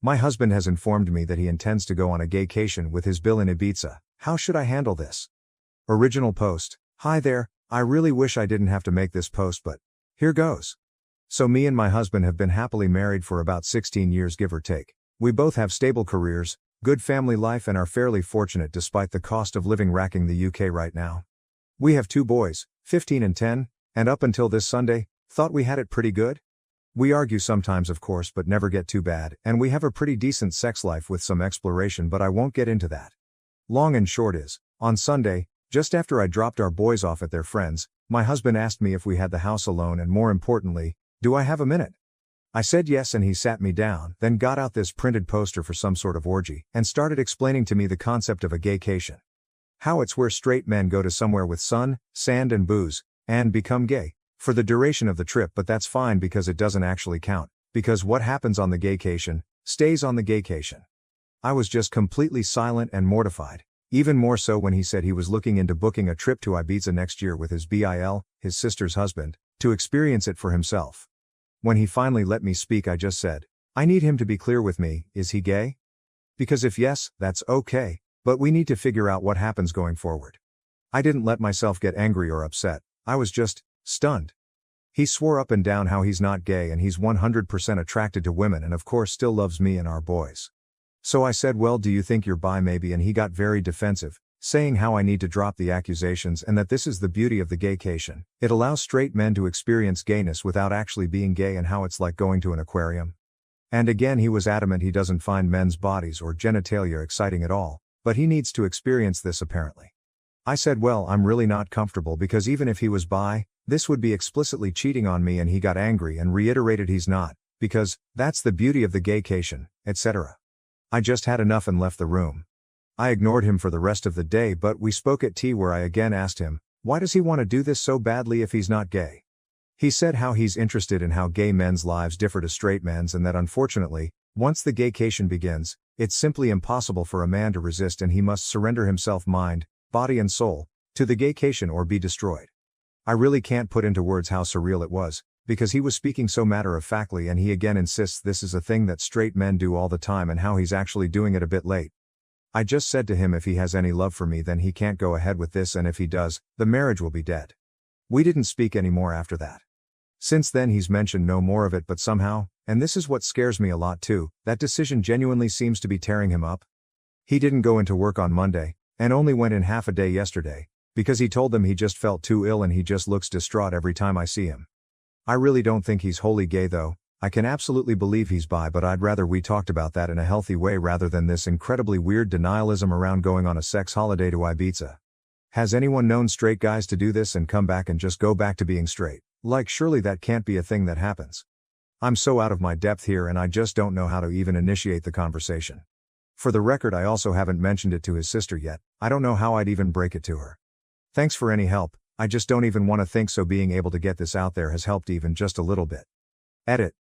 My husband has informed me that he intends to go on a gaycation with his Bill in Ibiza. How should I handle this? Original post. Hi there, I really wish I didn't have to make this post, but here goes. So me and my husband have been happily married for about 16 years, give or take. We both have stable careers, good family life, and are fairly fortunate despite the cost of living racking the UK right now. We have 2 boys, 15 and 10, and up until this Sunday, thought we had it pretty good. We argue sometimes, of course, but never get too bad, and we have a pretty decent sex life with some exploration, but I won't get into that. Long and short is, on Sunday, just after I dropped our boys off at their friends, my husband asked me if we had the house alone and, more importantly, do I have a minute? I said yes, and he sat me down, then got out this printed poster for some sort of orgy, and started explaining to me the concept of a gaycation. How it's where straight men go to somewhere with sun, sand and booze, and become gay, for the duration of the trip, but that's fine because it doesn't actually count, because what happens on the gaycation, stays on the gaycation. I was just completely silent and mortified, even more so when he said he was looking into booking a trip to Ibiza next year with his Bil, his sister's husband, to experience it for himself. When he finally let me speak, I just said, I need him to be clear with me, is he gay? Because if yes, that's okay, but we need to figure out what happens going forward. I didn't let myself get angry or upset, I was just stunned. He swore up and down how he's not gay and he's 100% attracted to women and of course still loves me and our boys. So I said, well, do you think you're bi maybe? And he got very defensive, saying how I need to drop the accusations and that this is the beauty of the gaycation. It allows straight men to experience gayness without actually being gay and how it's like going to an aquarium. And again, he was adamant he doesn't find men's bodies or genitalia exciting at all, but he needs to experience this apparently. I said, well, I'm really not comfortable because even if he was bi, this would be explicitly cheating on me, and he got angry and reiterated he's not, because that's the beauty of the gaycation, etc. I just had enough and left the room. I ignored him for the rest of the day, but we spoke at tea where I again asked him, why does he want to do this so badly if he's not gay? He said how he's interested in how gay men's lives differ to straight men's and that unfortunately, once the gaycation begins, it's simply impossible for a man to resist and he must surrender himself mind, body and soul, to the gaycation or be destroyed. I really can't put into words how surreal it was, because he was speaking so matter-of-factly and he again insists this is a thing that straight men do all the time and how he's actually doing it a bit late. I just said to him if he has any love for me then he can't go ahead with this, and if he does, the marriage will be dead. We didn't speak anymore after that. Since then he's mentioned no more of it, but somehow, and this is what scares me a lot too, that decision genuinely seems to be tearing him up. He didn't go into work on Monday, and only went in half a day yesterday, because he told them he just felt too ill and he just looks distraught every time I see him. I really don't think he's wholly gay though. I can absolutely believe he's bi, but I'd rather we talked about that in a healthy way rather than this incredibly weird denialism around going on a sex holiday to Ibiza. Has anyone known straight guys to do this and come back and just go back to being straight? Like, surely that can't be a thing that happens. I'm so out of my depth here and I just don't know how to even initiate the conversation. For the record, I also haven't mentioned it to his sister yet. I don't know how I'd even break it to her. Thanks for any help, I just don't even want to think so. Being able to get this out there has helped even just a little bit. Edit.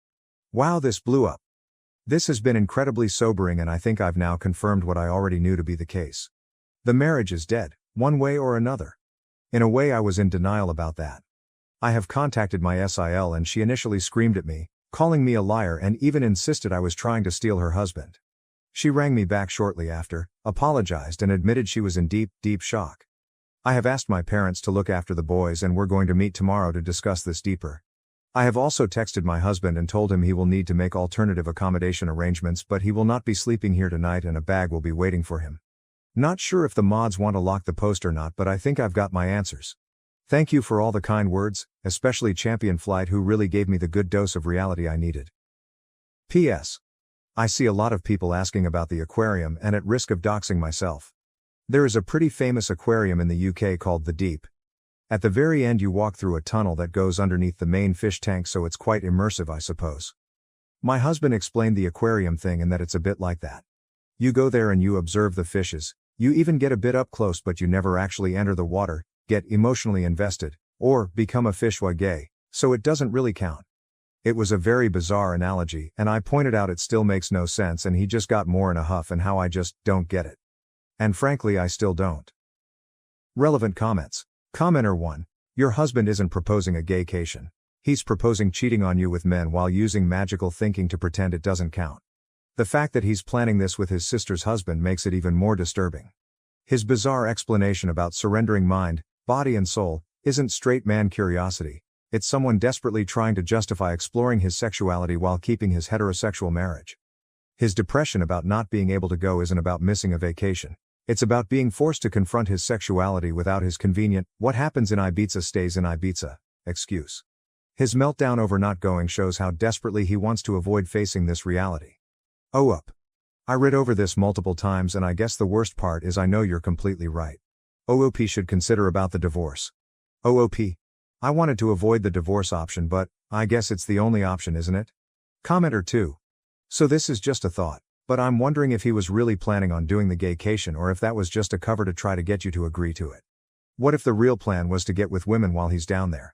Wow, this blew up. This has been incredibly sobering and I think I've now confirmed what I already knew to be the case. The marriage is dead, one way or another. In a way I was in denial about that. I have contacted my SIL and she initially screamed at me, calling me a liar and even insisted I was trying to steal her husband. She rang me back shortly after, apologized and admitted she was in deep, deep shock. I have asked my parents to look after the boys and we're going to meet tomorrow to discuss this deeper. I have also texted my husband and told him he will need to make alternative accommodation arrangements, but he will not be sleeping here tonight and a bag will be waiting for him. Not sure if the mods want to lock the post or not, but I think I've got my answers. Thank you for all the kind words, especially Champion Flight, who really gave me the good dose of reality I needed. P.S. I see a lot of people asking about the aquarium, and at risk of doxing myself, there is a pretty famous aquarium in the UK called the Deep. At the very end you walk through a tunnel that goes underneath the main fish tank, so it's quite immersive, I suppose. My husband explained the aquarium thing and that it's a bit like that. You go there and you observe the fishes, you even get a bit up close, but you never actually enter the water, get emotionally invested, or become a fish while gay, so it doesn't really count. It was a very bizarre analogy, and I pointed out it still makes no sense, and he just got more in a huff and how I just don't get it. And frankly I still don't. Relevant comments. Commenter 1. Your husband isn't proposing a gaycation. He's proposing cheating on you with men while using magical thinking to pretend it doesn't count. The fact that he's planning this with his sister's husband makes it even more disturbing. His bizarre explanation about surrendering mind, body and soul isn't straight man curiosity, it's someone desperately trying to justify exploring his sexuality while keeping his heterosexual marriage. His depression about not being able to go isn't about missing a vacation. It's about being forced to confront his sexuality without his convenient, "what happens in Ibiza stays in Ibiza," excuse. His meltdown over not going shows how desperately he wants to avoid facing this reality. I read over this multiple times and I guess the worst part is I know you're completely right. OOP should consider about the divorce. OOP. I wanted to avoid the divorce option but, I guess it's the only option, isn't it? Commenter 2. So this is just a thought, but I'm wondering if he was really planning on doing the gaycation or if that was just a cover to try to get you to agree to it. What if the real plan was to get with women while he's down there?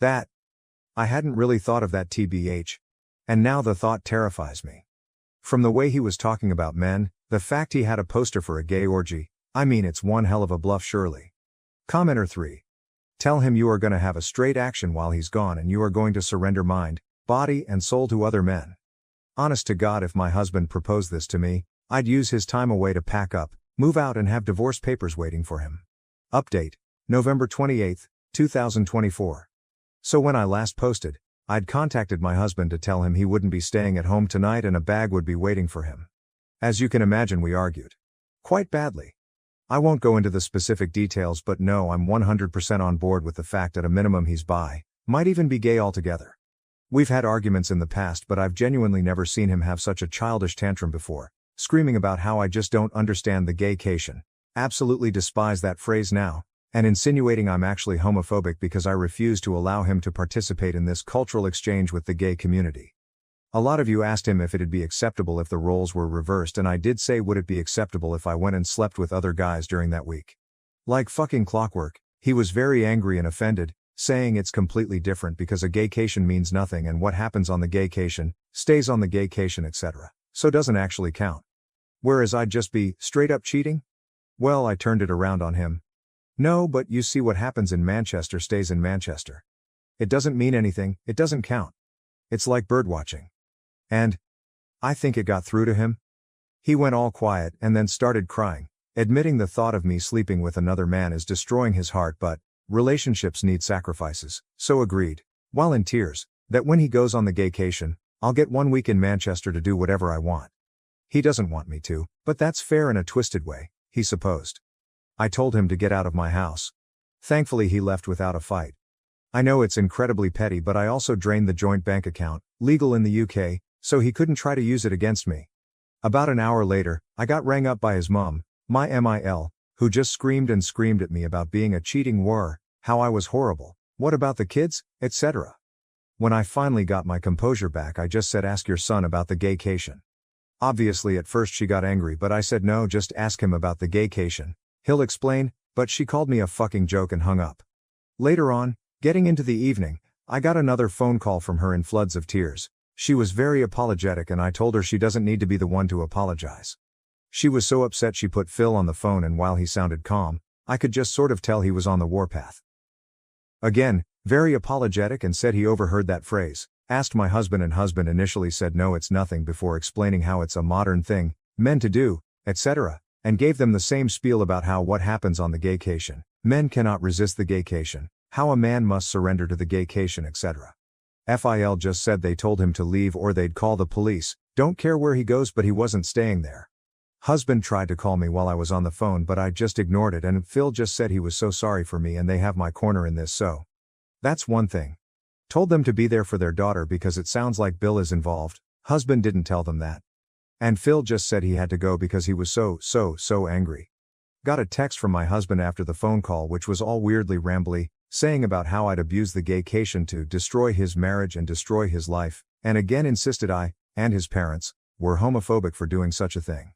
That. I hadn't really thought of that tbh. And now the thought terrifies me. From the way he was talking about men, the fact he had a poster for a gay orgy, I mean it's one hell of a bluff surely. Commenter 3. Tell him you are gonna have a straight action while he's gone and you are going to surrender mind, body and soul to other men. Honest to God, if my husband proposed this to me, I'd use his time away to pack up, move out and have divorce papers waiting for him. Update. November 28, 2024. So when I last posted, I'd contacted my husband to tell him he wouldn't be staying at home tonight and a bag would be waiting for him. As you can imagine, we argued. Quite badly. I won't go into the specific details, but no, I'm 100% on board with the fact at a minimum he's bi, might even be gay altogether. We've had arguments in the past, but I've genuinely never seen him have such a childish tantrum before, screaming about how I just don't understand the gaycation, absolutely despise that phrase now, and insinuating I'm actually homophobic because I refuse to allow him to participate in this cultural exchange with the gay community. A lot of you asked him if it'd be acceptable if the roles were reversed, and I did say would it be acceptable if I went and slept with other guys during that week. Like fucking clockwork, he was very angry and offended, saying it's completely different because a gaycation means nothing and what happens on the gaycation, stays on the gaycation, etc. So doesn't actually count. Whereas I'd just be straight up cheating? Well, I turned it around on him. No, but you see, what happens in Manchester stays in Manchester. It doesn't mean anything, it doesn't count. It's like birdwatching. And I think it got through to him. He went all quiet and then started crying, admitting the thought of me sleeping with another man is destroying his heart, but relationships need sacrifices, so agreed, while in tears, that when he goes on the gaycation, I'll get 1 week in Manchester to do whatever I want. He doesn't want me to, but that's fair in a twisted way, he supposed. I told him to get out of my house. Thankfully he left without a fight. I know it's incredibly petty, but I also drained the joint bank account, legal in the UK, so he couldn't try to use it against me. About an hour later, I got rang up by his mum, my MIL, who just screamed and screamed at me about being a cheating whore, how I was horrible, what about the kids, etc. When I finally got my composure back, I just said, ask your son about the gaycation. Obviously at first she got angry, but I said no, just ask him about the gaycation. He'll explain, but she called me a fucking joke and hung up. Later on, getting into the evening, I got another phone call from her in floods of tears. She was very apologetic and I told her she doesn't need to be the one to apologize. She was so upset she put Phil on the phone, and while he sounded calm, I could just sort of tell he was on the warpath. Again, very apologetic, and said he overheard that phrase, asked my husband, and husband initially said no, it's nothing, before explaining how it's a modern thing, men to do, etc., and gave them the same spiel about how what happens on the gaycation, men cannot resist the gaycation, how a man must surrender to the gaycation, etc. FIL just said they told him to leave or they'd call the police, don't care where he goes, but he wasn't staying there. Husband tried to call me while I was on the phone, but I just ignored it, and Phil just said he was so sorry for me and they have my corner in this, so. That's one thing. Told them to be there for their daughter because it sounds like Bill is involved. Husband didn't tell them that. And Phil just said he had to go because he was so angry. Got a text from my husband after the phone call which was all weirdly rambly, saying about how I'd abused the gaycation to destroy his marriage and destroy his life, and again insisted I, and his parents, were homophobic for doing such a thing.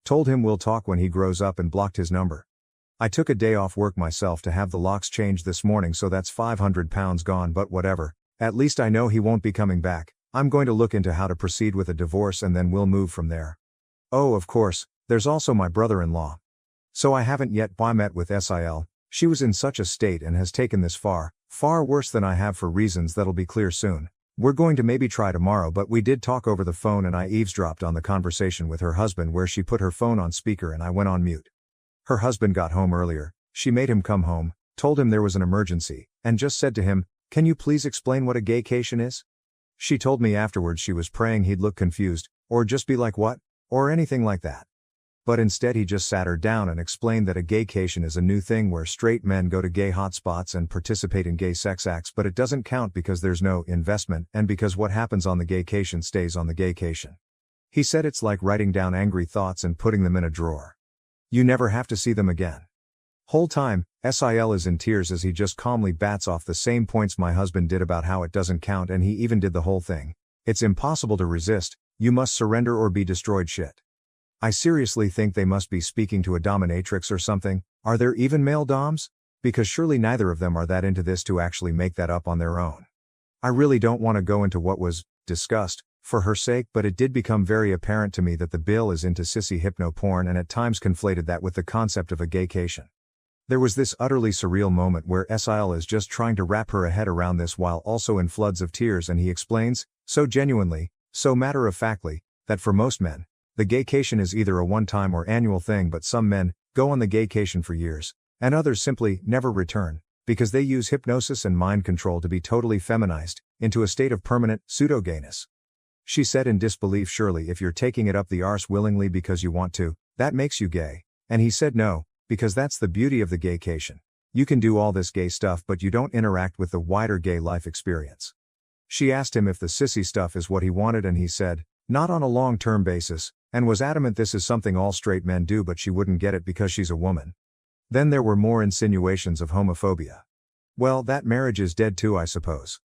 Told him we'll talk when he grows up and blocked his number. I took a day off work myself to have the locks changed this morning, so that's £500 gone, but whatever, at least I know he won't be coming back. I'm going to look into how to proceed with a divorce and then we'll move from there. Oh, of course, there's also my brother-in-law. So I haven't yet met with SIL, she was in such a state and has taken this far worse than I have for reasons that'll be clear soon, We're going to maybe try tomorrow, but we did talk over the phone and I eavesdropped on the conversation with her husband where she put her phone on speaker and I went on mute. Her husband got home earlier, she made him come home, told him there was an emergency, and just said to him, "Can you please explain what a gaycation is?" She told me afterwards she was praying he'd look confused, or just be like what? Or anything like that. But instead he just sat her down and explained that a gaycation is a new thing where straight men go to gay hotspots and participate in gay sex acts, but it doesn't count because there's no investment and because what happens on the gaycation stays on the gaycation. He said it's like writing down angry thoughts and putting them in a drawer. You never have to see them again. Whole time, SIL is in tears as he just calmly bats off the same points my husband did about how it doesn't count, and he even did the whole thing. It's impossible to resist, you must surrender or be destroyed shit. I seriously think they must be speaking to a dominatrix or something. Are there even male doms? Because surely neither of them are that into this to actually make that up on their own. I really don't want to go into what was discussed, for her sake, but it did become very apparent to me that the bill is into sissy hypno porn and at times conflated that with the concept of a gaycation. There was this utterly surreal moment where SIL is just trying to wrap her head around this while also in floods of tears, and he explains, so genuinely, so matter-of-factly, that for most men, the gaycation is either a one-time or annual thing, but some men go on the gaycation for years, and others simply never return, because they use hypnosis and mind control to be totally feminized, into a state of permanent pseudo-gayness. She said in disbelief, surely if you're taking it up the arse willingly because you want to, that makes you gay, and he said no, because that's the beauty of the gaycation. You can do all this gay stuff but you don't interact with the wider gay life experience. She asked him if the sissy stuff is what he wanted and he said, not on a long-term basis, and was adamant this is something all straight men do, but she wouldn't get it because she's a woman. Then there were more insinuations of homophobia. Well, that marriage is dead too, I suppose.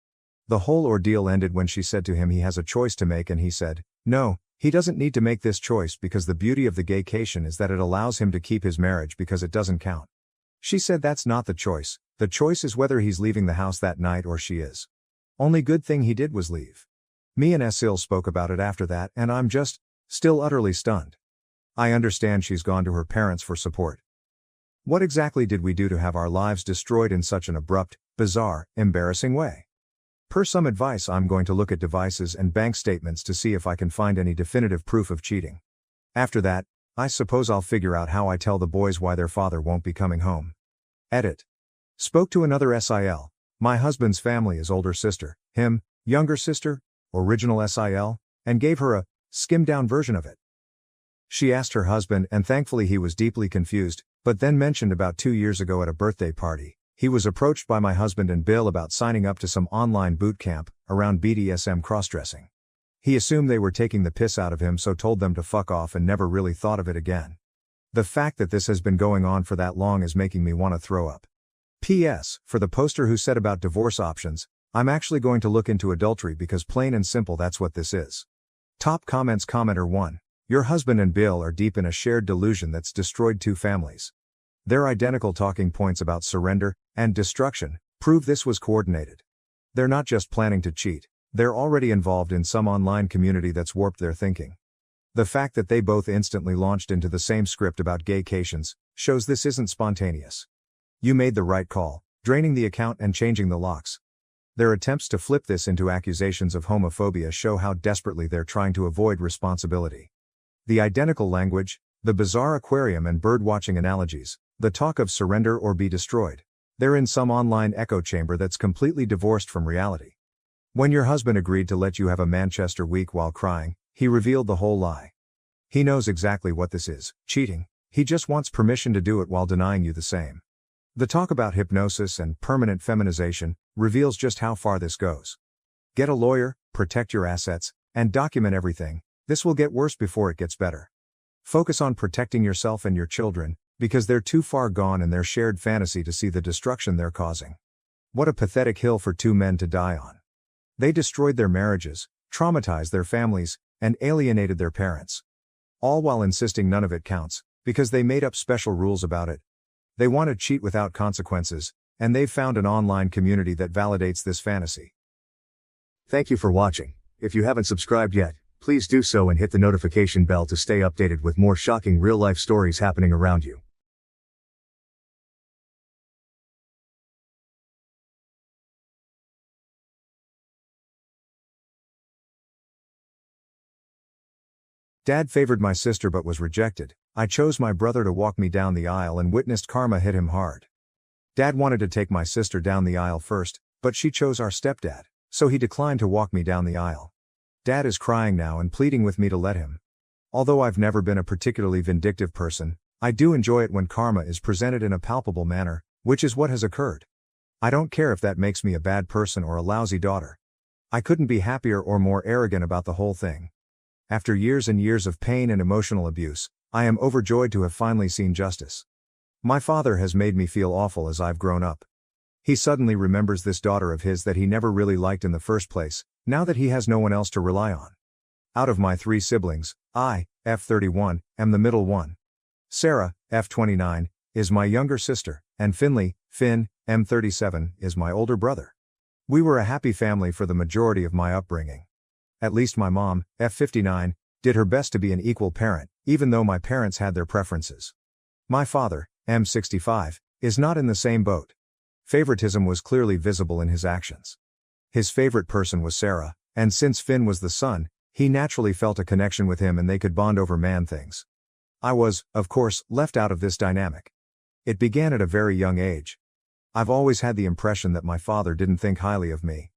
The whole ordeal ended when she said to him he has a choice to make, and he said, no, he doesn't need to make this choice because the beauty of the gaycation is that it allows him to keep his marriage because it doesn't count. She said that's not the choice is whether he's leaving the house that night or she is. Only good thing he did was leave. Me and Sil spoke about it after that, and I'm just still utterly stunned. I understand she's gone to her parents for support. What exactly did we do to have our lives destroyed in such an abrupt, bizarre, embarrassing way? Per some advice, I'm going to look at devices and bank statements to see if I can find any definitive proof of cheating. After that, I suppose I'll figure out how I tell the boys why their father won't be coming home. Edit. Spoke to another SIL. My husband's family is older sister, him, younger sister, original SIL, and gave her a skimmed-down version of it. She asked her husband, and thankfully he was deeply confused, but then mentioned about 2 years ago at a birthday party, he was approached by my husband and Bill about signing up to some online boot camp around BDSM cross-dressing. He assumed they were taking the piss out of him, so told them to fuck off and never really thought of it again. The fact that this has been going on for that long is making me want to throw up. P.S. For the poster who said about divorce options, I'm actually going to look into adultery because plain and simple that's what this is. Top comments. Commenter 1. Your husband and Bill are deep in a shared delusion that's destroyed 2 families. Their identical talking points about surrender and destruction prove this was coordinated. They're not just planning to cheat, they're already involved in some online community that's warped their thinking. The fact that they both instantly launched into the same script about gaycations shows this isn't spontaneous. You made the right call, draining the account and changing the locks. Their attempts to flip this into accusations of homophobia show how desperately they're trying to avoid responsibility. The identical language, the bizarre aquarium and bird-watching analogies, the talk of surrender or be destroyed. They're in some online echo chamber that's completely divorced from reality. When your husband agreed to let you have a Manchester week while crying, he revealed the whole lie. He knows exactly what this is, cheating. He just wants permission to do it while denying you the same. The talk about hypnosis and permanent feminization reveals just how far this goes. Get a lawyer, protect your assets, and document everything. This will get worse before it gets better. Focus on protecting yourself and your children, because they're too far gone in their shared fantasy to see the destruction they're causing. What a pathetic hill for 2 men to die on. They destroyed their marriages, traumatized their families, and alienated their parents. All while insisting none of it counts, because they made up special rules about it. They want to cheat without consequences, and they've found an online community that validates this fantasy. Thank you for watching. If you haven't subscribed yet, please do so and hit the notification bell to stay updated with more shocking real-life stories happening around you. Dad favored my sister but was rejected. I chose my brother to walk me down the aisle and witnessed karma hit him hard. Dad wanted to take my sister down the aisle first, but she chose our stepdad, so he declined to walk me down the aisle. Dad is crying now and pleading with me to let him. Although I've never been a particularly vindictive person, I do enjoy it when karma is presented in a palpable manner, which is what has occurred. I don't care if that makes me a bad person or a lousy daughter. I couldn't be happier or more arrogant about the whole thing. After years and years of pain and emotional abuse, I am overjoyed to have finally seen justice. My father has made me feel awful as I've grown up. He suddenly remembers this daughter of his that he never really liked in the first place, now that he has no one else to rely on. Out of my 3 siblings, I, F31, am the middle one. Sarah, F29, is my younger sister, and Finley, Finn, M37, is my older brother. We were a happy family for the majority of my upbringing. At least my mom, F59, did her best to be an equal parent, even though my parents had their preferences. My father, M65, is not in the same boat. Favoritism was clearly visible in his actions. His favorite person was Sarah, and since Finn was the son, he naturally felt a connection with him and they could bond over man things. I was, of course, left out of this dynamic. It began at a very young age. I've always had the impression that my father didn't think highly of me.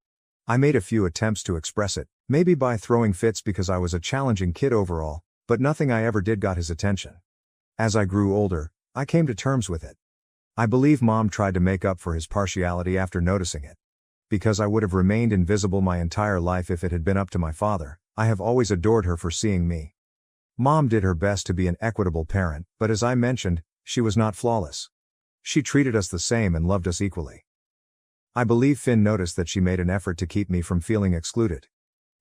I made a few attempts to express it, maybe by throwing fits because I was a challenging kid overall, but nothing I ever did got his attention. As I grew older, I came to terms with it. I believe Mom tried to make up for his partiality after noticing it. Because I would have remained invisible my entire life if it had been up to my father, I have always adored her for seeing me. Mom did her best to be an equitable parent, but as I mentioned, she was not flawless. She treated us the same and loved us equally. I believe Finn noticed that she made an effort to keep me from feeling excluded.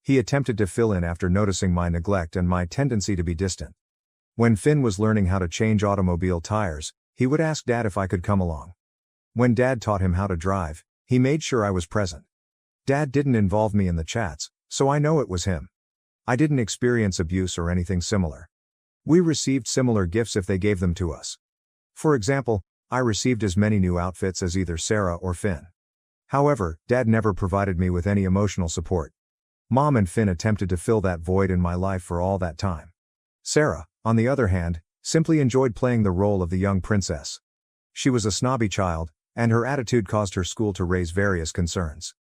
He attempted to fill in after noticing my neglect and my tendency to be distant. When Finn was learning how to change automobile tires, he would ask Dad if I could come along. When Dad taught him how to drive, he made sure I was present. Dad didn't involve me in the chats, so I know it was him. I didn't experience abuse or anything similar. We received similar gifts if they gave them to us. For example, I received as many new outfits as either Sarah or Finn. However, Dad never provided me with any emotional support. Mom and Finn attempted to fill that void in my life for all that time. Sarah, on the other hand, simply enjoyed playing the role of the young princess. She was a snobby child, and her attitude caused her school to raise various concerns.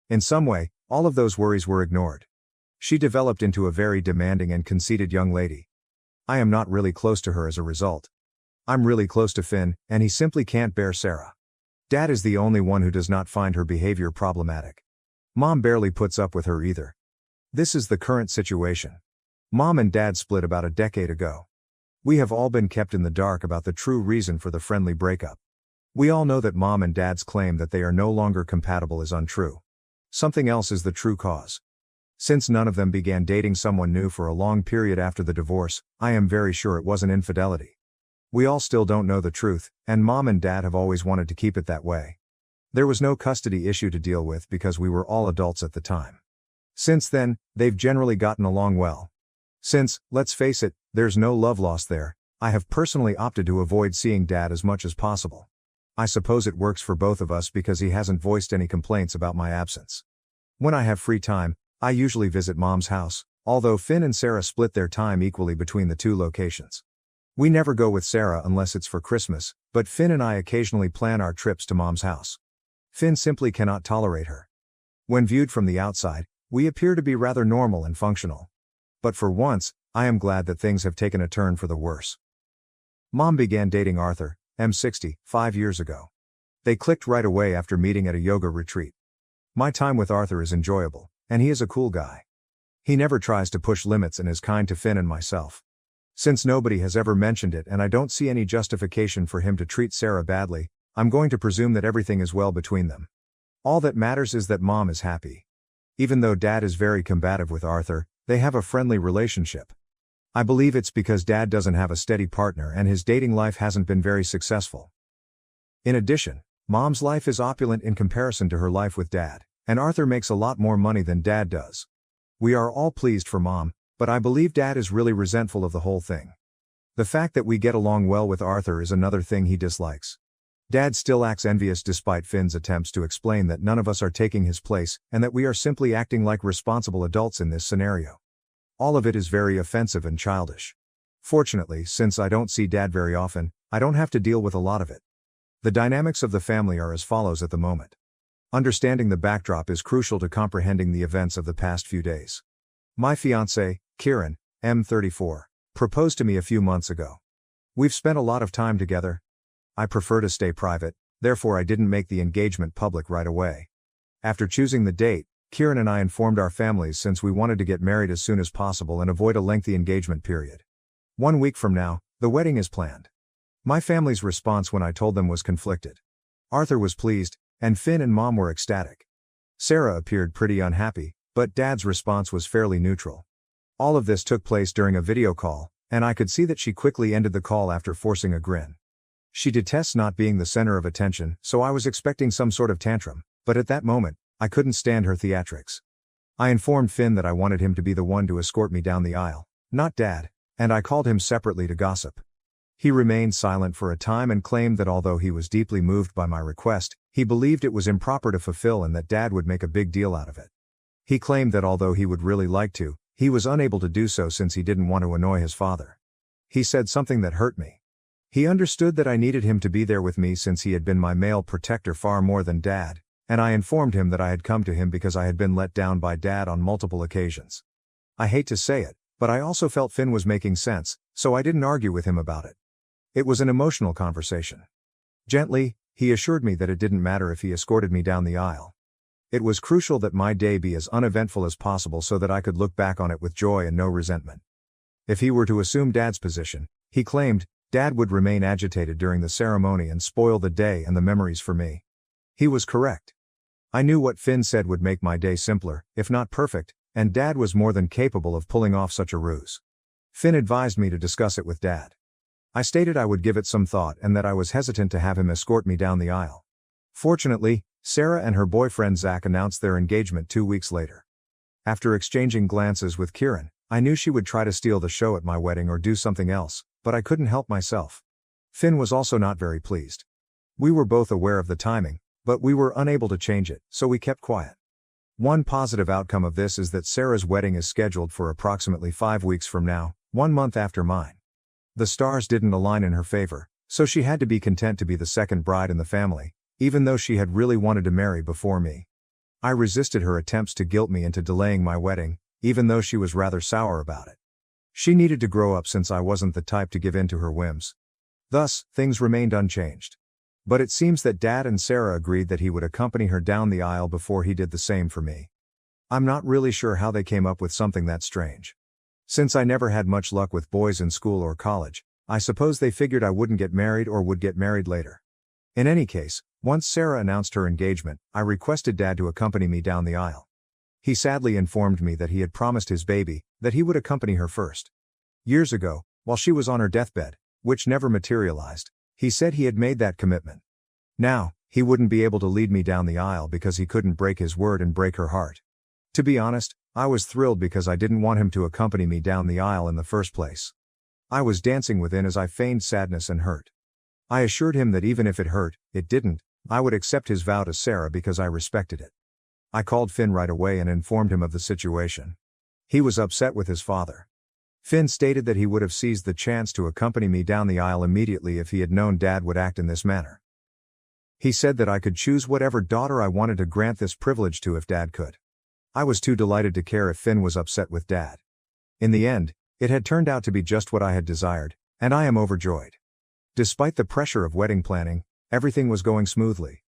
In some way, all of those worries were ignored. She developed into a very demanding and conceited young lady. I am not really close to her as a result. I'm really close to Finn, and he simply can't bear Sarah. Dad is the only one who does not find her behavior problematic. Mom barely puts up with her either. This is the current situation. Mom and Dad split about a decade ago. We have all been kept in the dark about the true reason for the friendly breakup. We all know that Mom and Dad's claim that they are no longer compatible is untrue. Something else is the true cause. Since none of them began dating someone new for a long period after the divorce, I am very sure it wasn't infidelity. We all still don't know the truth, and Mom and Dad have always wanted to keep it that way. There was no custody issue to deal with because we were all adults at the time. Since then, they've generally gotten along well. Since, let's face it, there's no love lost there, I have personally opted to avoid seeing Dad as much as possible. I suppose it works for both of us because he hasn't voiced any complaints about my absence. When I have free time, I usually visit Mom's house, although Finn and Sarah split their time equally between the 2 locations. We never go with Sarah unless it's for Christmas, but Finn and I occasionally plan our trips to Mom's house. Finn simply cannot tolerate her. When viewed from the outside, we appear to be rather normal and functional. But for once, I am glad that things have taken a turn for the worse. Mom began dating Arthur, M60, 5 years ago. They clicked right away after meeting at a yoga retreat. My time with Arthur is enjoyable, and he is a cool guy. He never tries to push limits and is kind to Finn and myself. Since nobody has ever mentioned it and I don't see any justification for him to treat Sarah badly, I'm going to presume that everything is well between them. All that matters is that Mom is happy. Even though Dad is very combative with Arthur, they have a friendly relationship. I believe it's because Dad doesn't have a steady partner and his dating life hasn't been very successful. In addition, Mom's life is opulent in comparison to her life with Dad, and Arthur makes a lot more money than Dad does. We are all pleased for Mom, but I believe Dad is really resentful of the whole thing. The fact that we get along well with Arthur is another thing he dislikes. Dad still acts envious despite Finn's attempts to explain that none of us are taking his place and that we are simply acting like responsible adults in this scenario. All of it is very offensive and childish. Fortunately, since I don't see Dad very often, I don't have to deal with a lot of it. The dynamics of the family are as follows at the moment. Understanding the backdrop is crucial to comprehending the events of the past few days. My fiancée, Kieran, M34, proposed to me a few months ago. We've spent a lot of time together. I prefer to stay private, therefore I didn't make the engagement public right away. After choosing the date, Kieran and I informed our families since we wanted to get married as soon as possible and avoid a lengthy engagement period. 1 week from now, the wedding is planned. My family's response when I told them was conflicted. Arthur was pleased, and Finn and Mom were ecstatic. Sarah appeared pretty unhappy, but Dad's response was fairly neutral. All of this took place during a video call, and I could see that she quickly ended the call after forcing a grin. She detests not being the center of attention, so I was expecting some sort of tantrum, but at that moment, I couldn't stand her theatrics. I informed Finn that I wanted him to be the one to escort me down the aisle, not Dad, and I called him separately to gossip. He remained silent for a time and claimed that although he was deeply moved by my request, he believed it was improper to fulfill and that Dad would make a big deal out of it. He claimed that although he would really like to, he was unable to do so since he didn't want to annoy his father. He said something that hurt me. He understood that I needed him to be there with me since he had been my male protector far more than Dad, and I informed him that I had come to him because I had been let down by Dad on multiple occasions. I hate to say it, but I also felt Finn was making sense, so I didn't argue with him about it. It was an emotional conversation. Gently, he assured me that it didn't matter if he escorted me down the aisle. It was crucial that my day be as uneventful as possible so that I could look back on it with joy and no resentment. If he were to assume Dad's position, he claimed, Dad would remain agitated during the ceremony and spoil the day and the memories for me. He was correct. I knew what Finn said would make my day simpler, if not perfect, and Dad was more than capable of pulling off such a ruse. Finn advised me to discuss it with Dad. I stated I would give it some thought and that I was hesitant to have him escort me down the aisle. Fortunately, Sarah and her boyfriend Zach announced their engagement 2 weeks later. After exchanging glances with Kieran, I knew she would try to steal the show at my wedding or do something else, but I couldn't help myself. Finn was also not very pleased. We were both aware of the timing, but we were unable to change it, so we kept quiet. One positive outcome of this is that Sarah's wedding is scheduled for approximately 5 weeks from now, 1 month after mine. The stars didn't align in her favor, so she had to be content to be the second bride in the family, even though she had really wanted to marry before me. I resisted her attempts to guilt me into delaying my wedding, even though she was rather sour about it. She needed to grow up since I wasn't the type to give in to her whims. Thus, things remained unchanged. But it seems that Dad and Sarah agreed that he would accompany her down the aisle before he did the same for me. I'm not really sure how they came up with something that strange. Since I never had much luck with boys in school or college, I suppose they figured I wouldn't get married or would get married later. In any case, once Sarah announced her engagement, I requested Dad to accompany me down the aisle. He sadly informed me that he had promised his baby that he would accompany her first. Years ago, while she was on her deathbed, which never materialized, he said he had made that commitment. Now, he wouldn't be able to lead me down the aisle because he couldn't break his word and break her heart. To be honest, I was thrilled because I didn't want him to accompany me down the aisle in the first place. I was dancing within as I feigned sadness and hurt. I assured him that even if it hurt, it didn't, I would accept his vow to Sarah because I respected it. I called Finn right away and informed him of the situation. He was upset with his father. Finn stated that he would have seized the chance to accompany me down the aisle immediately if he had known Dad would act in this manner. He said that I could choose whatever daughter I wanted to grant this privilege to if Dad could. I was too delighted to care if Finn was upset with Dad. In the end, it had turned out to be just what I had desired, and I am overjoyed. Despite the pressure of wedding planning, everything was going smoothly.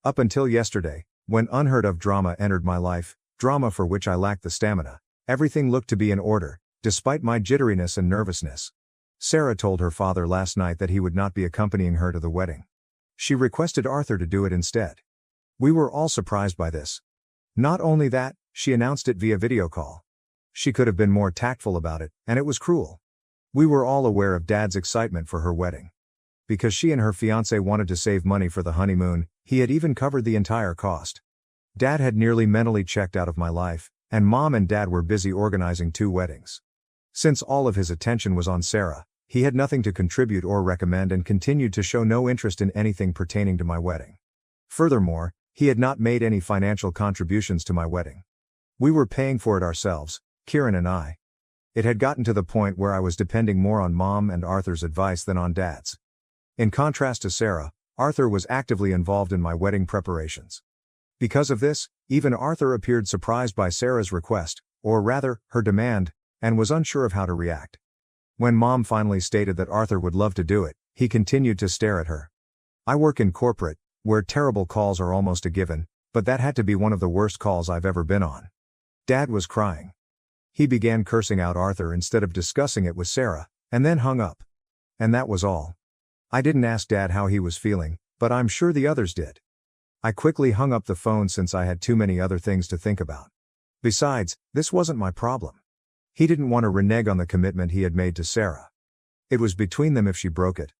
Up until yesterday, when unheard of drama entered my life, drama for which I lacked the stamina, everything looked to be in order, despite my jitteriness and nervousness. Sarah told her father last night that he would not be accompanying her to the wedding. She requested Arthur to do it instead. We were all surprised by this. Not only that, she announced it via video call. She could have been more tactful about it, and it was cruel. We were all aware of Dad's excitement for her wedding. Because she and her fiancé wanted to save money for the honeymoon, he had even covered the entire cost. Dad had nearly mentally checked out of my life, and Mom and Dad were busy organizing 2 weddings. Since all of his attention was on Sarah, he had nothing to contribute or recommend and continued to show no interest in anything pertaining to my wedding. Furthermore, he had not made any financial contributions to my wedding. We were paying for it ourselves, Kieran and I. It had gotten to the point where I was depending more on Mom and Arthur's advice than on Dad's. In contrast to Sarah, Arthur was actively involved in my wedding preparations. Because of this, even Arthur appeared surprised by Sarah's request, or rather, her demand, and was unsure of how to react. When Mom finally stated that Arthur would love to do it, he continued to stare at her. I work in corporate, where terrible calls are almost a given, but that had to be one of the worst calls I've ever been on. Dad was crying. He began cursing out Arthur instead of discussing it with Sarah, and then hung up. And that was all. I didn't ask Dad how he was feeling, but I'm sure the others did. I quickly hung up the phone since I had too many other things to think about. Besides, this wasn't my problem. He didn't want to renege on the commitment he had made to Sarah. It was between them if she broke it.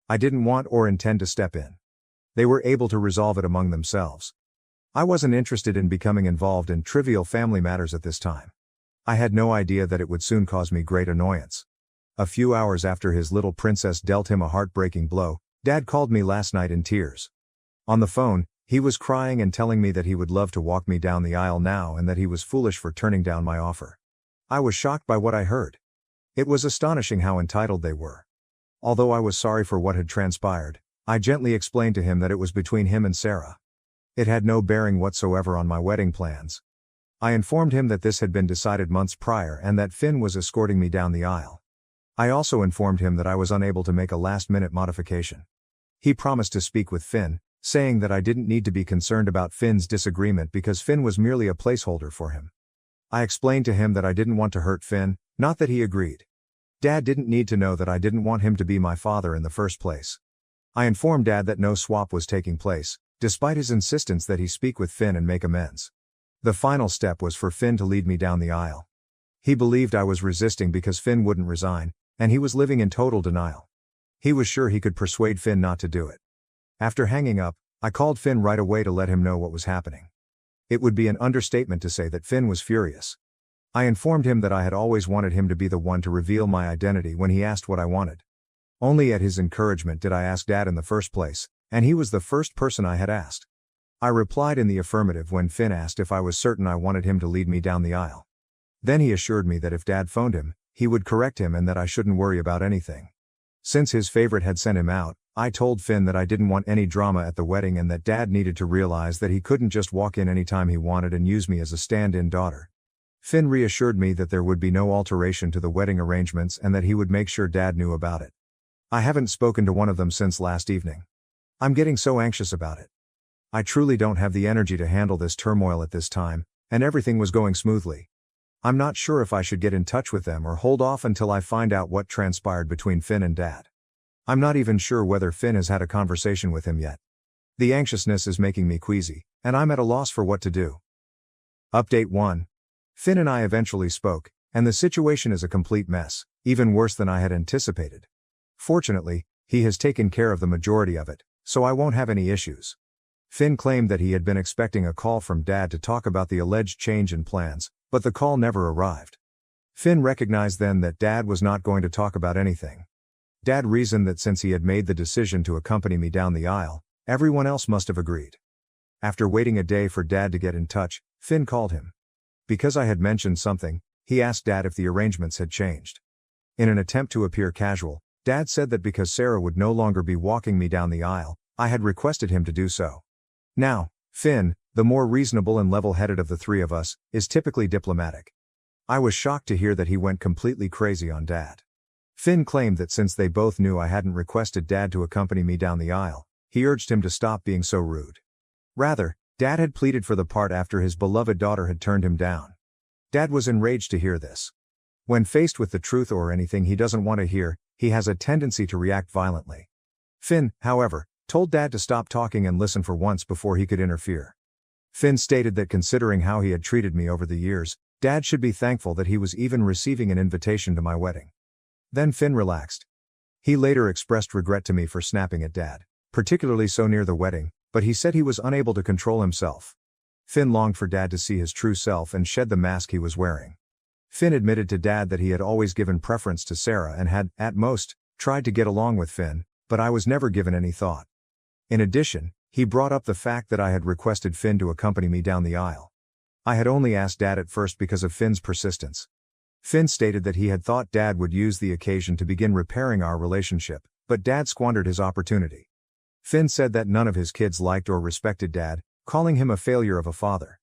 I didn't want or intend to step in. They were able to resolve it among themselves. I wasn't interested in becoming involved in trivial family matters at this time. I had no idea that it would soon cause me great annoyance. A few hours after his little princess dealt him a heartbreaking blow, Dad called me last night in tears. On the phone, he was crying and telling me that he would love to walk me down the aisle now and that he was foolish for turning down my offer. I was shocked by what I heard. It was astonishing how entitled they were. Although I was sorry for what had transpired, I gently explained to him that it was between him and Sarah. It had no bearing whatsoever on my wedding plans. I informed him that this had been decided months prior and that Finn was escorting me down the aisle. I also informed him that I was unable to make a last-minute modification. He promised to speak with Finn, saying that I didn't need to be concerned about Finn's disagreement because Finn was merely a placeholder for him. I explained to him that I didn't want to hurt Finn, not that he agreed. Dad didn't need to know that I didn't want him to be my father in the first place. I informed Dad that no swap was taking place, despite his insistence that he speak with Finn and make amends. The final step was for Finn to lead me down the aisle. He believed I was resisting because Finn wouldn't resign, and he was living in total denial. He was sure he could persuade Finn not to do it. After hanging up, I called Finn right away to let him know what was happening. It would be an understatement to say that Finn was furious. I informed him that I had always wanted him to be the one to reveal my identity when he asked what I wanted. Only at his encouragement did I ask Dad in the first place, and he was the first person I had asked. I replied in the affirmative when Finn asked if I was certain I wanted him to lead me down the aisle. Then he assured me that if Dad phoned him, he would correct him and that I shouldn't worry about anything. Since his favorite had sent him out, I told Finn that I didn't want any drama at the wedding and that Dad needed to realize that he couldn't just walk in anytime he wanted and use me as a stand-in daughter. Finn reassured me that there would be no alteration to the wedding arrangements and that he would make sure Dad knew about it. I haven't spoken to one of them since last evening. I'm getting so anxious about it. I truly don't have the energy to handle this turmoil at this time, and everything was going smoothly. I'm not sure if I should get in touch with them or hold off until I find out what transpired between Finn and Dad. I'm not even sure whether Finn has had a conversation with him yet. The anxiousness is making me queasy, and I'm at a loss for what to do. Update 1. Finn and I eventually spoke, and the situation is a complete mess, even worse than I had anticipated. Fortunately, he has taken care of the majority of it, so I won't have any issues. Finn claimed that he had been expecting a call from Dad to talk about the alleged change in plans, but the call never arrived. Finn recognized then that Dad was not going to talk about anything. Dad reasoned that since he had made the decision to accompany me down the aisle, everyone else must have agreed. After waiting a day for Dad to get in touch, Finn called him. Because I had mentioned something, he asked Dad if the arrangements had changed. In an attempt to appear casual, Dad said that because Sarah would no longer be walking me down the aisle, I had requested him to do so. Now, Finn, the more reasonable and level-headed of the three of us, is typically diplomatic. I was shocked to hear that he went completely crazy on Dad. Finn claimed that since they both knew I hadn't requested Dad to accompany me down the aisle, he urged him to stop being so rude. Rather, Dad had pleaded for the part after his beloved daughter had turned him down. Dad was enraged to hear this. When faced with the truth or anything he doesn't want to hear, he has a tendency to react violently. Finn, however, told Dad to stop talking and listen for once before he could interfere. Finn stated that considering how he had treated me over the years, Dad should be thankful that he was even receiving an invitation to my wedding. Then Finn relaxed. He later expressed regret to me for snapping at Dad, particularly so near the wedding, but he said he was unable to control himself. Finn longed for Dad to see his true self and shed the mask he was wearing. Finn admitted to Dad that he had always given preference to Sarah and had, at most, tried to get along with Finn, but I was never given any thought. In addition, he brought up the fact that I had requested Finn to accompany me down the aisle. I had only asked Dad at first because of Finn's persistence. Finn stated that he had thought Dad would use the occasion to begin repairing our relationship, but Dad squandered his opportunity. Finn said that none of his kids liked or respected Dad, calling him a failure of a father.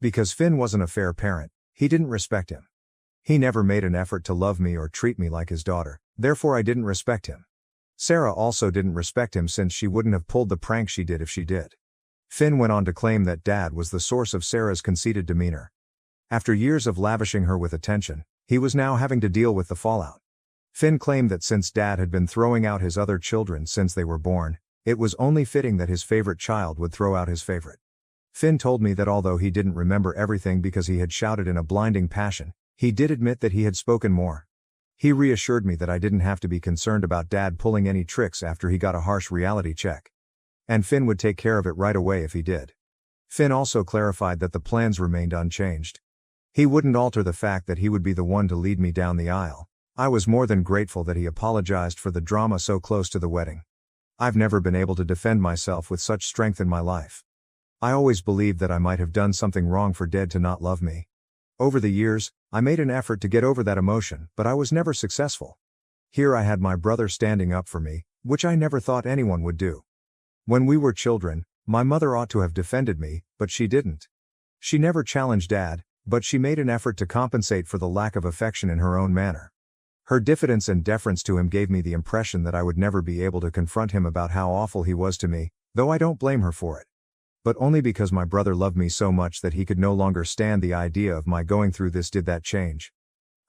Because Finn wasn't a fair parent, he didn't respect him. He never made an effort to love me or treat me like his daughter, therefore I didn't respect him. Sarah also didn't respect him since she wouldn't have pulled the prank she did if she did. Finn went on to claim that Dad was the source of Sarah's conceited demeanor. After years of lavishing her with attention, he was now having to deal with the fallout. Finn claimed that since Dad had been throwing out his other children since they were born, it was only fitting that his favorite child would throw out his favorite. Finn told me that although he didn't remember everything because he had shouted in a blinding passion, he did admit that he had spoken more. He reassured me that I didn't have to be concerned about Dad pulling any tricks after he got a harsh reality check. And Finn would take care of it right away if he did. Finn also clarified that the plans remained unchanged. He wouldn't alter the fact that he would be the one to lead me down the aisle. I was more than grateful that he apologized for the drama so close to the wedding. I've never been able to defend myself with such strength in my life. I always believed that I might have done something wrong for Dad to not love me. Over the years, I made an effort to get over that emotion, but I was never successful. Here I had my brother standing up for me, which I never thought anyone would do. When we were children, my mother ought to have defended me, but she didn't. She never challenged Dad, but she made an effort to compensate for the lack of affection in her own manner. Her diffidence and deference to him gave me the impression that I would never be able to confront him about how awful he was to me, though I don't blame her for it. But only because my brother loved me so much that he could no longer stand the idea of my going through this did that change.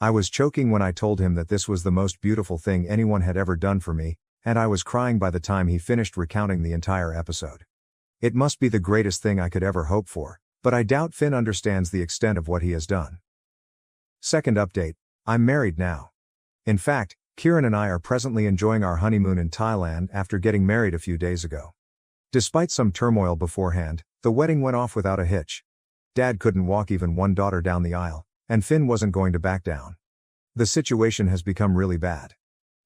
I was choking when I told him that this was the most beautiful thing anyone had ever done for me, and I was crying by the time he finished recounting the entire episode. It must be the greatest thing I could ever hope for, but I doubt Finn understands the extent of what he has done. Second update, I'm married now. In fact, Kieran and I are presently enjoying our honeymoon in Thailand after getting married a few days ago. Despite some turmoil beforehand, the wedding went off without a hitch. Dad couldn't walk even one daughter down the aisle, and Finn wasn't going to back down. The situation has become really bad.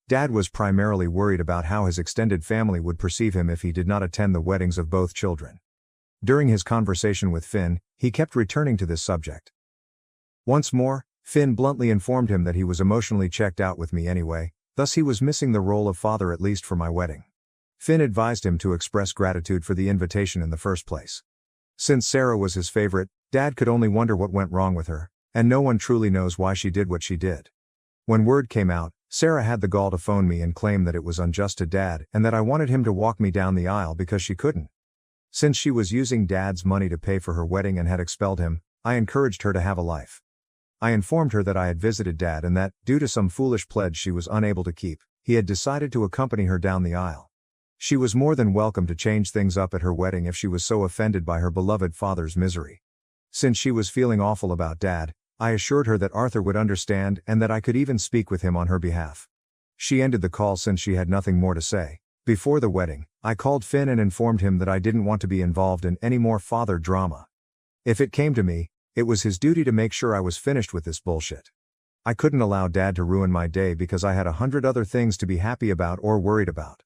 Dad was primarily worried about how his extended family would perceive him if he did not attend the weddings of both children. During his conversation with Finn, he kept returning to this subject. Once more, Finn bluntly informed him that he was emotionally checked out with me anyway, thus he was missing the role of father at least for my wedding. Finn advised him to express gratitude for the invitation in the first place. Since Sarah was his favorite, Dad could only wonder what went wrong with her, and no one truly knows why she did what she did. When word came out, Sarah had the gall to phone me and claim that it was unjust to Dad and that I wanted him to walk me down the aisle because she couldn't. Since she was using Dad's money to pay for her wedding and had expelled him, I encouraged her to have a life. I informed her that I had visited Dad and that, due to some foolish pledge she was unable to keep, he had decided to accompany her down the aisle. She was more than welcome to change things up at her wedding if she was so offended by her beloved father's misery. Since she was feeling awful about Dad, I assured her that Arthur would understand and that I could even speak with him on her behalf. She ended the call since she had nothing more to say. Before the wedding, I called Finn and informed him that I didn't want to be involved in any more father drama. If it came to me, it was his duty to make sure I was finished with this bullshit. I couldn't allow Dad to ruin my day because I had 100 other things to be happy about or worried about.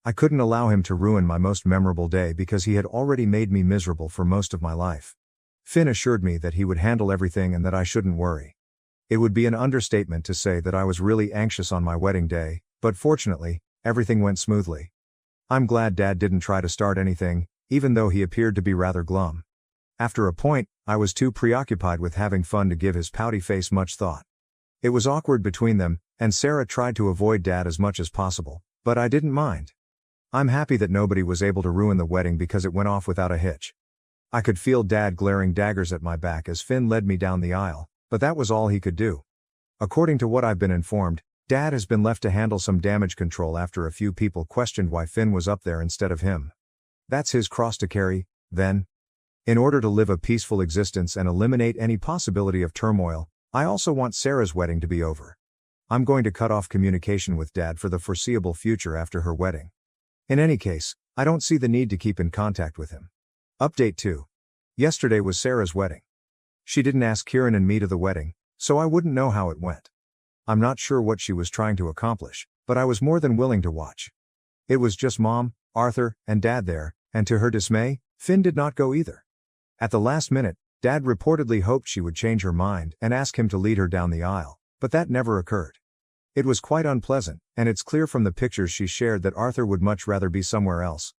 I couldn't allow him to ruin my most memorable day because he had already made me miserable for most of my life. Finn assured me that he would handle everything and that I shouldn't worry. It would be an understatement to say that I was really anxious on my wedding day, but fortunately, everything went smoothly. I'm glad Dad didn't try to start anything, even though he appeared to be rather glum. After a point, I was too preoccupied with having fun to give his pouty face much thought. It was awkward between them, and Sarah tried to avoid Dad as much as possible, but I didn't mind. I'm happy that nobody was able to ruin the wedding because it went off without a hitch. I could feel Dad glaring daggers at my back as Finn led me down the aisle, but that was all he could do. According to what I've been informed, Dad has been left to handle some damage control after a few people questioned why Finn was up there instead of him. That's his cross to carry, then. In order to live a peaceful existence and eliminate any possibility of turmoil, I also want Sarah's wedding to be over. I'm going to cut off communication with Dad for the foreseeable future after her wedding. In any case, I don't see the need to keep in contact with him. Update 2. Yesterday was Sarah's wedding. She didn't ask Kieran and me to the wedding, so I wouldn't know how it went. I'm not sure what she was trying to accomplish, but I was more than willing to watch. It was just Mom, Arthur, and Dad there, and to her dismay, Finn did not go either. At the last minute, Dad reportedly hoped she would change her mind and ask him to lead her down the aisle, But that never occurred. It was quite unpleasant, and it's clear from the pictures she shared that Arthur would much rather be somewhere else.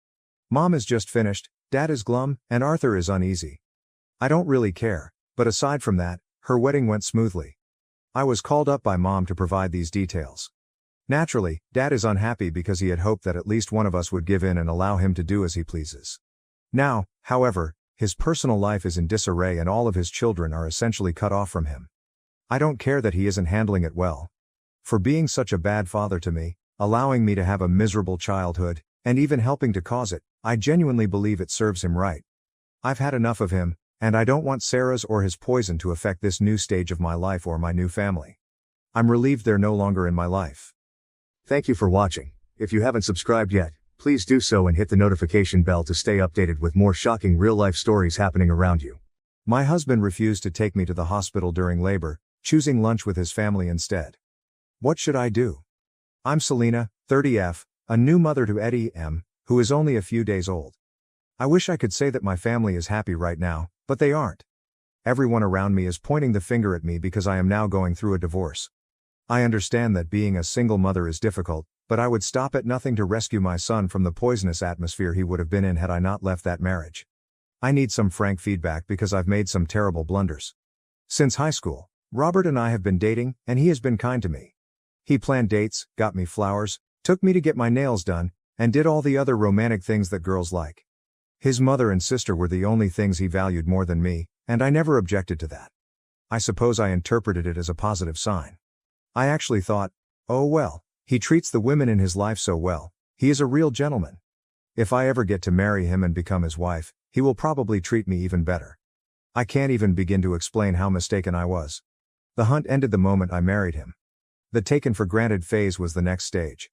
Mom is just finished, Dad is glum, and Arthur is uneasy. I don't really care, but aside from that, her wedding went smoothly. I was called up by Mom to provide these details. Naturally, Dad is unhappy because he had hoped that at least one of us would give in and allow him to do as he pleases. Now, however, his personal life is in disarray and all of his children are essentially cut off from him. I don't care that he isn't handling it well. For being such a bad father to me, allowing me to have a miserable childhood, and even helping to cause it, I genuinely believe it serves him right. I've had enough of him, and I don't want Sarah's or his poison to affect this new stage of my life or my new family. I'm relieved they're no longer in my life. Thank you for watching. If you haven't subscribed yet, please do so and hit the notification bell to stay updated with more shocking real-life stories happening around you. My husband refused to take me to the hospital during labor, choosing lunch with his family instead. What should I do? I'm Selena, 30F, a new mother to Eddie M., who is only a few days old. I wish I could say that my family is happy right now, but they aren't. Everyone around me is pointing the finger at me because I am now going through a divorce. I understand that being a single mother is difficult, but I would stop at nothing to rescue my son from the poisonous atmosphere he would have been in had I not left that marriage. I need some frank feedback because I've made some terrible blunders. Since high school, Robert and I have been dating, and he has been kind to me. He planned dates, got me flowers, took me to get my nails done, and did all the other romantic things that girls like. His mother and sister were the only things he valued more than me, and I never objected to that. I suppose I interpreted it as a positive sign. I actually thought, oh well, he treats the women in his life so well, he is a real gentleman. If I ever get to marry him and become his wife, he will probably treat me even better. I can't even begin to explain how mistaken I was. The hunt ended the moment I married him. The taken for granted phase was the next stage.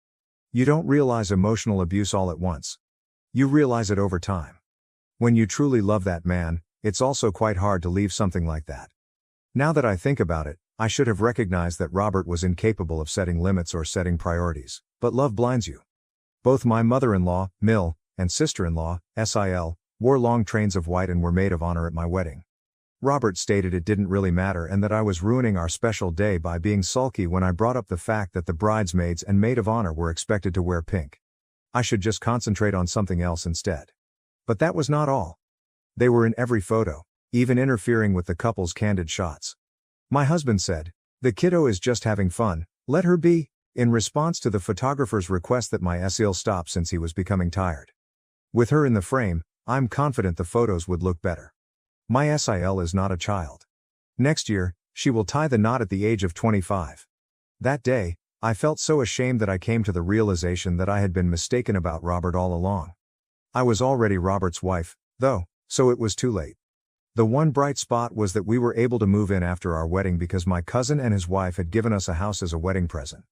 You don't realize emotional abuse all at once. You realize it over time. When you truly love that man, it's also quite hard to leave something like that. Now that I think about it, I should have recognized that Robert was incapable of setting limits or setting priorities, but love blinds you. Both my mother-in-law, Mill, and sister-in-law, Sil, wore long trains of white and were maid of honor at my wedding. Robert stated it didn't really matter and that I was ruining our special day by being sulky when I brought up the fact that the bridesmaids and maid of honor were expected to wear pink. I should just concentrate on something else instead. But that was not all. They were in every photo, even interfering with the couple's candid shots. My husband said, "The kiddo is just having fun, let her be," in response to the photographer's request that my Sil stop since he was becoming tired. With her in the frame, I'm confident the photos would look better. My Sil is not a child. Next year, she will tie the knot at the age of 25. That day, I felt so ashamed that I came to the realization that I had been mistaken about Robert all along. I was already Robert's wife, though, so it was too late. The one bright spot was that we were able to move in after our wedding because my cousin and his wife had given us a house as a wedding present.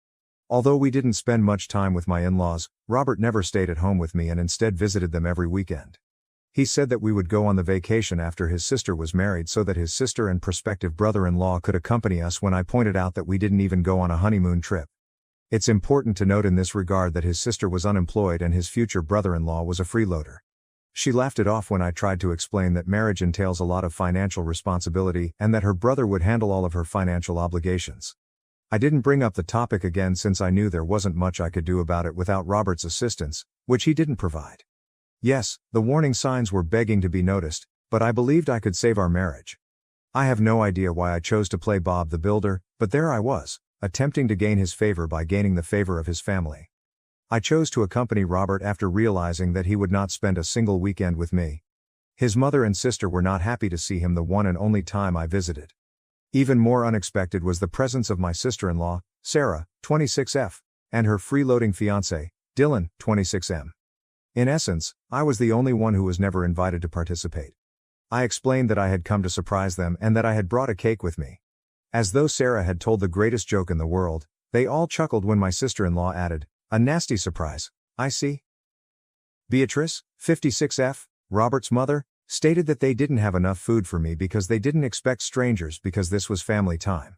Although we didn't spend much time with my in-laws, Robert never stayed at home with me and instead visited them every weekend. He said that we would go on the vacation after his sister was married so that his sister and prospective brother-in-law could accompany us when I pointed out that we didn't even go on a honeymoon trip. It's important to note in this regard that his sister was unemployed and his future brother-in-law was a freeloader. She laughed it off when I tried to explain that marriage entails a lot of financial responsibility and that her brother would handle all of her financial obligations. I didn't bring up the topic again since I knew there wasn't much I could do about it without Robert's assistance, which he didn't provide. Yes, the warning signs were begging to be noticed, but I believed I could save our marriage. I have no idea why I chose to play Bob the Builder, but there I was, attempting to gain his favor by gaining the favor of his family. I chose to accompany Robert after realizing that he would not spend a single weekend with me. His mother and sister were not happy to see him the one and only time I visited. Even more unexpected was the presence of my sister-in-law, Sarah, 26F, and her freeloading fiancé, Dylan, 26M. In essence, I was the only one who was never invited to participate. I explained that I had come to surprise them and that I had brought a cake with me. As though Sarah had told the greatest joke in the world, they all chuckled when my sister-in-law added, "A nasty surprise, I see." Beatrice, 56F, Robert's mother, stated that they didn't have enough food for me because they didn't expect strangers because this was family time.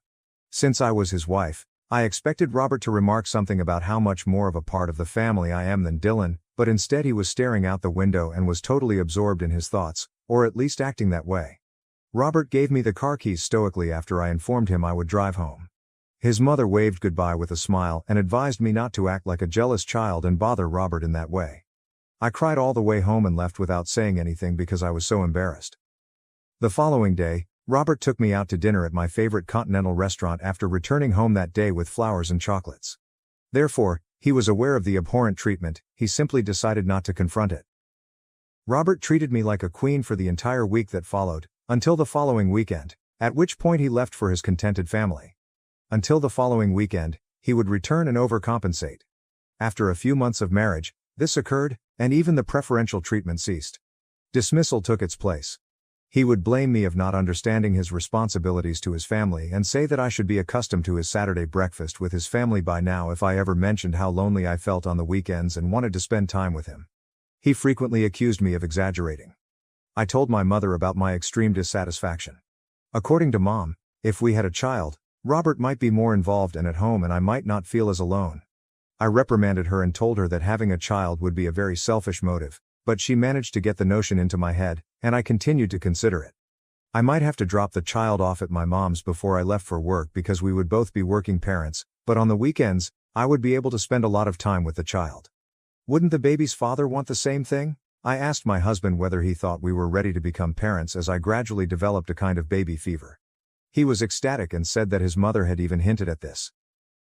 Since I was his wife, I expected Robert to remark something about how much more of a part of the family I am than Dylan, but instead he was staring out the window and was totally absorbed in his thoughts, or at least acting that way. Robert gave me the car keys stoically after I informed him I would drive home. His mother waved goodbye with a smile and advised me not to act like a jealous child and bother Robert in that way. I cried all the way home and left without saying anything because I was so embarrassed. The following day, Robert took me out to dinner at my favorite continental restaurant after returning home that day with flowers and chocolates. Therefore, he was aware of the abhorrent treatment, he simply decided not to confront it. Robert treated me like a queen for the entire week that followed, until the following weekend, at which point he left for his contented family. Until the following weekend, he would return and overcompensate. After a few months of marriage, this occurred, and even the preferential treatment ceased. Dismissal took its place. He would blame me of not understanding his responsibilities to his family and say that I should be accustomed to his Saturday breakfast with his family by now if I ever mentioned how lonely I felt on the weekends and wanted to spend time with him. He frequently accused me of exaggerating. I told my mother about my extreme dissatisfaction. According to Mom, if we had a child, Robert might be more involved and at home and I might not feel as alone. I reprimanded her and told her that having a child would be a very selfish motive, but she managed to get the notion into my head, and I continued to consider it. I might have to drop the child off at my mom's before I left for work because we would both be working parents, but on the weekends, I would be able to spend a lot of time with the child. Wouldn't the baby's father want the same thing? I asked my husband whether he thought we were ready to become parents as I gradually developed a kind of baby fever. He was ecstatic and said that his mother had even hinted at this.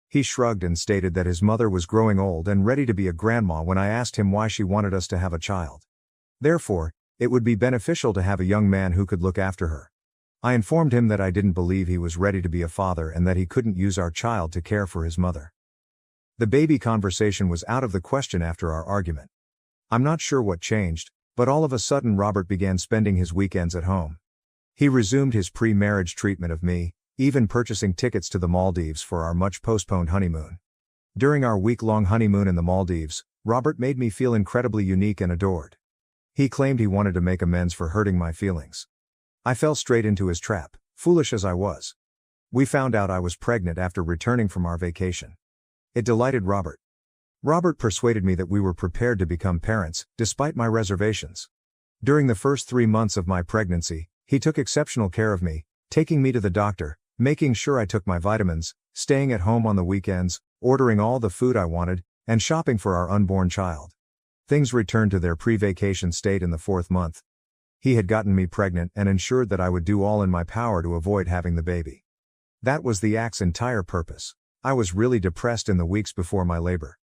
He shrugged and stated that his mother was growing old and ready to be a grandma when I asked him why she wanted us to have a child. Therefore, it would be beneficial to have a young man who could look after her. I informed him that I didn't believe he was ready to be a father and that he couldn't use our child to care for his mother. The baby conversation was out of the question after our argument. I'm not sure what changed, but all of a sudden Robert began spending his weekends at home. He resumed his pre-marriage treatment of me, even purchasing tickets to the Maldives for our much-postponed honeymoon. During our week-long honeymoon in the Maldives, Robert made me feel incredibly unique and adored. He claimed he wanted to make amends for hurting my feelings. I fell straight into his trap, foolish as I was. We found out I was pregnant after returning from our vacation. It delighted Robert. Robert persuaded me that we were prepared to become parents, despite my reservations. During the first 3 months of my pregnancy, he took exceptional care of me, taking me to the doctor, making sure I took my vitamins, staying at home on the weekends, ordering all the food I wanted, and shopping for our unborn child. Things returned to their pre-vacation state in the 4th month. He had gotten me pregnant and ensured that I would do all in my power to avoid having the baby. That was the act's entire purpose. I was really depressed in the weeks before my labor.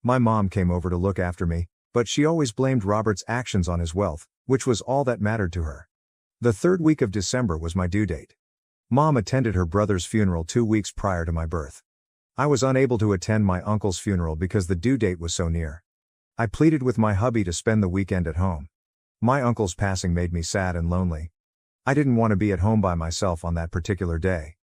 My mom came over to look after me, but she always blamed Robert's actions on his wealth, which was all that mattered to her. The 3rd week of December was my due date. Mom attended her brother's funeral 2 weeks prior to my birth. I was unable to attend my uncle's funeral because the due date was so near. I pleaded with my hubby to spend the weekend at home. My uncle's passing made me sad and lonely. I didn't want to be at home by myself on that particular day.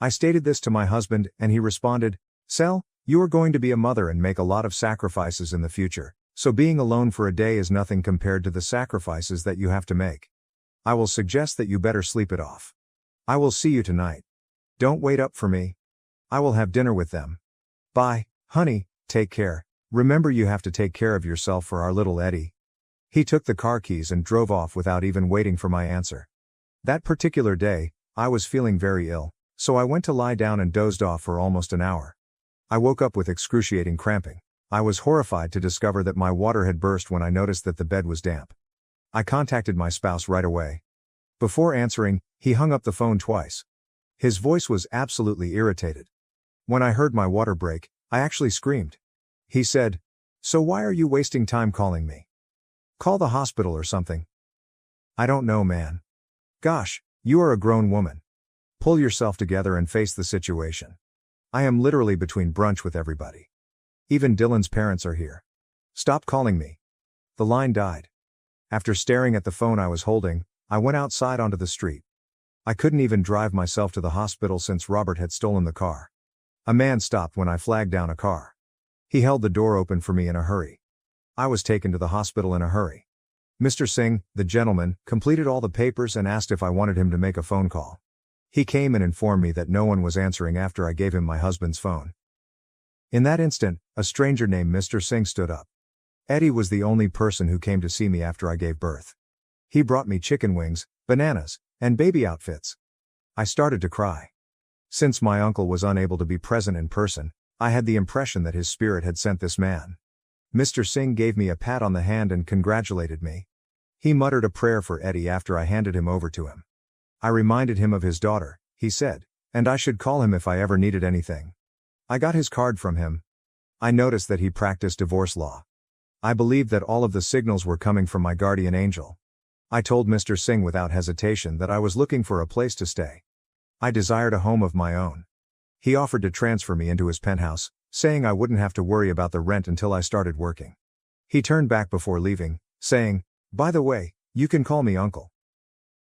I stated this to my husband and he responded, "Sel, you are going to be a mother and make a lot of sacrifices in the future, so being alone for a day is nothing compared to the sacrifices that you have to make. I will suggest that you better sleep it off. I will see you tonight. Don't wait up for me. I will have dinner with them. Bye, honey, take care. Remember you have to take care of yourself for our little Eddie." He took the car keys and drove off without even waiting for my answer. That particular day, I was feeling very ill, so I went to lie down and dozed off for almost an hour. I woke up with excruciating cramping. I was horrified to discover that my water had burst when I noticed that the bed was damp. I contacted my spouse right away. Before answering, he hung up the phone twice. His voice was absolutely irritated. When I heard my water break, I actually screamed. He said, "So why are you wasting time calling me? Call the hospital or something." I don't know, man. Gosh, you are a grown woman. Pull yourself together and face the situation. I am literally between brunch with everybody. Even Dylan's parents are here. Stop calling me. The line died. After staring at the phone I was holding, I went outside onto the street. I couldn't even drive myself to the hospital since Robert had stolen the car. A man stopped when I flagged down a car. He held the door open for me in a hurry. I was taken to the hospital in a hurry. Mr. Singh, the gentleman, completed all the papers and asked if I wanted him to make a phone call. He came and informed me that no one was answering after I gave him my husband's phone. In that instant, a stranger named Mr. Singh stood up. Eddie was the only person who came to see me after I gave birth. He brought me chicken wings, bananas, and baby outfits. I started to cry. Since my uncle was unable to be present in person, I had the impression that his spirit had sent this man. Mr. Singh gave me a pat on the hand and congratulated me. He muttered a prayer for Eddie after I handed him over to him. I reminded him of his daughter, he said, and I should call him if I ever needed anything. I got his card from him. I noticed that he practiced divorce law. I believed that all of the signals were coming from my guardian angel. I told Mr. Singh without hesitation that I was looking for a place to stay. I desired a home of my own. He offered to transfer me into his penthouse, saying I wouldn't have to worry about the rent until I started working. He turned back before leaving, saying, "By the way, you can call me Uncle."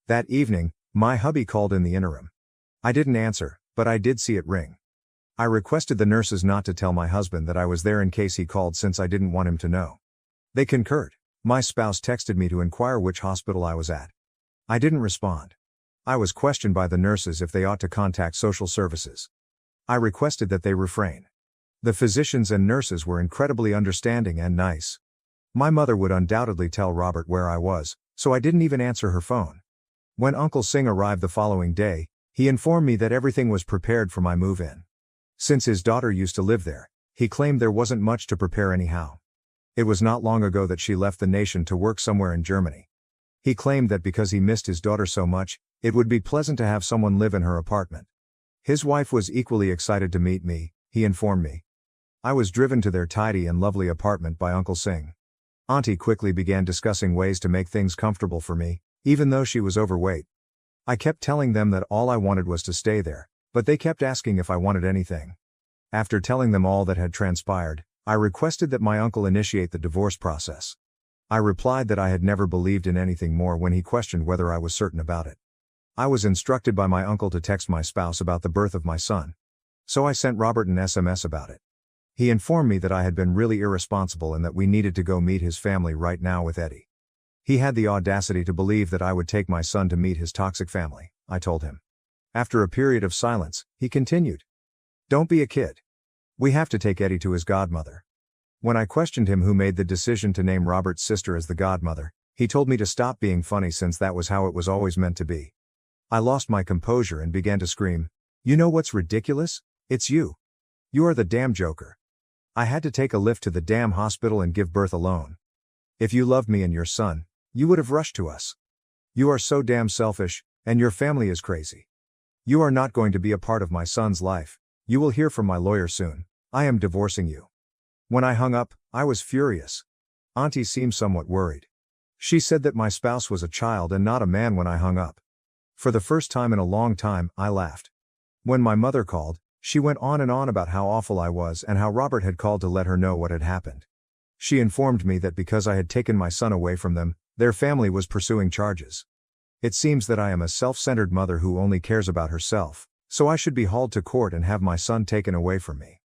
That evening, my hubby called in the interim. I didn't answer, but I did see it ring. I requested the nurses not to tell my husband that I was there in case he called since I didn't want him to know. They concurred. My spouse texted me to inquire which hospital I was at. I didn't respond. I was questioned by the nurses if they ought to contact social services. I requested that they refrain. The physicians and nurses were incredibly understanding and nice. My mother would undoubtedly tell Robert where I was, so I didn't even answer her phone. When Uncle Singh arrived the following day, he informed me that everything was prepared for my move-in. Since his daughter used to live there, he claimed there wasn't much to prepare anyhow. It was not long ago that she left the nation to work somewhere in Germany. He claimed that because he missed his daughter so much, it would be pleasant to have someone live in her apartment. His wife was equally excited to meet me, he informed me. I was driven to their tidy and lovely apartment by Uncle Singh. Auntie quickly began discussing ways to make things comfortable for me, even though she was overweight. I kept telling them that all I wanted was to stay there, but they kept asking if I wanted anything. After telling them all that had transpired, I requested that my uncle initiate the divorce process. I replied that I had never believed in anything more when he questioned whether I was certain about it. I was instructed by my uncle to text my spouse about the birth of my son. So I sent Robert an SMS about it. He informed me that I had been really irresponsible and that we needed to go meet his family right now with Eddie. He had the audacity to believe that I would take my son to meet his toxic family, I told him. After a period of silence, he continued. "Don't be a kid. We have to take Eddie to his godmother." When I questioned him who made the decision to name Robert's sister as the godmother, he told me to stop being funny since that was how it was always meant to be. I lost my composure and began to scream, "You know what's ridiculous? It's you. You are the damn joker. I had to take a lift to the damn hospital and give birth alone. If you loved me and your son, you would have rushed to us. You are so damn selfish, and your family is crazy. You are not going to be a part of my son's life. You will hear from my lawyer soon. I am divorcing you." When I hung up, I was furious. Auntie seemed somewhat worried. She said that my spouse was a child and not a man when I hung up. For the first time in a long time, I laughed. When my mother called, she went on and on about how awful I was and how Robert had called to let her know what had happened. She informed me that because I had taken my son away from them, their family was pursuing charges. It seems that I am a self-centered mother who only cares about herself, so I should be hauled to court and have my son taken away from me.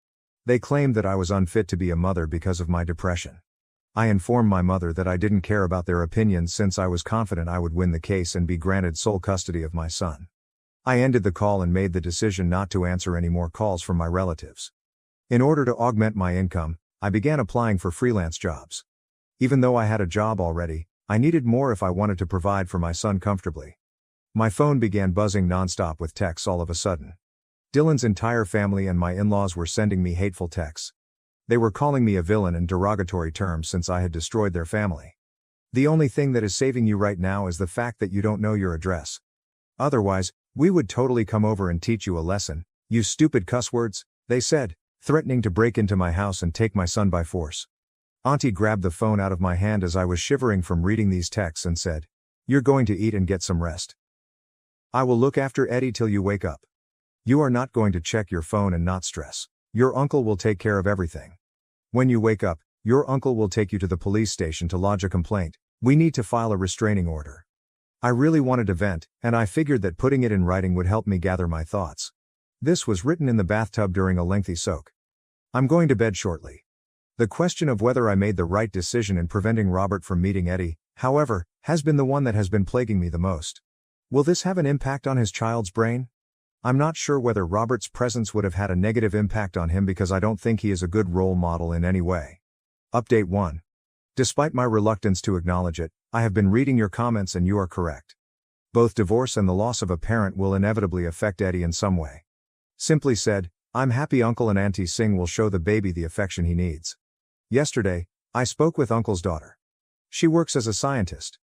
They claimed that I was unfit to be a mother because of my depression. I informed my mother that I didn't care about their opinions since I was confident I would win the case and be granted sole custody of my son. I ended the call and made the decision not to answer any more calls from my relatives. In order to augment my income, I began applying for freelance jobs. Even though I had a job already, I needed more if I wanted to provide for my son comfortably. My phone began buzzing nonstop with texts all of a sudden. Dylan's entire family and my in-laws were sending me hateful texts. They were calling me a villain in derogatory terms since I had destroyed their family. "The only thing that is saving you right now is the fact that you don't know your address. Otherwise, we would totally come over and teach you a lesson, you stupid cuss words," they said, threatening to break into my house and take my son by force. Auntie grabbed the phone out of my hand as I was shivering from reading these texts and said, "You're going to eat and get some rest. I will look after Eddie till you wake up. You are not going to check your phone and not stress. Your uncle will take care of everything. When you wake up, your uncle will take you to the police station to lodge a complaint. We need to file a restraining order." I really wanted to vent, and I figured that putting it in writing would help me gather my thoughts. This was written in the bathtub during a lengthy soak. I'm going to bed shortly. The question of whether I made the right decision in preventing Robert from meeting Eddie, however, has been the one that has been plaguing me the most. Will this have an impact on his child's brain? I'm not sure whether Robert's presence would have had a negative impact on him because I don't think he is a good role model in any way. Update 1. Despite my reluctance to acknowledge it, I have been reading your comments and you are correct. Both divorce and the loss of a parent will inevitably affect Eddie in some way. Simply said, I'm happy Uncle and Auntie Singh will show the baby the affection he needs. Yesterday, I spoke with Uncle's daughter. She works as a scientist.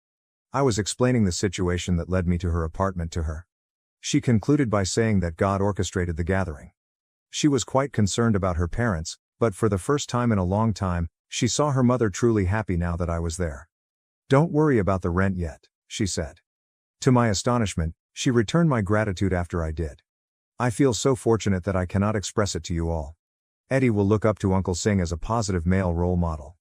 I was explaining the situation that led me to her apartment to her. She concluded by saying that God orchestrated the gathering. She was quite concerned about her parents, but for the first time in a long time, she saw her mother truly happy now that I was there. Don't worry about the rent yet, she said. To my astonishment, she returned my gratitude after I did. I feel so fortunate that I cannot express it to you all. Eddie will look up to Uncle Singh as a positive male role model.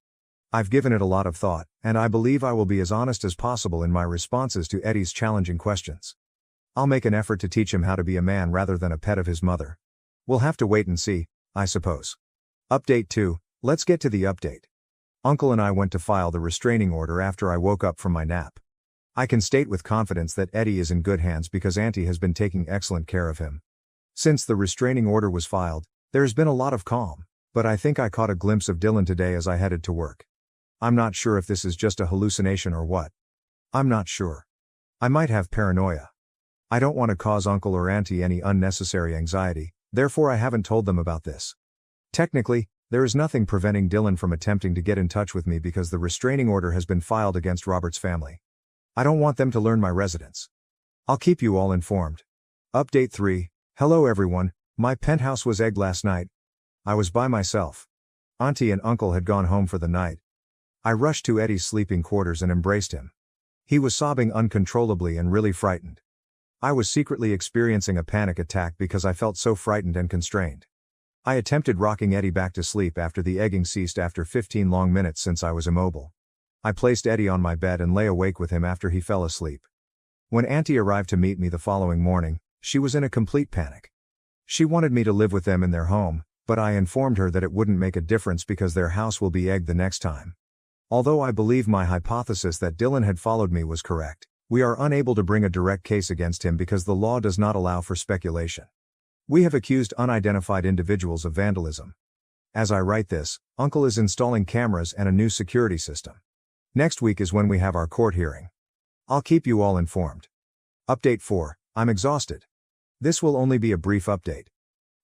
I've given it a lot of thought, and I believe I will be as honest as possible in my responses to Eddie's challenging questions. I'll make an effort to teach him how to be a man rather than a pet of his mother. We'll have to wait and see, I suppose. Update 2, let's get to the update. Uncle and I went to file the restraining order after I woke up from my nap. I can state with confidence that Eddie is in good hands because Auntie has been taking excellent care of him. Since the restraining order was filed, there's been a lot of calm, but I think I caught a glimpse of Dylan today as I headed to work. I'm not sure if this is just a hallucination or what. I'm not sure. I might have paranoia. I don't want to cause Uncle or Auntie any unnecessary anxiety, therefore I haven't told them about this. Technically, there is nothing preventing Dylan from attempting to get in touch with me because the restraining order has been filed against Robert's family. I don't want them to learn my residence. I'll keep you all informed. Update 3, hello everyone, my penthouse was egged last night. I was by myself. Auntie and Uncle had gone home for the night. I rushed to Eddie's sleeping quarters and embraced him. He was sobbing uncontrollably and really frightened. I was secretly experiencing a panic attack because I felt so frightened and constrained. I attempted rocking Eddie back to sleep after the egging ceased after 15 long minutes since I was immobile. I placed Eddie on my bed and lay awake with him after he fell asleep. When Auntie arrived to meet me the following morning, she was in a complete panic. She wanted me to live with them in their home, but I informed her that it wouldn't make a difference because their house will be egged the next time. Although I believe my hypothesis that Dylan had followed me was correct, we are unable to bring a direct case against him because the law does not allow for speculation. We have accused unidentified individuals of vandalism. As I write this, Uncle is installing cameras and a new security system. Next week is when we have our court hearing. I'll keep you all informed. Update 4, I'm exhausted. This will only be a brief update.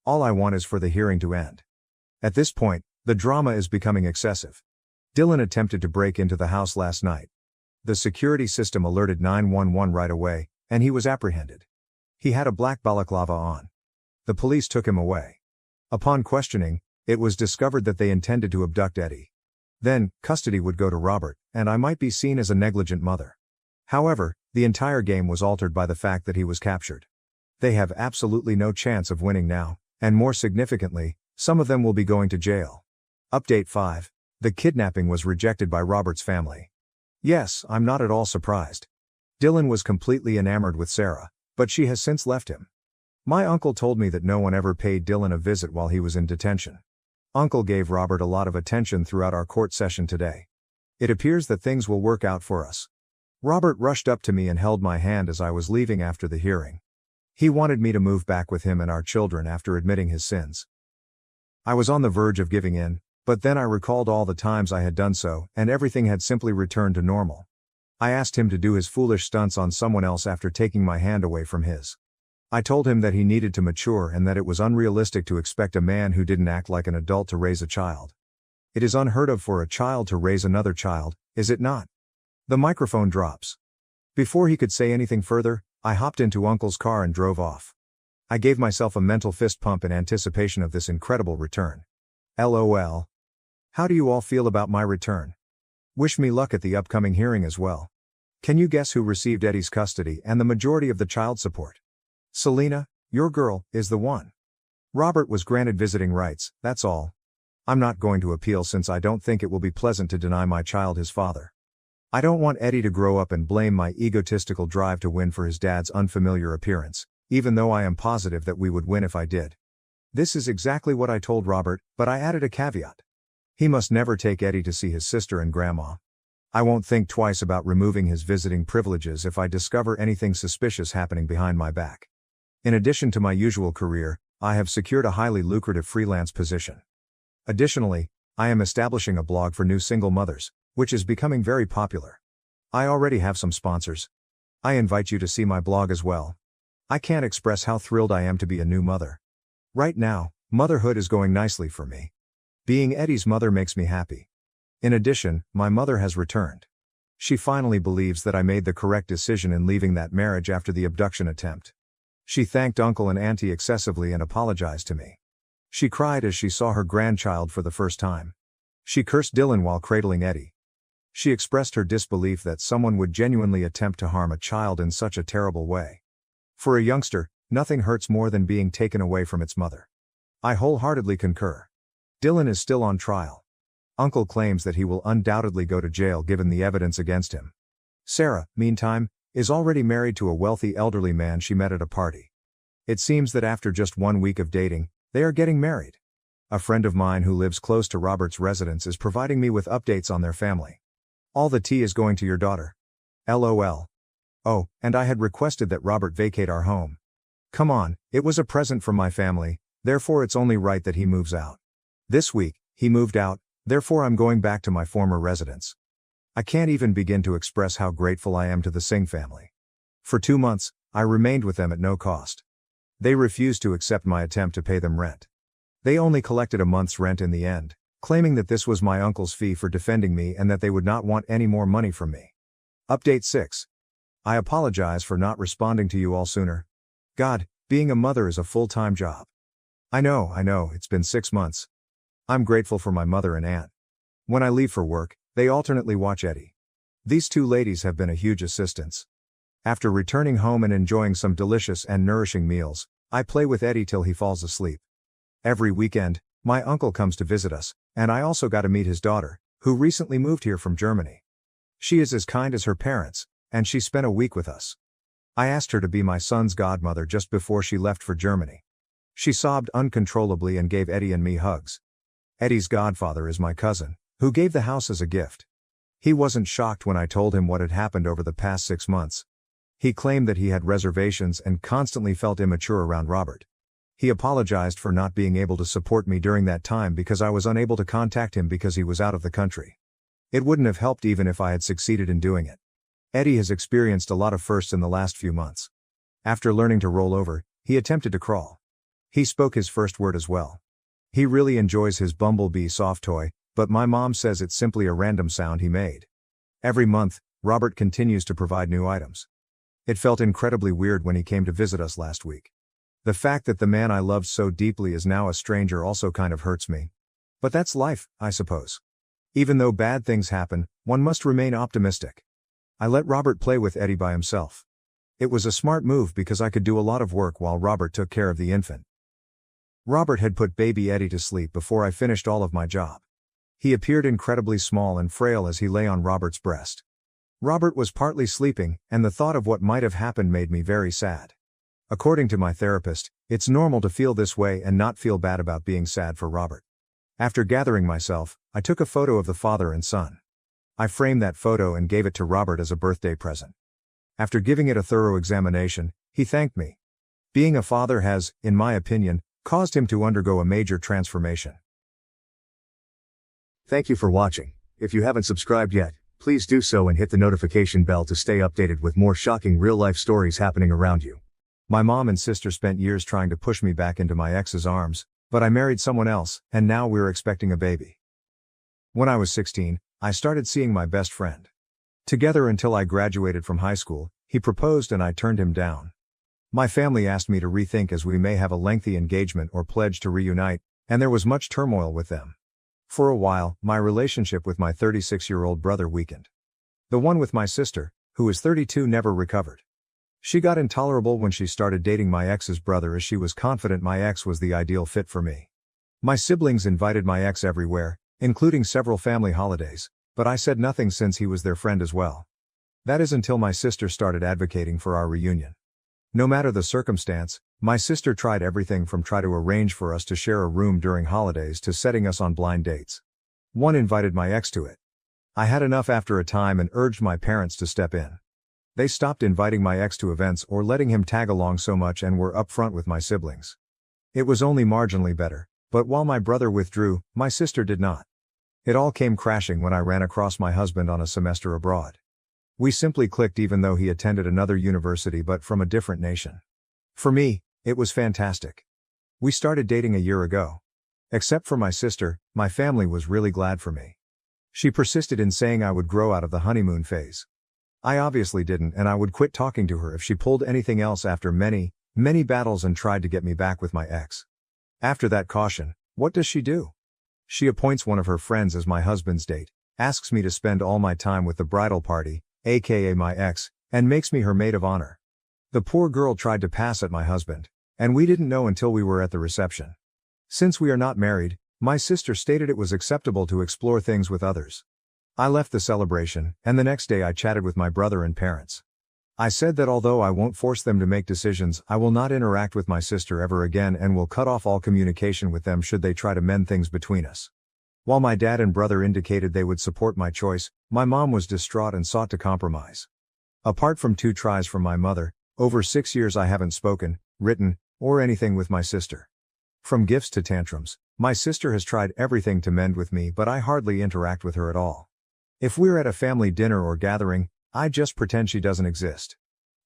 All I want is for the hearing to end. At this point, the drama is becoming excessive. Dylan attempted to break into the house last night. The security system alerted 911 right away, and he was apprehended. He had a black balaclava on. The police took him away. Upon questioning, it was discovered that they intended to abduct Eddie. Then, custody would go to Robert, and I might be seen as a negligent mother. However, the entire game was altered by the fact that he was captured. They have absolutely no chance of winning now, and more significantly, some of them will be going to jail. Update 5. The kidnapping was rejected by Robert's family. Yes, I'm not at all surprised. Dylan was completely enamored with Sarah, but she has since left him. My uncle told me that no one ever paid Dylan a visit while he was in detention. Uncle gave Robert a lot of attention throughout our court session today. It appears that things will work out for us. Robert rushed up to me and held my hand as I was leaving after the hearing. He wanted me to move back with him and our children after admitting his sins. I was on the verge of giving in, but then I recalled all the times I had done so, and everything had simply returned to normal. I asked him to do his foolish stunts on someone else after taking my hand away from his. I told him that he needed to mature and that it was unrealistic to expect a man who didn't act like an adult to raise a child. It is unheard of for a child to raise another child, is it not? The microphone drops. Before he could say anything further, I hopped into Uncle's car and drove off. I gave myself a mental fist pump in anticipation of this incredible return. LOL. How do you all feel about my return? Wish me luck at the upcoming hearing as well. Can you guess who received Eddie's custody and the majority of the child support? Selena, your girl, is the one. Robert was granted visiting rights, that's all. I'm not going to appeal since I don't think it will be pleasant to deny my child his father. I don't want Eddie to grow up and blame my egotistical drive to win for his dad's unfamiliar appearance, even though I am positive that we would win if I did. This is exactly what I told Robert, but I added a caveat. He must never take Eddie to see his sister and grandma. I won't think twice about removing his visiting privileges if I discover anything suspicious happening behind my back. In addition to my usual career, I have secured a highly lucrative freelance position. Additionally, I am establishing a blog for new single mothers, which is becoming very popular. I already have some sponsors. I invite you to see my blog as well. I can't express how thrilled I am to be a new mother. Right now, motherhood is going nicely for me. Being Eddie's mother makes me happy. In addition, my mother has returned. She finally believes that I made the correct decision in leaving that marriage after the abduction attempt. She thanked uncle and auntie excessively and apologized to me. She cried as she saw her grandchild for the first time. She cursed Dylan while cradling Eddie. She expressed her disbelief that someone would genuinely attempt to harm a child in such a terrible way. For a youngster, nothing hurts more than being taken away from its mother. I wholeheartedly concur. Dylan is still on trial. Uncle claims that he will undoubtedly go to jail given the evidence against him. Sarah, meantime, is already married to a wealthy elderly man she met at a party. It seems that after just 1 week of dating, they are getting married. A friend of mine who lives close to Robert's residence is providing me with updates on their family. All the tea is going to your daughter. LOL. Oh, and I had requested that Robert vacate our home. Come on, it was a present from my family, therefore it's only right that he moves out. This week, he moved out, therefore I'm going back to my former residence. I can't even begin to express how grateful I am to the Singh family. For 2 months, I remained with them at no cost. They refused to accept my attempt to pay them rent. They only collected a month's rent in the end, claiming that this was my uncle's fee for defending me and that they would not want any more money from me. Update 6. I apologize for not responding to you all sooner. God, being a mother is a full-time job. I know, it's been 6 months. I'm grateful for my mother and aunt. When I leave for work, they alternately watch Eddie. These 2 ladies have been a huge assistance. After returning home and enjoying some delicious and nourishing meals, I play with Eddie till he falls asleep. Every weekend, my uncle comes to visit us, and I also got to meet his daughter, who recently moved here from Germany. She is as kind as her parents, and she spent a week with us. I asked her to be my son's godmother just before she left for Germany. She sobbed uncontrollably and gave Eddie and me hugs. Eddie's godfather is my cousin, who gave the house as a gift. He wasn't shocked when I told him what had happened over the past 6 months. He claimed that he had reservations and constantly felt immature around Robert. He apologized for not being able to support me during that time because I was unable to contact him because he was out of the country. It wouldn't have helped even if I had succeeded in doing it. Eddie has experienced a lot of firsts in the last few months. After learning to roll over, he attempted to crawl. He spoke his first word as well. He really enjoys his Bumblebee soft toy, but my mom says it's simply a random sound he made. Every month, Robert continues to provide new items. It felt incredibly weird when he came to visit us last week. The fact that the man I loved so deeply is now a stranger also kind of hurts me. But that's life, I suppose. Even though bad things happen, one must remain optimistic. I let Robert play with Eddie by himself. It was a smart move because I could do a lot of work while Robert took care of the infant. Robert had put baby Eddie to sleep before I finished all of my job. He appeared incredibly small and frail as he lay on Robert's breast. Robert was partly sleeping, and the thought of what might have happened made me very sad. According to my therapist, it's normal to feel this way and not feel bad about being sad for Robert. After gathering myself, I took a photo of the father and son. I framed that photo and gave it to Robert as a birthday present. After giving it a thorough examination, he thanked me. Being a father has, in my opinion, caused him to undergo a major transformation. Thank you for watching. If you haven't subscribed yet, please do so and hit the notification bell to stay updated with more shocking real-life stories happening around you. My mom and sister spent years trying to push me back into my ex's arms, but I married someone else, and now we're expecting a baby. When I was 16, I started seeing my best friend. Together until I graduated from high school, he proposed and I turned him down. My family asked me to rethink as we may have a lengthy engagement or pledge to reunite, and there was much turmoil with them. For a while, my relationship with my 36-year-old brother weakened. The one with my sister, who is 32, never recovered. She got intolerable when she started dating my ex's brother as she was confident my ex was the ideal fit for me. My siblings invited my ex everywhere, including several family holidays, but I said nothing since he was their friend as well. That is until my sister started advocating for our reunion. No matter the circumstance, my sister tried everything from try to arrange for us to share a room during holidays to setting us on blind dates. One invited my ex to it. I had enough after a time and urged my parents to step in. They stopped inviting my ex to events or letting him tag along so much and were upfront with my siblings. It was only marginally better, but while my brother withdrew, my sister did not. It all came crashing when I ran across my husband on a semester abroad. We simply clicked even though he attended another university but from a different nation. For me, it was fantastic. We started dating a year ago. Except for my sister, my family was really glad for me. She persisted in saying I would grow out of the honeymoon phase. I obviously didn't, and I would quit talking to her if she pulled anything else after many, many battles and tried to get me back with my ex. After that caution, what does she do? She appoints one of her friends as my husband's date, asks me to spend all my time with the bridal party, aka my ex, and makes me her maid of honor. The poor girl tried to pass at my husband, and we didn't know until we were at the reception. Since we are not married, my sister stated it was acceptable to explore things with others. I left the celebration, and the next day I chatted with my brother and parents. I said that although I won't force them to make decisions, I will not interact with my sister ever again and will cut off all communication with them should they try to mend things between us. While my dad and brother indicated they would support my choice, my mom was distraught and sought to compromise. Apart from 2 tries from my mother, over 6 years I haven't spoken, written, or anything with my sister. From gifts to tantrums, my sister has tried everything to mend with me, but I hardly interact with her at all. If we're at a family dinner or gathering, I just pretend she doesn't exist.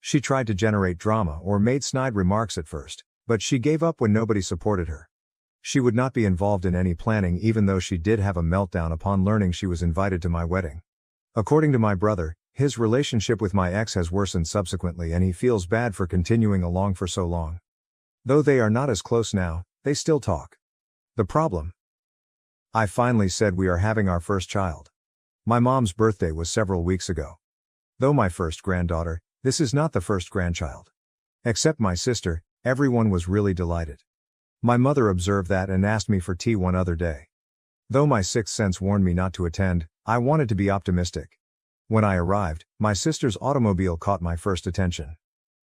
She tried to generate drama or made snide remarks at first, but she gave up when nobody supported her. She would not be involved in any planning, even though she did have a meltdown upon learning she was invited to my wedding. According to my brother, his relationship with my ex has worsened subsequently and he feels bad for continuing along for so long. Though they are not as close now, they still talk. The problem? I finally said we are having our first child. My mom's birthday was several weeks ago. Though my first granddaughter, this is not the first grandchild. Except my sister, everyone was really delighted. My mother observed that and asked me for tea one other day. Though my sixth sense warned me not to attend, I wanted to be optimistic. When I arrived, my sister's automobile caught my first attention.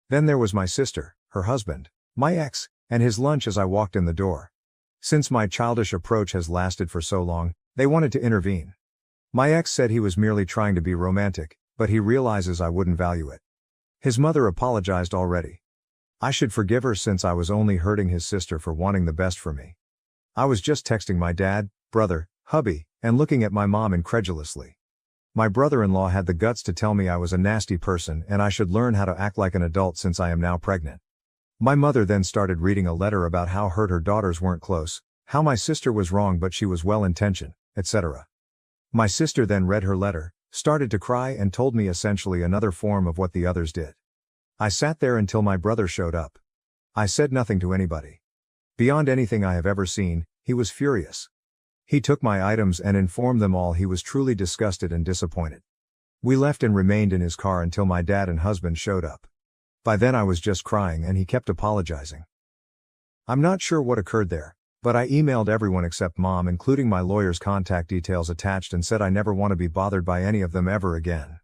Then there was my sister, her husband, my ex, and his lunch as I walked in the door. Since my childish approach has lasted for so long, they wanted to intervene. My ex said he was merely trying to be romantic, but he realizes I wouldn't value it. His mother apologized already. I should forgive her since I was only hurting his sister for wanting the best for me. I was just texting my dad, brother, hubby, and looking at my mom incredulously. My brother-in-law had the guts to tell me I was a nasty person and I should learn how to act like an adult since I am now pregnant. My mother then started reading a letter about how hurt her daughters weren't close, how my sister was wrong but she was well-intentioned, etc. My sister then read her letter, started to cry and told me essentially another form of what the others did. I sat there until my brother showed up. I said nothing to anybody. Beyond anything I have ever seen, he was furious. He took my items and informed them all he was truly disgusted and disappointed. We left and remained in his car until my dad and husband showed up. By then I was just crying and he kept apologizing. I'm not sure what occurred there, but I emailed everyone except mom, including my lawyer's contact details attached, and said I never want to be bothered by any of them ever again.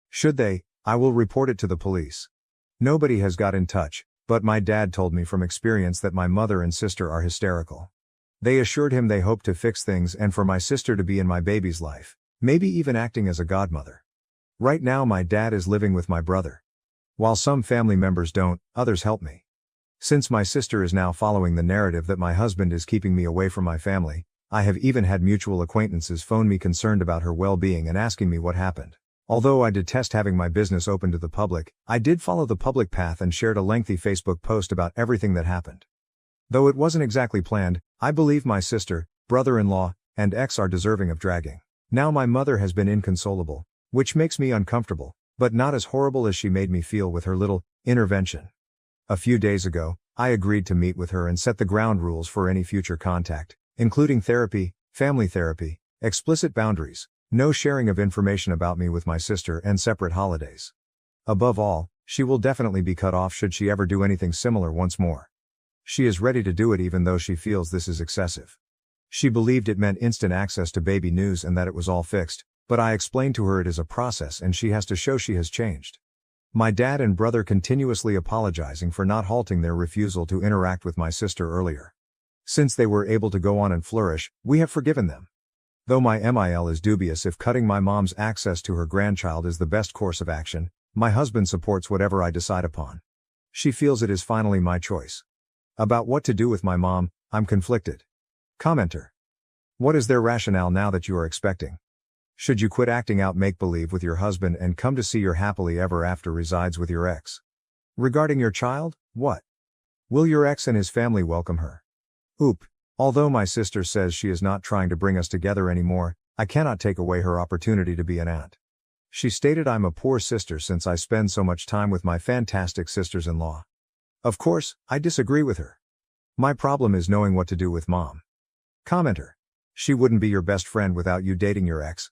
Should they, I will report it to the police. Nobody has got in touch, but my dad told me from experience that my mother and sister are hysterical. They assured him they hope to fix things and for my sister to be in my baby's life, maybe even acting as a godmother. Right now my dad is living with my brother. While some family members don't, others help me. Since my sister is now following the narrative that my husband is keeping me away from my family, I have even had mutual acquaintances phone me concerned about her well-being and asking me what happened. Although I detest having my business open to the public, I did follow the public path and shared a lengthy Facebook post about everything that happened. Though it wasn't exactly planned, I believe my sister, brother-in-law, and ex are deserving of dragging. Now my mother has been inconsolable, which makes me uncomfortable, but not as horrible as she made me feel with her little intervention. A few days ago, I agreed to meet with her and set the ground rules for any future contact, including therapy, family therapy, explicit boundaries, no sharing of information about me with my sister, and separate holidays. Above all, she will definitely be cut off should she ever do anything similar once more. She is ready to do it even though she feels this is excessive. She believed it meant instant access to baby news and that it was all fixed, but I explained to her it is a process and she has to show she has changed. My dad and brother continuously apologizing for not halting their refusal to interact with my sister earlier. Since they were able to go on and flourish, we have forgiven them. Though my MIL is dubious if cutting my mom's access to her grandchild is the best course of action, my husband supports whatever I decide upon. She feels it is finally my choice. About what to do with my mom, I'm conflicted. Commenter. What is their rationale now that you are expecting? Should you quit acting out make-believe with your husband and come to see your happily ever after resides with your ex? Regarding your child, what? Will your ex and his family welcome her? Oop. Although my sister says she is not trying to bring us together anymore, I cannot take away her opportunity to be an aunt. She stated I'm a poor sister since I spend so much time with my fantastic sisters-in-law. Of course, I disagree with her. My problem is knowing what to do with mom. Commenter. She wouldn't be your best friend without you dating your ex.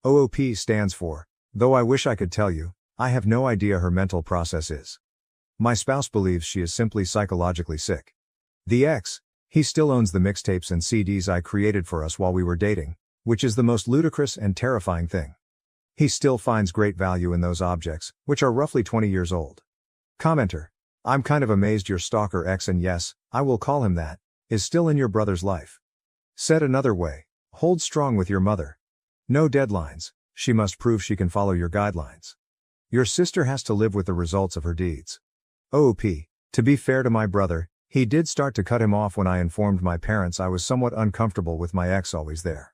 OOP stands for, though I wish I could tell you, I have no idea her mental process is. My spouse believes she is simply psychologically sick. The ex, he still owns the mixtapes and CDs I created for us while we were dating, which is the most ludicrous and terrifying thing. He still finds great value in those objects, which are roughly 20 years old. Commenter. I'm kind of amazed your stalker ex, and yes, I will call him that, is still in your brother's life. Said another way, hold strong with your mother. No deadlines, she must prove she can follow your guidelines. Your sister has to live with the results of her deeds. OOP. To be fair to my brother, he did start to cut him off when I informed my parents I was somewhat uncomfortable with my ex always there.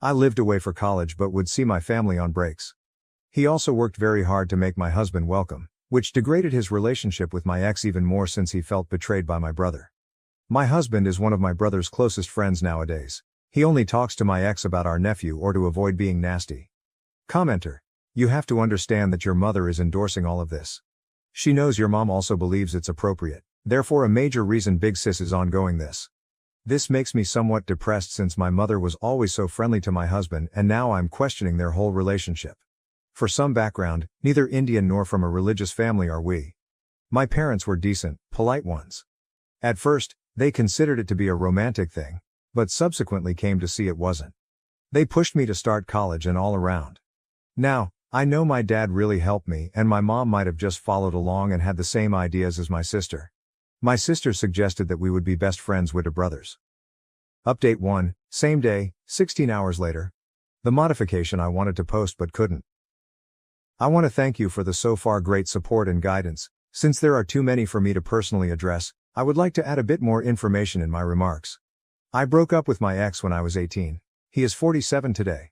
I lived away for college but would see my family on breaks. He also worked very hard to make my husband welcome, which degraded his relationship with my ex even more since he felt betrayed by my brother. My husband is one of my brother's closest friends nowadays. He only talks to my ex about our nephew or to avoid being nasty. Commenter. You have to understand that your mother is endorsing all of this. She knows your mom also believes it's appropriate, therefore a major reason Big Sis is ongoing this. This makes me somewhat depressed since my mother was always so friendly to my husband and now I'm questioning their whole relationship. For some background, neither Indian nor from a religious family are we. My parents were decent, polite ones. At first, they considered it to be a romantic thing, but subsequently came to see it wasn't. They pushed me to start college and all around. Now, I know my dad really helped me and my mom might have just followed along and had the same ideas as my sister. My sister suggested that we would be best friends with brothers. Update 1, same day, 16 hours later. The modification I wanted to post but couldn't. I want to thank you for the so far great support and guidance. Since there are too many for me to personally address, I would like to add a bit more information in my remarks. I broke up with my ex when I was 18. He is 47 today.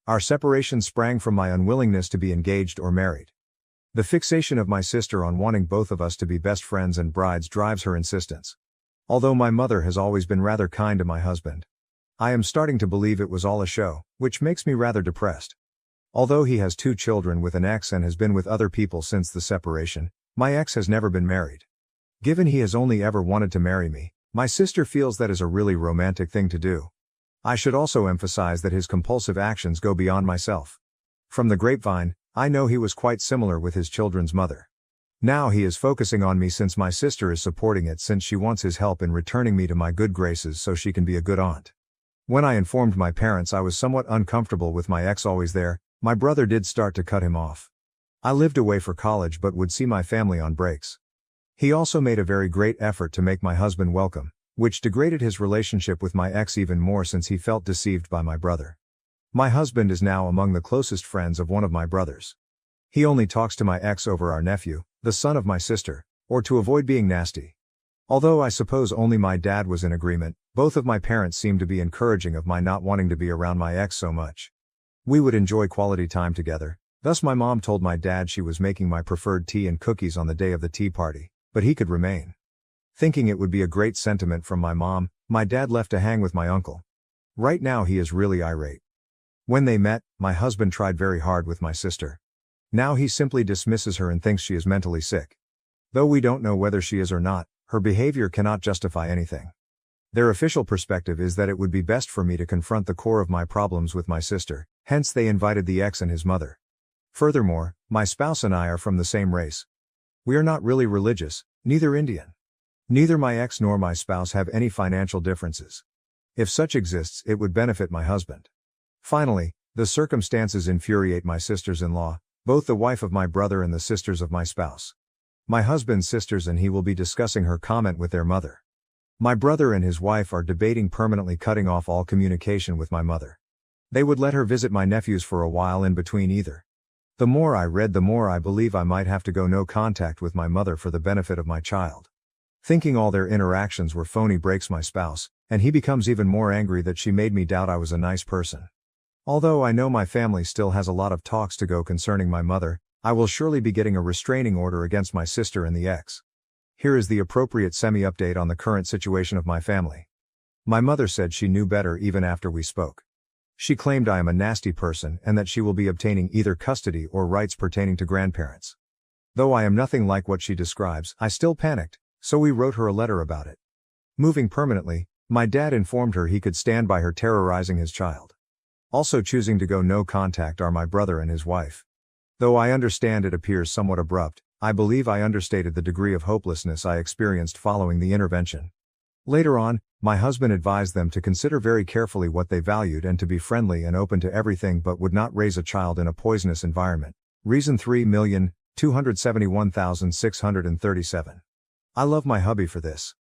Our separation sprang from my unwillingness to be engaged or married. The fixation of my sister on wanting both of us to be best friends and brides drives her insistence. Although my mother has always been rather kind to my husband, I am starting to believe it was all a show, which makes me rather depressed. Although he has 2 children with an ex and has been with other people since the separation, my ex has never been married. Given he has only ever wanted to marry me, my sister feels that is a really romantic thing to do. I should also emphasize that his compulsive actions go beyond myself. From the grapevine, I know he was quite similar with his children's mother. Now he is focusing on me since my sister is supporting it since she wants his help in returning me to my good graces so she can be a good aunt. When I informed my parents I was somewhat uncomfortable with my ex always there, my brother did start to cut him off. I lived away for college but would see my family on breaks. He also made a very great effort to make my husband welcome, which degraded his relationship with my ex even more since he felt deceived by my brother. My husband is now among the closest friends of one of my brothers. He only talks to my ex over our nephew, the son of my sister, or to avoid being nasty. Although I suppose only my dad was in agreement, both of my parents seemed to be encouraging of my not wanting to be around my ex so much. We would enjoy quality time together, thus my mom told my dad she was making my preferred tea and cookies on the day of the tea party, but he could remain. Thinking it would be a great sentiment from my mom, my dad left to hang with my uncle. Right now he is really irate. When they met, my husband tried very hard with my sister. Now he simply dismisses her and thinks she is mentally sick. Though we don't know whether she is or not, her behavior cannot justify anything. Their official perspective is that it would be best for me to confront the core of my problems with my sister, hence they invited the ex and his mother. Furthermore, my spouse and I are from the same race. We are not really religious, neither Indian. Neither my ex nor my spouse have any financial differences. If such exists, it would benefit my husband. Finally, the circumstances infuriate my sisters-in-law, both the wife of my brother and the sisters of my spouse. My husband's sisters and he will be discussing her comment with their mother. My brother and his wife are debating permanently cutting off all communication with my mother. They would let her visit my nephews for a while in between either. The more I read, the more I believe I might have to go no contact with my mother for the benefit of my child. Thinking all their interactions were phony breaks my spouse, and he becomes even more angry that she made me doubt I was a nice person. Although I know my family still has a lot of talks to go concerning my mother, I will surely be getting a restraining order against my sister and the ex. Here is the appropriate semi-update on the current situation of my family. My mother said she knew better even after we spoke. She claimed I am a nasty person and that she will be obtaining either custody or rights pertaining to grandparents. Though I am nothing like what she describes, I still panicked, so we wrote her a letter about it. Moving permanently, my dad informed her he could stand by her terrorizing his child. Also choosing to go no contact are my brother and his wife. Though I understand it appears somewhat abrupt, I believe I understated the degree of hopelessness I experienced following the intervention. Later on, my husband advised them to consider very carefully what they valued and to be friendly and open to everything but would not raise a child in a poisonous environment. Reason 3,271,637. I love my hubby for this.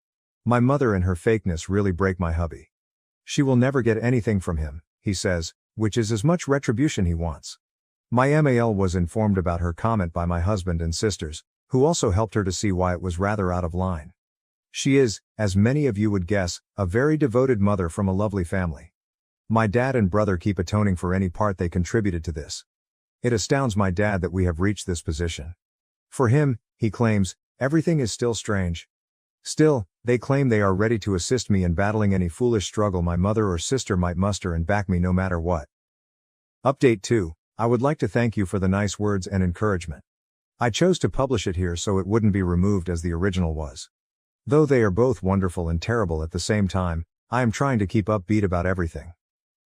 My mother and her fakeness really break my hubby. She will never get anything from him, he says, which is as much retribution he wants. My MAL was informed about her comment by my husband and sisters, who also helped her to see why it was rather out of line. She is, as many of you would guess, a very devoted mother from a lovely family. My dad and brother keep atoning for any part they contributed to this. It astounds my dad that we have reached this position. For him, he claims, everything is still strange. Still, they claim they are ready to assist me in battling any foolish struggle my mother or sister might muster and back me no matter what. Update 2. I would like to thank you for the nice words and encouragement. I chose to publish it here so it wouldn't be removed as the original was. Though they are both wonderful and terrible at the same time, I am trying to keep upbeat about everything.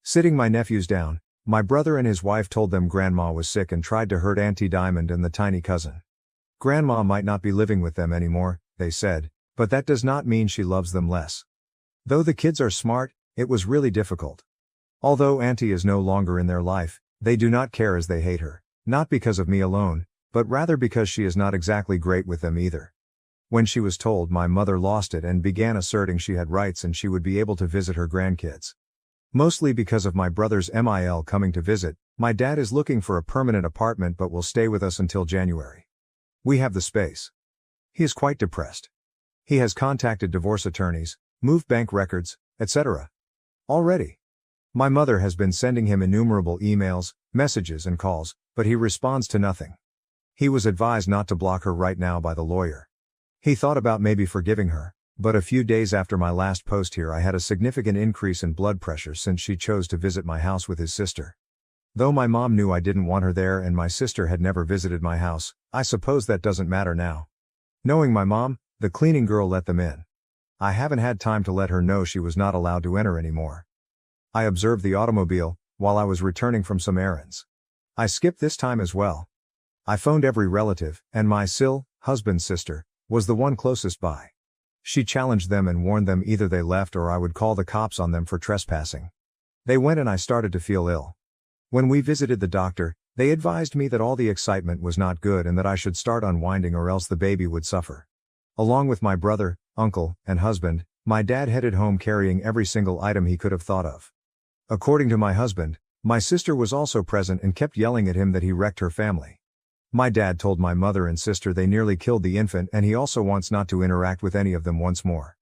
Sitting my nephews down, my brother and his wife told them Grandma was sick and tried to hurt Auntie Diamond and the tiny cousin. Grandma might not be living with them anymore, they said, but that does not mean she loves them less. Though the kids are smart, it was really difficult. Although Auntie is no longer in their life, they do not care as they hate her, not because of me alone, but rather because she is not exactly great with them either. When she was told, my mother lost it and began asserting she had rights and she would be able to visit her grandkids. Mostly because of my brother's MIL coming to visit, my dad is looking for a permanent apartment but will stay with us until January. We have the space. He is quite depressed. He has contacted divorce attorneys, moved bank records, etc. already. My mother has been sending him innumerable emails, messages and calls, but he responds to nothing. He was advised not to block her right now by the lawyer. He thought about maybe forgiving her, but a few days after my last post here I had a significant increase in blood pressure since she chose to visit my house with his sister. Though my mom knew I didn't want her there and my sister had never visited my house, I suppose that doesn't matter now. Knowing my mom, the cleaning girl let them in. I haven't had time to let her know she was not allowed to enter anymore. I observed the automobile, while I was returning from some errands. I skipped this time as well. I phoned every relative, and my husband's sister, was the one closest by. She challenged them and warned them either they left or I would call the cops on them for trespassing. They went and I started to feel ill. When we visited the doctor, they advised me that all the excitement was not good and that I should start unwinding or else the baby would suffer. Along with my brother, uncle, and husband, my dad headed home carrying every single item he could have thought of. According to my husband, my sister was also present and kept yelling at him that he wrecked her family. My dad told my mother and sister they nearly killed the infant and he also wants not to interact with any of them once more.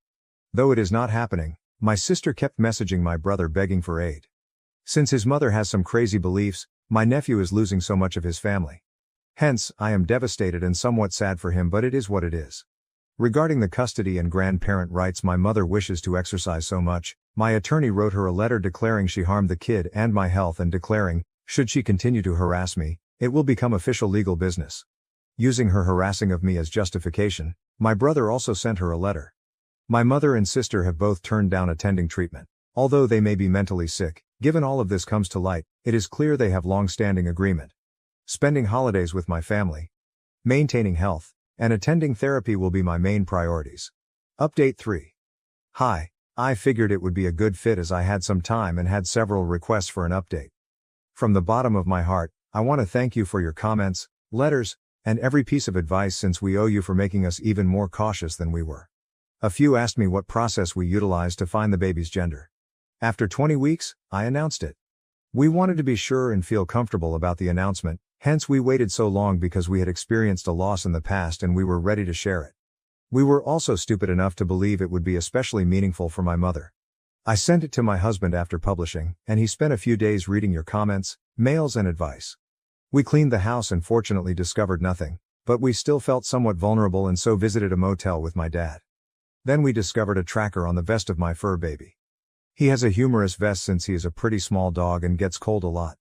Though it is not happening, my sister kept messaging my brother begging for aid. Since his mother has some crazy beliefs, my nephew is losing so much of his family. Hence, I am devastated and somewhat sad for him, but it is what it is. Regarding the custody and grandparent rights my mother wishes to exercise so much, my attorney wrote her a letter declaring she harmed the kid and my health and declaring, should she continue to harass me, it will become official legal business. Using her harassing of me as justification, my brother also sent her a letter. My mother and sister have both turned down attending treatment. Although they may be mentally sick, given all of this comes to light, it is clear they have long-standing agreement. Spending holidays with my family, maintaining health, and attending therapy will be my main priorities. Update 3. Hi, I figured it would be a good fit as I had some time and had several requests for an update. From the bottom of my heart, I want to thank you for your comments, letters, and every piece of advice since we owe you for making us even more cautious than we were. A few asked me what process we utilized to find the baby's gender. After 20 weeks, I announced it. We wanted to be sure and feel comfortable about the announcement, hence we waited so long because we had experienced a loss in the past and we were ready to share it. We were also stupid enough to believe it would be especially meaningful for my mother. I sent it to my husband after publishing, and he spent a few days reading your comments, mails and advice. We cleaned the house and fortunately discovered nothing, but we still felt somewhat vulnerable and so visited a motel with my dad. Then we discovered a tracker on the vest of my fur baby. He has a humorous vest since he is a pretty small dog and gets cold a lot.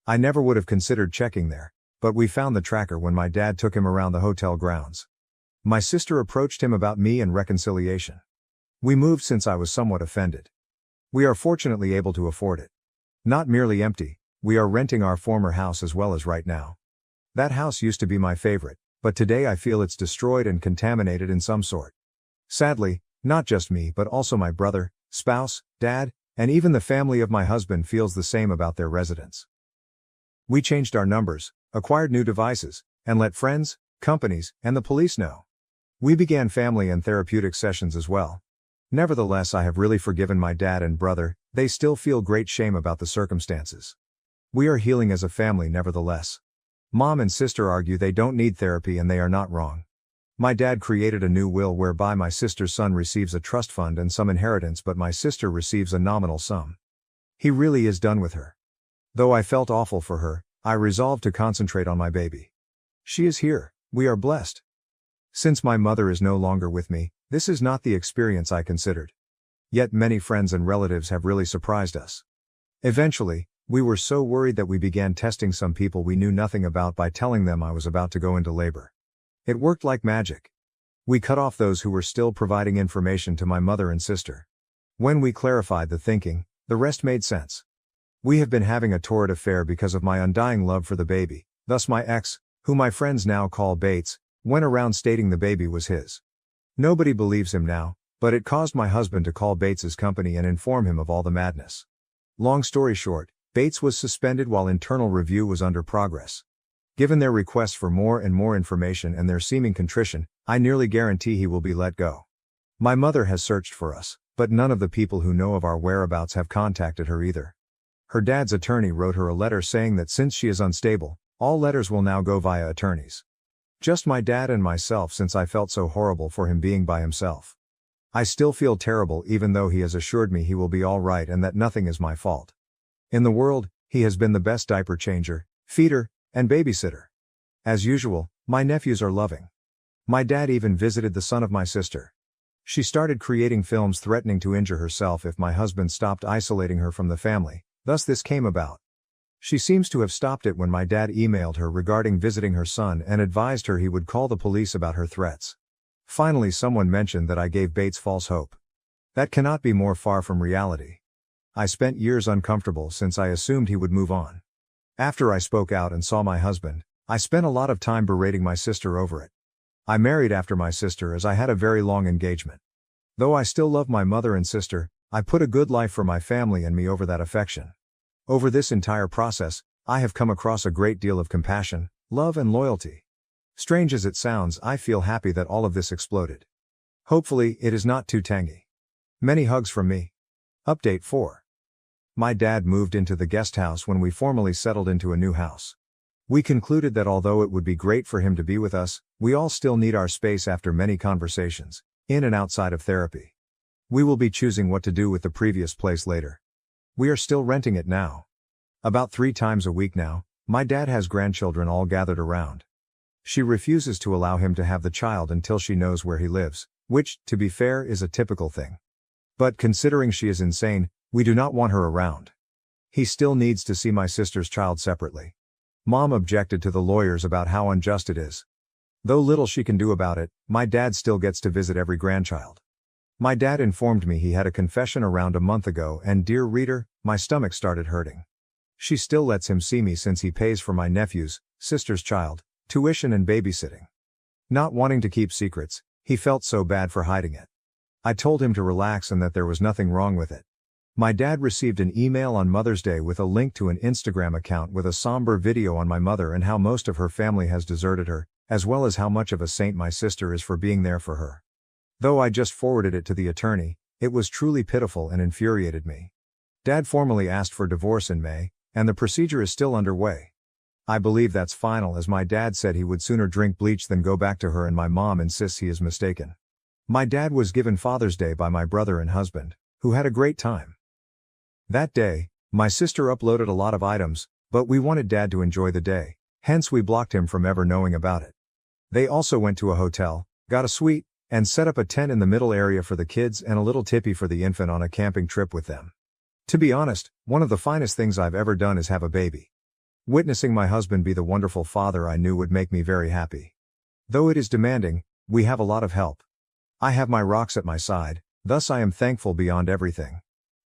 I never would have considered checking there, but we found the tracker when my dad took him around the hotel grounds. My sister approached him about me and reconciliation. We moved since I was somewhat offended. We are fortunately able to afford it. Not merely empty, we are renting our former house as well as right now. That house used to be my favorite, but today I feel it's destroyed and contaminated in some sort. Sadly, not just me but also my brother, spouse, dad, and even the family of my husband feels the same about their residence. We changed our numbers, acquired new devices, and let friends, companies, and the police know. We began family and therapeutic sessions as well. Nevertheless, I have really forgiven my dad and brother, they still feel great shame about the circumstances. We are healing as a family nevertheless. Mom and sister argue they don't need therapy and they are not wrong. My dad created a new will whereby my sister's son receives a trust fund and some inheritance but my sister receives a nominal sum. He really is done with her. Though I felt awful for her, I resolved to concentrate on my baby. She is here, we are blessed. Since my mother is no longer with me, this is not the experience I considered. Yet many friends and relatives have really surprised us. Eventually, we were so worried that we began testing some people we knew nothing about by telling them I was about to go into labor. It worked like magic. We cut off those who were still providing information to my mother and sister. When we clarified the thinking, the rest made sense. We have been having a torrid affair because of my undying love for the baby, thus my ex, who my friends now call Bates, went around stating the baby was his. Nobody believes him now, but it caused my husband to call Bates's company and inform him of all the madness. Long story short, Bates was suspended while internal review was under progress. Given their requests for more and more information and their seeming contrition, I nearly guarantee he will be let go. My mother has searched for us, but none of the people who know of our whereabouts have contacted her either. Her dad's attorney wrote her a letter saying that since she is unstable, all letters will now go via attorneys. Just my dad and myself since I felt so horrible for him being by himself. I still feel terrible even though he has assured me he will be all right and that nothing is my fault. In the world, he has been the best diaper changer, feeder, and babysitter. As usual, my nephews are loving. My dad even visited the son of my sister. She started creating films threatening to injure herself if my husband stopped isolating her from the family, thus this came about. She seems to have stopped it when my dad emailed her regarding visiting her son and advised her he would call the police about her threats. Finally someone mentioned that I gave Bates false hope. That cannot be more far from reality. I spent years uncomfortable since I assumed he would move on. After I spoke out and saw my husband, I spent a lot of time berating my sister over it. I married after my sister as I had a very long engagement. Though I still love my mother and sister, I put a good life for my family and me over that affection. Over this entire process, I have come across a great deal of compassion, love and loyalty. Strange as it sounds, I feel happy that all of this exploded. Hopefully, it is not too tangy. Many hugs from me. Update 4. My dad moved into the guest house when we formally settled into a new house. We concluded that although it would be great for him to be with us, we all still need our space after many conversations, in and outside of therapy. We will be choosing what to do with the previous place later. We are still renting it now. About 3 times a week now, my dad has grandchildren all gathered around. She refuses to allow him to have the child until she knows where he lives, which, to be fair, is a typical thing. But considering she is insane, we do not want her around. He still needs to see my sister's child separately. Mom objected to the lawyers about how unjust it is. Though little she can do about it, my dad still gets to visit every grandchild. My dad informed me he had a confession around a month ago and dear reader, my stomach started hurting. She still lets him see me since he pays for my nephew's, sister's child, tuition and babysitting. Not wanting to keep secrets, he felt so bad for hiding it. I told him to relax and that there was nothing wrong with it. My dad received an email on Mother's Day with a link to an Instagram account with a somber video on my mother and how most of her family has deserted her, as well as how much of a saint my sister is for being there for her. Though I just forwarded it to the attorney, it was truly pitiful and infuriated me. Dad formally asked for divorce in May, and the procedure is still underway. I believe that's final as my dad said he would sooner drink bleach than go back to her and my mom insists he is mistaken. My dad was given Father's Day by my brother and husband, who had a great time. That day, my sister uploaded a lot of items, but we wanted Dad to enjoy the day, hence we blocked him from ever knowing about it. They also went to a hotel, got a suite, and set up a tent in the middle area for the kids and a little tippy for the infant on a camping trip with them. To be honest, one of the finest things I've ever done is have a baby. Witnessing my husband be the wonderful father I knew would make me very happy. Though it is demanding, we have a lot of help. I have my rocks at my side, thus I am thankful beyond everything.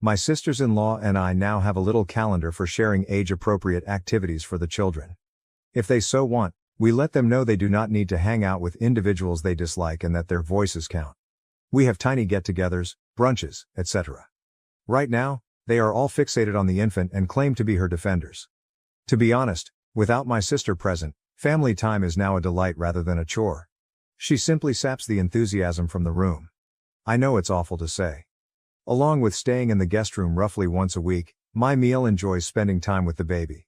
My sisters-in-law and I now have a little calendar for sharing age-appropriate activities for the children. If they so want, we let them know they do not need to hang out with individuals they dislike and that their voices count. We have tiny get-togethers, brunches, etc. Right now, they are all fixated on the infant and claim to be her defenders. To be honest, without my sister present, family time is now a delight rather than a chore. She simply saps the enthusiasm from the room. I know it's awful to say. Along with staying in the guest room roughly once a week, my meal enjoys spending time with the baby.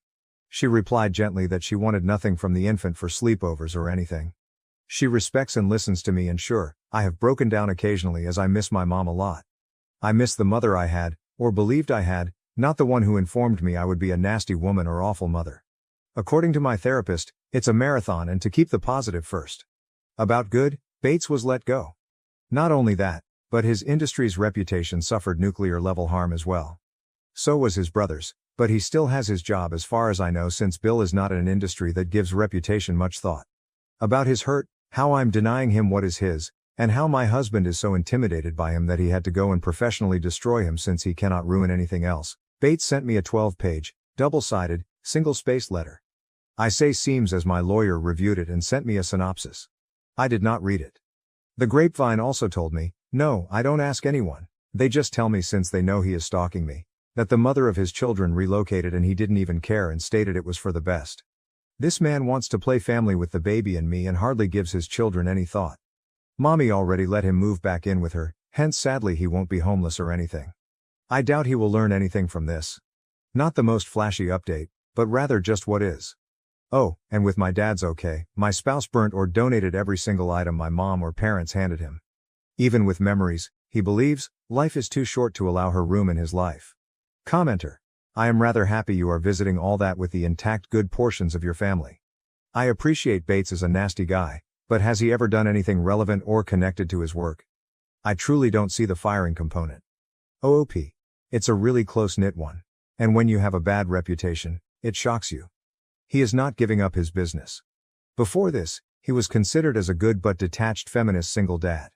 She replied gently that she wanted nothing from the infant for sleepovers or anything. She respects and listens to me, and sure, I have broken down occasionally as I miss my mom a lot. I miss the mother I had, or believed I had, not the one who informed me I would be a nasty woman or awful mother. According to my therapist, it's a marathon and to keep the positive first. About good, Bates was let go. Not only that, but his industry's reputation suffered nuclear-level harm as well. So was his brother's, but he still has his job as far as I know, since Bill is not in an industry that gives reputation much thought. About his hurt, how I'm denying him what is his, and how my husband is so intimidated by him that he had to go and professionally destroy him since he cannot ruin anything else, Bates sent me a 12-page, double-sided, single-spaced letter. I say seems as my lawyer reviewed it and sent me a synopsis. I did not read it. The grapevine also told me, no, I don't ask anyone, they just tell me since they know he is stalking me, that the mother of his children relocated and he didn't even care and stated it was for the best. This man wants to play family with the baby and me and hardly gives his children any thought. Mommy already let him move back in with her, hence sadly he won't be homeless or anything. I doubt he will learn anything from this. Not the most flashy update, but rather just what is. Oh, and with my dad's okay, my spouse burnt or donated every single item my mom or parents handed him. Even with memories, he believes, life is too short to allow her room in his life. Commenter. I am rather happy you are visiting all that with the intact good portions of your family. I appreciate Bates as a nasty guy, but has he ever done anything relevant or connected to his work? I truly don't see the firing component. OOP. It's a really close-knit one. And when you have a bad reputation, it shocks you. He is not giving up his business. Before this, he was considered as a good but detached feminist single dad.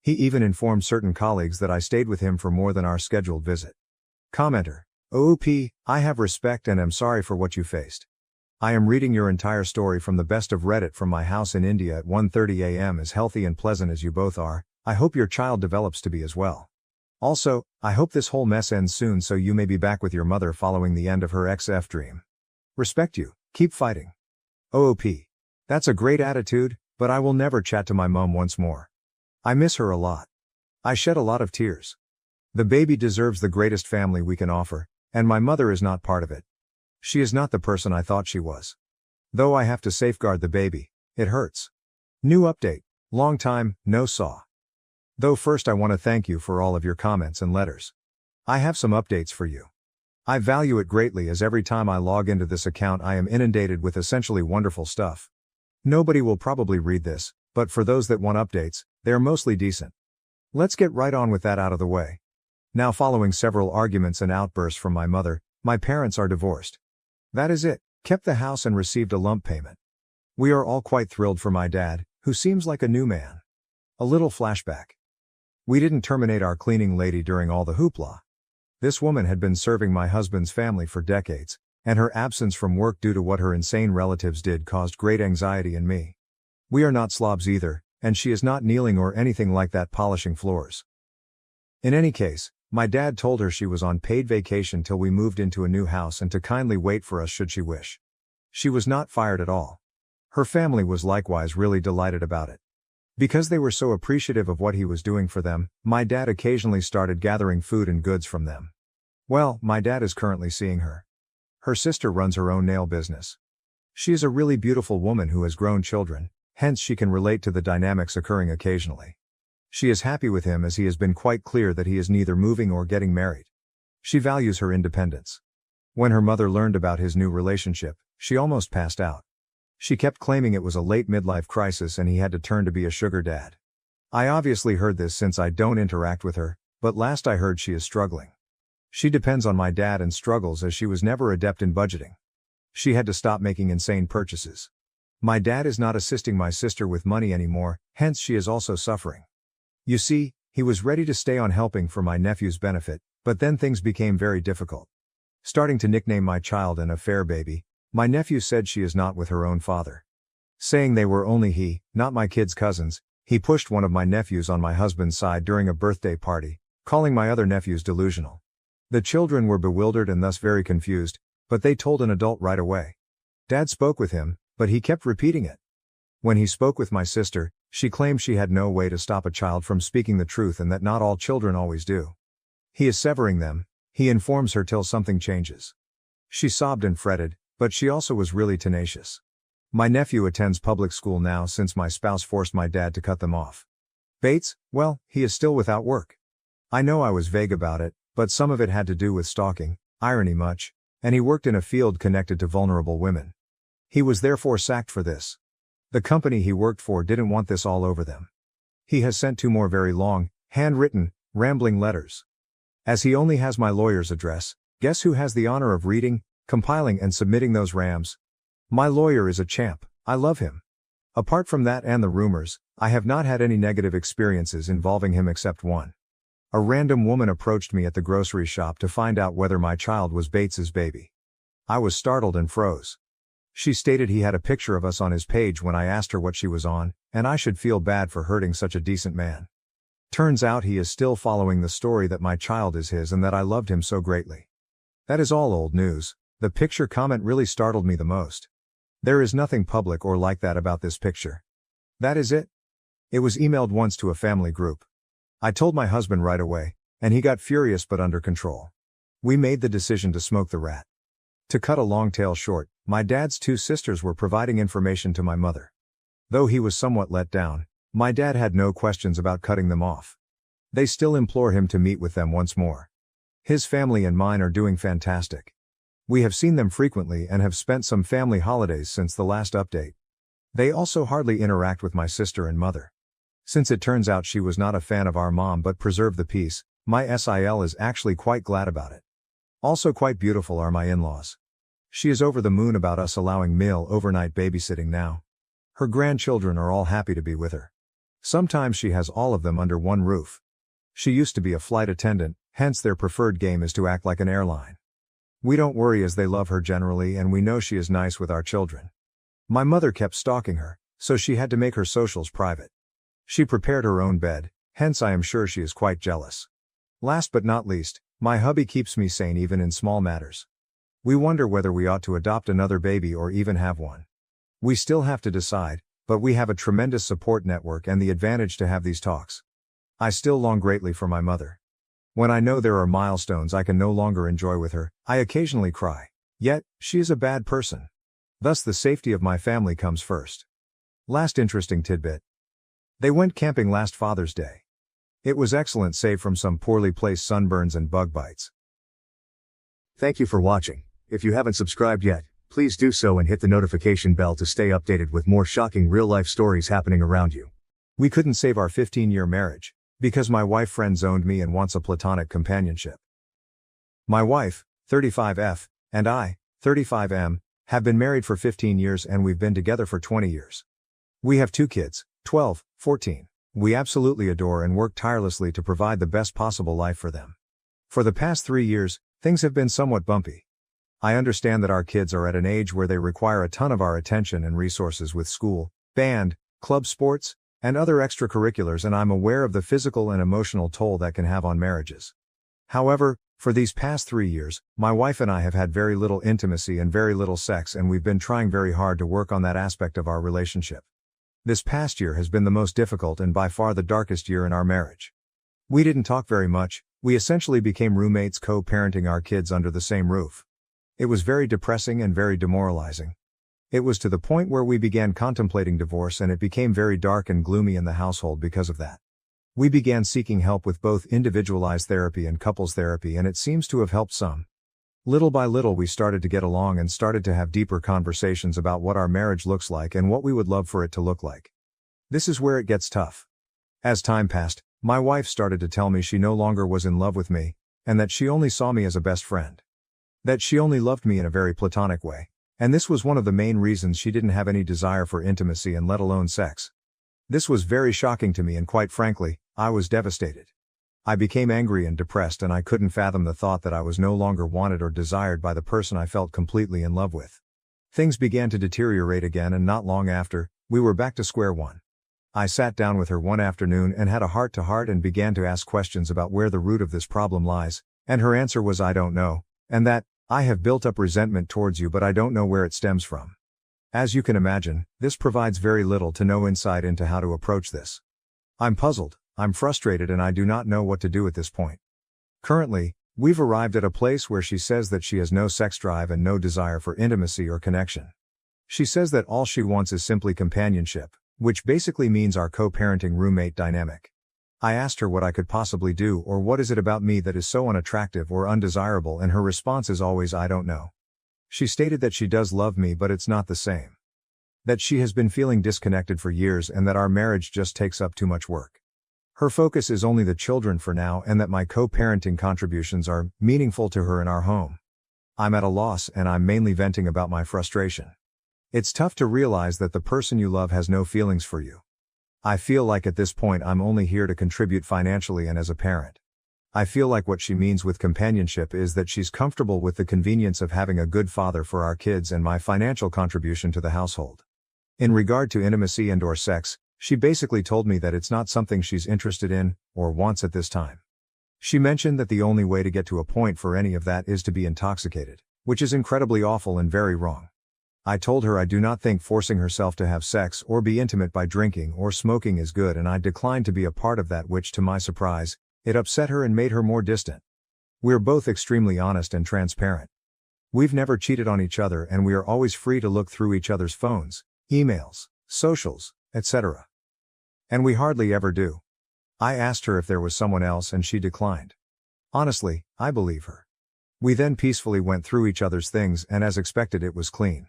He even informed certain colleagues that I stayed with him for more than our scheduled visit. Commenter. OOP, I have respect and am sorry for what you faced. I am reading your entire story from the best of Reddit from my house in India at 1:30 a.m. As healthy and pleasant as you both are, I hope your child develops to be as well. Also, I hope this whole mess ends soon so you may be back with your mother following the end of her XF dream. Respect you, keep fighting. OOP. That's a great attitude, but I will never chat to my mom once more. I miss her a lot. I shed a lot of tears. The baby deserves the greatest family we can offer, and my mother is not part of it. She is not the person I thought she was. Though I have to safeguard the baby, it hurts. New update. Long time, no saw. Though first I want to thank you for all of your comments and letters. I have some updates for you. I value it greatly as every time I log into this account I am inundated with essentially wonderful stuff. Nobody will probably read this, but for those that want updates, they are mostly decent. Let's get right on with that out of the way. Now, following several arguments and outbursts from my mother, my parents are divorced. That is it, kept the house and received a lump payment. We are all quite thrilled for my dad, who seems like a new man. A little flashback. We didn't terminate our cleaning lady during all the hoopla. This woman had been serving my husband's family for decades, and her absence from work due to what her insane relatives did caused great anxiety in me. We are not slobs either, and she is not kneeling or anything like that polishing floors. In any case, my dad told her she was on paid vacation till we moved into a new house and to kindly wait for us should she wish. She was not fired at all. Her family was likewise really delighted about it. Because they were so appreciative of what he was doing for them, my dad occasionally started gathering food and goods from them. Well, my dad is currently seeing her. Her sister runs her own nail business. She is a really beautiful woman who has grown children, hence she can relate to the dynamics occurring occasionally. She is happy with him as he has been quite clear that he is neither moving or getting married. She values her independence. When her mother learned about his new relationship, she almost passed out. She kept claiming it was a late midlife crisis and he had to turn to be a sugar dad. I obviously heard this since I don't interact with her, but last I heard she is struggling. She depends on my dad and struggles as she was never adept in budgeting. She had to stop making insane purchases. My dad is not assisting my sister with money anymore, hence she is also suffering. You see, he was ready to stay on helping for my nephew's benefit, but then things became very difficult. Starting to nickname my child an affair baby, my nephew said she is not with her own father. Saying they were only he, not my kids' cousins, he pushed one of my nephews on my husband's side during a birthday party, calling my other nephews delusional. The children were bewildered and thus very confused, but they told an adult right away. Dad spoke with him, but he kept repeating it. When he spoke with my sister, she claimed she had no way to stop a child from speaking the truth and that not all children always do. He is severing them, he informs her till something changes. She sobbed and fretted, but she also was really tenacious. My nephew attends public school now since my spouse forced my dad to cut them off. Bates, well, he is still without work. I know I was vague about it, but some of it had to do with stalking, irony much, and he worked in a field connected to vulnerable women. He was therefore sacked for this. The company he worked for didn't want this all over them. He has sent 2 more very long, handwritten, rambling letters. As he only has my lawyer's address, guess who has the honor of reading, compiling and submitting those rams? My lawyer is a champ, I love him. Apart from that and the rumors, I have not had any negative experiences involving him except one. A random woman approached me at the grocery shop to find out whether my child was Bates's baby. I was startled and froze. She stated he had a picture of us on his page when I asked her what she was on, and I should feel bad for hurting such a decent man. Turns out he is still following the story that my child is his and that I loved him so greatly. That is all old news. The picture comment really startled me the most. There is nothing public or like that about this picture. That is it. It was emailed once to a family group. I told my husband right away, and he got furious but under control. We made the decision to smoke the rat. To cut a long tale short, my dad's 2 sisters were providing information to my mother. Though he was somewhat let down, my dad had no questions about cutting them off. They still implore him to meet with them once more. His family and mine are doing fantastic. We have seen them frequently and have spent some family holidays since the last update. They also hardly interact with my sister and mother. Since it turns out she was not a fan of our mom but preserved the peace, my SIL is actually quite glad about it. Also quite beautiful are my in-laws. She is over the moon about us allowing male overnight babysitting now. Her grandchildren are all happy to be with her. Sometimes she has all of them under one roof. She used to be a flight attendant, hence their preferred game is to act like an airline. We don't worry as they love her generally and we know she is nice with our children. My mother kept stalking her, so she had to make her socials private. She prepared her own bed, hence I am sure she is quite jealous. Last but not least, my hubby keeps me sane even in small matters. We wonder whether we ought to adopt another baby or even have one. We still have to decide, but we have a tremendous support network and the advantage to have these talks. I still long greatly for my mother. When I know there are milestones I can no longer enjoy with her, I occasionally cry. Yet, she is a bad person. Thus the safety of my family comes first. Last interesting tidbit. They went camping last Father's Day. It was excellent save from some poorly placed sunburns and bug bites. Thank you for watching. If you haven't subscribed yet, please do so and hit the notification bell to stay updated with more shocking real-life stories happening around you. We couldn't save our 15-year marriage, because my wife friend-zoned me and wants a platonic companionship. My wife, 35F, and I, 35M, have been married for 15 years and we've been together for 20 years. We have 2 kids, 12, 14. We absolutely adore and work tirelessly to provide the best possible life for them. For the past 3 years, things have been somewhat bumpy. I understand that our kids are at an age where they require a ton of our attention and resources with school, band, club sports, and other extracurriculars, and I'm aware of the physical and emotional toll that can have on marriages. However, for these past 3 years, my wife and I have had very little intimacy and very little sex, and we've been trying very hard to work on that aspect of our relationship. This past year has been the most difficult and by far the darkest year in our marriage. We didn't talk very much, we essentially became roommates co-parenting our kids under the same roof. It was very depressing and very demoralizing. It was to the point where we began contemplating divorce and it became very dark and gloomy in the household because of that. We began seeking help with both individualized therapy and couples therapy, and it seems to have helped some. Little by little we started to get along and started to have deeper conversations about what our marriage looks like and what we would love for it to look like. This is where it gets tough. As time passed, my wife started to tell me she no longer was in love with me, and that she only saw me as a best friend. That she only loved me in a very platonic way. And this was one of the main reasons she didn't have any desire for intimacy and let alone sex. This was very shocking to me, and quite frankly, I was devastated. I became angry and depressed, and I couldn't fathom the thought that I was no longer wanted or desired by the person I felt completely in love with. Things began to deteriorate again, and not long after, we were back to square one. I sat down with her one afternoon and had a heart-to-heart and began to ask questions about where the root of this problem lies, and her answer was, "I don't know," and that, "I have built up resentment towards you, but I don't know where it stems from." As you can imagine, this provides very little to no insight into how to approach this. I'm puzzled, I'm frustrated, and I do not know what to do at this point. Currently, we've arrived at a place where she says that she has no sex drive and no desire for intimacy or connection. She says that all she wants is simply companionship, which basically means our co-parenting roommate dynamic. I asked her what I could possibly do, or what is it about me that is so unattractive or undesirable, and her response is always, "I don't know." She stated that she does love me, but it's not the same. That she has been feeling disconnected for years, and that our marriage just takes up too much work. Her focus is only the children for now, and that my co-parenting contributions are meaningful to her in our home. I'm at a loss, and I'm mainly venting about my frustration. It's tough to realize that the person you love has no feelings for you. I feel like at this point I'm only here to contribute financially and as a parent. I feel like what she means with companionship is that she's comfortable with the convenience of having a good father for our kids and my financial contribution to the household. In regard to intimacy and/or sex, she basically told me that it's not something she's interested in, or wants at this time. She mentioned that the only way to get to a point for any of that is to be intoxicated, which is incredibly awful and very wrong. I told her I do not think forcing herself to have sex or be intimate by drinking or smoking is good, and I declined to be a part of that, which to my surprise, it upset her and made her more distant. We're both extremely honest and transparent. We've never cheated on each other, and we are always free to look through each other's phones, emails, socials, etc. And we hardly ever do. I asked her if there was someone else, and she declined. Honestly, I believe her. We then peacefully went through each other's things, and as expected, it was clean.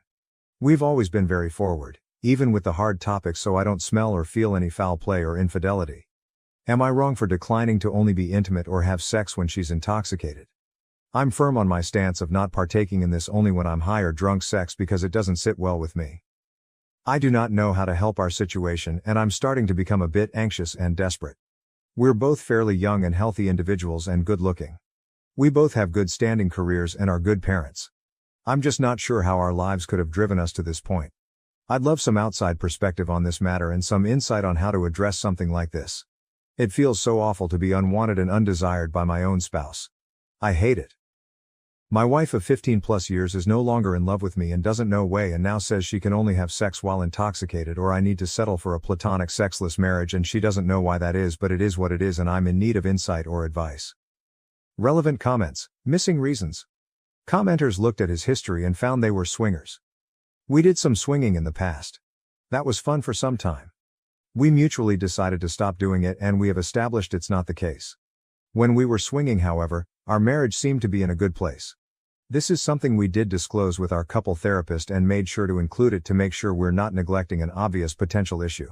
We've always been very forward, even with the hard topics, so I don't smell or feel any foul play or infidelity. Am I wrong for declining to only be intimate or have sex when she's intoxicated? I'm firm on my stance of not partaking in this only when I'm high or drunk sex, because it doesn't sit well with me. I do not know how to help our situation, and I'm starting to become a bit anxious and desperate. We're both fairly young and healthy individuals and good looking. We both have good standing careers and are good parents. I'm just not sure how our lives could have driven us to this point. I'd love some outside perspective on this matter and some insight on how to address something like this. It feels so awful to be unwanted and undesired by my own spouse. I hate it. My wife of 15 plus years is no longer in love with me and doesn't know why, and now says she can only have sex while intoxicated, or I need to settle for a platonic sexless marriage, and she doesn't know why that is, but it is what it is, and I'm in need of insight or advice. Relevant comments, missing reasons. Commenters looked at his history and found they were swingers. We did some swinging in the past. That was fun for some time. We mutually decided to stop doing it, and we have established it's not the case. When we were swinging, however, our marriage seemed to be in a good place. This is something we did disclose with our couple therapist and made sure to include it to make sure we're not neglecting an obvious potential issue.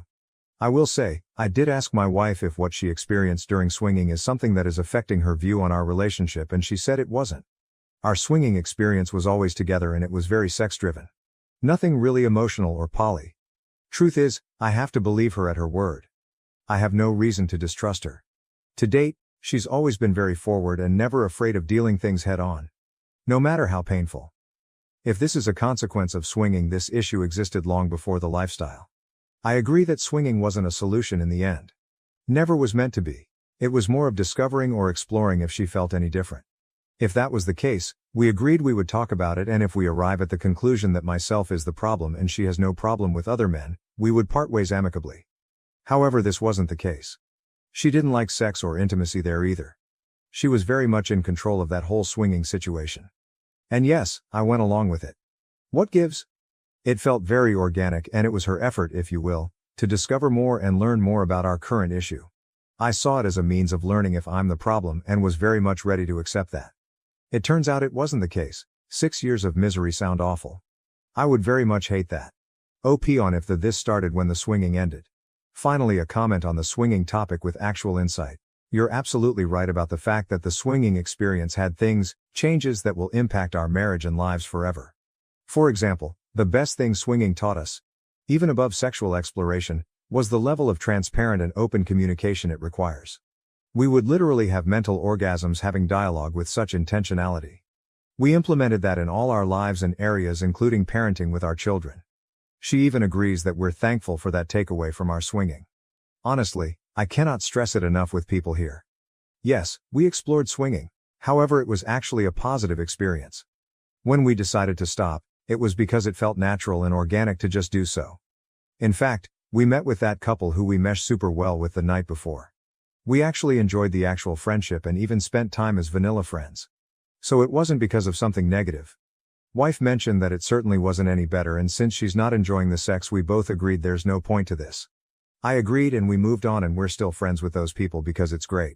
I will say, I did ask my wife if what she experienced during swinging is something that is affecting her view on our relationship, and she said it wasn't. Our swinging experience was always together, and it was very sex-driven. Nothing really emotional or poly. Truth is, I have to believe her at her word. I have no reason to distrust her. To date, she's always been very forward and never afraid of dealing things head on. No matter how painful. If this is a consequence of swinging, this issue existed long before the lifestyle. I agree that swinging wasn't a solution in the end. Never was meant to be. It was more of discovering or exploring if she felt any different. If that was the case, we agreed we would talk about it, and if we arrive at the conclusion that myself is the problem and she has no problem with other men, we would part ways amicably. However, this wasn't the case. She didn't like sex or intimacy there either. She was very much in control of that whole swinging situation. And yes, I went along with it. What gives? It felt very organic, and it was her effort, if you will, to discover more and learn more about our current issue. I saw it as a means of learning if I'm the problem, and was very much ready to accept that. It turns out it wasn't the case. 6 years of misery sound awful. I would very much hate that. OP on if this started when the swinging ended. Finally, a comment on the swinging topic with actual insight. You're absolutely right about the fact that the swinging experience had changes that will impact our marriage and lives forever. For example, the best thing swinging taught us, even above sexual exploration, was the level of transparent and open communication it requires. We would literally have mental orgasms having dialogue with such intentionality. We implemented that in all our lives and areas, including parenting with our children. She even agrees that we're thankful for that takeaway from our swinging. Honestly, I cannot stress it enough with people here. Yes, we explored swinging, however, it was actually a positive experience. When we decided to stop, it was because it felt natural and organic to just do so. In fact, we met with that couple who we meshed super well with the night before. We actually enjoyed the actual friendship and even spent time as vanilla friends. So it wasn't because of something negative. Wife mentioned that it certainly wasn't any better, and since she's not enjoying the sex, we both agreed there's no point to this. I agreed and we moved on, and we're still friends with those people because it's great.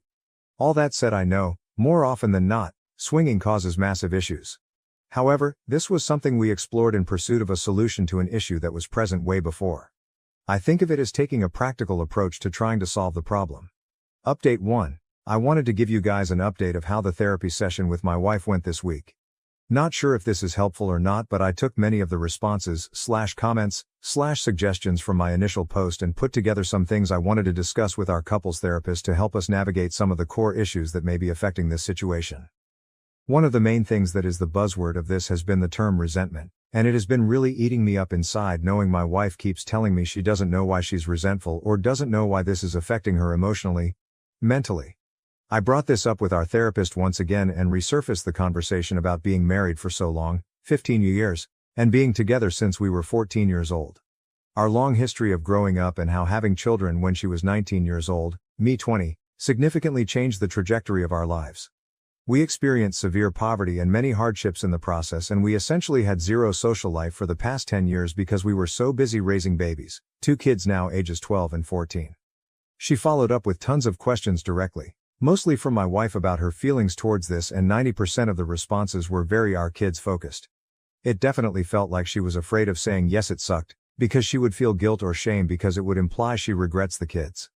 All that said, I know, more often than not, swinging causes massive issues. However, this was something we explored in pursuit of a solution to an issue that was present way before. I think of it as taking a practical approach to trying to solve the problem. Update 1. I wanted to give you guys an update of how the therapy session with my wife went this week. Not sure if this is helpful or not, but I took many of the responses, comments, suggestions from my initial post and put together some things I wanted to discuss with our couples therapist to help us navigate some of the core issues that may be affecting this situation. One of the main things that is the buzzword of this has been the term resentment, and it has been really eating me up inside knowing my wife keeps telling me she doesn't know why she's resentful or doesn't know why this is affecting her emotionally, mentally. I brought this up with our therapist once again and resurfaced the conversation about being married for so long, 15 years, and being together since we were 14 years old. Our long history of growing up and how having children when she was 19 years old, me 20, significantly changed the trajectory of our lives. We experienced severe poverty and many hardships in the process, and we essentially had zero social life for the past 10 years because we were so busy raising babies, 2 kids now ages 12 and 14. She followed up with tons of questions directly, mostly from my wife about her feelings towards this, and 90% of the responses were very our kids focused. It definitely felt like she was afraid of saying yes it sucked, because she would feel guilt or shame because it would imply she regrets the kids.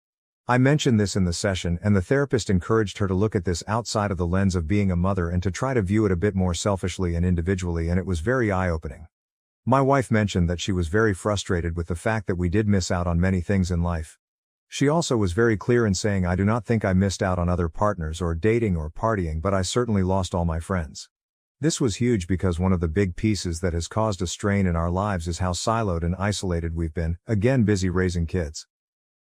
I mentioned this in the session, and the therapist encouraged her to look at this outside of the lens of being a mother and to try to view it a bit more selfishly and individually, and it was very eye-opening. My wife mentioned that she was very frustrated with the fact that we did miss out on many things in life. She also was very clear in saying, I do not think I missed out on other partners or dating or partying, but I certainly lost all my friends. This was huge because one of the big pieces that has caused a strain in our lives is how siloed and isolated we've been, again busy raising kids.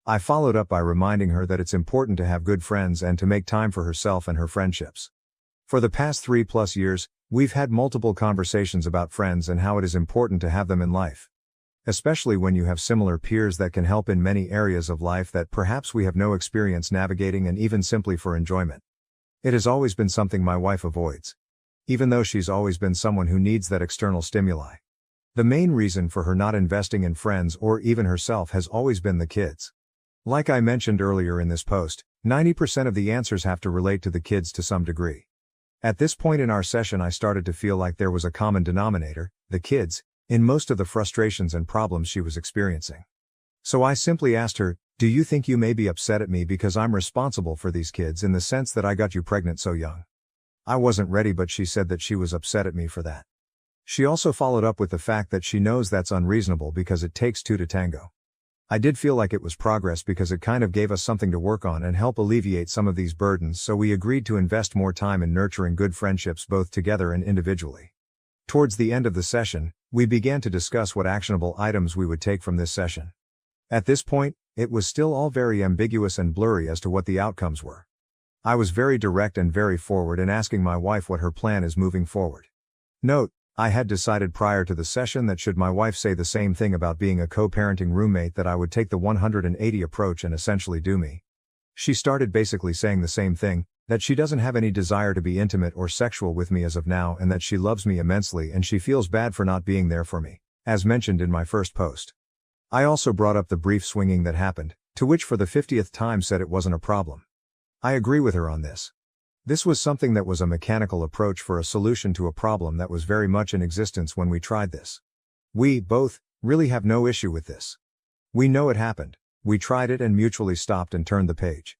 I followed up by reminding her that it's important to have good friends and to make time for herself and her friendships. For the past 3+ years, we've had multiple conversations about friends and how it is important to have them in life. Especially when you have similar peers that can help in many areas of life that perhaps we have no experience navigating, and even simply for enjoyment. It has always been something my wife avoids, even though she's always been someone who needs that external stimuli. The main reason for her not investing in friends or even herself has always been the kids. Like I mentioned earlier in this post, 90% of the answers have to relate to the kids to some degree. At this point in our session, I started to feel like there was a common denominator, the kids, in most of the frustrations and problems she was experiencing. So I simply asked her, do you think you may be upset at me because I'm responsible for these kids in the sense that I got you pregnant so young? I wasn't ready, but she said that she was upset at me for that. She also followed up with the fact that she knows that's unreasonable because it takes 2 to tango. I did feel like it was progress because it kind of gave us something to work on and help alleviate some of these burdens, so we agreed to invest more time in nurturing good friendships both together and individually. Towards the end of the session, we began to discuss what actionable items we would take from this session. At this point, it was still all very ambiguous and blurry as to what the outcomes were. I was very direct and very forward in asking my wife what her plan is moving forward. Note, I had decided prior to the session that should my wife say the same thing about being a co-parenting roommate, that I would take the 180 approach and essentially do me. She started basically saying the same thing, that she doesn't have any desire to be intimate or sexual with me as of now, and that she loves me immensely and she feels bad for not being there for me, as mentioned in my first post. I also brought up the brief swinging that happened, to which for the 50th time said it wasn't a problem. I agree with her on this. This was something that was a mechanical approach for a solution to a problem that was very much in existence when we tried this. We, both, really have no issue with this. We know it happened, we tried it and mutually stopped and turned the page.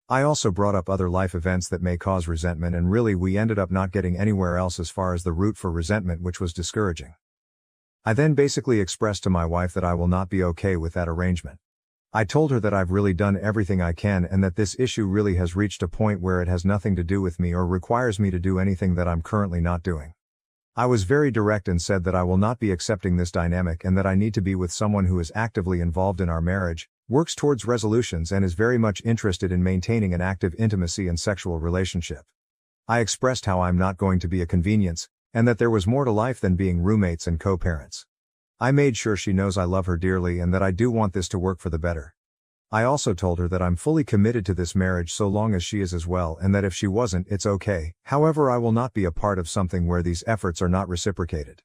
I also brought up other life events that may cause resentment, and really we ended up not getting anywhere else as far as the root for resentment, which was discouraging. I then basically expressed to my wife that I will not be okay with that arrangement. I told her that I've really done everything I can and that this issue really has reached a point where it has nothing to do with me or requires me to do anything that I'm currently not doing. I was very direct and said that I will not be accepting this dynamic and that I need to be with someone who is actively involved in our marriage, works towards resolutions, and is very much interested in maintaining an active intimacy and sexual relationship. I expressed how I'm not going to be a convenience, and that there was more to life than being roommates and co-parents. I made sure she knows I love her dearly and that I do want this to work for the better. I also told her that I'm fully committed to this marriage so long as she is as well, and that if she wasn't, it's okay. However, I will not be a part of something where these efforts are not reciprocated.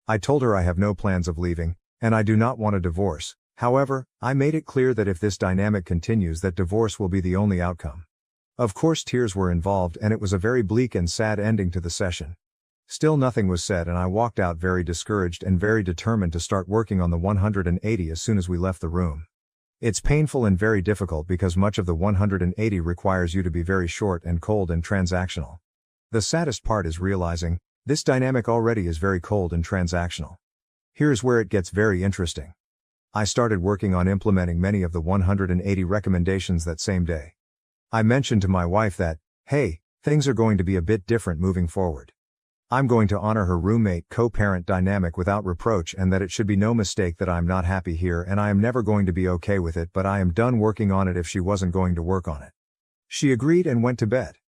I told her I have no plans of leaving, and I do not want a divorce. However, I made it clear that if this dynamic continues, that divorce will be the only outcome. Of course, tears were involved and it was a very bleak and sad ending to the session. Still nothing was said, and I walked out very discouraged and very determined to start working on the 180 as soon as we left the room. It's painful and very difficult because much of the 180 requires you to be very short and cold and transactional. The saddest part is realizing, this dynamic already is very cold and transactional. Here's where it gets very interesting. I started working on implementing many of the 180 recommendations that same day. I mentioned to my wife that, hey, things are going to be a bit different moving forward. I'm going to honor her roommate co-parent dynamic without reproach, and that it should be no mistake that I'm not happy here and I am never going to be okay with it, but I am done working on it if she wasn't going to work on it. She agreed and went to bed.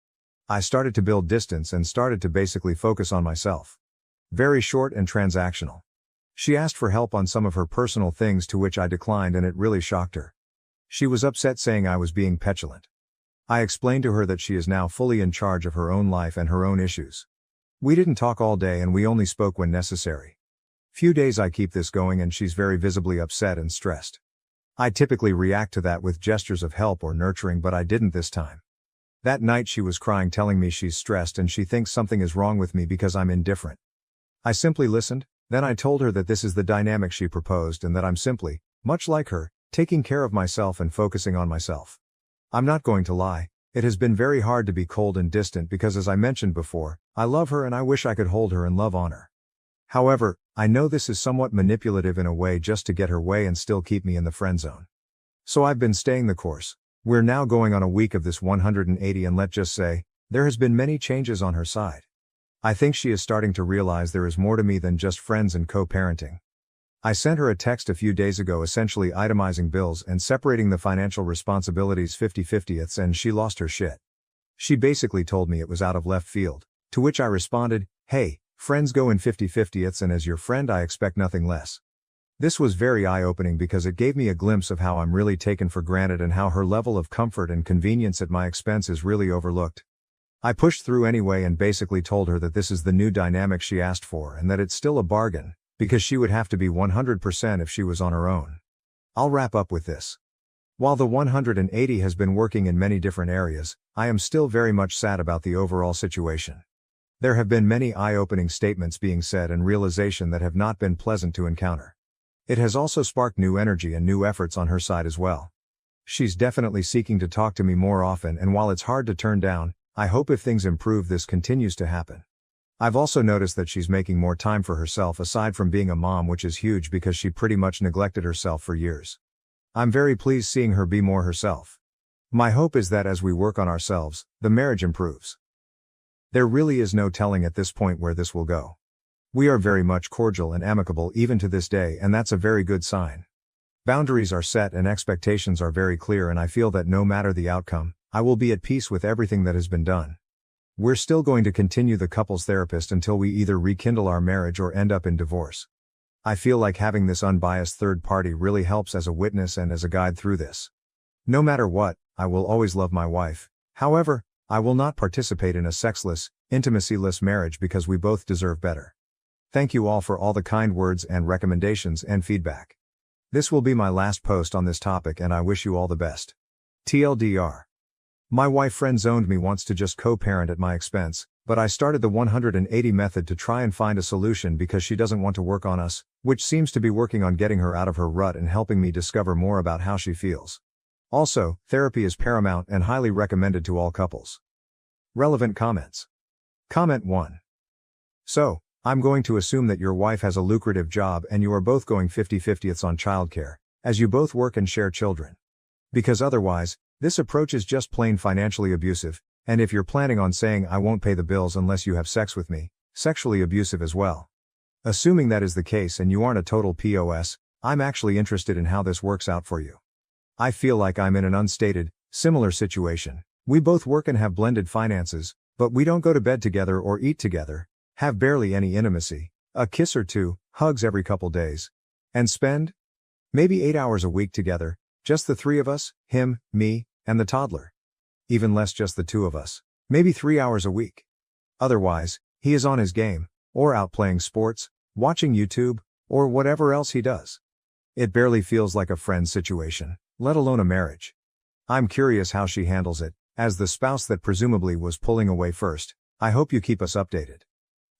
I started to build distance and started to basically focus on myself. Very short and transactional. She asked for help on some of her personal things, to which I declined, and it really shocked her. She was upset, saying I was being petulant. I explained to her that she is now fully in charge of her own life and her own issues. We didn't talk all day and we only spoke when necessary. Few days I keep this going and she's very visibly upset and stressed. I typically react to that with gestures of help or nurturing, but I didn't this time. That night she was crying, telling me she's stressed and she thinks something is wrong with me because I'm indifferent. I simply listened, then I told her that this is the dynamic she proposed and that I'm simply, much like her, taking care of myself and focusing on myself. I'm not going to lie. It has been very hard to be cold and distant because, as I mentioned before, I love her and I wish I could hold her and love on her. However, I know this is somewhat manipulative in a way, just to get her way and still keep me in the friend zone. So I've been staying the course. We're now going on a week of this 180 and let's just say, there has been many changes on her side. I think she is starting to realize there is more to me than just friends and co-parenting. I sent her a text a few days ago essentially itemizing bills and separating the financial responsibilities 50-50ths, and she lost her shit. She basically told me it was out of left field, to which I responded, hey, friends go in 50-50ths and as your friend I expect nothing less. This was very eye-opening because it gave me a glimpse of how I'm really taken for granted and how her level of comfort and convenience at my expense is really overlooked. I pushed through anyway and basically told her that this is the new dynamic she asked for and that it's still a bargain, because she would have to be 100% if she was on her own. I'll wrap up with this. While the 180 has been working in many different areas, I am still very much sad about the overall situation. There have been many eye-opening statements being said and realization that have not been pleasant to encounter. It has also sparked new energy and new efforts on her side as well. She's definitely seeking to talk to me more often, and while it's hard to turn down, I hope if things improve this continues to happen. I've also noticed that she's making more time for herself aside from being a mom, which is huge because she pretty much neglected herself for years. I'm very pleased seeing her be more herself. My hope is that as we work on ourselves, the marriage improves. There really is no telling at this point where this will go. We are very much cordial and amicable even to this day, and that's a very good sign. Boundaries are set and expectations are very clear, and I feel that no matter the outcome, I will be at peace with everything that has been done. We're still going to continue the couples therapist until we either rekindle our marriage or end up in divorce. I feel like having this unbiased third party really helps as a witness and as a guide through this. No matter what, I will always love my wife. However, I will not participate in a sexless, intimacy-less marriage because we both deserve better. Thank you all for all the kind words and recommendations and feedback. This will be my last post on this topic and I wish you all the best. TLDR. My wife friend-zoned me once to just co-parent at my expense, but I started the 180 method to try and find a solution because she doesn't want to work on us, which seems to be working on getting her out of her rut and helping me discover more about how she feels. Also, therapy is paramount and highly recommended to all couples. Relevant comments. Comment 1. So, I'm going to assume that your wife has a lucrative job and you are both going 50-50ths on childcare, as you both work and share children. Because otherwise, this approach is just plain financially abusive, and if you're planning on saying I won't pay the bills unless you have sex with me, sexually abusive as well. Assuming that is the case and you aren't a total POS, I'm actually interested in how this works out for you. I feel like I'm in an unstated, similar situation. We both work and have blended finances, but we don't go to bed together or eat together, have barely any intimacy, a kiss or two, hugs every couple days, and spend maybe 8 hours a week together, just the three of us, him, me, and the toddler. Even less just the two of us, maybe 3 hours a week. Otherwise, he is on his game, or out playing sports, watching YouTube, or whatever else he does. It barely feels like a friend situation, let alone a marriage. I'm curious how she handles it, as the spouse that presumably was pulling away first. I hope you keep us updated.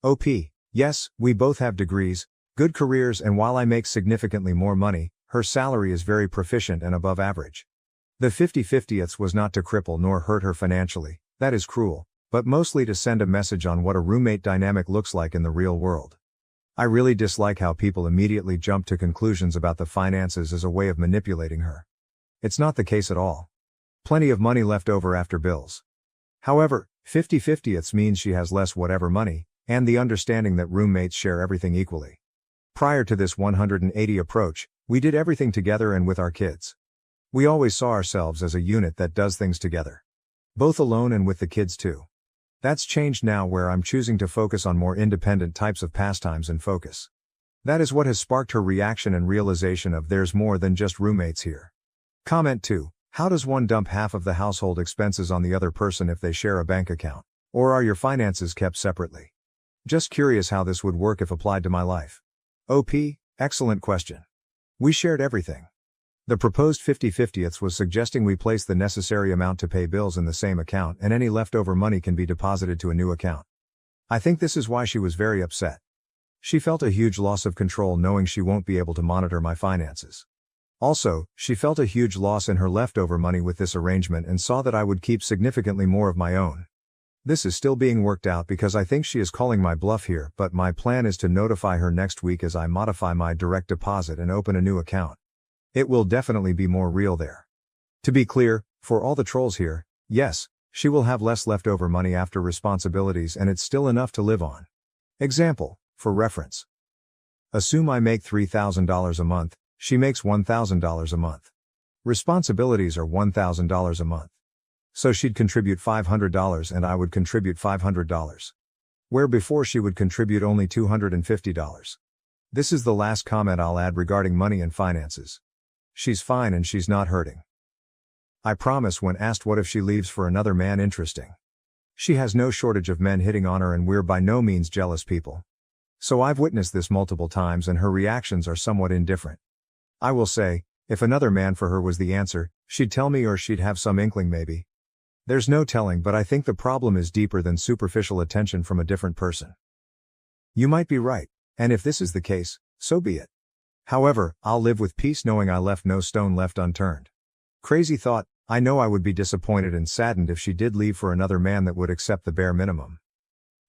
OP, yes, we both have degrees, good careers, and while I make significantly more money, her salary is very proficient and above average. The 50-50ths was not to cripple nor hurt her financially, that is cruel, but mostly to send a message on what a roommate dynamic looks like in the real world. I really dislike how people immediately jump to conclusions about the finances as a way of manipulating her. It's not the case at all. Plenty of money left over after bills. However, 50-50ths means she has less whatever money, and the understanding that roommates share everything equally. Prior to this 180 approach, we did everything together and with our kids. We always saw ourselves as a unit that does things together. Both alone and with the kids too. That's changed now where I'm choosing to focus on more independent types of pastimes and focus. That is what has sparked her reaction and realization of there's more than just roommates here. Comment 2. How does one dump half of the household expenses on the other person if they share a bank account? Or are your finances kept separately? Just curious how this would work if applied to my life. OP, excellent question. We shared everything. The proposed 50-50ths was suggesting we place the necessary amount to pay bills in the same account and any leftover money can be deposited to a new account. I think this is why she was very upset. She felt a huge loss of control knowing she won't be able to monitor my finances. Also, she felt a huge loss in her leftover money with this arrangement and saw that I would keep significantly more of my own. This is still being worked out because I think she is calling my bluff here, but my plan is to notify her next week as I modify my direct deposit and open a new account. It will definitely be more real there. To be clear, for all the trolls here, yes, she will have less leftover money after responsibilities and it's still enough to live on. Example, for reference. Assume I make $3,000 a month, she makes $1,000 a month. Responsibilities are $1,000 a month. So she'd contribute $500 and I would contribute $500. Where before she would contribute only $250. This is the last comment I'll add regarding money and finances. She's fine and she's not hurting. I promise when asked what if she leaves for another man interesting. She has no shortage of men hitting on her and we're by no means jealous people. So I've witnessed this multiple times and her reactions are somewhat indifferent. I will say, if another man for her was the answer, she'd tell me or she'd have some inkling maybe. There's no telling, but I think the problem is deeper than superficial attention from a different person. You might be right, and if this is the case, so be it. However, I'll live with peace knowing I left no stone left unturned. Crazy thought, I know I would be disappointed and saddened if she did leave for another man that would accept the bare minimum.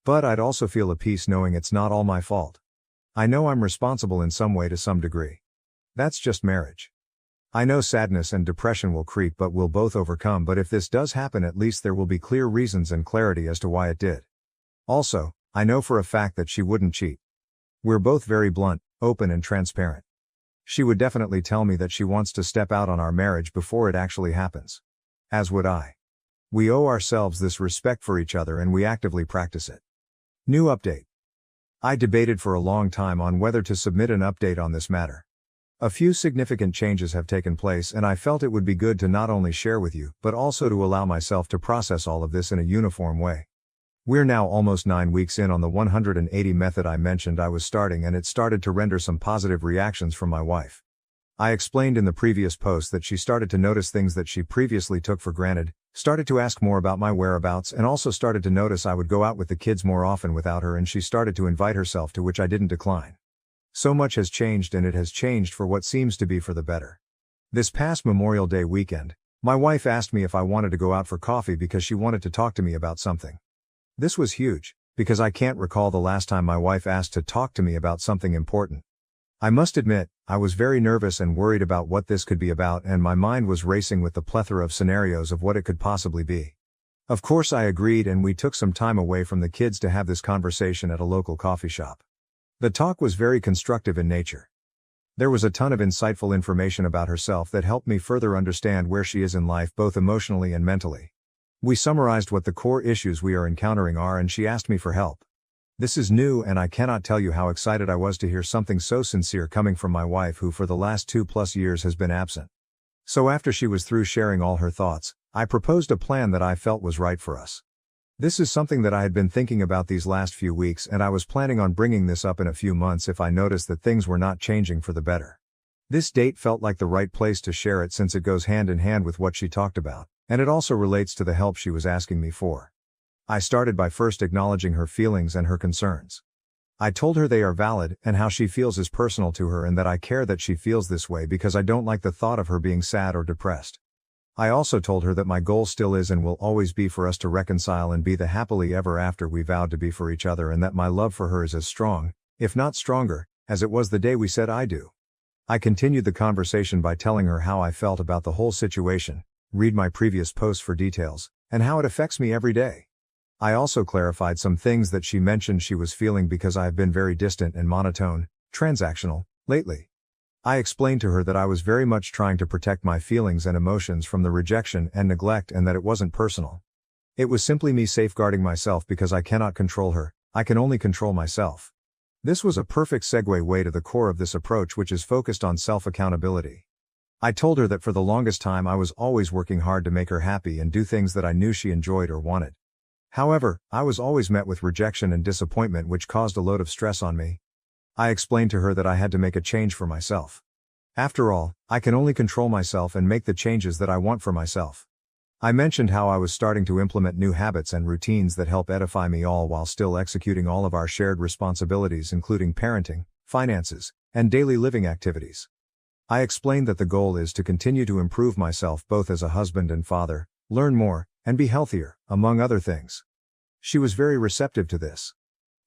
But I'd also feel at peace knowing it's not all my fault. I know I'm responsible in some way to some degree. That's just marriage. I know sadness and depression will creep but we'll both overcome, but if this does happen at least there will be clear reasons and clarity as to why it did. Also, I know for a fact that she wouldn't cheat. We're both very blunt, open and transparent. She would definitely tell me that she wants to step out on our marriage before it actually happens. As would I. We owe ourselves this respect for each other and we actively practice it. New update. I debated for a long time on whether to submit an update on this matter. A few significant changes have taken place and I felt it would be good to not only share with you, but also to allow myself to process all of this in a uniform way. We're now almost 9 weeks in on the 180 method I mentioned I was starting and it started to render some positive reactions from my wife. I explained in the previous post that she started to notice things that she previously took for granted, started to ask more about my whereabouts and also started to notice I would go out with the kids more often without her and she started to invite herself, to which I didn't decline. So much has changed and it has changed for what seems to be for the better. This past Memorial Day weekend, My wife asked me if I wanted to go out for coffee because she wanted to talk to me about something. This was huge, because I can't recall the last time my wife asked to talk to me about something important. I must admit, I was very nervous and worried about what this could be about, and my mind was racing with the plethora of scenarios of what it could possibly be. Of course I agreed, and we took some time away from the kids to have this conversation at a local coffee shop. The talk was very constructive in nature. There was a ton of insightful information about herself that helped me further understand where she is in life, both emotionally and mentally. We summarized what the core issues we are encountering are, and she asked me for help. This is new, and I cannot tell you how excited I was to hear something so sincere coming from my wife, who for the last 2+ years has been absent. So after she was through sharing all her thoughts, I proposed a plan that I felt was right for us. This is something that I had been thinking about these last few weeks, and I was planning on bringing this up in a few months if I noticed that things were not changing for the better. This date felt like the right place to share it, since it goes hand in hand with what she talked about, and it also relates to the help she was asking me for. I started by first acknowledging her feelings and her concerns. I told her they are valid, and how she feels is personal to her, and that I care that she feels this way because I don't like the thought of her being sad or depressed. I also told her that my goal still is and will always be for us to reconcile and be the happily ever after we vowed to be for each other, and that my love for her is as strong, if not stronger, as it was the day we said I do. I continued the conversation by telling her how I felt about the whole situation, read my previous posts for details, and how it affects me every day. I also clarified some things that she mentioned she was feeling because I have been very distant and monotone, transactional, lately. I explained to her that I was very much trying to protect my feelings and emotions from the rejection and neglect, and that it wasn't personal. It was simply me safeguarding myself because I cannot control her, I can only control myself. This was a perfect segue way to the core of this approach, which is focused on self-accountability. I told her that for the longest time I was always working hard to make her happy and do things that I knew she enjoyed or wanted. However, I was always met with rejection and disappointment, which caused a load of stress on me. I explained to her that I had to make a change for myself. After all, I can only control myself and make the changes that I want for myself. I mentioned how I was starting to implement new habits and routines that help edify me, all while still executing all of our shared responsibilities, including parenting, finances, and daily living activities. I explained that the goal is to continue to improve myself both as a husband and father, learn more, and be healthier, among other things. She was very receptive to this.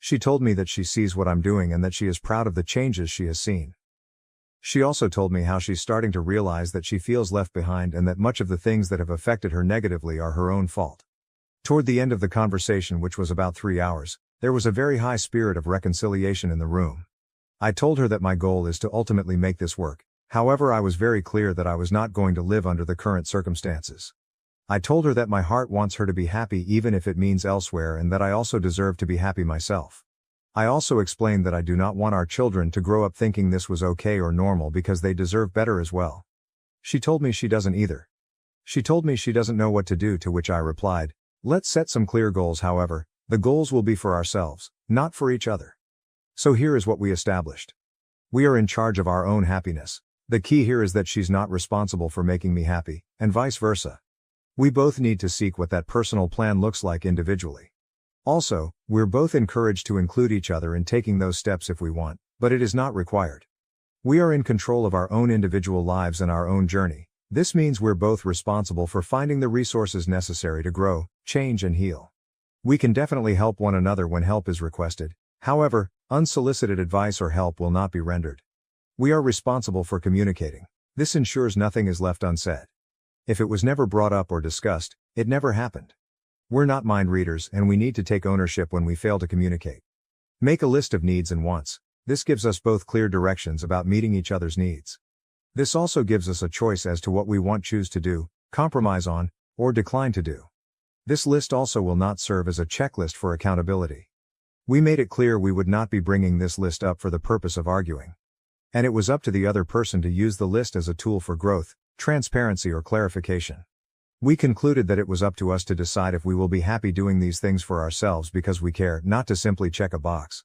She told me that she sees what I'm doing and that she is proud of the changes she has seen. She also told me how she's starting to realize that she feels left behind and that much of the things that have affected her negatively are her own fault. Toward the end of the conversation, which was about 3 hours, there was a very high spirit of reconciliation in the room. I told her that my goal is to ultimately make this work. However, I was very clear that I was not going to live under the current circumstances. I told her that my heart wants her to be happy even if it means elsewhere, and that I also deserve to be happy myself. I also explained that I do not want our children to grow up thinking this was okay or normal because they deserve better as well. She told me she doesn't either. She told me she doesn't know what to do, to which I replied, let's set some clear goals. However, the goals will be for ourselves, not for each other. So here is what we established. We are in charge of our own happiness. The key here is that she's not responsible for making me happy, and vice versa. We both need to seek what that personal plan looks like individually. Also, we're both encouraged to include each other in taking those steps if we want, but it is not required. We are in control of our own individual lives and our own journey. This means we're both responsible for finding the resources necessary to grow, change, and heal. We can definitely help one another when help is requested. However, unsolicited advice or help will not be rendered. We are responsible for communicating. This ensures nothing is left unsaid. If it was never brought up or discussed, it never happened. We're not mind readers, and we need to take ownership when we fail to communicate. Make a list of needs and wants. This gives us both clear directions about meeting each other's needs. This also gives us a choice as to what we choose to do, compromise on, or decline to do. This list also will not serve as a checklist for accountability. We made it clear we would not be bringing this list up for the purpose of arguing. And it was up to the other person to use the list as a tool for growth, transparency, or clarification. We concluded that it was up to us to decide if we will be happy doing these things for ourselves because we care, not to simply check a box.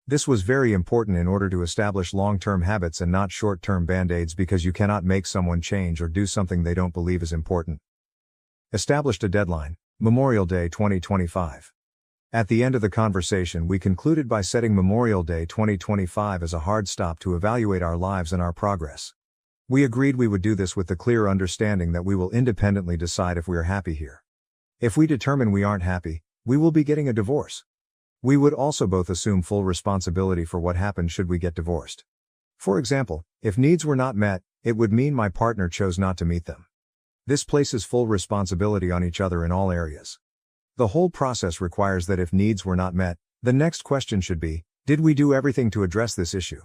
This was very important in order to establish long-term habits and not short-term band-aids, because you cannot make someone change or do something they don't believe is important. Established a deadline, Memorial Day 2025. At the end of the conversation, we concluded by setting Memorial Day 2025 as a hard stop to evaluate our lives and our progress. We agreed we would do this with the clear understanding that we will independently decide if we are happy here. If we determine we aren't happy, we will be getting a divorce. We would also both assume full responsibility for what happened should we get divorced. For example, if needs were not met, it would mean my partner chose not to meet them. This places full responsibility on each other in all areas. The whole process requires that if needs were not met, the next question should be, did we do everything to address this issue?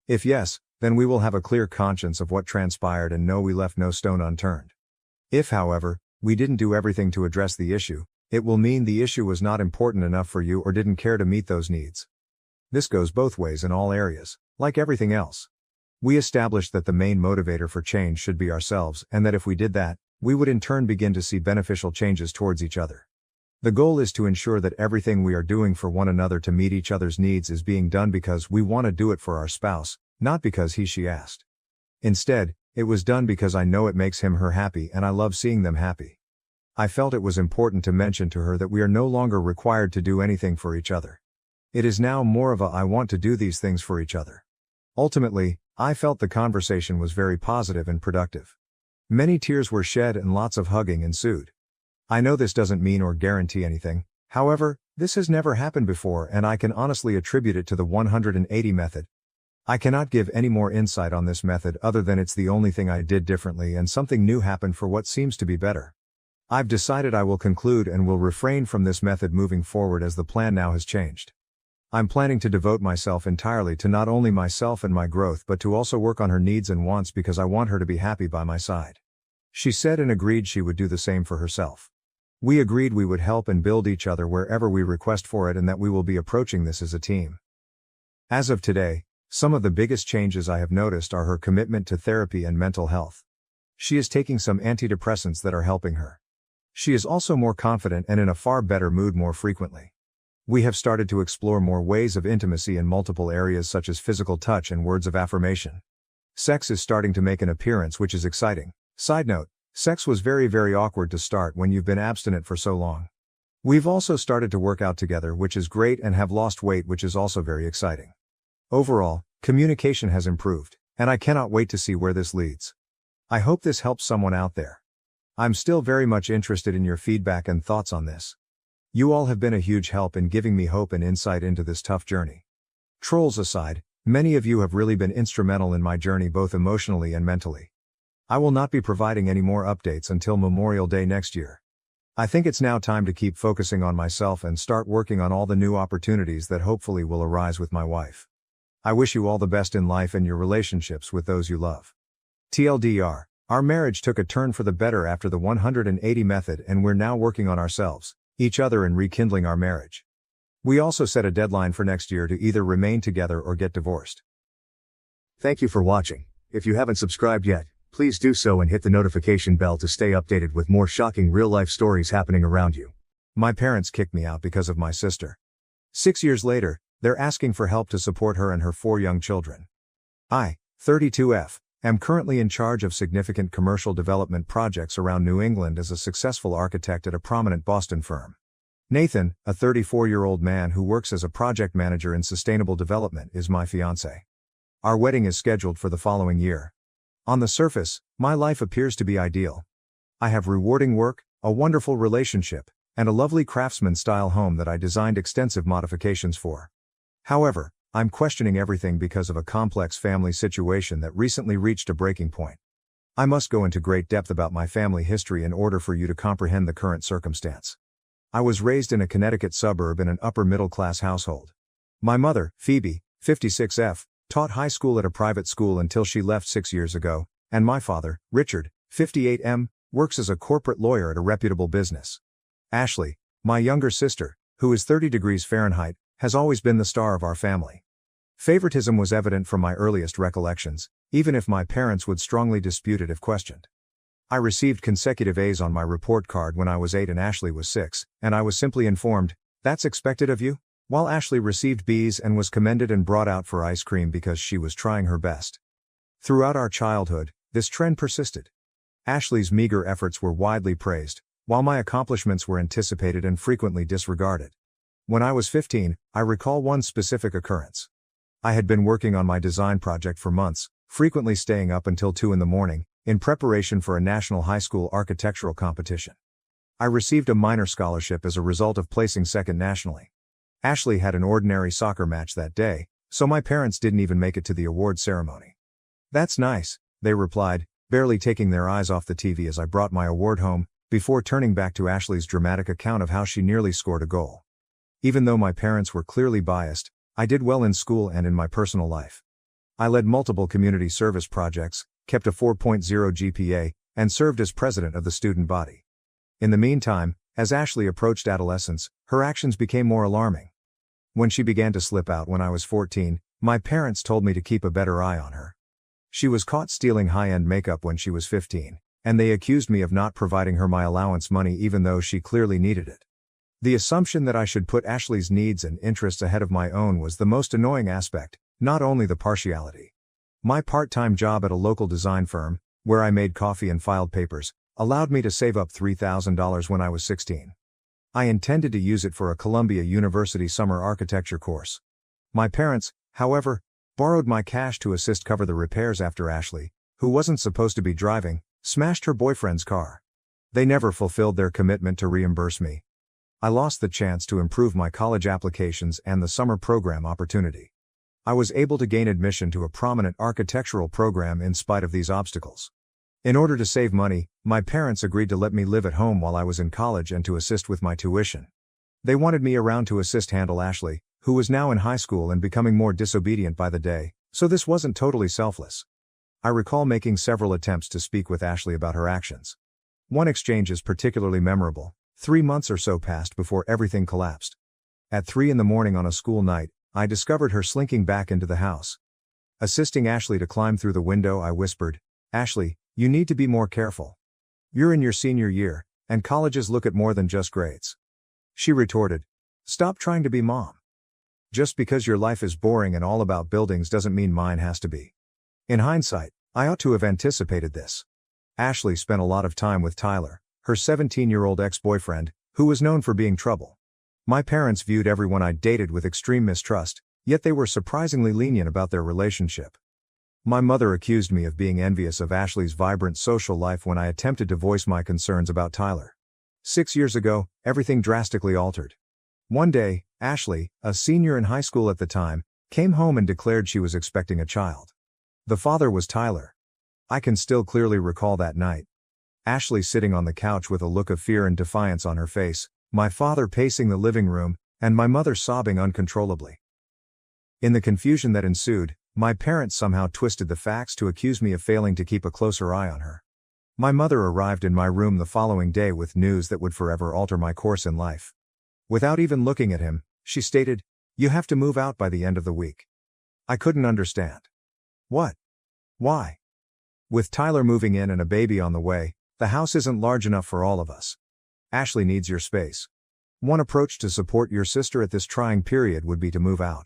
If yes, then we will have a clear conscience of what transpired and know we left no stone unturned. If, however, we didn't do everything to address the issue, it will mean the issue was not important enough for you or didn't care to meet those needs. This goes both ways in all areas, like everything else. We established that the main motivator for change should be ourselves, and that if we did that, we would in turn begin to see beneficial changes towards each other. The goal is to ensure that everything we are doing for one another to meet each other's needs is being done because we want to do it for our spouse, not because she asked. Instead, it was done because I know it makes him/her happy and I love seeing them happy. I felt it was important to mention to her that we are no longer required to do anything for each other. It is now more of a I want to do these things for each other. Ultimately, I felt the conversation was very positive and productive. Many tears were shed and lots of hugging ensued. I know this doesn't mean or guarantee anything, however, this has never happened before and I can honestly attribute it to the 180 method. I cannot give any more insight on this method other than it's the only thing I did differently and something new happened for what seems to be better. I've decided I will conclude and will refrain from this method moving forward as the plan now has changed. I'm planning to devote myself entirely to not only myself and my growth but to also work on her needs and wants because I want her to be happy by my side. She said and agreed she would do the same for herself. We agreed we would help and build each other wherever we request for it and that we will be approaching this as a team. As of today, some of the biggest changes I have noticed are her commitment to therapy and mental health. She is taking some antidepressants that are helping her. She is also more confident and in a far better mood more frequently. We have started to explore more ways of intimacy in multiple areas such as physical touch and words of affirmation. Sex is starting to make an appearance, which is exciting. Side note, sex was very awkward to start when you've been abstinent for so long. We've also started to work out together, which is great, and have lost weight, which is also very exciting. Overall, communication has improved, and I cannot wait to see where this leads. I hope this helps someone out there. I'm still very much interested in your feedback and thoughts on this. You all have been a huge help in giving me hope and insight into this tough journey. Trolls aside, many of you have really been instrumental in my journey both emotionally and mentally. I will not be providing any more updates until Memorial Day next year. I think it's now time to keep focusing on myself and start working on all the new opportunities that hopefully will arise with my wife. I wish you all the best in life and your relationships with those you love. TLDR, our marriage took a turn for the better after the 180 method and we're now working on ourselves, each other, and rekindling our marriage. We also set a deadline for next year to either remain together or get divorced. Thank you for watching. If you haven't subscribed yet, please do so and hit the notification bell to stay updated with more shocking real-life stories happening around you. My parents kicked me out because of my sister. 6 years later, they're asking for help to support her and her 4 young children. I, 32F, am currently in charge of significant commercial development projects around New England as a successful architect at a prominent Boston firm. Nathan, a 34-year-old man who works as a project manager in sustainable development, is my fiancé. Our wedding is scheduled for the following year. On the surface, my life appears to be ideal. I have rewarding work, a wonderful relationship, and a lovely craftsman-style home that I designed extensive modifications for. However, I'm questioning everything because of a complex family situation that recently reached a breaking point. I must go into great depth about my family history in order for you to comprehend the current circumstance. I was raised in a Connecticut suburb in an upper-middle-class household. My mother, Phoebe, 56F, taught high school at a private school until she left 6 years ago, and my father, Richard, 58M, works as a corporate lawyer at a reputable business. Ashley, my younger sister, who is 30 degrees Fahrenheit, has always been the star of our family. Favoritism was evident from my earliest recollections, even if my parents would strongly dispute it if questioned. I received consecutive A's on my report card when I was 8 and Ashley was 6, and I was simply informed, "That's expected of you?" While Ashley received B's and was commended and brought out for ice cream because she was trying her best. Throughout our childhood, this trend persisted. Ashley's meager efforts were widely praised, while my accomplishments were anticipated and frequently disregarded. When I was 15, I recall one specific occurrence. I had been working on my design project for months, frequently staying up until 2 in the morning, in preparation for a national high school architectural competition. I received a minor scholarship as a result of placing second nationally. Ashley had an ordinary soccer match that day, so my parents didn't even make it to the award ceremony. "That's nice," they replied, barely taking their eyes off the TV as I brought my award home, before turning back to Ashley's dramatic account of how she nearly scored a goal. Even though my parents were clearly biased, I did well in school and in my personal life. I led multiple community service projects, kept a 4.0 GPA, and served as president of the student body. In the meantime, as Ashley approached adolescence, her actions became more alarming. When she began to slip out when I was 14, my parents told me to keep a better eye on her. She was caught stealing high-end makeup when she was 15, and they accused me of not providing her my allowance money even though she clearly needed it. The assumption that I should put Ashley's needs and interests ahead of my own was the most annoying aspect, not only the partiality. My part-time job at a local design firm, where I made coffee and filed papers, allowed me to save up $3,000 when I was 16. I intended to use it for a Columbia University summer architecture course. My parents, however, borrowed my cash to assist cover the repairs after Ashley, who wasn't supposed to be driving, smashed her boyfriend's car. They never fulfilled their commitment to reimburse me. I lost the chance to improve my college applications and the summer program opportunity. I was able to gain admission to a prominent architectural program in spite of these obstacles. In order to save money, my parents agreed to let me live at home while I was in college and to assist with my tuition. They wanted me around to assist handle Ashley, who was now in high school and becoming more disobedient by the day, so this wasn't totally selfless. I recall making several attempts to speak with Ashley about her actions. One exchange is particularly memorable. 3 months or so passed before everything collapsed. At 3 in the morning on a school night, I discovered her slinking back into the house. Assisting Ashley to climb through the window, I whispered, "Ashley, you need to be more careful. You're in your senior year, and colleges look at more than just grades." She retorted, "Stop trying to be mom. Just because your life is boring and all about buildings doesn't mean mine has to be." In hindsight, I ought to have anticipated this. Ashley spent a lot of time with Tyler, her 17-year-old ex-boyfriend, who was known for being trouble. My parents viewed everyone I dated with extreme mistrust, yet they were surprisingly lenient about their relationship. My mother accused me of being envious of Ashley's vibrant social life when I attempted to voice my concerns about Tyler. 6 years ago, everything drastically altered. One day, Ashley, a senior in high school at the time, came home and declared she was expecting a child. The father was Tyler. I can still clearly recall that night. Ashley sitting on the couch with a look of fear and defiance on her face, my father pacing the living room, and my mother sobbing uncontrollably. In the confusion that ensued, my parents somehow twisted the facts to accuse me of failing to keep a closer eye on her. My mother arrived in my room the following day with news that would forever alter my course in life. Without even looking at him, she stated, "You have to move out by the end of the week." I couldn't understand. What? Why? With Tyler moving in and a baby on the way, the house isn't large enough for all of us. Ashley needs your space. One approach to support your sister at this trying period would be to move out.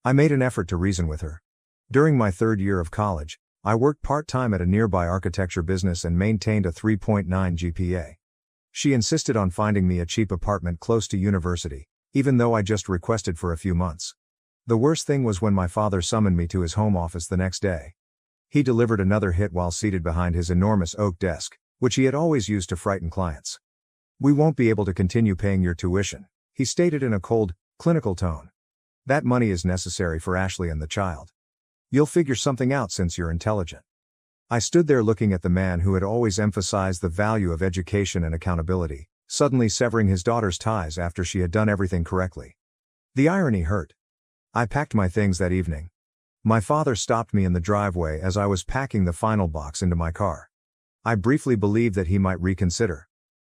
I made an effort to reason with her. During my 3rd year of college, I worked part-time at a nearby architecture business and maintained a 3.9 GPA. She insisted on finding me a cheap apartment close to university, even though I just requested for a few months. The worst thing was when my father summoned me to his home office the next day. He delivered another hit while seated behind his enormous oak desk, which he had always used to frighten clients. "We won't be able to continue paying your tuition," he stated in a cold, clinical tone. "That money is necessary for Ashley and the child. You'll figure something out since you're intelligent." I stood there looking at the man who had always emphasized the value of education and accountability, suddenly severing his daughter's ties after she had done everything correctly. The irony hurt. I packed my things that evening. My father stopped me in the driveway as I was packing the final box into my car. I briefly believed that he might reconsider.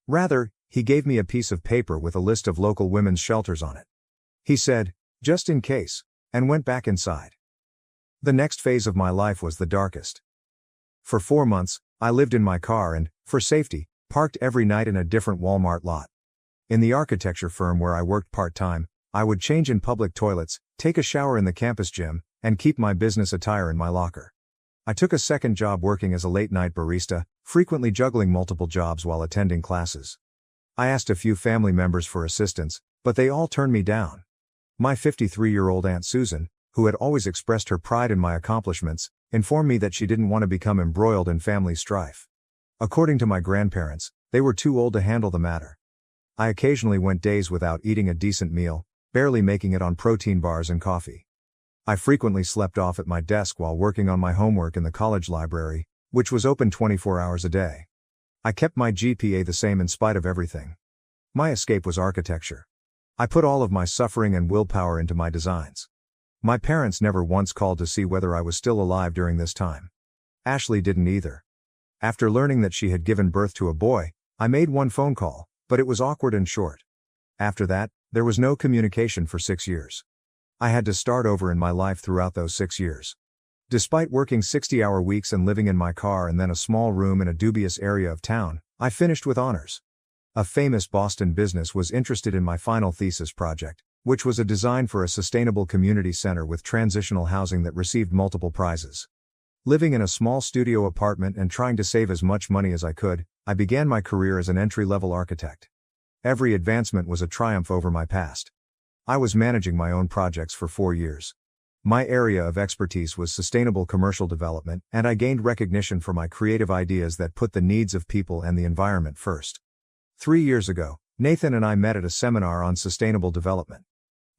Rather, he gave me a piece of paper with a list of local women's shelters on it. He said, "Just in case," and went back inside. The next phase of my life was the darkest. For 4 months, I lived in my car and, for safety, parked every night in a different Walmart lot. In the architecture firm where I worked part-time, I would change in public toilets, take a shower in the campus gym, and keep my business attire in my locker. I took a second job working as a late-night barista, frequently juggling multiple jobs while attending classes. I asked a few family members for assistance, but they all turned me down. My 53-year-old Aunt Susan, who had always expressed her pride in my accomplishments, informed me that she didn't want to become embroiled in family strife. According to my grandparents, they were too old to handle the matter. I occasionally went days without eating a decent meal, barely making it on protein bars and coffee. I frequently slept off at my desk while working on my homework in the college library, which was open 24 hours a day. I kept my GPA the same in spite of everything. My escape was architecture. I put all of my suffering and willpower into my designs. My parents never once called to see whether I was still alive during this time. Ashley didn't either. After learning that she had given birth to a boy, I made one phone call, but it was awkward and short. After that, there was no communication for 6 years. I had to start over in my life throughout those 6 years. Despite working 60-hour weeks and living in my car and then a small room in a dubious area of town, I finished with honors. A famous Boston business was interested in my final thesis project, which was a design for a sustainable community center with transitional housing that received multiple prizes. Living in a small studio apartment and trying to save as much money as I could, I began my career as an entry-level architect. Every advancement was a triumph over my past. I was managing my own projects for 4 years. My area of expertise was sustainable commercial development, and I gained recognition for my creative ideas that put the needs of people and the environment first. 3 years ago, Nathan and I met at a seminar on sustainable development.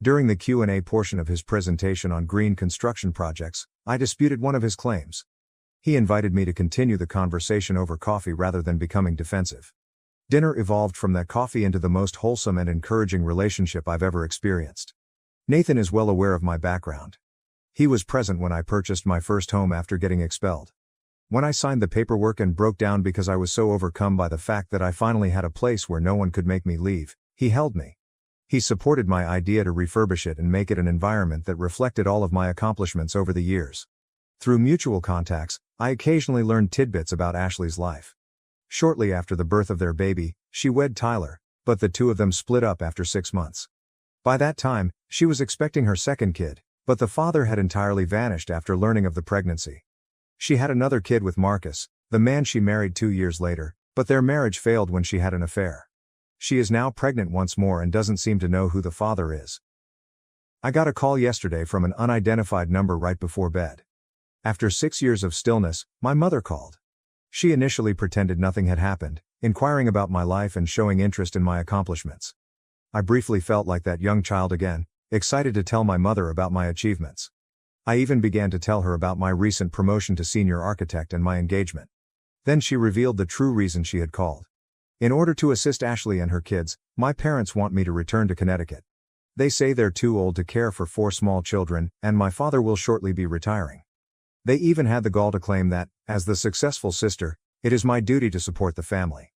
During the Q&A portion of his presentation on green construction projects, I disputed one of his claims. He invited me to continue the conversation over coffee rather than becoming defensive. Dinner evolved from that coffee into the most wholesome and encouraging relationship I've ever experienced. Nathan is well aware of my background. He was present when I purchased my first home after getting expelled. When I signed the paperwork and broke down because I was so overcome by the fact that I finally had a place where no one could make me leave, he held me. He supported my idea to refurbish it and make it an environment that reflected all of my accomplishments over the years. Through mutual contacts, I occasionally learned tidbits about Ashley's life. Shortly after the birth of their baby, she wed Tyler, but the two of them split up after 6 months. By that time, she was expecting her second kid, but the father had entirely vanished after learning of the pregnancy. She had another kid with Marcus, the man she married 2 years later, but their marriage failed when she had an affair. She is now pregnant once more and doesn't seem to know who the father is. I got a call yesterday from an unidentified number right before bed. After 6 years of stillness, my mother called. She initially pretended nothing had happened, inquiring about my life and showing interest in my accomplishments. I briefly felt like that young child again, excited to tell my mother about my achievements. I even began to tell her about my recent promotion to senior architect and my engagement. Then she revealed the true reason she had called. In order to assist Ashley and her kids, my parents want me to return to Connecticut. They say they're too old to care for 4 small children, and my father will shortly be retiring. They even had the gall to claim that, as the successful sister, it is my duty to support the family.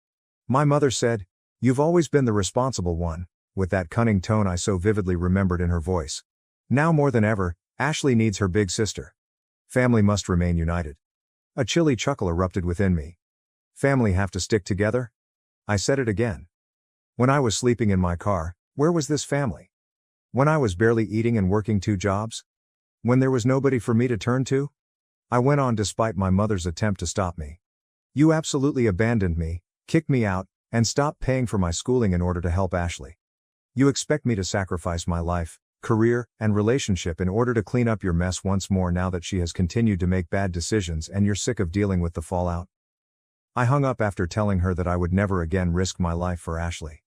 My mother said, "You've always been the responsible one," with that cunning tone I so vividly remembered in her voice. Now more than ever, Ashley needs her big sister. Family must remain united. A chilly chuckle erupted within me. Family have to stick together? I said it again. When I was sleeping in my car, where was this family? When I was barely eating and working 2 jobs? When there was nobody for me to turn to? I went on despite my mother's attempt to stop me. "You absolutely abandoned me, kicked me out, and stopped paying for my schooling in order to help Ashley. You expect me to sacrifice my life, career, and relationship in order to clean up your mess once more now that she has continued to make bad decisions and you're sick of dealing with the fallout?" I hung up after telling her that I would never again risk my life for Ashley.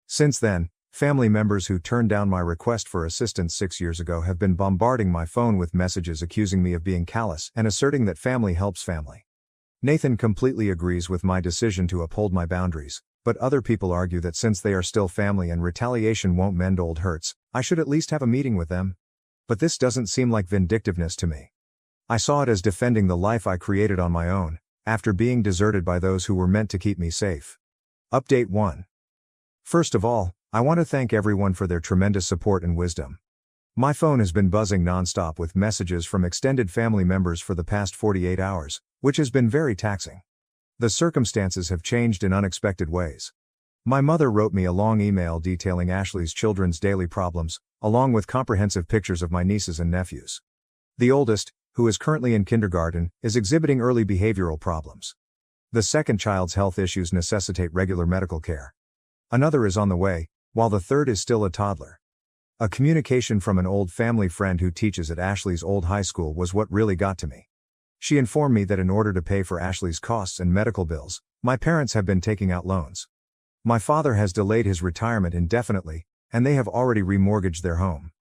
Since then, family members who turned down my request for assistance 6 years ago have been bombarding my phone with messages accusing me of being callous and asserting that family helps family. Nathan completely agrees with my decision to uphold my boundaries, but other people argue that since they are still family and retaliation won't mend old hurts, I should at least have a meeting with them. But this doesn't seem like vindictiveness to me. I saw it as defending the life I created on my own, after being deserted by those who were meant to keep me safe. Update 1. First of all, I want to thank everyone for their tremendous support and wisdom. My phone has been buzzing nonstop with messages from extended family members for the past 48 hours, which has been very taxing. The circumstances have changed in unexpected ways. My mother wrote me a long email detailing Ashley's children's daily problems, along with comprehensive pictures of my nieces and nephews. The oldest, who is currently in kindergarten, is exhibiting early behavioral problems. The second child's health issues necessitate regular medical care. Another is on the way, while the third is still a toddler. A communication from an old family friend who teaches at Ashley's old high school was what really got to me. She informed me that in order to pay for Ashley's costs and medical bills, my parents have been taking out loans. My father has delayed his retirement indefinitely, and they have already remortgaged their home.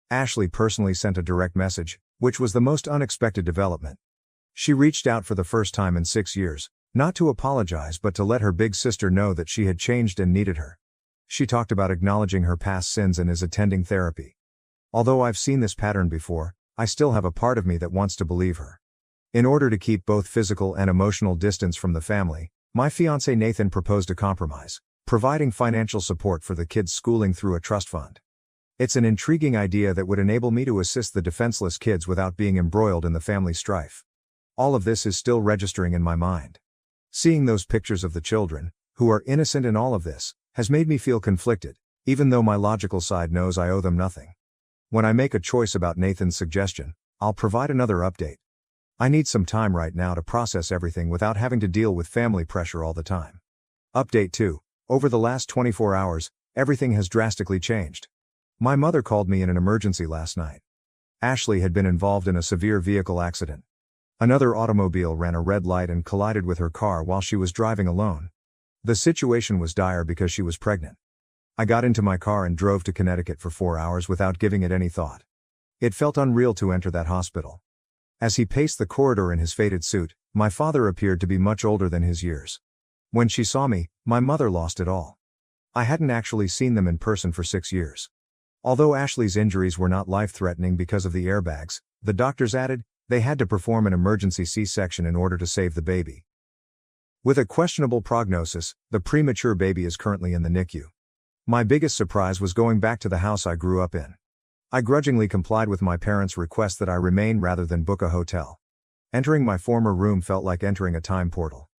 Ashley personally sent a direct message, which was the most unexpected development. She reached out for the first time in 6 years, not to apologize but to let her big sister know that she had changed and needed her. She talked about acknowledging her past sins and is attending therapy. Although I've seen this pattern before, I still have a part of me that wants to believe her. In order to keep both physical and emotional distance from the family, my fiancé Nathan proposed a compromise, providing financial support for the kids' schooling through a trust fund. It's an intriguing idea that would enable me to assist the defenseless kids without being embroiled in the family strife. All of this is still registering in my mind. Seeing those pictures of the children, who are innocent in all of this, has made me feel conflicted, even though my logical side knows I owe them nothing. When I make a choice about Nathan's suggestion, I'll provide another update. I need some time right now to process everything without having to deal with family pressure all the time. Update 2. Over the last 24 hours, everything has drastically changed. My mother called me in an emergency last night. Ashley had been involved in a severe vehicle accident. Another automobile ran a red light and collided with her car while she was driving alone. The situation was dire because she was pregnant. I got into my car and drove to Connecticut for 4 hours without giving it any thought. It felt unreal to enter that hospital. As he paced the corridor in his faded suit, my father appeared to be much older than his years. When she saw me, my mother lost it all. I hadn't actually seen them in person for 6 years. Although Ashley's injuries were not life-threatening because of the airbags, the doctors added, they had to perform an emergency C-section in order to save the baby. With a questionable prognosis, the premature baby is currently in the NICU. My biggest surprise was going back to the house I grew up in. I grudgingly complied with my parents' request that I remain rather than book a hotel. Entering my former room felt like entering a time portal.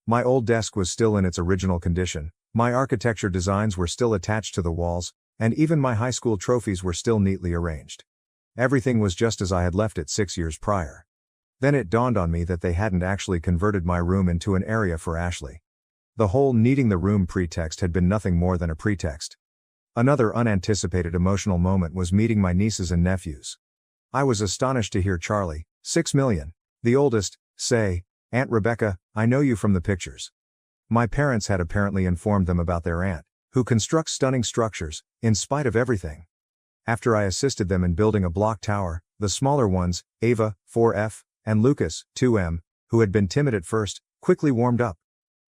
My old desk was still in its original condition, my architecture designs were still attached to the walls, and even my high school trophies were still neatly arranged. Everything was just as I had left it 6 years prior. Then it dawned on me that they hadn't actually converted my room into an area for Ashley. The whole needing the room pretext had been nothing more than a pretext. Another unanticipated emotional moment was meeting my nieces and nephews. I was astonished to hear Charlie, 6 million, the oldest, say, "Aunt Rebecca, I know you from the pictures." My parents had apparently informed them about their aunt, who constructs stunning structures, in spite of everything. After I assisted them in building a block tower, the smaller ones, Ava, 4F, and Lucas, 2M, who had been timid at first, quickly warmed up.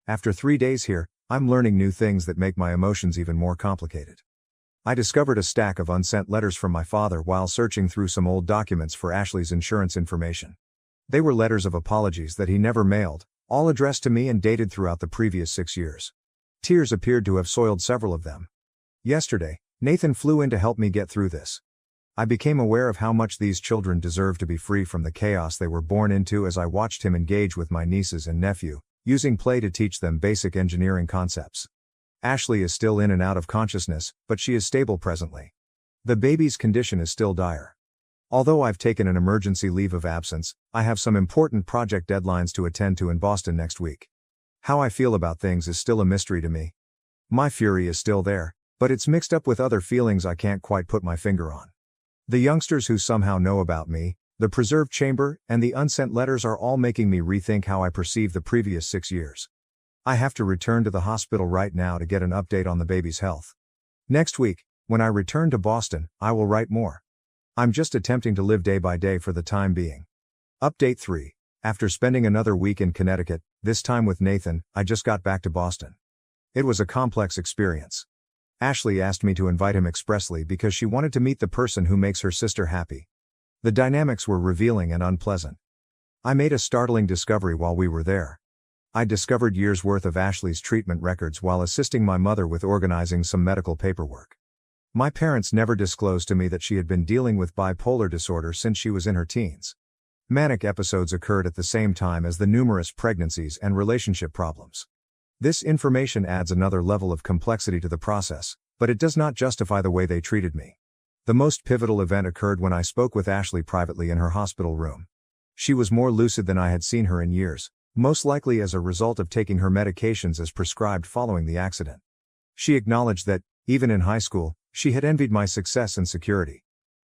After 3 days here, I'm learning new things that make my emotions even more complicated. I discovered a stack of unsent letters from my father while searching through some old documents for Ashley's insurance information. They were letters of apologies that he never mailed, all addressed to me and dated throughout the previous 6 years. Tears appeared to have soiled several of them. Yesterday, Nathan flew in to help me get through this. I became aware of how much these children deserve to be free from the chaos they were born into as I watched him engage with my nieces and nephew, using play to teach them basic engineering concepts. Ashley is still in and out of consciousness, but she is stable presently. The baby's condition is still dire. Although I've taken an emergency leave of absence, I have some important project deadlines to attend to in Boston next week. How I feel about things is still a mystery to me. My fury is still there, but it's mixed up with other feelings I can't quite put my finger on. The youngsters who somehow know about me, the preserved chamber, and the unsent letters are all making me rethink how I perceive the previous 6 years. I have to return to the hospital right now to get an update on the baby's health. Next week, when I return to Boston, I will write more. I'm just attempting to live day by day for the time being. Update 3. After spending another week in Connecticut, this time with Nathan, I just got back to Boston. It was a complex experience. Ashley asked me to invite him expressly because she wanted to meet the person who makes her sister happy. The dynamics were revealing and unpleasant. I made a startling discovery while we were there. I discovered years' worth of Ashley's treatment records while assisting my mother with organizing some medical paperwork. My parents never disclosed to me that she had been dealing with bipolar disorder since she was in her teens. Manic episodes occurred at the same time as the numerous pregnancies and relationship problems. This information adds another level of complexity to the process, but it does not justify the way they treated me. The most pivotal event occurred when I spoke with Ashley privately in her hospital room. She was more lucid than I had seen her in years, most likely as a result of taking her medications as prescribed following the accident. She acknowledged that, even in high school, she had envied my success and security.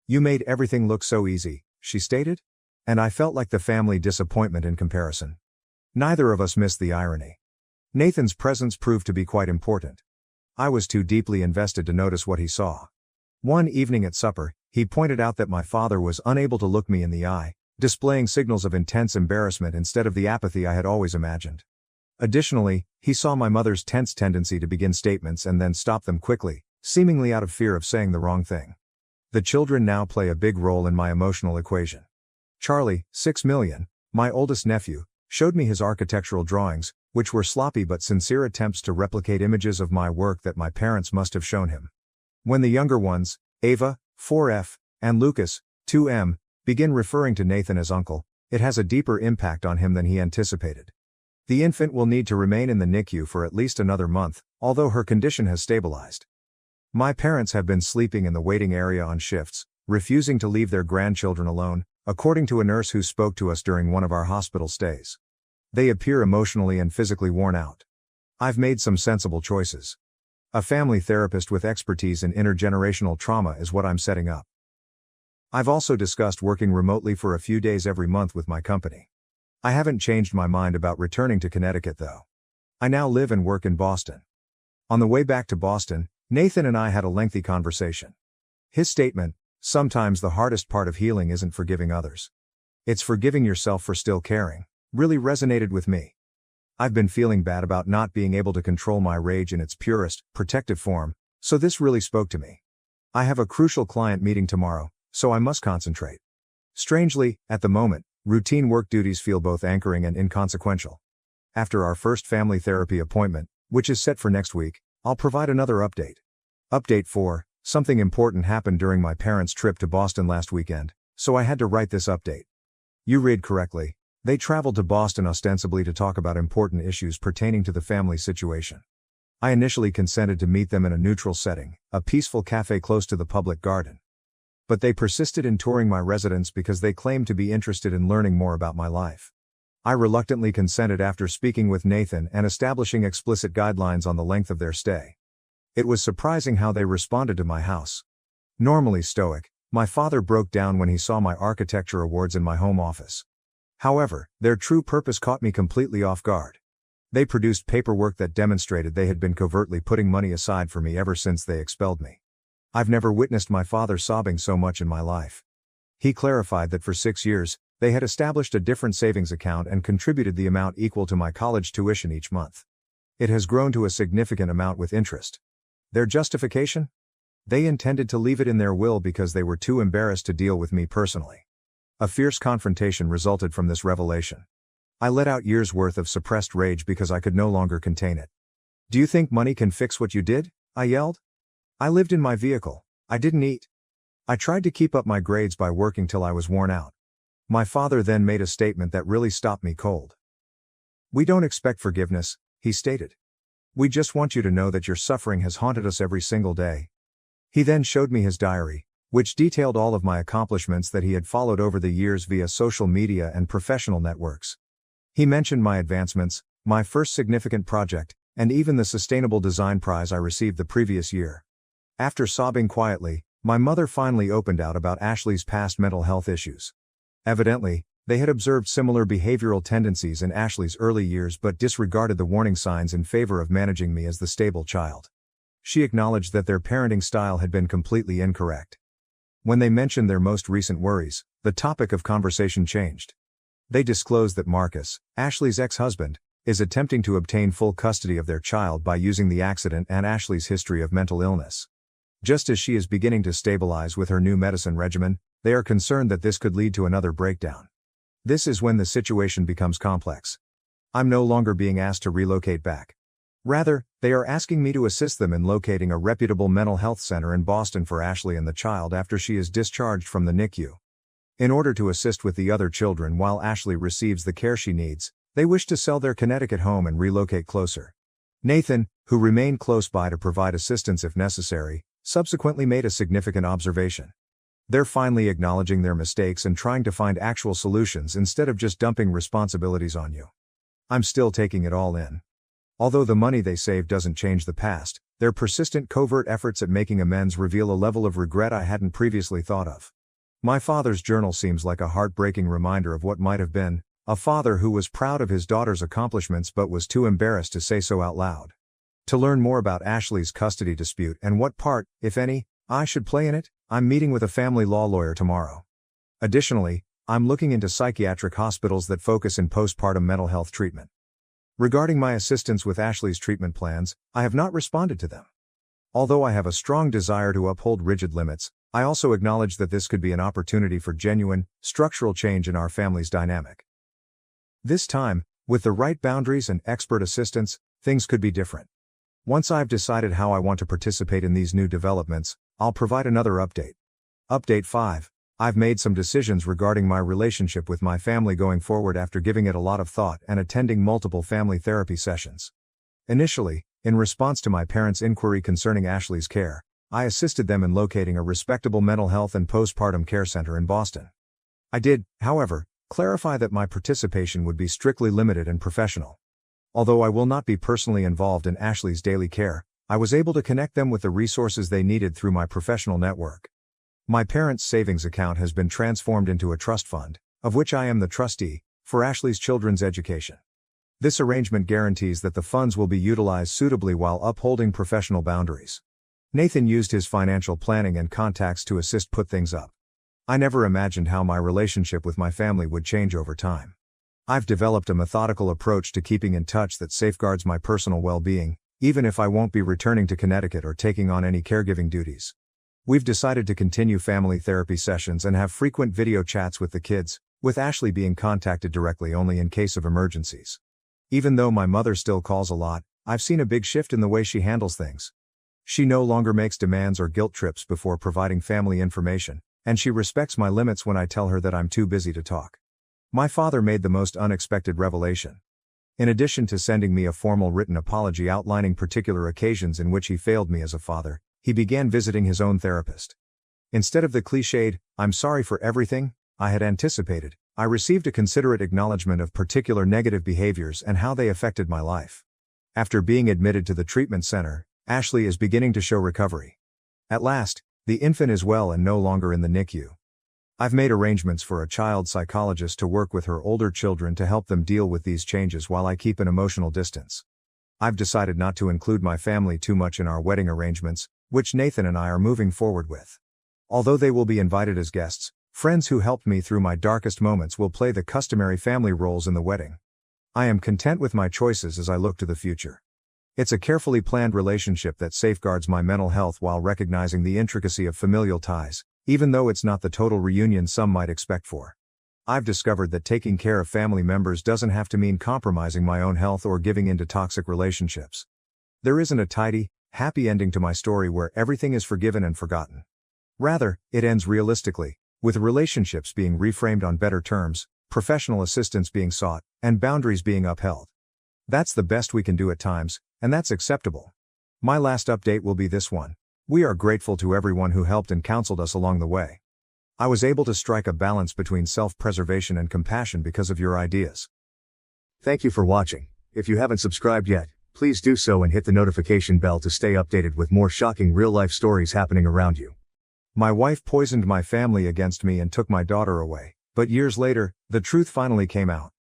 "You made everything look so easy," she stated. And I felt like the family disappointment in comparison. Neither of us missed the irony. Nathan's presence proved to be quite important. I was too deeply invested to notice what he saw. One evening at supper, he pointed out that my father was unable to look me in the eye, displaying signals of intense embarrassment instead of the apathy I had always imagined. Additionally, he saw my mother's tense tendency to begin statements and then stop them quickly, seemingly out of fear of saying the wrong thing. The children now play a big role in my emotional equation. Charlie, 6 million, my oldest nephew, showed me his architectural drawings, which were sloppy but sincere attempts to replicate images of my work that my parents must have shown him. When the younger ones, Ava, 4F, and Lucas, 2M, begin referring to Nathan as uncle, it has a deeper impact on him than he anticipated. The infant will need to remain in the NICU for at least another month, although her condition has stabilized. My parents have been sleeping in the waiting area on shifts, refusing to leave their grandchildren alone, according to a nurse who spoke to us during one of our hospital stays. They appear emotionally and physically worn out. I've made some sensible choices. A family therapist with expertise in intergenerational trauma is what I'm setting up. I've also discussed working remotely for a few days every month with my company. I haven't changed my mind about returning to Connecticut though. I now live and work in Boston. On the way back to Boston, Nathan and I had a lengthy conversation. His statement, "Sometimes the hardest part of healing isn't forgiving others. It's forgiving yourself for still caring," really resonated with me. I've been feeling bad about not being able to control my rage in its purest, protective form, so this really spoke to me. I have a crucial client meeting tomorrow, so I must concentrate. Strangely, at the moment, routine work duties feel both anchoring and inconsequential. After our first family therapy appointment, which is set for next week, I'll provide another update. Update 4. Something important happened during my parents' trip to Boston last weekend, so I had to write this update. You read correctly. They traveled to Boston ostensibly to talk about important issues pertaining to the family situation. I initially consented to meet them in a neutral setting, a peaceful cafe close to the public garden. But they persisted in touring my residence because they claimed to be interested in learning more about my life. I reluctantly consented after speaking with Nathan and establishing explicit guidelines on the length of their stay. It was surprising how they responded to my house. Normally stoic, my father broke down when he saw my architecture awards in my home office. However, their true purpose caught me completely off guard. They produced paperwork that demonstrated they had been covertly putting money aside for me ever since they expelled me. I've never witnessed my father sobbing so much in my life. He clarified that for 6 years, they had established a different savings account and contributed the amount equal to my college tuition each month. It has grown to a significant amount with interest. Their justification? They intended to leave it in their will because they were too embarrassed to deal with me personally. A fierce confrontation resulted from this revelation. I let out years' worth of suppressed rage because I could no longer contain it. "Do you think money can fix what you did?" I yelled. "I lived in my vehicle. I didn't eat. I tried to keep up my grades by working till I was worn out." My father then made a statement that really stopped me cold. "We don't expect forgiveness," he stated. "We just want you to know that your suffering has haunted us every single day." He then showed me his diary, which detailed all of my accomplishments that he had followed over the years via social media and professional networks. He mentioned my advancements, my first significant project, and even the Sustainable Design Prize I received the previous year. After sobbing quietly, my mother finally opened out about Ashley's past mental health issues. Evidently, they had observed similar behavioral tendencies in Ashley's early years but disregarded the warning signs in favor of managing me as the stable child. She acknowledged that their parenting style had been completely incorrect. When they mentioned their most recent worries, the topic of conversation changed. They disclosed that Marcus, Ashley's ex-husband, is attempting to obtain full custody of their child by using the accident and Ashley's history of mental illness. Just as she is beginning to stabilize with her new medicine regimen, they are concerned that this could lead to another breakdown. This is when the situation becomes complex. I'm no longer being asked to relocate back. Rather, they are asking me to assist them in locating a reputable mental health center in Boston for Ashley and the child after she is discharged from the NICU. In order to assist with the other children while Ashley receives the care she needs, they wish to sell their Connecticut home and relocate closer. Nathan, who remained close by to provide assistance if necessary, subsequently made a significant observation. They're finally acknowledging their mistakes and trying to find actual solutions instead of just dumping responsibilities on you. I'm still taking it all in. Although the money they save doesn't change the past, their persistent covert efforts at making amends reveal a level of regret I hadn't previously thought of. My father's journal seems like a heartbreaking reminder of what might have been, a father who was proud of his daughter's accomplishments but was too embarrassed to say so out loud. To learn more about Ashley's custody dispute and what part, if any, I should play in it, I'm meeting with a family law lawyer tomorrow. Additionally, I'm looking into psychiatric hospitals that focus in postpartum mental health treatment. Regarding my assistance with Ashley's treatment plans, I have not responded to them. Although I have a strong desire to uphold rigid limits, I also acknowledge that this could be an opportunity for genuine, structural change in our family's dynamic. This time, with the right boundaries and expert assistance, things could be different. Once I've decided how I want to participate in these new developments, I'll provide another update. Update 5. I've made some decisions regarding my relationship with my family going forward after giving it a lot of thought and attending multiple family therapy sessions. Initially, in response to my parents' inquiry concerning Ashley's care, I assisted them in locating a respectable mental health and postpartum care center in Boston. I did, however, clarify that my participation would be strictly limited and professional. Although I will not be personally involved in Ashley's daily care, I was able to connect them with the resources they needed through my professional network. My parents' savings account has been transformed into a trust fund, of which I am the trustee, for Ashley's children's education. This arrangement guarantees that the funds will be utilized suitably while upholding professional boundaries. Nathan used his financial planning and contacts to assist put things up. I never imagined how my relationship with my family would change over time. I've developed a methodical approach to keeping in touch that safeguards my personal well-being, even if I won't be returning to Connecticut or taking on any caregiving duties. We've decided to continue family therapy sessions and have frequent video chats with the kids, with Ashley being contacted directly only in case of emergencies. Even though my mother still calls a lot, I've seen a big shift in the way she handles things. She no longer makes demands or guilt trips before providing family information, and she respects my limits when I tell her that I'm too busy to talk. My father made the most unexpected revelation. In addition to sending me a formal written apology outlining particular occasions in which he failed me as a father, he began visiting his own therapist. Instead of the cliched, "I'm sorry for everything," I had anticipated, I received a considerate acknowledgement of particular negative behaviors and how they affected my life. After being admitted to the treatment center, Ashley is beginning to show recovery. At last, the infant is well and no longer in the NICU. I've made arrangements for a child psychologist to work with her older children to help them deal with these changes while I keep an emotional distance. I've decided not to include my family too much in our wedding arrangements, which Nathan and I are moving forward with. Although they will be invited as guests, friends who helped me through my darkest moments will play the customary family roles in the wedding. I am content with my choices as I look to the future. It's a carefully planned relationship that safeguards my mental health while recognizing the intricacy of familial ties, even though it's not the total reunion some might expect for. I've discovered that taking care of family members doesn't have to mean compromising my own health or giving into toxic relationships. There isn't a tidy, happy ending to my story where everything is forgiven and forgotten. Rather, it ends realistically, with relationships being reframed on better terms, professional assistance being sought, and boundaries being upheld. That's the best we can do at times, and that's acceptable. My last update will be this one. We are grateful to everyone who helped and counseled us along the way. I was able to strike a balance between self-preservation and compassion because of your ideas. Thank you for watching. If you haven't subscribed yet, please do so and hit the notification bell to stay updated with more shocking real-life stories happening around you. My wife poisoned my family against me and took my daughter away, but years later, the truth finally came out.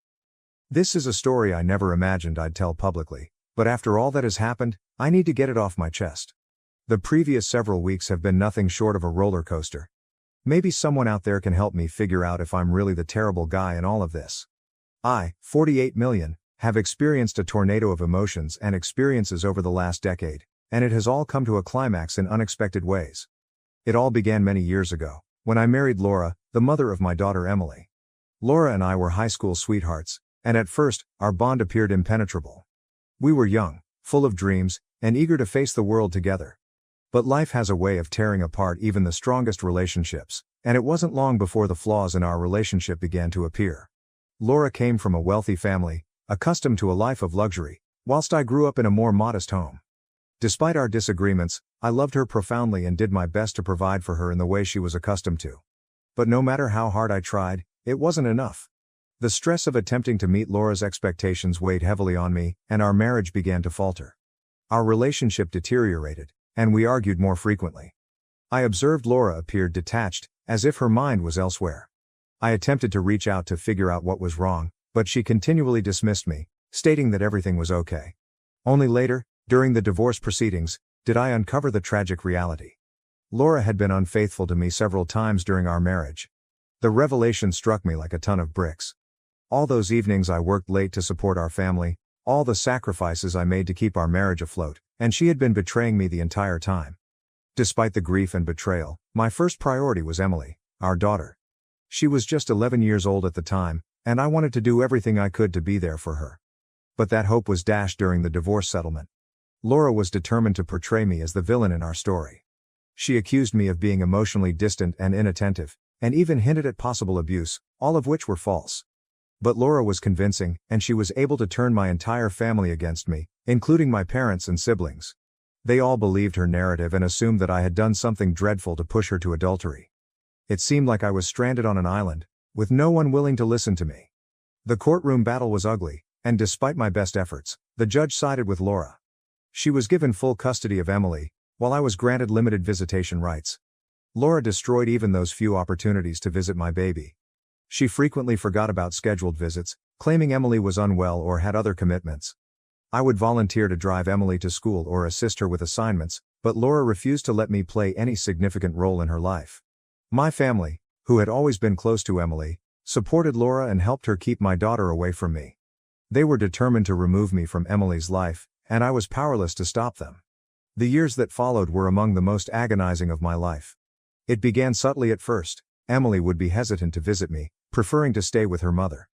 This is a story I never imagined I'd tell publicly, but after all that has happened, I need to get it off my chest. The previous several weeks have been nothing short of a roller coaster. Maybe someone out there can help me figure out if I'm really the terrible guy in all of this. I, 48 million, have experienced a tornado of emotions and experiences over the last decade, and it has all come to a climax in unexpected ways. It all began many years ago, when I married Laura, the mother of my daughter Emily. Laura and I were high school sweethearts, and at first, our bond appeared impenetrable. We were young, full of dreams, and eager to face the world together. But life has a way of tearing apart even the strongest relationships, and it wasn't long before the flaws in our relationship began to appear. Laura came from a wealthy family, accustomed to a life of luxury, whilst I grew up in a more modest home. Despite our disagreements, I loved her profoundly and did my best to provide for her in the way she was accustomed to. But no matter how hard I tried, it wasn't enough. The stress of attempting to meet Laura's expectations weighed heavily on me, and our marriage began to falter. Our relationship deteriorated, and we argued more frequently. I observed Laura appeared detached, as if her mind was elsewhere. I attempted to reach out to figure out what was wrong, but she continually dismissed me, stating that everything was okay. Only later, during the divorce proceedings, did I uncover the tragic reality. Laura had been unfaithful to me several times during our marriage. The revelation struck me like a ton of bricks. All those evenings I worked late to support our family, all the sacrifices I made to keep our marriage afloat, and she had been betraying me the entire time. Despite the grief and betrayal, my first priority was Emily, our daughter. She was just 11 years old at the time, and I wanted to do everything I could to be there for her. But that hope was dashed during the divorce settlement. Laura was determined to portray me as the villain in our story. She accused me of being emotionally distant and inattentive, and even hinted at possible abuse, all of which were false. But Laura was convincing, and she was able to turn my entire family against me, including my parents and siblings. They all believed her narrative and assumed that I had done something dreadful to push her to adultery. It seemed like I was stranded on an island, with no one willing to listen to me. The courtroom battle was ugly, and despite my best efforts, the judge sided with Laura. She was given full custody of Emily, while I was granted limited visitation rights. Laura destroyed even those few opportunities to visit my baby. She frequently forgot about scheduled visits, claiming Emily was unwell or had other commitments. I would volunteer to drive Emily to school or assist her with assignments, but Laura refused to let me play any significant role in her life. My family, who had always been close to Emily, supported Laura and helped her keep my daughter away from me. They were determined to remove me from Emily's life, and I was powerless to stop them. The years that followed were among the most agonizing of my life. It began subtly at first. Emily would be hesitant to visit me, preferring to stay with her mother.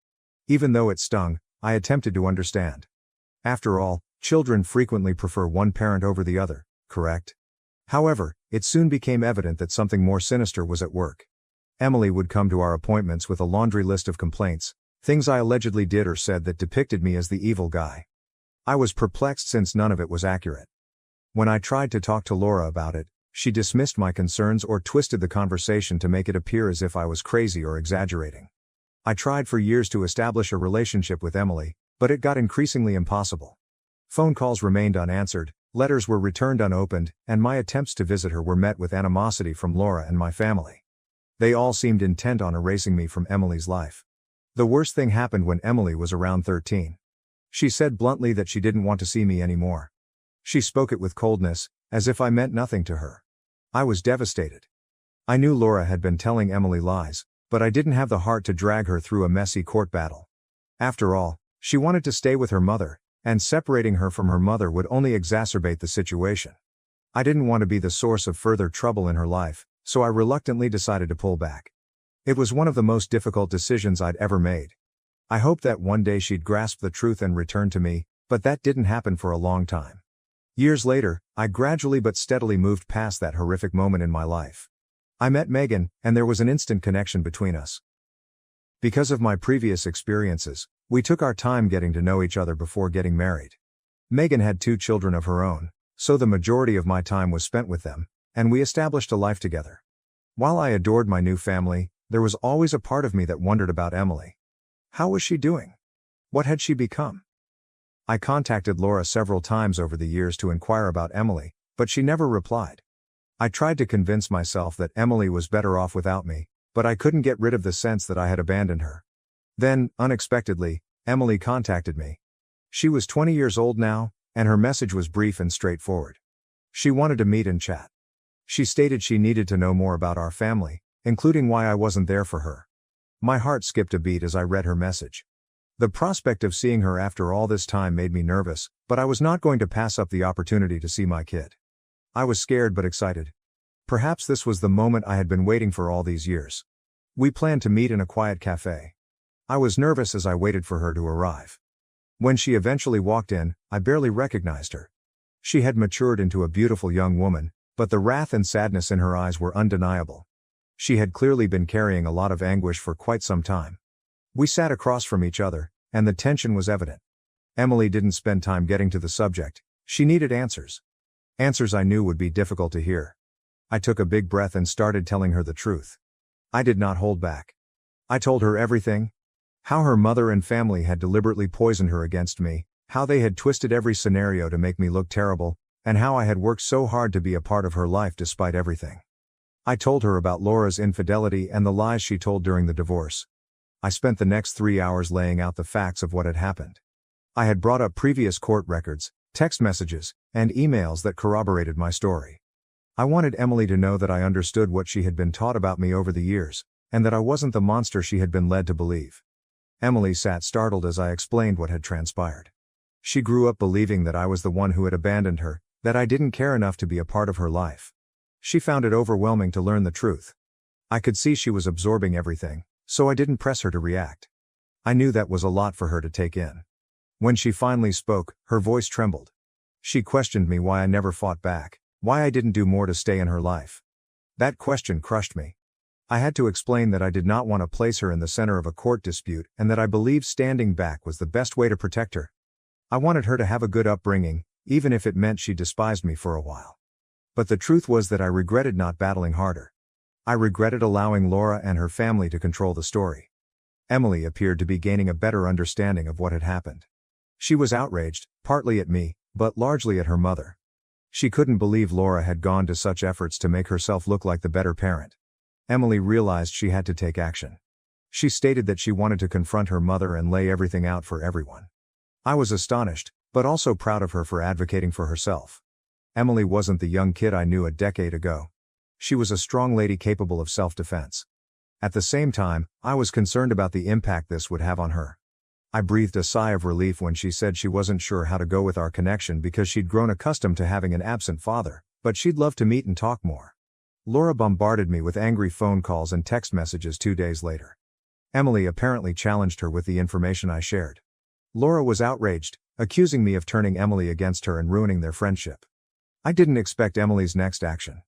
Even though it stung, I attempted to understand. After all, children frequently prefer one parent over the other, correct? However, it soon became evident that something more sinister was at work. Emily would come to our appointments with a laundry list of complaints, things I allegedly did or said that depicted me as the evil guy. I was perplexed since none of it was accurate. When I tried to talk to Laura about it, she dismissed my concerns or twisted the conversation to make it appear as if I was crazy or exaggerating. I tried for years to establish a relationship with Emily, but it got increasingly impossible. Phone calls remained unanswered, letters were returned unopened, and my attempts to visit her were met with animosity from Laura and my family. They all seemed intent on erasing me from Emily's life. The worst thing happened when Emily was around 13. She said bluntly that she didn't want to see me anymore. She spoke it with coldness, as if I meant nothing to her. I was devastated. I knew Laura had been telling Emily lies, but I didn't have the heart to drag her through a messy court battle. After all, she wanted to stay with her mother, and separating her from her mother would only exacerbate the situation. I didn't want to be the source of further trouble in her life, so I reluctantly decided to pull back. It was one of the most difficult decisions I'd ever made. I hoped that one day she'd grasp the truth and return to me, but that didn't happen for a long time. Years later, I gradually but steadily moved past that horrific moment in my life. I met Megan, and there was an instant connection between us. Because of my previous experiences, we took our time getting to know each other before getting married. Megan had 2 children of her own, so the majority of my time was spent with them, and we established a life together. While I adored my new family, there was always a part of me that wondered about Emily. How was she doing? What had she become? I contacted Laura several times over the years to inquire about Emily, but she never replied. I tried to convince myself that Emily was better off without me, but I couldn't get rid of the sense that I had abandoned her. Then, unexpectedly, Emily contacted me. She was 20 years old now, and her message was brief and straightforward. She wanted to meet and chat. She stated she needed to know more about our family, including why I wasn't there for her. My heart skipped a beat as I read her message. The prospect of seeing her after all this time made me nervous, but I was not going to pass up the opportunity to see my kid. I was scared but excited. Perhaps this was the moment I had been waiting for all these years. We planned to meet in a quiet cafe. I was nervous as I waited for her to arrive. When she eventually walked in, I barely recognized her. She had matured into a beautiful young woman, but the wrath and sadness in her eyes were undeniable. She had clearly been carrying a lot of anguish for quite some time. We sat across from each other, and the tension was evident. Emily didn't spend time getting to the subject. She needed answers. Answers I knew would be difficult to hear. I took a big breath and started telling her the truth. I did not hold back. I told her everything. How her mother and family had deliberately poisoned her against me, how they had twisted every scenario to make me look terrible, and how I had worked so hard to be a part of her life despite everything. I told her about Laura's infidelity and the lies she told during the divorce. I spent the next 3 hours laying out the facts of what had happened. I had brought up previous court records, text messages, and emails that corroborated my story. I wanted Emily to know that I understood what she had been taught about me over the years, and that I wasn't the monster she had been led to believe. Emily sat startled as I explained what had transpired. She grew up believing that I was the one who had abandoned her, that I didn't care enough to be a part of her life. She found it overwhelming to learn the truth. I could see she was absorbing everything, so I didn't press her to react. I knew that was a lot for her to take in. When she finally spoke, her voice trembled. She questioned me why I never fought back, why I didn't do more to stay in her life. That question crushed me. I had to explain that I did not want to place her in the center of a court dispute and that I believed standing back was the best way to protect her. I wanted her to have a good upbringing, even if it meant she despised me for a while. But the truth was that I regretted not battling harder. I regretted allowing Laura and her family to control the story. Emily appeared to be gaining a better understanding of what had happened. She was outraged, partly at me, but largely at her mother. She couldn't believe Laura had gone to such efforts to make herself look like the better parent. Emily realized she had to take action. She stated that she wanted to confront her mother and lay everything out for everyone. I was astonished, but also proud of her for advocating for herself. Emily wasn't the young kid I knew a decade ago. She was a strong lady capable of self-defense. At the same time, I was concerned about the impact this would have on her. I breathed a sigh of relief when she said she wasn't sure how to go with our connection because she'd grown accustomed to having an absent father, but she'd love to meet and talk more. Laura bombarded me with angry phone calls and text messages 2 days later. Emily apparently challenged her with the information I shared. Laura was outraged, accusing me of turning Emily against her and ruining their friendship. I didn't expect Emily's next action.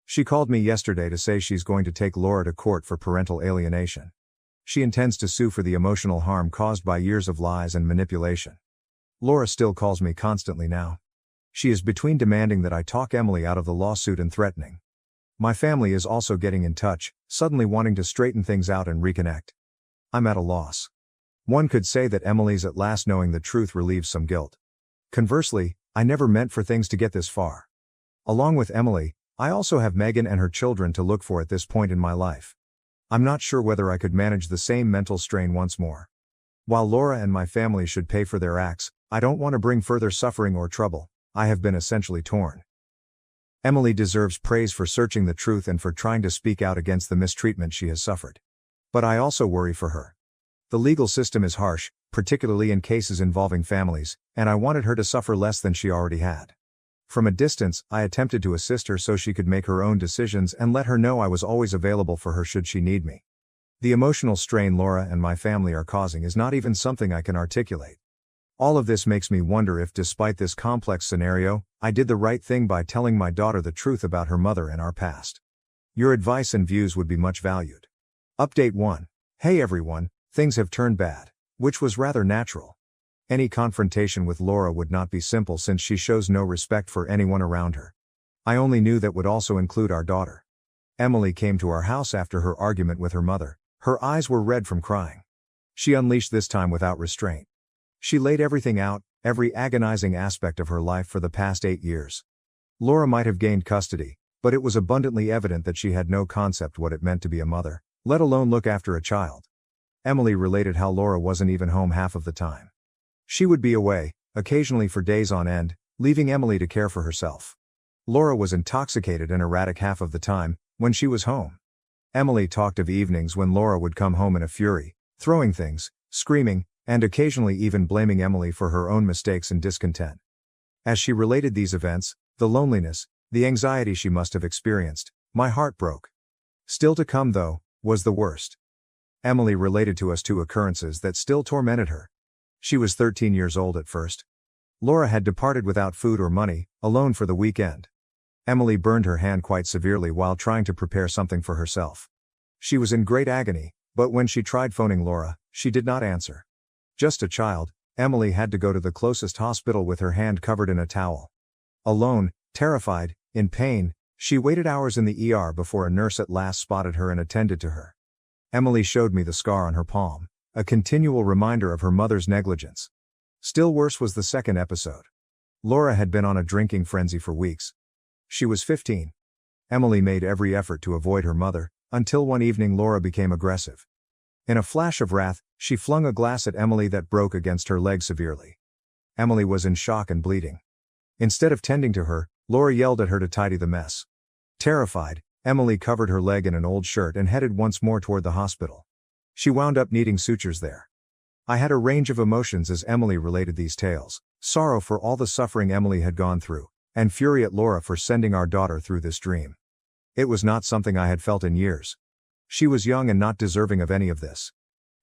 She called me yesterday to say she's going to take Laura to court for parental alienation. She intends to sue for the emotional harm caused by years of lies and manipulation. Laura still calls me constantly now. She is between demanding that I talk Emily out of the lawsuit and threatening. My family is also getting in touch, suddenly wanting to straighten things out and reconnect. I'm at a loss. One could say that Emily's at last knowing the truth relieves some guilt. Conversely, I never meant for things to get this far. Along with Emily, I also have Megan and her children to look for at this point in my life. I'm not sure whether I could manage the same mental strain once more. While Laura and my family should pay for their acts, I don't want to bring further suffering or trouble. I have been essentially torn. Emily deserves praise for searching the truth and for trying to speak out against the mistreatment she has suffered. But I also worry for her. The legal system is harsh, particularly in cases involving families, and I wanted her to suffer less than she already had. From a distance, I attempted to assist her so she could make her own decisions and let her know I was always available for her should she need me. The emotional strain Laura and my family are causing is not even something I can articulate. All of this makes me wonder if, despite this complex scenario, I did the right thing by telling my daughter the truth about her mother and our past. Your advice and views would be much valued. Update 1. Hey everyone, things have turned bad, which was rather natural. Any confrontation with Laura would not be simple since she shows no respect for anyone around her. I only knew that would also include our daughter. Emily came to our house after her argument with her mother. Her eyes were red from crying. She unleashed this time without restraint. She laid everything out, every agonizing aspect of her life for the past 8 years. Laura might have gained custody, but it was abundantly evident that she had no concept what it meant to be a mother, let alone look after a child. Emily related how Laura wasn't even home half of the time. She would be away, occasionally for days on end, leaving Emily to care for herself. Laura was intoxicated and erratic half of the time, when she was home. Emily talked of evenings when Laura would come home in a fury, throwing things, screaming, and occasionally even blaming Emily for her own mistakes and discontent. As she related these events, the loneliness, the anxiety she must have experienced, my heart broke. Still to come, though, was the worst. Emily related to us 2 occurrences that still tormented her. She was 13 years old at first. Laura had departed without food or money, alone for the weekend. Emily burned her hand quite severely while trying to prepare something for herself. She was in great agony, but when she tried phoning Laura, she did not answer. Just a child, Emily had to go to the closest hospital with her hand covered in a towel. Alone, terrified, in pain, she waited hours in the ER before a nurse at last spotted her and attended to her. Emily showed me the scar on her palm, a continual reminder of her mother's negligence. Still worse was the second episode. Laura had been on a drinking frenzy for weeks. She was 15. Emily made every effort to avoid her mother, until one evening Laura became aggressive. In a flash of wrath, she flung a glass at Emily that broke against her leg severely. Emily was in shock and bleeding. Instead of tending to her, Laura yelled at her to tidy the mess. Terrified, Emily covered her leg in an old shirt and headed once more toward the hospital. She wound up needing sutures there. I had a range of emotions as Emily related these tales: sorrow for all the suffering Emily had gone through, and fury at Laura for sending our daughter through this dream. It was not something I had felt in years. She was young and not deserving of any of this.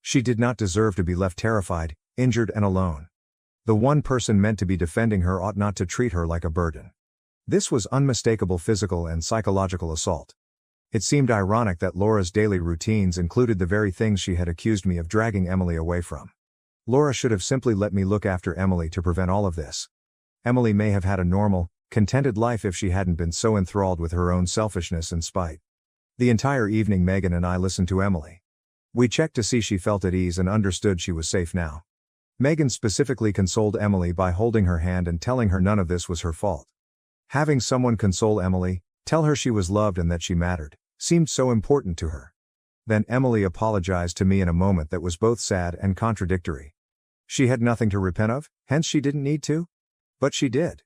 She did not deserve to be left terrified, injured and alone. The one person meant to be defending her ought not to treat her like a burden. This was unmistakable physical and psychological assault. It seemed ironic that Laura's daily routines included the very things she had accused me of dragging Emily away from. Laura should have simply let me look after Emily to prevent all of this. Emily may have had a normal, contented life if she hadn't been so enthralled with her own selfishness and spite. The entire evening Megan and I listened to Emily. We checked to see she felt at ease and understood she was safe now. Megan specifically consoled Emily by holding her hand and telling her none of this was her fault. Having someone console Emily, tell her she was loved and that she mattered, seemed so important to her. Then Emily apologized to me in a moment that was both sad and contradictory. She had nothing to repent of, hence she didn't need to? But she did.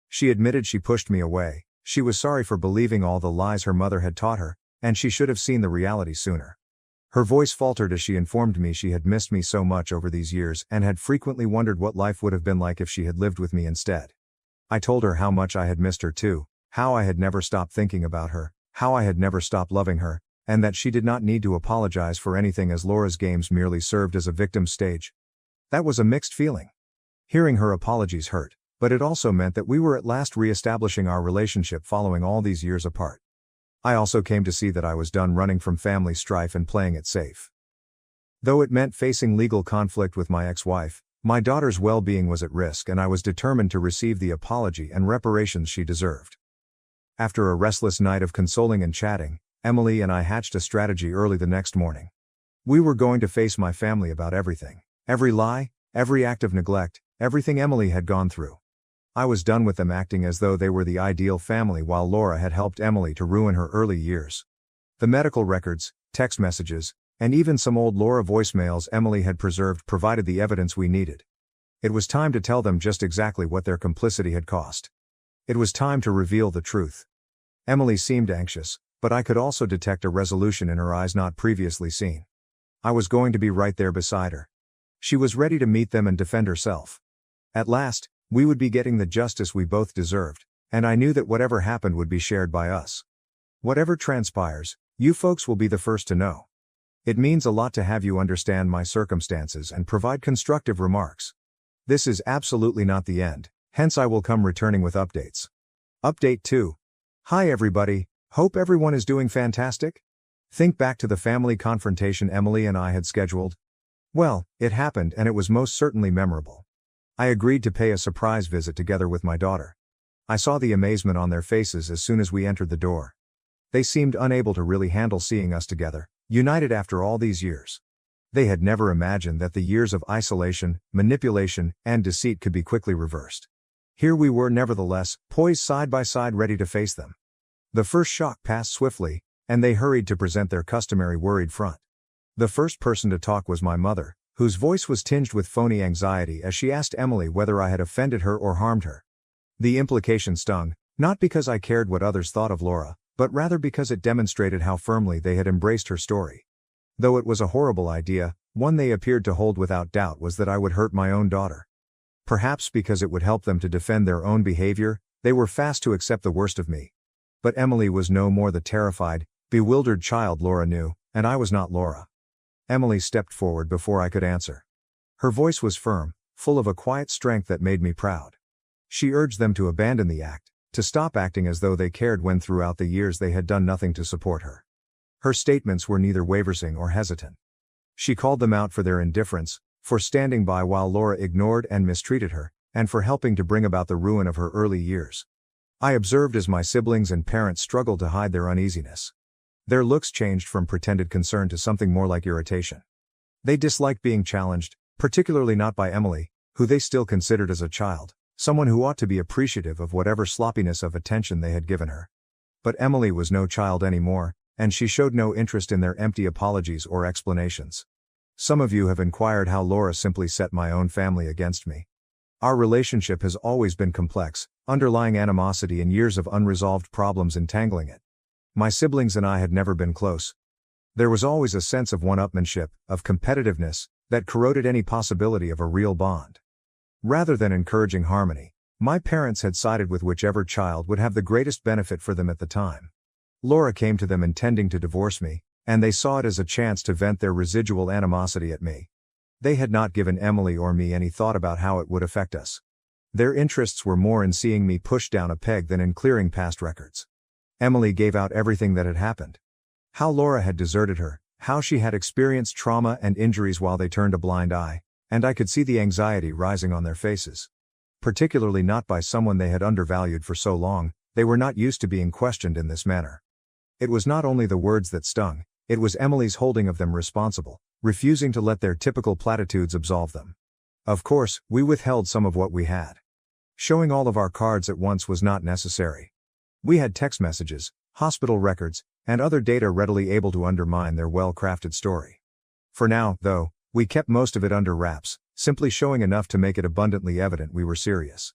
She admitted she pushed me away, she was sorry for believing all the lies her mother had taught her, and she should have seen the reality sooner. Her voice faltered as she informed me she had missed me so much over these years and had frequently wondered what life would have been like if she had lived with me instead. I told her how much I had missed her too, how I had never stopped thinking about her, how I had never stopped loving her, and that she did not need to apologize for anything as Laura's games merely served as a victim stage. That was a mixed feeling. Hearing her apologies hurt, but it also meant that we were at last re-establishing our relationship following all these years apart. I also came to see that I was done running from family strife and playing it safe. Though it meant facing legal conflict with my ex-wife, my daughter's well-being was at risk and I was determined to receive the apology and reparations she deserved. After a restless night of consoling and chatting, Emily and I hatched a strategy early the next morning. We were going to face my family about everything. Every lie, every act of neglect, everything Emily had gone through. I was done with them acting as though they were the ideal family while Laura had helped Emily to ruin her early years. The medical records, text messages, and even some old Laura voicemails Emily had preserved provided the evidence we needed. It was time to tell them just exactly what their complicity had cost. It was time to reveal the truth. Emily seemed anxious, but I could also detect a resolution in her eyes not previously seen. I was going to be right there beside her. She was ready to meet them and defend herself. At last, we would be getting the justice we both deserved, and I knew that whatever happened would be shared by us. Whatever transpires, you folks will be the first to know. It means a lot to have you understand my circumstances and provide constructive remarks. This is absolutely not the end, hence I will come returning with updates. Update 2. Hi everybody, hope everyone is doing fantastic. Think back to the family confrontation Emily and I had scheduled. Well, it happened and it was most certainly memorable. I agreed to pay a surprise visit together with my daughter. I saw the amazement on their faces as soon as we entered the door. They seemed unable to really handle seeing us together, united after all these years. They had never imagined that the years of isolation, manipulation, and deceit could be quickly reversed. Here we were nevertheless, poised side by side ready to face them. The first shock passed swiftly, and they hurried to present their customary worried front. The first person to talk was my mother, whose voice was tinged with phony anxiety as she asked Emily whether I had offended her or harmed her. The implication stung, not because I cared what others thought of Laura, but rather because it demonstrated how firmly they had embraced her story. Though it was a horrible idea, one they appeared to hold without doubt was that I would hurt my own daughter. Perhaps because it would help them to defend their own behavior, they were fast to accept the worst of me. But Emily was no more the terrified, bewildered child Laura knew, and I was not Laura. Emily stepped forward before I could answer. Her voice was firm, full of a quiet strength that made me proud. She urged them to abandon the act, to stop acting as though they cared when throughout the years they had done nothing to support her. Her statements were neither wavering or hesitant. She called them out for their indifference, for standing by while Laura ignored and mistreated her, and for helping to bring about the ruin of her early years. I observed as my siblings and parents struggled to hide their uneasiness. Their looks changed from pretended concern to something more like irritation. They disliked being challenged, particularly not by Emily, who they still considered as a child, someone who ought to be appreciative of whatever sloppiness of attention they had given her. But Emily was no child anymore, and she showed no interest in their empty apologies or explanations. Some of you have inquired how Laura simply set my own family against me. Our relationship has always been complex, underlying animosity and years of unresolved problems entangling it. My siblings and I had never been close. There was always a sense of one-upmanship, of competitiveness, that corroded any possibility of a real bond. Rather than encouraging harmony, my parents had sided with whichever child would have the greatest benefit for them at the time. Laura came to them intending to divorce me, and they saw it as a chance to vent their residual animosity at me. They had not given Emily or me any thought about how it would affect us. Their interests were more in seeing me pushed down a peg than in clearing past records. Emily gave out everything that had happened. How Laura had deserted her, how she had experienced trauma and injuries while they turned a blind eye, and I could see the anxiety rising on their faces. Particularly not by someone they had undervalued for so long. They were not used to being questioned in this manner. It was not only the words that stung, it was Emily's holding of them responsible, refusing to let their typical platitudes absolve them. Of course, we withheld some of what we had. Showing all of our cards at once was not necessary. We had text messages, hospital records, and other data readily able to undermine their well-crafted story. For now, though, we kept most of it under wraps, simply showing enough to make it abundantly evident we were serious.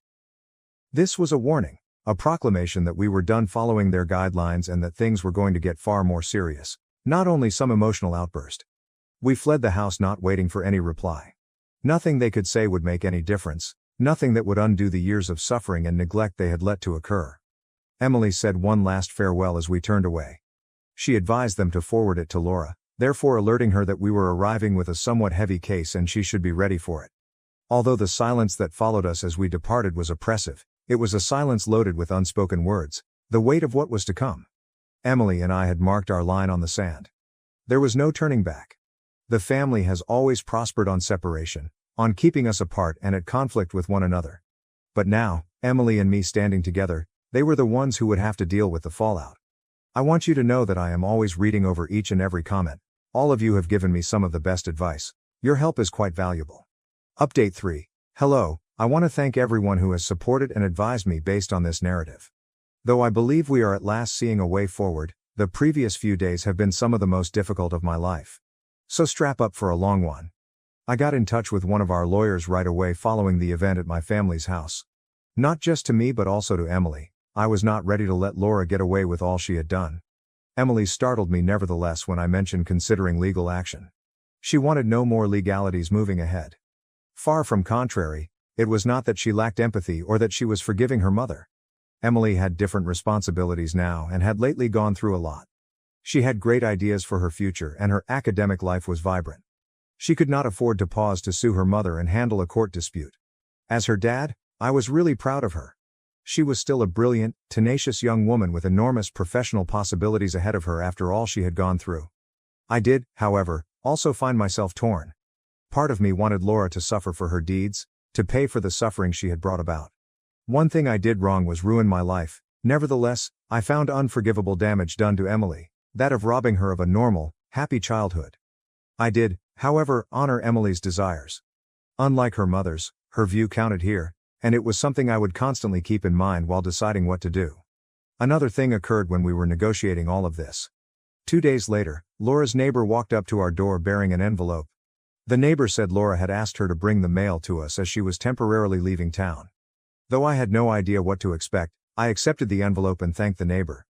This was a warning, a proclamation that we were done following their guidelines and that things were going to get far more serious, not only some emotional outburst. We fled the house not waiting for any reply. Nothing they could say would make any difference, nothing that would undo the years of suffering and neglect they had let to occur. Emily said one last farewell as we turned away. She advised them to forward it to Laura, therefore alerting her that we were arriving with a somewhat heavy case and she should be ready for it. Although the silence that followed us as we departed was oppressive, it was a silence loaded with unspoken words, the weight of what was to come. Emily and I had marked our line on the sand. There was no turning back. The family has always prospered on separation, on keeping us apart and at conflict with one another. But now, Emily and me standing together, they were the ones who would have to deal with the fallout. I want you to know that I am always reading over each and every comment. All of you have given me some of the best advice. Your help is quite valuable. Update 3. Hello, I want to thank everyone who has supported and advised me based on this narrative. Though I believe we are at last seeing a way forward, the previous few days have been some of the most difficult of my life. So strap up for a long one. I got in touch with one of our lawyers right away following the event at my family's house. Not just to me but also to Emily. I was not ready to let Laura get away with all she had done. Emily startled me nevertheless when I mentioned considering legal action. She wanted no more legalities moving ahead. Far from contrary, it was not that she lacked empathy or that she was forgiving her mother. Emily had different responsibilities now and had lately gone through a lot. She had great ideas for her future and her academic life was vibrant. She could not afford to pause to sue her mother and handle a court dispute. As her dad, I was really proud of her. She was still a brilliant, tenacious young woman with enormous professional possibilities ahead of her after all she had gone through. I did, however, also find myself torn. Part of me wanted Laura to suffer for her deeds, to pay for the suffering she had brought about. One thing I did wrong was ruin my life. Nevertheless, I found unforgivable damage done to Emily, that of robbing her of a normal, happy childhood. I did, however, honor Emily's desires. Unlike her mother's, her view counted here, and it was something I would constantly keep in mind while deciding what to do. Another thing occurred when we were negotiating all of this. 2 days later, Laura's neighbor walked up to our door bearing an envelope. The neighbor said Laura had asked her to bring the mail to us as she was temporarily leaving town. Though I had no idea what to expect, I accepted the envelope and thanked the neighbor.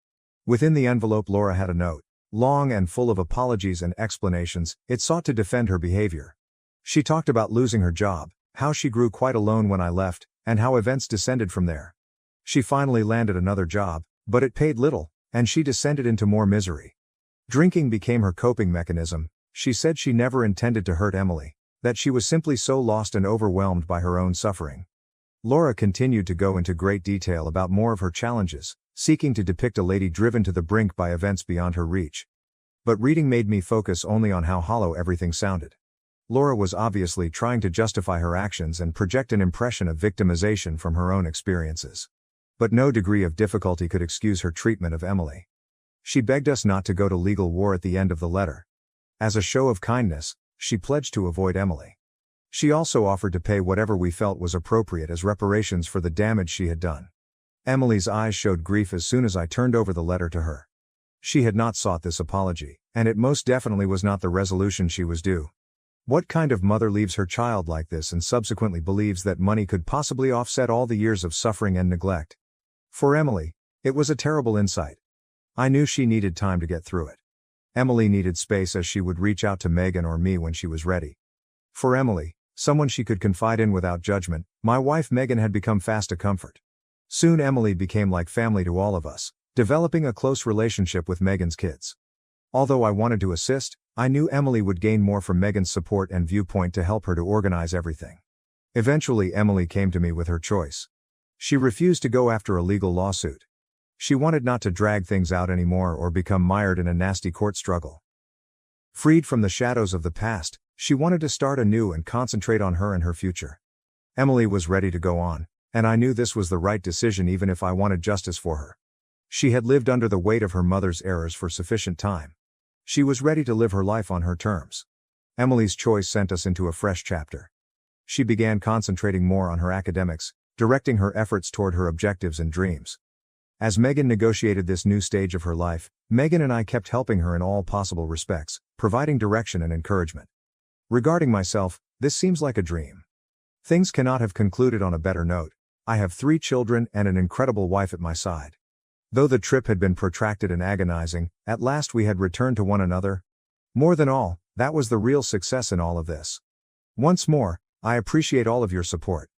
Within the envelope Laura had a note, long and full of apologies and explanations. It sought to defend her behavior. She talked about losing her job, how she grew quite alone when I left, and how events descended from there. She finally landed another job, but it paid little, and she descended into more misery. Drinking became her coping mechanism. She said she never intended to hurt Emily, that she was simply so lost and overwhelmed by her own suffering. Laura continued to go into great detail about more of her challenges, seeking to depict a lady driven to the brink by events beyond her reach. But reading made me focus only on how hollow everything sounded. Laura was obviously trying to justify her actions and project an impression of victimization from her own experiences. But no degree of difficulty could excuse her treatment of Emily. She begged us not to go to legal war at the end of the letter. As a show of kindness, she pledged to avoid Emily. She also offered to pay whatever we felt was appropriate as reparations for the damage she had done. Emily's eyes showed grief as soon as I turned over the letter to her. She had not sought this apology, and it most definitely was not the resolution she was due. What kind of mother leaves her child like this and subsequently believes that money could possibly offset all the years of suffering and neglect? For Emily, it was a terrible insight. I knew she needed time to get through it. Emily needed space, as she would reach out to Megan or me when she was ready. For Emily, someone she could confide in without judgment, my wife Megan had become fast a comfort. Soon Emily became like family to all of us, developing a close relationship with Megan's kids. Although I wanted to assist, I knew Emily would gain more from Megan's support and viewpoint to help her to organize everything. Eventually Emily came to me with her choice. She refused to go after a legal lawsuit. She wanted not to drag things out anymore or become mired in a nasty court struggle. Freed from the shadows of the past, she wanted to start anew and concentrate on her and her future. Emily was ready to go on, and I knew this was the right decision even if I wanted justice for her. She had lived under the weight of her mother's errors for sufficient time. She was ready to live her life on her terms. Emily's choice sent us into a fresh chapter. She began concentrating more on her academics, directing her efforts toward her objectives and dreams. As Megan negotiated this new stage of her life, Megan and I kept helping her in all possible respects, providing direction and encouragement. Regarding myself, this seems like a dream. Things cannot have concluded on a better note. I have 3 children and an incredible wife at my side. Though the trip had been protracted and agonizing, at last we had returned to one another. More than all, that was the real success in all of this. Once more, I appreciate all of your support.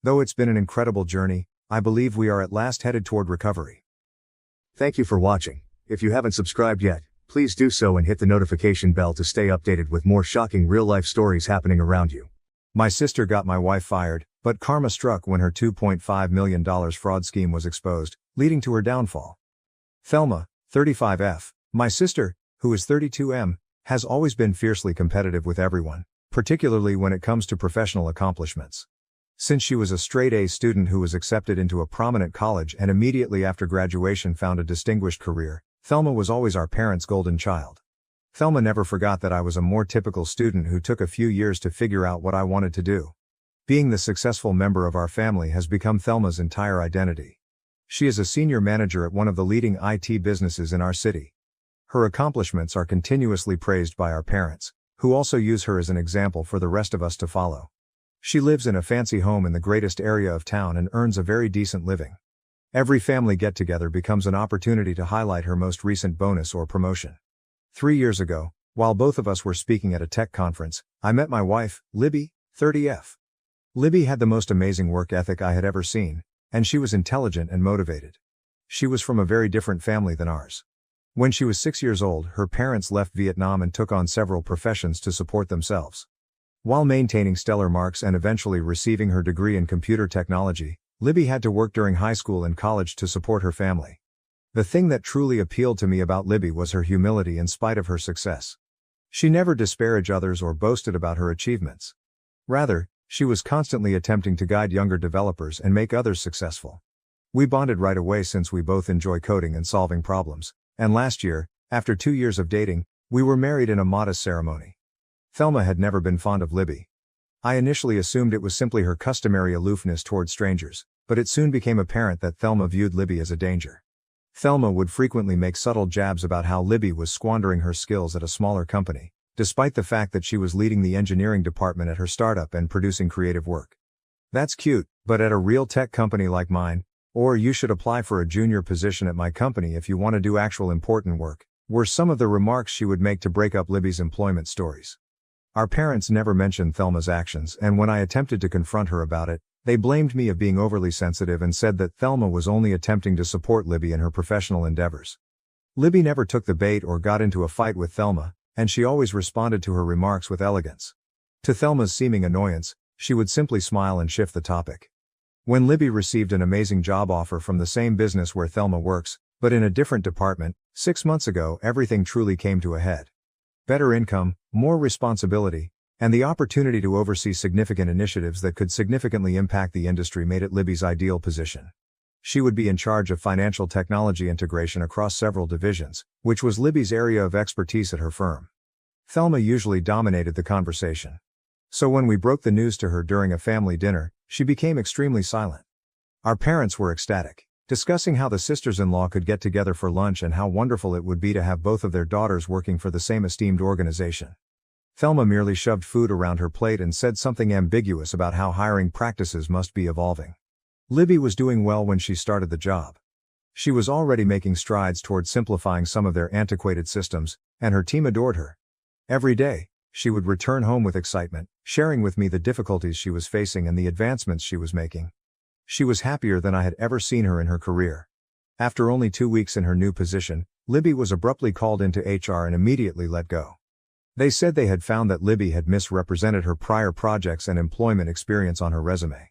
Though it's been an incredible journey, I believe we are at last headed toward recovery. Thank you for watching. If you haven't subscribed yet, please do so and hit the notification bell to stay updated with more shocking real-life stories happening around you. My sister got my wife fired, but karma struck when her $2.5 million fraud scheme was exposed, leading to her downfall. Thelma, 35F, my sister, who is 32M, has always been fiercely competitive with everyone, particularly when it comes to professional accomplishments. Since she was a straight-A student who was accepted into a prominent college and immediately after graduation found a distinguished career, Thelma was always our parents' golden child. Thelma never forgot that I was a more typical student who took a few years to figure out what I wanted to do. Being the successful member of our family has become Thelma's entire identity. She is a senior manager at one of the leading IT businesses in our city. Her accomplishments are continuously praised by our parents, who also use her as an example for the rest of us to follow. She lives in a fancy home in the greatest area of town and earns a very decent living. Every family get-together becomes an opportunity to highlight her most recent bonus or promotion. 3 years ago, while both of us were speaking at a tech conference, I met my wife, Libby, 30F. Libby had the most amazing work ethic I had ever seen, and she was intelligent and motivated. She was from a very different family than ours. When she was 6 years old, her parents left Vietnam and took on several professions to support themselves. While maintaining stellar marks and eventually receiving her degree in computer technology, Libby had to work during high school and college to support her family. The thing that truly appealed to me about Libby was her humility in spite of her success. She never disparaged others or boasted about her achievements. Rather, she was constantly attempting to guide younger developers and make others successful. We bonded right away since we both enjoy coding and solving problems, and last year, after 2 years of dating, we were married in a modest ceremony. Thelma had never been fond of Libby. I initially assumed it was simply her customary aloofness toward strangers, but it soon became apparent that Thelma viewed Libby as a danger. Thelma would frequently make subtle jabs about how Libby was squandering her skills at a smaller company, despite the fact that she was leading the engineering department at her startup and producing creative work. That's cute, but at a real tech company like mine, or you should apply for a junior position at my company if you want to do actual important work, were some of the remarks she would make to break up Libby's employment stories. Our parents never mentioned Thelma's actions, and when I attempted to confront her about it, they blamed me of being overly sensitive and said that Thelma was only attempting to support Libby in her professional endeavors. Libby never took the bait or got into a fight with Thelma, and she always responded to her remarks with elegance. To Thelma's seeming annoyance, she would simply smile and shift the topic. When Libby received an amazing job offer from the same business where Thelma works, but in a different department, 6 months ago everything truly came to a head. Better income, more responsibility, and the opportunity to oversee significant initiatives that could significantly impact the industry made it Libby's ideal position. She would be in charge of financial technology integration across several divisions, which was Libby's area of expertise at her firm. Thelma usually dominated the conversation. So when we broke the news to her during a family dinner, she became extremely silent. Our parents were ecstatic. discussing how the sisters-in-law could get together for lunch and how wonderful it would be to have both of their daughters working for the same esteemed organization. Thelma merely shoved food around her plate and said something ambiguous about how hiring practices must be evolving. Libby was doing well when she started the job. She was already making strides toward simplifying some of their antiquated systems, and her team adored her. Every day, she would return home with excitement, sharing with me the difficulties she was facing and the advancements she was making. She was happier than I had ever seen her in her career. After only 2 weeks in her new position, Libby was abruptly called into HR and immediately let go. They said they had found that Libby had misrepresented her prior projects and employment experience on her resume.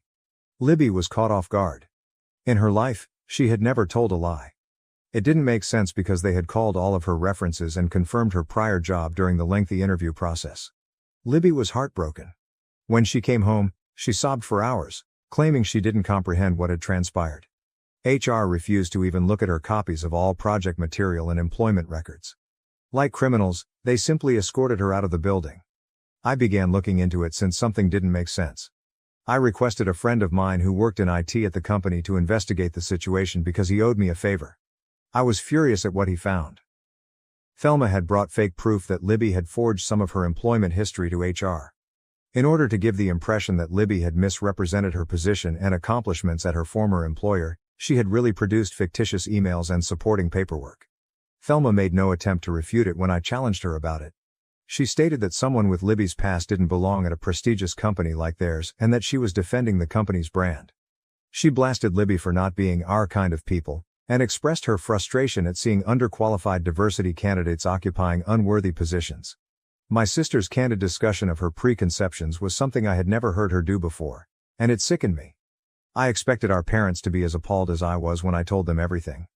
Libby was caught off guard. In her life, she had never told a lie. It didn't make sense because they had called all of her references and confirmed her prior job during the lengthy interview process. Libby was heartbroken. When she came home, she sobbed for hours, claiming she didn't comprehend what had transpired. HR refused to even look at her copies of all project material and employment records. Like criminals, they simply escorted her out of the building. I began looking into it since something didn't make sense. I requested a friend of mine who worked in IT at the company to investigate the situation because he owed me a favor. I was furious at what he found. Thelma had brought fake proof that Libby had forged some of her employment history to HR. In order to give the impression that Libby had misrepresented her position and accomplishments at her former employer, she had really produced fictitious emails and supporting paperwork. Thelma made no attempt to refute it when I challenged her about it. She stated that someone with Libby's past didn't belong at a prestigious company like theirs and that she was defending the company's brand. She blasted Libby for not being our kind of people, and expressed her frustration at seeing underqualified diversity candidates occupying unworthy positions. My sister's candid discussion of her preconceptions was something I had never heard her do before, and it sickened me. I expected our parents to be as appalled as I was when I told them everything.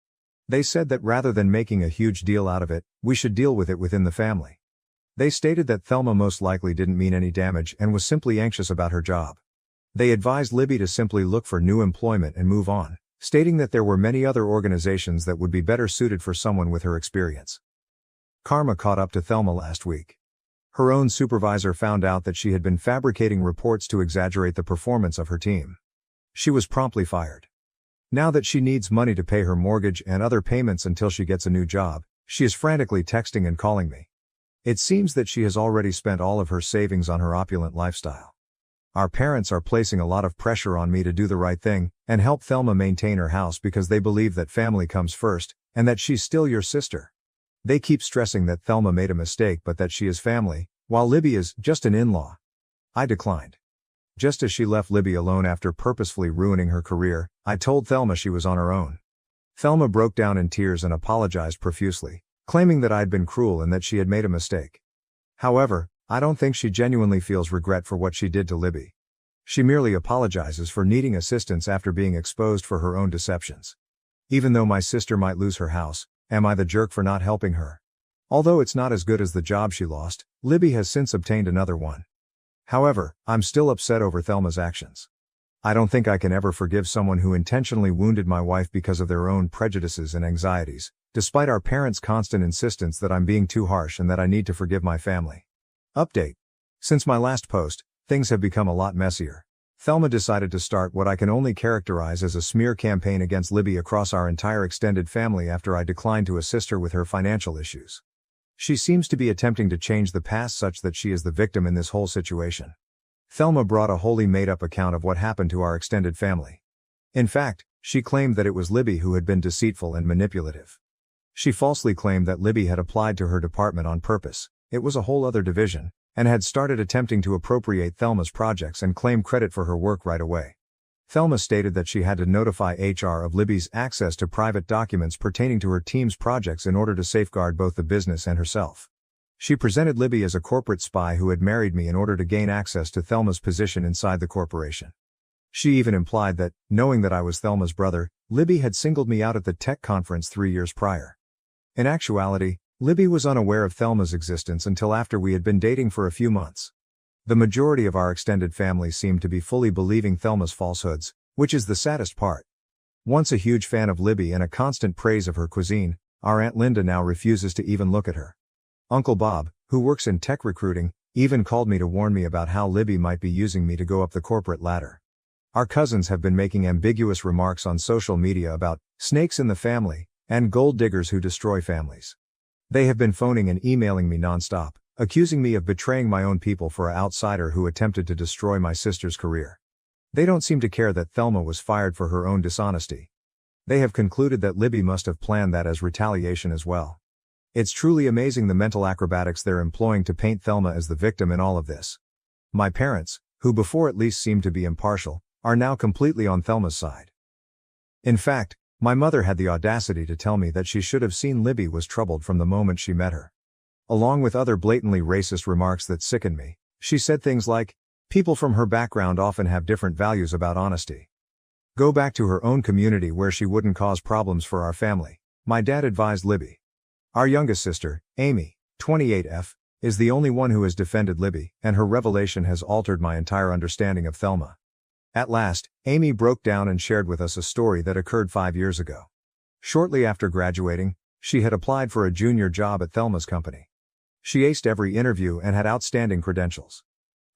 They said that rather than making a huge deal out of it, we should deal with it within the family. They stated that Thelma most likely didn't mean any damage and was simply anxious about her job. They advised Libby to simply look for new employment and move on, stating that there were many other organizations that would be better suited for someone with her experience. Karma caught up to Thelma last week. Her own supervisor found out that she had been fabricating reports to exaggerate the performance of her team. She was promptly fired. Now that she needs money to pay her mortgage and other payments until she gets a new job, she is frantically texting and calling me. It seems that she has already spent all of her savings on her opulent lifestyle. Our parents are placing a lot of pressure on me to do the right thing and help Thelma maintain her house because they believe that family comes first and that she's still your sister. They keep stressing that Thelma made a mistake but that she is family, while Libby is just an in-law. I declined. Just as she left Libby alone after purposefully ruining her career, I told Thelma she was on her own. Thelma broke down in tears and apologized profusely, claiming that I had been cruel and that she had made a mistake. However, I don't think she genuinely feels regret for what she did to Libby. She merely apologizes for needing assistance after being exposed for her own deceptions. Even though my sister might lose her house, am I the jerk for not helping her? Although it's not as good as the job she lost, Libby has since obtained another one. However, I'm still upset over Thelma's actions. I don't think I can ever forgive someone who intentionally wounded my wife because of their own prejudices and anxieties, despite our parents' constant insistence that I'm being too harsh and that I need to forgive my family. Update. Since my last post, things have become a lot messier. Thelma decided to start what I can only characterize as a smear campaign against Libby across our entire extended family after I declined to assist her with her financial issues. She seems to be attempting to change the past such that she is the victim in this whole situation. Thelma brought a wholly made-up account of what happened to our extended family. In fact, she claimed that it was Libby who had been deceitful and manipulative. She falsely claimed that Libby had applied to her department on purpose. It was a whole other division, and had started attempting to appropriate Thelma's projects and claim credit for her work right away. Thelma stated that she had to notify HR of Libby's access to private documents pertaining to her team's projects in order to safeguard both the business and herself. She presented Libby as a corporate spy who had married me in order to gain access to Thelma's position inside the corporation. She even implied that, knowing that I was Thelma's brother, Libby had singled me out at the tech conference 3 years prior. In actuality, Libby was unaware of Thelma's existence until after we had been dating for a few months. The majority of our extended family seemed to be fully believing Thelma's falsehoods, which is the saddest part. Once a huge fan of Libby and a constant praise of her cuisine, our Aunt Linda now refuses to even look at her. Uncle Bob, who works in tech recruiting, even called me to warn me about how Libby might be using me to go up the corporate ladder. Our cousins have been making ambiguous remarks on social media about snakes in the family, and gold diggers who destroy families. They have been phoning and emailing me nonstop, accusing me of betraying my own people for an outsider who attempted to destroy my sister's career. They don't seem to care that Thelma was fired for her own dishonesty. They have concluded that Libby must have planned that as retaliation as well. It's truly amazing the mental acrobatics they're employing to paint Thelma as the victim in all of this. My parents, who before at least seemed to be impartial, are now completely on Thelma's side. In fact, my mother had the audacity to tell me that she should have seen Libby was troubled from the moment she met her. Along with other blatantly racist remarks that sickened me, she said things like, people from her background often have different values about honesty. Go back to her own community where she wouldn't cause problems for our family, my dad advised Libby. Our youngest sister, Amy, 28F, is the only one who has defended Libby, and her revelation has altered my entire understanding of Thelma. At last, Amy broke down and shared with us a story that occurred 5 years ago. Shortly after graduating, she had applied for a junior job at Thelma's company. She aced every interview and had outstanding credentials.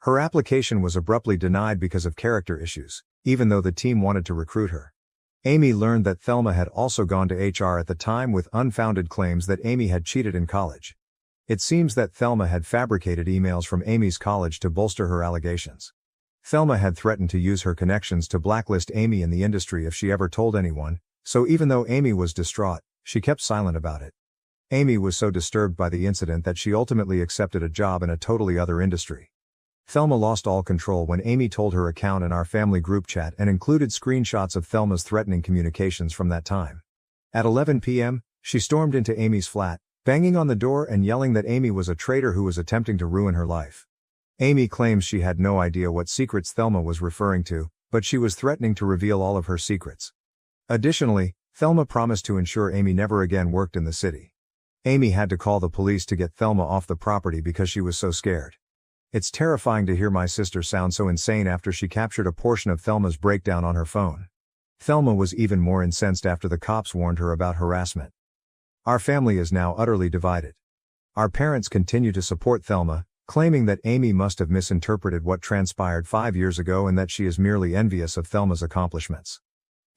Her application was abruptly denied because of character issues, even though the team wanted to recruit her. Amy learned that Thelma had also gone to HR at the time with unfounded claims that Amy had cheated in college. It seems that Thelma had fabricated emails from Amy's college to bolster her allegations. Thelma had threatened to use her connections to blacklist Amy in the industry if she ever told anyone, so even though Amy was distraught, she kept silent about it. Amy was so disturbed by the incident that she ultimately accepted a job in a totally other industry. Thelma lost all control when Amy told her account in our family group chat and included screenshots of Thelma's threatening communications from that time. At 11 p.m., she stormed into Amy's flat, banging on the door and yelling that Amy was a traitor who was attempting to ruin her life. Amy claims she had no idea what secrets Thelma was referring to, but she was threatening to reveal all of her secrets. Additionally, Thelma promised to ensure Amy never again worked in the city. Amy had to call the police to get Thelma off the property because she was so scared. It's terrifying to hear my sister sound so insane after she captured a portion of Thelma's breakdown on her phone. Thelma was even more incensed after the cops warned her about harassment. Our family is now utterly divided. Our parents continue to support Thelma, claiming that Amy must have misinterpreted what transpired 5 years ago and that she is merely envious of Thelma's accomplishments.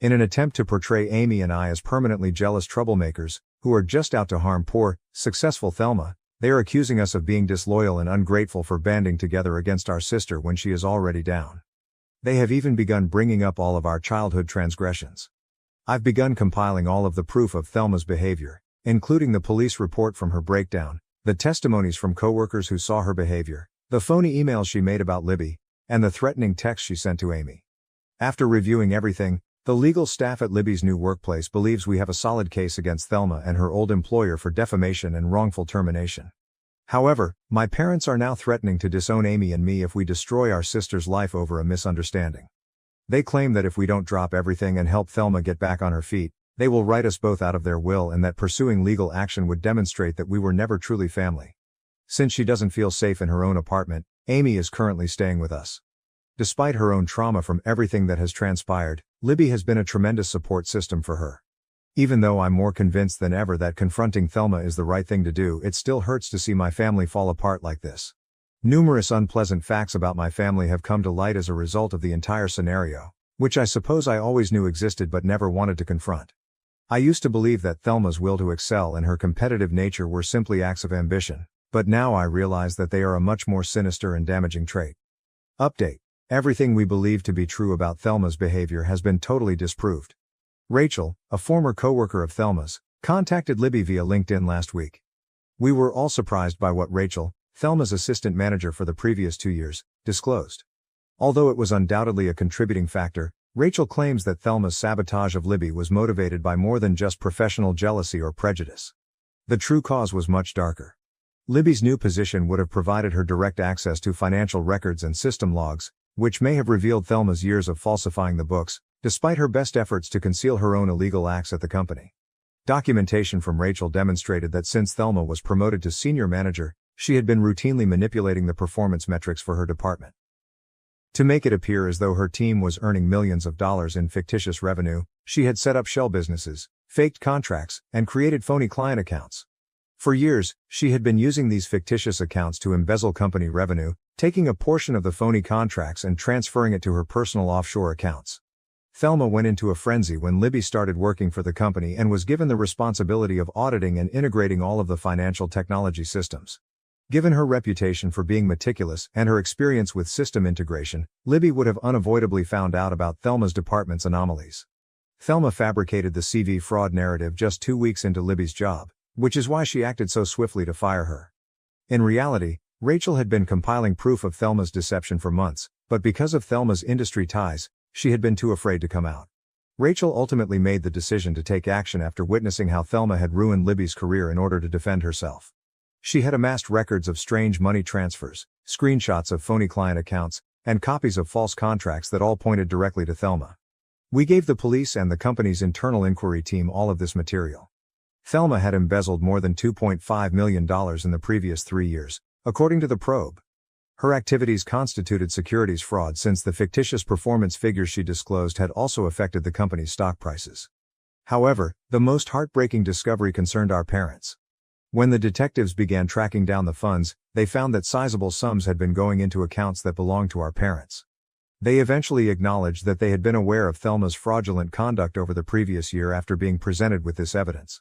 In an attempt to portray Amy and I as permanently jealous troublemakers, who are just out to harm poor, successful Thelma, they are accusing us of being disloyal and ungrateful for banding together against our sister when she is already down. They have even begun bringing up all of our childhood transgressions. I've begun compiling all of the proof of Thelma's behavior, including the police report from her breakdown, the testimonies from coworkers who saw her behavior, the phony emails she made about Libby, and the threatening text she sent to Amy. After reviewing everything, the legal staff at Libby's new workplace believes we have a solid case against Thelma and her old employer for defamation and wrongful termination. However, my parents are now threatening to disown Amy and me if we destroy our sister's life over a misunderstanding. They claim that if we don't drop everything and help Thelma get back on her feet, they will write us both out of their will and that pursuing legal action would demonstrate that we were never truly family. Since she doesn't feel safe in her own apartment, Amy is currently staying with us. Despite her own trauma from everything that has transpired, Libby has been a tremendous support system for her. Even though I'm more convinced than ever that confronting Thelma is the right thing to do, it still hurts to see my family fall apart like this. Numerous unpleasant facts about my family have come to light as a result of the entire scenario, which I suppose I always knew existed but never wanted to confront. I used to believe that Thelma's will to excel and her competitive nature were simply acts of ambition, but now I realize that they are a much more sinister and damaging trait. Update. Everything we believed to be true about Thelma's behavior has been totally disproved. Rachel, a former coworker of Thelma's, contacted Libby via LinkedIn last week. We were all surprised by what Rachel, Thelma's assistant manager for the previous 2 years, disclosed. Although it was undoubtedly a contributing factor, Rachel claims that Thelma's sabotage of Libby was motivated by more than just professional jealousy or prejudice. The true cause was much darker. Libby's new position would have provided her direct access to financial records and system logs, which may have revealed Thelma's years of falsifying the books, despite her best efforts to conceal her own illegal acts at the company. Documentation from Rachel demonstrated that since Thelma was promoted to senior manager, she had been routinely manipulating the performance metrics for her department. To make it appear as though her team was earning millions of dollars in fictitious revenue, she had set up shell businesses, faked contracts, and created phony client accounts. For years, she had been using these fictitious accounts to embezzle company revenue, taking a portion of the phony contracts and transferring it to her personal offshore accounts. Thelma went into a frenzy when Libby started working for the company and was given the responsibility of auditing and integrating all of the financial technology systems. Given her reputation for being meticulous and her experience with system integration, Libby would have unavoidably found out about Thelma's department's anomalies. Thelma fabricated the CV fraud narrative just 2 weeks into Libby's job, which is why she acted so swiftly to fire her. In reality, Rachel had been compiling proof of Thelma's deception for months, but because of Thelma's industry ties, she had been too afraid to come out. Rachel ultimately made the decision to take action after witnessing how Thelma had ruined Libby's career in order to defend herself. She had amassed records of strange money transfers, screenshots of phony client accounts, and copies of false contracts that all pointed directly to Thelma. We gave the police and the company's internal inquiry team all of this material. Thelma had embezzled more than $2.5 million in the previous 3 years, according to the probe. Her activities constituted securities fraud since the fictitious performance figures she disclosed had also affected the company's stock prices. However, the most heartbreaking discovery concerned our parents. When the detectives began tracking down the funds, they found that sizable sums had been going into accounts that belonged to our parents. They eventually acknowledged that they had been aware of Thelma's fraudulent conduct over the previous year after being presented with this evidence.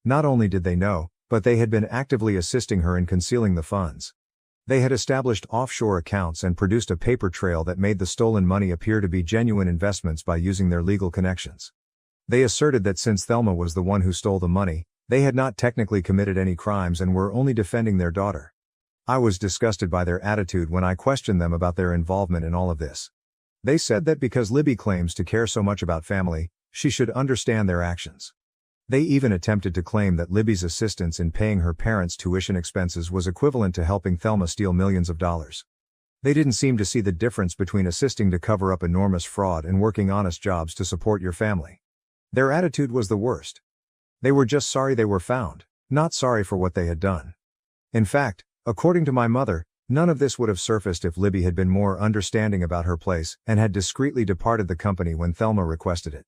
Not only did they know, but they had been actively assisting her in concealing the funds. They had established offshore accounts and produced a paper trail that made the stolen money appear to be genuine investments by using their legal connections. They asserted that since Thelma was the one who stole the money, they had not technically committed any crimes and were only defending their daughter. I was disgusted by their attitude when I questioned them about their involvement in all of this. They said that because Libby claims to care so much about family, she should understand their actions. They even attempted to claim that Libby's assistance in paying her parents' tuition expenses was equivalent to helping Thelma steal millions of dollars. They didn't seem to see the difference between assisting to cover up enormous fraud and working honest jobs to support your family. Their attitude was the worst. They were just sorry they were found, not sorry for what they had done. In fact, according to my mother, none of this would have surfaced if Libby had been more understanding about her place and had discreetly departed the company when Thelma requested it.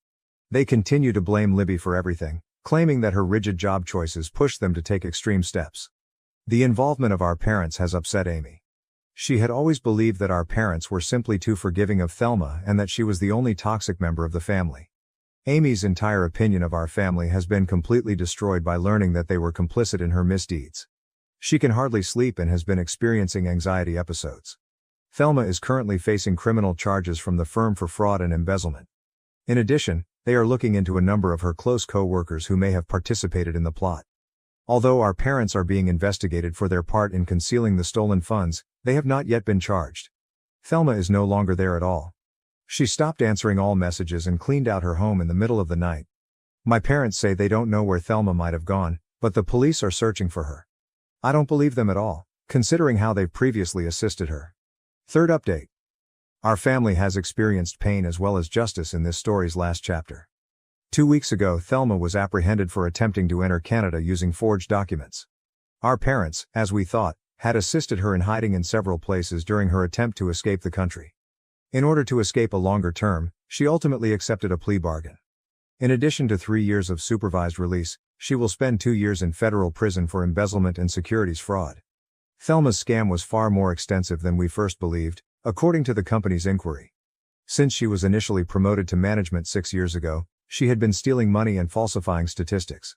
They continue to blame Libby for everything, claiming that her rigid job choices pushed them to take extreme steps. The involvement of our parents has upset Amy. She had always believed that our parents were simply too forgiving of Thelma and that she was the only toxic member of the family. Amy's entire opinion of our family has been completely destroyed by learning that they were complicit in her misdeeds. She can hardly sleep and has been experiencing anxiety episodes. Thelma is currently facing criminal charges from the firm for fraud and embezzlement. In addition, they are looking into a number of her close co-workers who may have participated in the plot. Although our parents are being investigated for their part in concealing the stolen funds, they have not yet been charged. Thelma is no longer there at all. She stopped answering all messages and cleaned out her home in the middle of the night. My parents say they don't know where Thelma might have gone, but the police are searching for her. I don't believe them at all, considering how they've previously assisted her. Third update. Our family has experienced pain as well as justice in this story's last chapter. 2 weeks ago, Thelma was apprehended for attempting to enter Canada using forged documents. Our parents, as we thought, had assisted her in hiding in several places during her attempt to escape the country. In order to escape a longer term, she ultimately accepted a plea bargain. In addition to 3 years of supervised release, she will spend 2 years in federal prison for embezzlement and securities fraud. Thelma's scam was far more extensive than we first believed, according to the company's inquiry. Since she was initially promoted to management 6 years ago, she had been stealing money and falsifying statistics.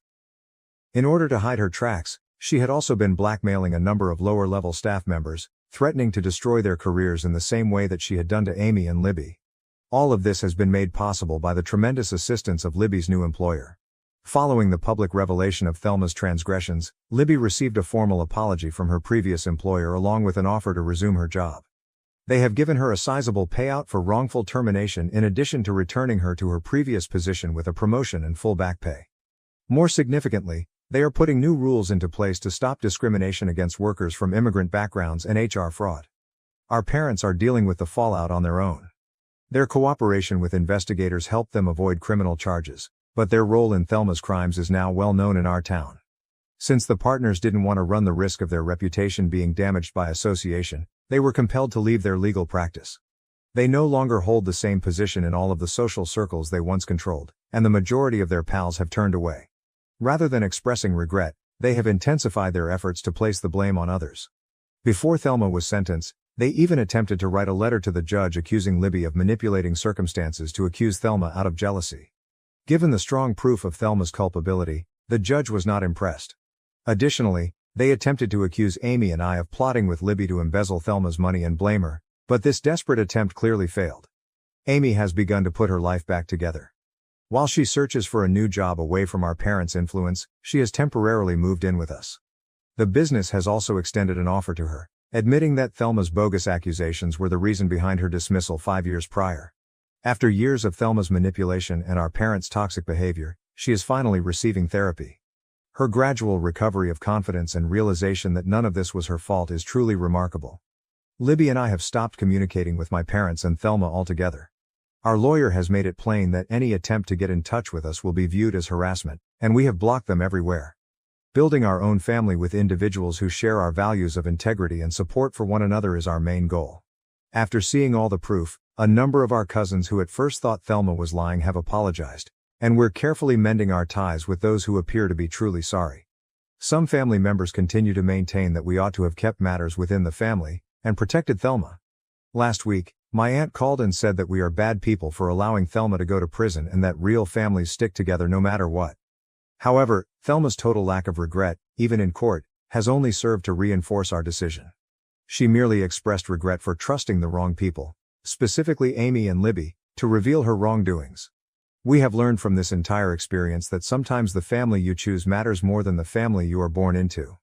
In order to hide her tracks, she had also been blackmailing a number of lower-level staff members, threatening to destroy their careers in the same way that she had done to Amy and Libby. All of this has been made possible by the tremendous assistance of Libby's new employer. Following the public revelation of Thelma's transgressions, Libby received a formal apology from her previous employer along with an offer to resume her job. They have given her a sizable payout for wrongful termination in addition to returning her to her previous position with a promotion and full back pay. More significantly, they are putting new rules into place to stop discrimination against workers from immigrant backgrounds and HR fraud. Our parents are dealing with the fallout on their own. Their cooperation with investigators helped them avoid criminal charges, but their role in Thelma's crimes is now well known in our town. Since the partners didn't want to run the risk of their reputation being damaged by association, they were compelled to leave their legal practice. They no longer hold the same position in all of the social circles they once controlled, and the majority of their pals have turned away. Rather than expressing regret, they have intensified their efforts to place the blame on others. Before Thelma was sentenced, They even attempted to write a letter to the judge accusing Libby of manipulating circumstances to accuse Thelma out of jealousy. Given the strong proof of Thelma's culpability, the judge was not impressed. Additionally, they attempted to accuse Amy and I of plotting with Libby to embezzle Thelma's money and blame her, but this desperate attempt clearly failed. Amy has begun to put her life back together. While she searches for a new job away from our parents' influence, she has temporarily moved in with us. The business has also extended an offer to her, admitting that Thelma's bogus accusations were the reason behind her dismissal 5 years prior. After years of Thelma's manipulation and our parents' toxic behavior, she is finally receiving therapy. Her gradual recovery of confidence and realization that none of this was her fault is truly remarkable. Libby and I have stopped communicating with my parents and Thelma altogether. Our lawyer has made it plain that any attempt to get in touch with us will be viewed as harassment, and we have blocked them everywhere. Building our own family with individuals who share our values of integrity and support for one another is our main goal. After seeing all the proof, a number of our cousins who at first thought Thelma was lying have apologized, and we're carefully mending our ties with those who appear to be truly sorry. Some family members continue to maintain that we ought to have kept matters within the family and protected Thelma. Last week, my aunt called and said that we are bad people for allowing Thelma to go to prison and that real families stick together no matter what. However, Thelma's total lack of regret, even in court, has only served to reinforce our decision. She merely expressed regret for trusting the wrong people, specifically Amy and Libby, to reveal her wrongdoings. We have learned from this entire experience that sometimes the family you choose matters more than the family you are born into.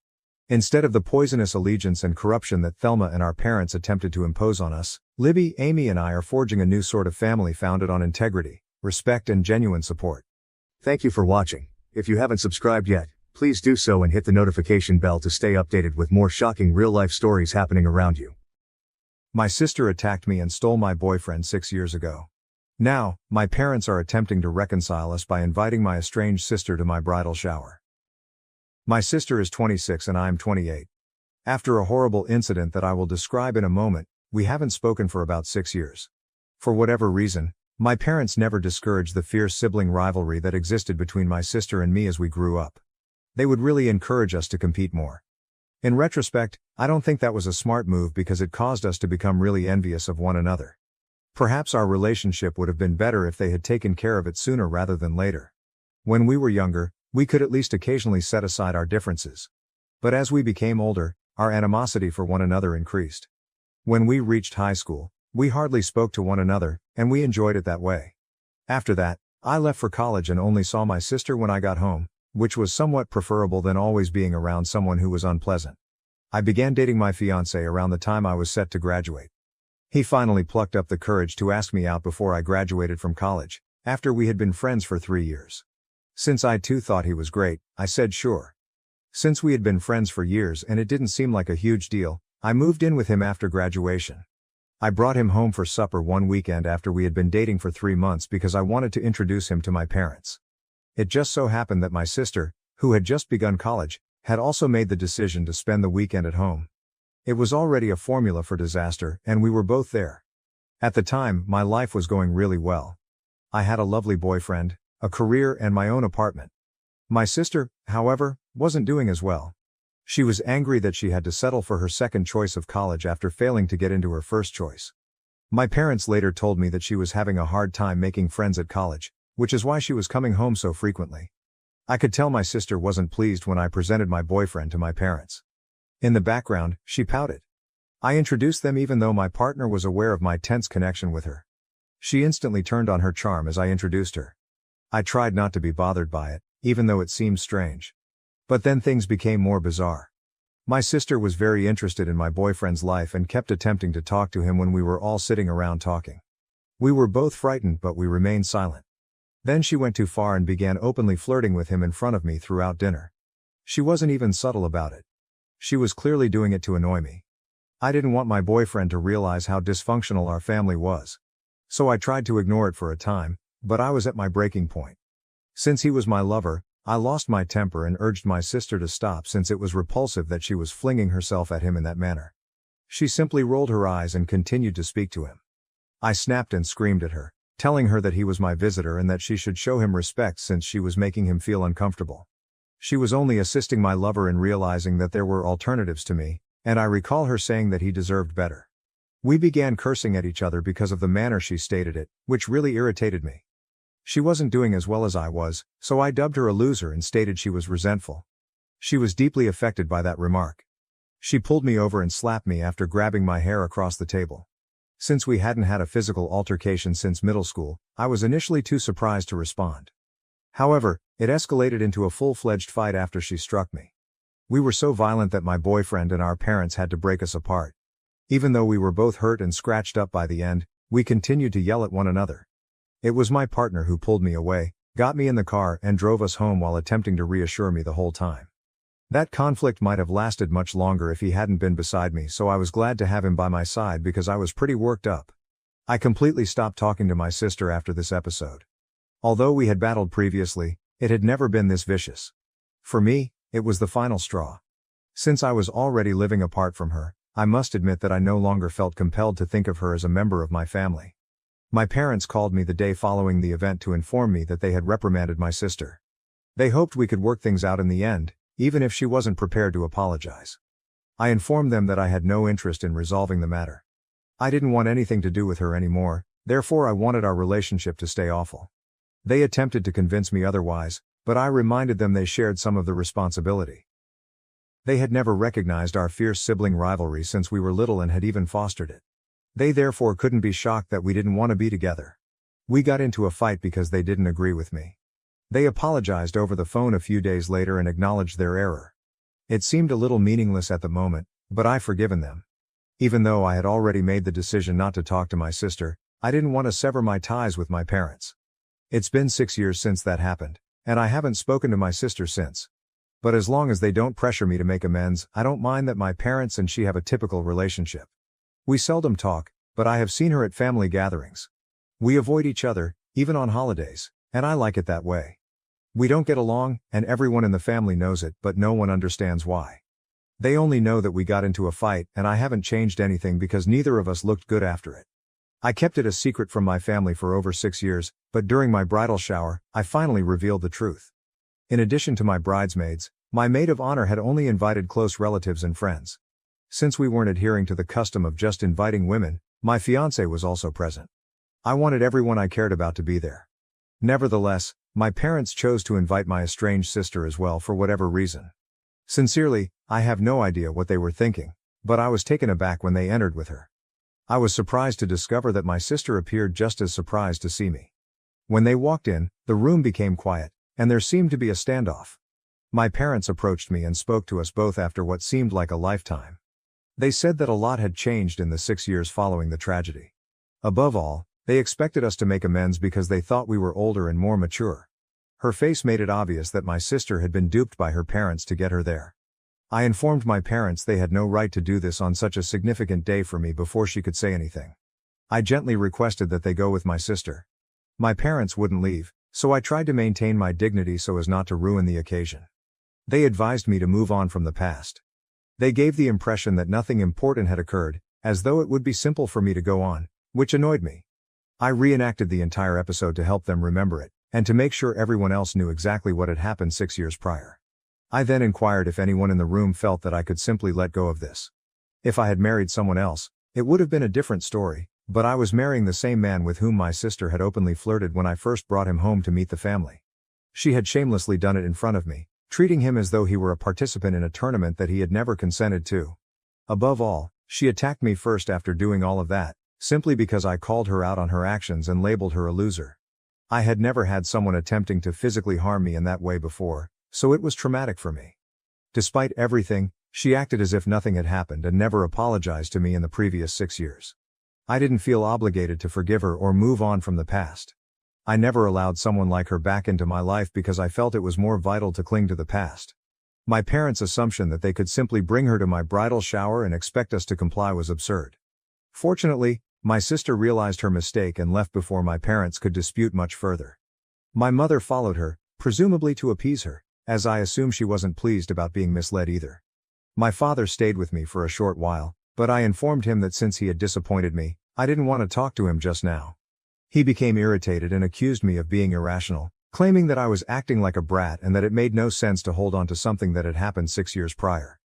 Instead of the poisonous allegiance and corruption that Thelma and our parents attempted to impose on us, Libby, Amy and I are forging a new sort of family founded on integrity, respect and genuine support. Thank you for watching. If you haven't subscribed yet, please do so and hit the notification bell to stay updated with more shocking real-life stories happening around you. My sister attacked me and stole my boyfriend 6 years ago. Now, my parents are attempting to reconcile us by inviting my estranged sister to my bridal shower. My sister is 26 and I'm 28. After a horrible incident that I will describe in a moment, we haven't spoken for about 6 years. For whatever reason, my parents never discouraged the fierce sibling rivalry that existed between my sister and me as we grew up. They would really encourage us to compete more. In retrospect, I don't think that was a smart move because it caused us to become really envious of one another. Perhaps our relationship would have been better if they had taken care of it sooner rather than later. When we were younger, we could at least occasionally set aside our differences. But as we became older, our animosity for one another increased. When we reached high school, we hardly spoke to one another, and we enjoyed it that way. After that, I left for college and only saw my sister when I got home, which was somewhat preferable than always being around someone who was unpleasant. I began dating my fiancé around the time I was set to graduate. He finally plucked up the courage to ask me out before I graduated from college, after we had been friends for 3 years. Since I too thought he was great, I said sure. Since we had been friends for years and it didn't seem like a huge deal, I moved in with him after graduation. I brought him home for supper one weekend after we had been dating for 3 months because I wanted to introduce him to my parents. It just so happened that my sister, who had just begun college, had also made the decision to spend the weekend at home. It was already a formula for disaster, and we were both there. At the time, my life was going really well. I had a lovely boyfriend, a career and my own apartment. My sister, however, wasn't doing as well. She was angry that she had to settle for her second choice of college after failing to get into her first choice. My parents later told me that she was having a hard time making friends at college, which is why she was coming home so frequently. I could tell my sister wasn't pleased when I presented my boyfriend to my parents. In the background, she pouted. I introduced them even though my partner was aware of my tense connection with her. She instantly turned on her charm as I introduced her. I tried not to be bothered by it, even though it seemed strange. But then things became more bizarre. My sister was very interested in my boyfriend's life and kept attempting to talk to him when we were all sitting around talking. We were both frightened but we remained silent. Then she went too far and began openly flirting with him in front of me throughout dinner. She wasn't even subtle about it. She was clearly doing it to annoy me. I didn't want my boyfriend to realize how dysfunctional our family was. So I tried to ignore it for a time, but I was at my breaking point. Since he was my lover, I lost my temper and urged my sister to stop since it was repulsive that she was flinging herself at him in that manner. She simply rolled her eyes and continued to speak to him. I snapped and screamed at her, telling her that he was my visitor and that she should show him respect since she was making him feel uncomfortable. She was only assisting my lover in realizing that there were alternatives to me, and I recall her saying that he deserved better. We began cursing at each other because of the manner she stated it, which really irritated me. She wasn't doing as well as I was, so I dubbed her a loser and stated she was resentful. She was deeply affected by that remark. She pulled me over and slapped me after grabbing my hair across the table. Since we hadn't had a physical altercation since middle school, I was initially too surprised to respond. However, it escalated into a full-fledged fight after she struck me. We were so violent that my boyfriend and our parents had to break us apart. Even though we were both hurt and scratched up by the end, we continued to yell at one another. It was my partner who pulled me away, got me in the car and drove us home while attempting to reassure me the whole time. That conflict might have lasted much longer if he hadn't been beside me, so I was glad to have him by my side because I was pretty worked up. I completely stopped talking to my sister after this episode. Although we had battled previously, it had never been this vicious. For me, it was the final straw. Since I was already living apart from her, I must admit that I no longer felt compelled to think of her as a member of my family. My parents called me the day following the event to inform me that they had reprimanded my sister. They hoped we could work things out in the end, even if she wasn't prepared to apologize. I informed them that I had no interest in resolving the matter. I didn't want anything to do with her anymore, therefore I wanted our relationship to stay awful. They attempted to convince me otherwise, but I reminded them they shared some of the responsibility. They had never recognized our fierce sibling rivalry since we were little and had even fostered it. They therefore couldn't be shocked that we didn't want to be together. We got into a fight because they didn't agree with me. They apologized over the phone a few days later and acknowledged their error. It seemed a little meaningless at the moment, but I've forgiven them. Even though I had already made the decision not to talk to my sister, I didn't want to sever my ties with my parents. It's been 6 years since that happened, and I haven't spoken to my sister since. But as long as they don't pressure me to make amends, I don't mind that my parents and she have a typical relationship. We seldom talk, but I have seen her at family gatherings. We avoid each other, even on holidays, and I like it that way. We don't get along, and everyone in the family knows it, but no one understands why. They only know that we got into a fight, and I haven't changed anything because neither of us looked good after it. I kept it a secret from my family for over 6 years, but during my bridal shower, I finally revealed the truth. In addition to my bridesmaids, my maid of honor had only invited close relatives and friends. Since we weren't adhering to the custom of just inviting women, my fiancé was also present. I wanted everyone I cared about to be there. Nevertheless, my parents chose to invite my estranged sister as well for whatever reason. Sincerely, I have no idea what they were thinking, but I was taken aback when they entered with her. I was surprised to discover that my sister appeared just as surprised to see me. When they walked in, the room became quiet, and there seemed to be a standoff. My parents approached me and spoke to us both after what seemed like a lifetime. They said that a lot had changed in the 6 years following the tragedy. Above all, they expected us to make amends because they thought we were older and more mature. Her face made it obvious that my sister had been duped by her parents to get her there. I informed my parents they had no right to do this on such a significant day for me before she could say anything. I gently requested that they go with my sister. My parents wouldn't leave, so I tried to maintain my dignity so as not to ruin the occasion. They advised me to move on from the past. They gave the impression that nothing important had occurred, as though it would be simple for me to go on, which annoyed me. I reenacted the entire episode to help them remember it, and to make sure everyone else knew exactly what had happened 6 years prior. I then inquired if anyone in the room felt that I could simply let go of this. If I had married someone else, it would have been a different story, but I was marrying the same man with whom my sister had openly flirted when I first brought him home to meet the family. She had shamelessly done it in front of me, treating him as though he were a participant in a tournament that he had never consented to. Above all, she attacked me first after doing all of that, simply because I called her out on her actions and labeled her a loser. I had never had someone attempting to physically harm me in that way before, so it was traumatic for me. Despite everything, she acted as if nothing had happened and never apologized to me in the previous 6 years. I didn't feel obligated to forgive her or move on from the past. I never allowed someone like her back into my life because I felt it was more vital to cling to the past. My parents' assumption that they could simply bring her to my bridal shower and expect us to comply was absurd. Fortunately, my sister realized her mistake and left before my parents could dispute much further. My mother followed her, presumably to appease her, as I assume she wasn't pleased about being misled either. My father stayed with me for a short while, but I informed him that since he had disappointed me, I didn't want to talk to him just now. He became irritated and accused me of being irrational, claiming that I was acting like a brat and that it made no sense to hold on to something that had happened 6 years prior.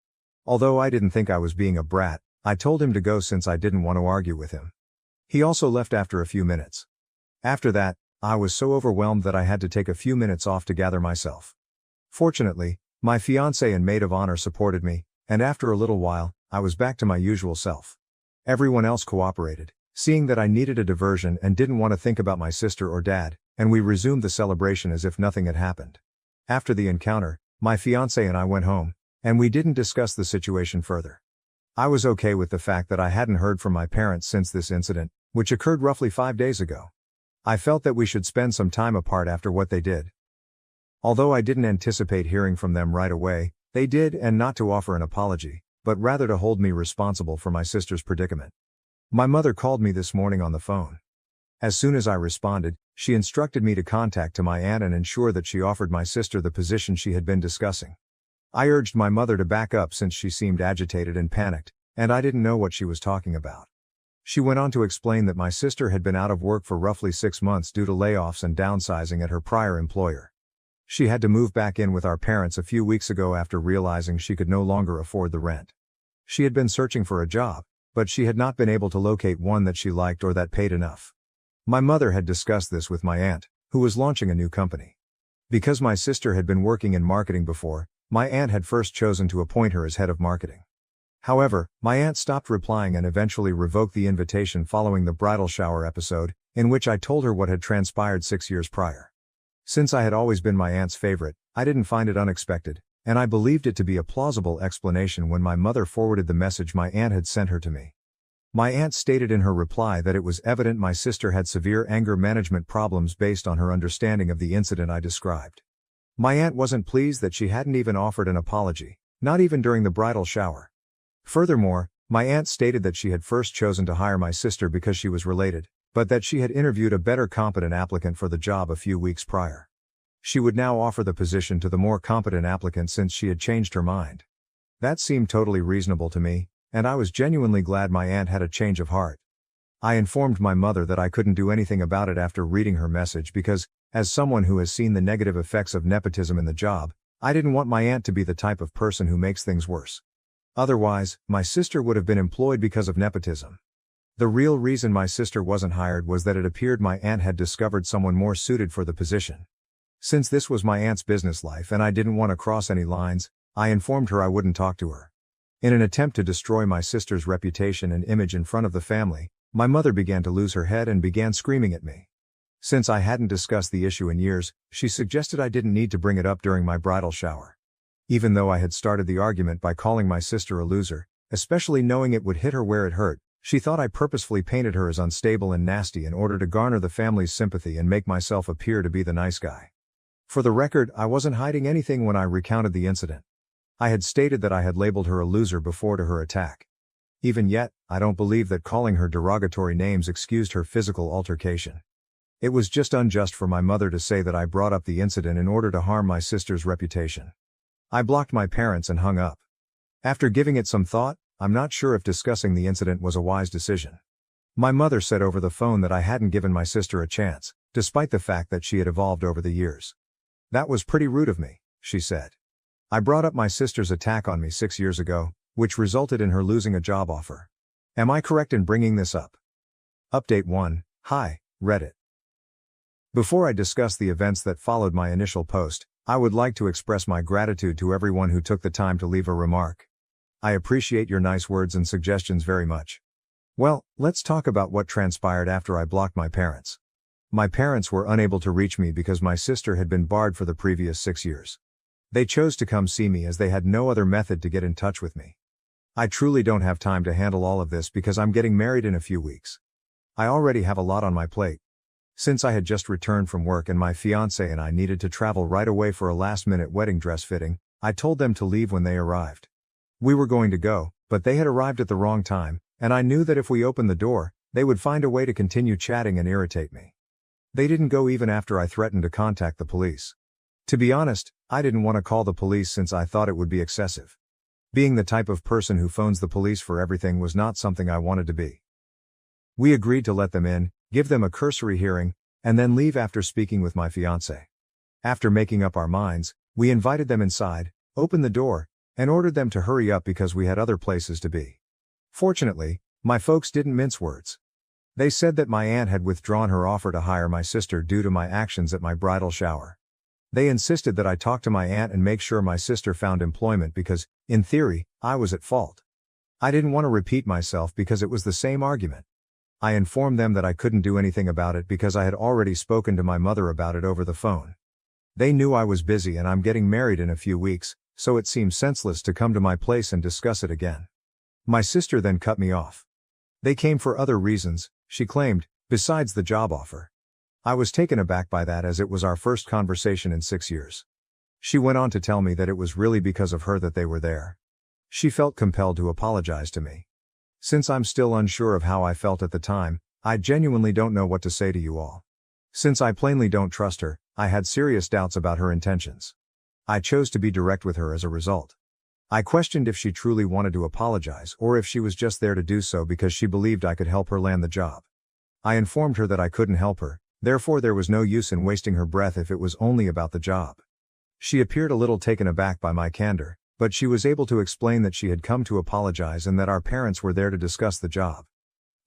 Although I didn't think I was being a brat, I told him to go since I didn't want to argue with him. He also left after a few minutes. After that, I was so overwhelmed that I had to take a few minutes off to gather myself. Fortunately, my fiancé and maid of honor supported me, and after a little while, I was back to my usual self. Everyone else cooperated, seeing that I needed a diversion and didn't want to think about my sister or dad, and we resumed the celebration as if nothing had happened. After the encounter, my fiancé and I went home, and we didn't discuss the situation further. I was okay with the fact that I hadn't heard from my parents since this incident, which occurred roughly 5 days ago. I felt that we should spend some time apart after what they did. Although I didn't anticipate hearing from them right away, they did, and not to offer an apology, but rather to hold me responsible for my sister's predicament. My mother called me this morning on the phone. As soon as I responded, she instructed me to contact my aunt and ensure that she offered my sister the position she had been discussing. I urged my mother to back up since she seemed agitated and panicked, and I didn't know what she was talking about. She went on to explain that my sister had been out of work for roughly 6 months due to layoffs and downsizing at her prior employer. She had to move back in with our parents a few weeks ago after realizing she could no longer afford the rent. She had been searching for a job, but she had not been able to locate one that she liked or that paid enough. My mother had discussed this with my aunt, who was launching a new company. Because my sister had been working in marketing before, my aunt had first chosen to appoint her as head of marketing. However, my aunt stopped replying and eventually revoked the invitation following the bridal shower episode, in which I told her what had transpired 6 years prior. Since I had always been my aunt's favorite, I didn't find it unexpected, and I believed it to be a plausible explanation when my mother forwarded the message my aunt had sent her to me. My aunt stated in her reply that it was evident my sister had severe anger management problems based on her understanding of the incident I described. My aunt wasn't pleased that she hadn't even offered an apology, not even during the bridal shower. Furthermore, my aunt stated that she had first chosen to hire my sister because she was related, but that she had interviewed a better competent applicant for the job a few weeks prior. She would now offer the position to the more competent applicant since she had changed her mind. That seemed totally reasonable to me, and I was genuinely glad my aunt had a change of heart. I informed my mother that I couldn't do anything about it after reading her message because, as someone who has seen the negative effects of nepotism in the job, I didn't want my aunt to be the type of person who makes things worse. Otherwise, my sister would have been employed because of nepotism. The real reason my sister wasn't hired was that it appeared my aunt had discovered someone more suited for the position. Since this was my aunt's business life and I didn't want to cross any lines, I informed her I wouldn't talk to her. In an attempt to destroy my sister's reputation and image in front of the family, my mother began to lose her head and began screaming at me. Since I hadn't discussed the issue in years, she suggested I didn't need to bring it up during my bridal shower. Even though I had started the argument by calling my sister a loser, especially knowing it would hit her where it hurt, she thought I purposefully painted her as unstable and nasty in order to garner the family's sympathy and make myself appear to be the nice guy. For the record, I wasn't hiding anything when I recounted the incident. I had stated that I had labeled her a loser before to her attack. Even yet, I don't believe that calling her derogatory names excused her physical altercation. It was just unjust for my mother to say that I brought up the incident in order to harm my sister's reputation. I blocked my parents and hung up. After giving it some thought, I'm not sure if discussing the incident was a wise decision. My mother said over the phone that I hadn't given my sister a chance, despite the fact that she had evolved over the years. That was pretty rude of me, she said. I brought up my sister's attack on me 6 years ago, which resulted in her losing a job offer. Am I correct in bringing this up? Update 1. Hi, Reddit. Before I discuss the events that followed my initial post, I would like to express my gratitude to everyone who took the time to leave a remark. I appreciate your nice words and suggestions very much. Well, let's talk about what transpired after I blocked my parents. My parents were unable to reach me because my sister had been barred for the previous 6 years. They chose to come see me as they had no other method to get in touch with me. I truly don't have time to handle all of this because I'm getting married in a few weeks. I already have a lot on my plate. Since I had just returned from work and my fiancé and I needed to travel right away for a last-minute wedding dress fitting, I told them to leave when they arrived. We were going to go, but they had arrived at the wrong time, and I knew that if we opened the door, they would find a way to continue chatting and irritate me. They didn't go even after I threatened to contact the police. To be honest, I didn't want to call the police since I thought it would be excessive. Being the type of person who phones the police for everything was not something I wanted to be. We agreed to let them in, give them a cursory hearing, and then leave after speaking with my fiancé. After making up our minds, we invited them inside, opened the door, and ordered them to hurry up because we had other places to be. Fortunately, my folks didn't mince words. They said that my aunt had withdrawn her offer to hire my sister due to my actions at my bridal shower. They insisted that I talk to my aunt and make sure my sister found employment because, in theory, I was at fault. I didn't want to repeat myself because it was the same argument. I informed them that I couldn't do anything about it because I had already spoken to my mother about it over the phone. They knew I was busy and I'm getting married in a few weeks, so it seemed senseless to come to my place and discuss it again. My sister then cut me off. They came for other reasons, she claimed, besides the job offer. I was taken aback by that as it was our first conversation in 6 years. She went on to tell me that it was really because of her that they were there. She felt compelled to apologize to me. Since I'm still unsure of how I felt at the time, I genuinely don't know what to say to you all. Since I plainly don't trust her, I had serious doubts about her intentions. I chose to be direct with her as a result. I questioned if she truly wanted to apologize or if she was just there to do so because she believed I could help her land the job. I informed her that I couldn't help her, therefore there was no use in wasting her breath if it was only about the job. She appeared a little taken aback by my candor, but she was able to explain that she had come to apologize and that our parents were there to discuss the job.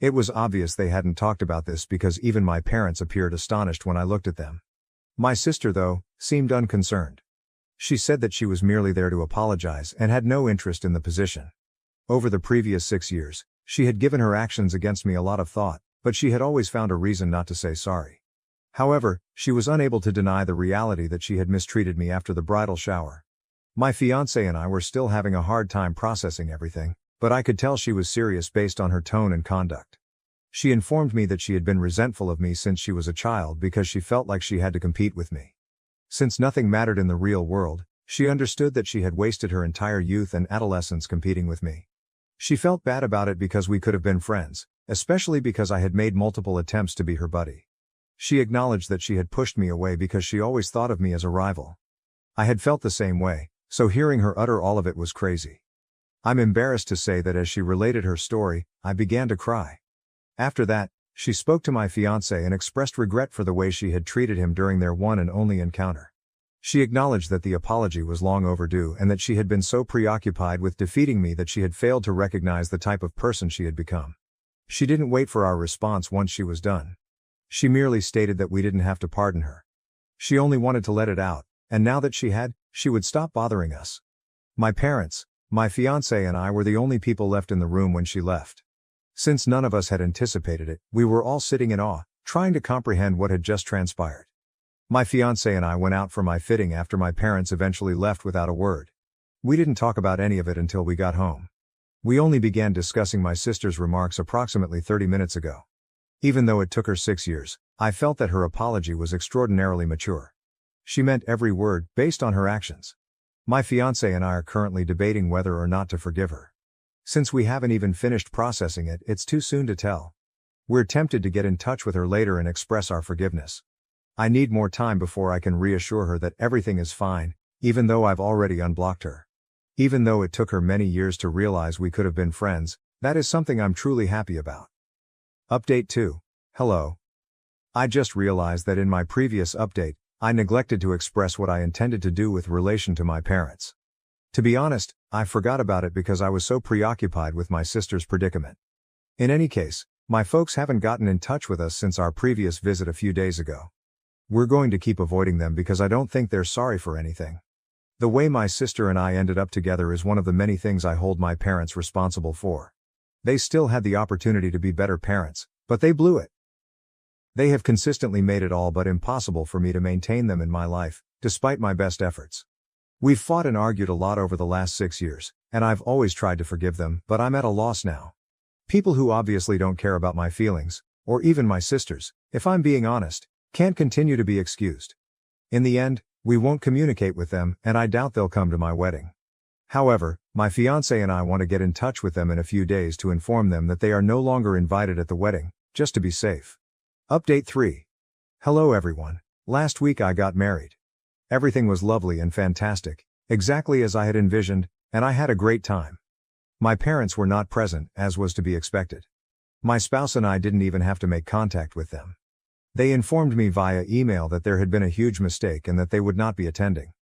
It was obvious they hadn't talked about this because even my parents appeared astonished when I looked at them. My sister, though, seemed unconcerned. She said that she was merely there to apologize and had no interest in the position. Over the previous 6 years, she had given her actions against me a lot of thought, but she had always found a reason not to say sorry. However, she was unable to deny the reality that she had mistreated me after the bridal shower. My fiancé and I were still having a hard time processing everything, but I could tell she was serious based on her tone and conduct. She informed me that she had been resentful of me since she was a child because she felt like she had to compete with me. Since nothing mattered in the real world, she understood that she had wasted her entire youth and adolescence competing with me. She felt bad about it because we could have been friends, especially because I had made multiple attempts to be her buddy. She acknowledged that she had pushed me away because she always thought of me as a rival. I had felt the same way, so hearing her utter all of it was crazy. I'm embarrassed to say that as she related her story, I began to cry. After that, she spoke to my fiancé and expressed regret for the way she had treated him during their one and only encounter. She acknowledged that the apology was long overdue and that she had been so preoccupied with defeating me that she had failed to recognize the type of person she had become. She didn't wait for our response once she was done. She merely stated that we didn't have to pardon her. She only wanted to let it out, and now that she had, she would stop bothering us. My parents, my fiancé and I were the only people left in the room when she left. Since none of us had anticipated it, we were all sitting in awe, trying to comprehend what had just transpired. My fiancé and I went out for my fitting after my parents eventually left without a word. We didn't talk about any of it until we got home. We only began discussing my sister's remarks approximately 30 minutes ago. Even though it took her 6 years, I felt that her apology was extraordinarily mature. She meant every word, based on her actions. My fiancé and I are currently debating whether or not to forgive her. Since we haven't even finished processing it, it's too soon to tell. We're tempted to get in touch with her later and express our forgiveness. I need more time before I can reassure her that everything is fine, even though I've already unblocked her. Even though it took her many years to realize we could have been friends, that is something I'm truly happy about. Update 2. Hello. I just realized that in my previous update, I neglected to express what I intended to do with relation to my parents. To be honest, I forgot about it because I was so preoccupied with my sister's predicament. In any case, my folks haven't gotten in touch with us since our previous visit a few days ago. We're going to keep avoiding them because I don't think they're sorry for anything. The way my sister and I ended up together is one of the many things I hold my parents responsible for. They still had the opportunity to be better parents, but they blew it. They have consistently made it all but impossible for me to maintain them in my life, despite my best efforts. We've fought and argued a lot over the last 6 years, and I've always tried to forgive them, but I'm at a loss now. People who obviously don't care about my feelings, or even my sister's, if I'm being honest, can't continue to be excused. In the end, we won't communicate with them, and I doubt they'll come to my wedding. However, my fiancé and I want to get in touch with them in a few days to inform them that they are no longer invited at the wedding, just to be safe. Update 3. Hello everyone. Last week I got married. Everything was lovely and fantastic, exactly as I had envisioned, and I had a great time. My parents were not present, as was to be expected. My spouse and I didn't even have to make contact with them. They informed me via email that there had been a huge mistake and that they would not be attending.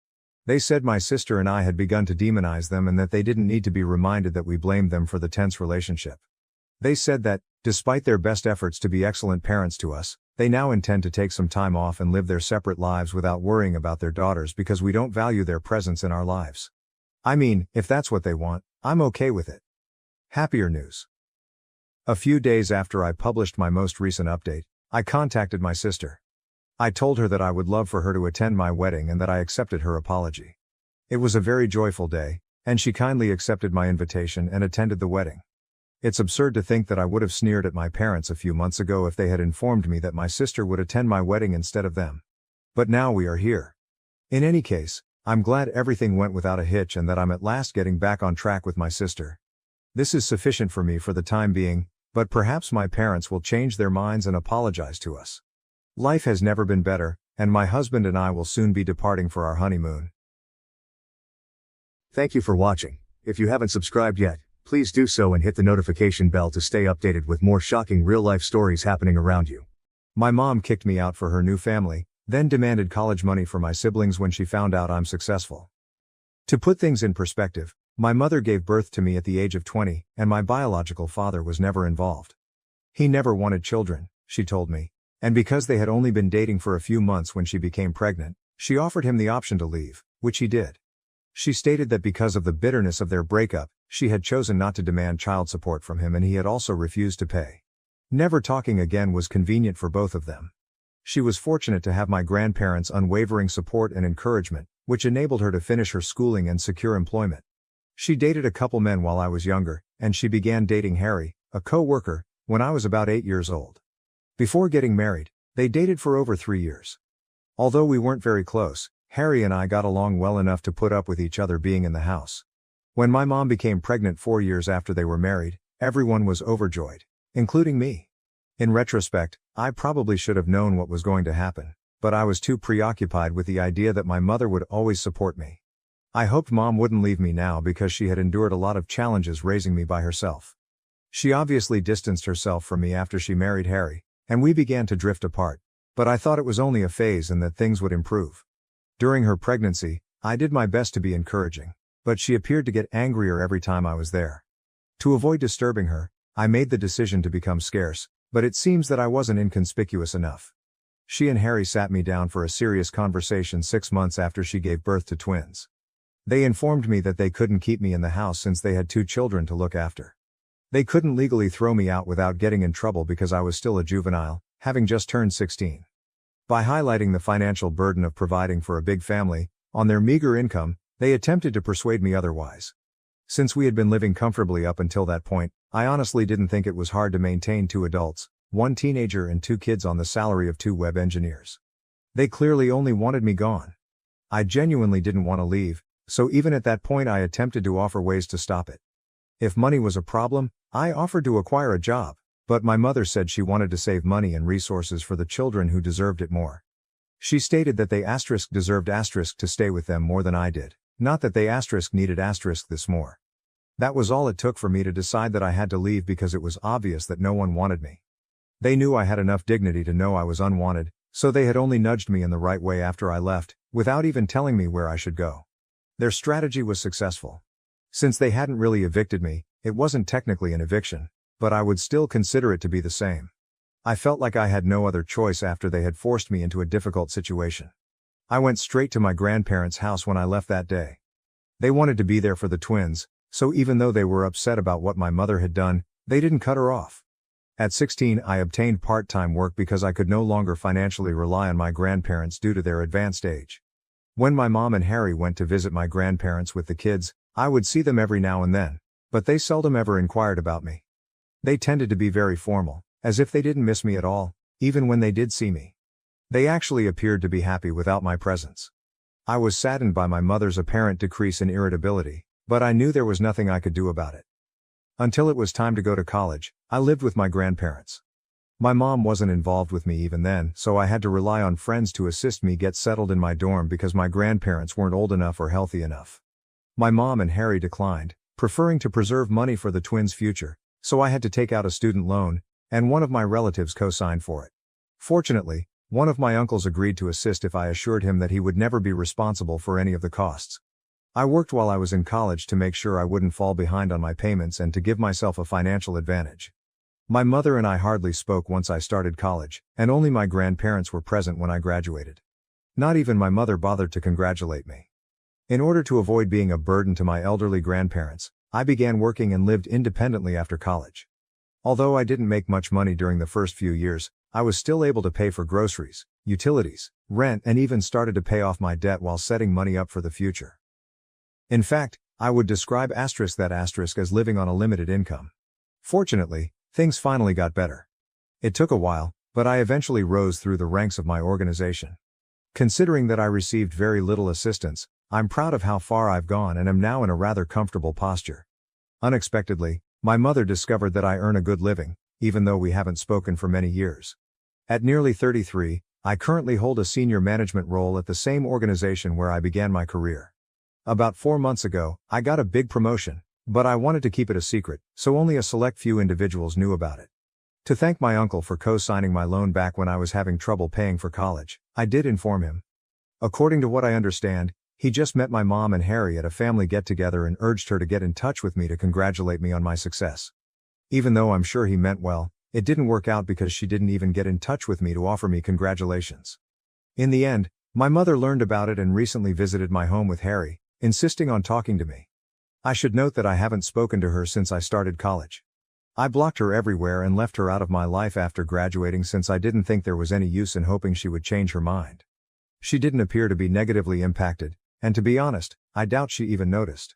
They said my sister and I had begun to demonize them and that they didn't need to be reminded that we blamed them for the tense relationship. They said that, despite their best efforts to be excellent parents to us, they now intend to take some time off and live their separate lives without worrying about their daughters because we don't value their presence in our lives. I mean, if that's what they want, I'm okay with it. Happier news. A few days after I published my most recent update, I contacted my sister. I told her that I would love for her to attend my wedding and that I accepted her apology. It was a very joyful day, and she kindly accepted my invitation and attended the wedding. It's absurd to think that I would have sneered at my parents a few months ago if they had informed me that my sister would attend my wedding instead of them. But now we are here. In any case, I'm glad everything went without a hitch and that I'm at last getting back on track with my sister. This is sufficient for me for the time being, but perhaps my parents will change their minds and apologize to us. Life has never been better, and my husband and I will soon be departing for our honeymoon. Thank you for watching. If you haven't subscribed yet, please do so and hit the notification bell to stay updated with more shocking real-life stories happening around you. My mom kicked me out for her new family, then demanded college money for my siblings when she found out I'm successful. To put things in perspective, my mother gave birth to me at the age of 20, and my biological father was never involved. He never wanted children, she told me, and because they had only been dating for a few months when she became pregnant, she offered him the option to leave, which he did. She stated that because of the bitterness of their breakup, she had chosen not to demand child support from him and he had also refused to pay. Never talking again was convenient for both of them. She was fortunate to have my grandparents' unwavering support and encouragement, which enabled her to finish her schooling and secure employment. She dated a couple men while I was younger, and she began dating Harry, a co-worker, when I was about 8 years old. Before getting married, they dated for over 3 years. Although we weren't very close, Harry and I got along well enough to put up with each other being in the house. When my mom became pregnant 4 years after they were married, everyone was overjoyed, including me. In retrospect, I probably should have known what was going to happen, but I was too preoccupied with the idea that my mother would always support me. I hoped Mom wouldn't leave me now because she had endured a lot of challenges raising me by herself. She obviously distanced herself from me after she married Harry, and we began to drift apart, but I thought it was only a phase and that things would improve. During her pregnancy, I did my best to be encouraging, but she appeared to get angrier every time I was there. To avoid disturbing her, I made the decision to become scarce, but it seems that I wasn't inconspicuous enough. She and Harry sat me down for a serious conversation 6 months after she gave birth to twins. They informed me that they couldn't keep me in the house since they had 2 children to look after. They couldn't legally throw me out without getting in trouble because I was still a juvenile, having just turned 16. By highlighting the financial burden of providing for a big family, on their meager income, they attempted to persuade me otherwise. Since we had been living comfortably up until that point, I honestly didn't think it was hard to maintain 2 adults, 1 teenager and 2 kids on the salary of 2 web engineers. They clearly only wanted me gone. I genuinely didn't want to leave, so even at that point I attempted to offer ways to stop it. If money was a problem, I offered to acquire a job, but my mother said she wanted to save money and resources for the children who deserved it more. She stated that they deserved to stay with them more than I did, not that they needed this more. That was all it took for me to decide that I had to leave because it was obvious that no one wanted me. They knew I had enough dignity to know I was unwanted, so they had only nudged me in the right way after I left, without even telling me where I should go. Their strategy was successful. Since they hadn't really evicted me, it wasn't technically an eviction, but I would still consider it to be the same. I felt like I had no other choice after they had forced me into a difficult situation. I went straight to my grandparents' house when I left that day. They wanted to be there for the twins, so even though they were upset about what my mother had done, they didn't cut her off. At 16, I obtained part-time work because I could no longer financially rely on my grandparents due to their advanced age. When my mom and Harry went to visit my grandparents with the kids, I would see them every now and then, but they seldom ever inquired about me. They tended to be very formal, as if they didn't miss me at all, even when they did see me. They actually appeared to be happy without my presence. I was saddened by my mother's apparent decrease in irritability, but I knew there was nothing I could do about it. Until it was time to go to college, I lived with my grandparents. My mom wasn't involved with me even then, so I had to rely on friends to assist me get settled in my dorm because my grandparents weren't old enough or healthy enough. My mom and Harry declined, preferring to preserve money for the twins' future, so I had to take out a student loan, and one of my relatives co-signed for it. Fortunately, One of my uncles agreed to assist if I assured him that he would never be responsible for any of the costs. I worked while I was in college to make sure I wouldn't fall behind on my payments and to give myself a financial advantage. My mother and I hardly spoke once I started college, and only my grandparents were present when I graduated. Not even my mother bothered to congratulate me. In order to avoid being a burden to my elderly grandparents, I began working and lived independently after college. Although I didn't make much money during the first few years, I was still able to pay for groceries, utilities, rent, and even started to pay off my debt while setting money up for the future. In fact, I would describe that as living on a limited income. Fortunately, things finally got better. It took a while, but I eventually rose through the ranks of my organization. Considering that I received very little assistance, I'm proud of how far I've gone and am now in a rather comfortable posture. Unexpectedly, my mother discovered that I earn a good living, even though we haven't spoken for many years. At nearly 33, I currently hold a senior management role at the same organization where I began my career. About 4 months ago, I got a big promotion, but I wanted to keep it a secret, so only a select few individuals knew about it. To thank my uncle for co-signing my loan back when I was having trouble paying for college, I did inform him. According to what I understand, he just met my mom and Harry at a family get-together and urged her to get in touch with me to congratulate me on my success. Even though I'm sure he meant well, it didn't work out because she didn't even get in touch with me to offer me congratulations. In the end, my mother learned about it and recently visited my home with Harry, insisting on talking to me. I should note that I haven't spoken to her since I started college. I blocked her everywhere and left her out of my life after graduating since I didn't think there was any use in hoping she would change her mind. She didn't appear to be negatively impacted, and to be honest, I doubt she even noticed.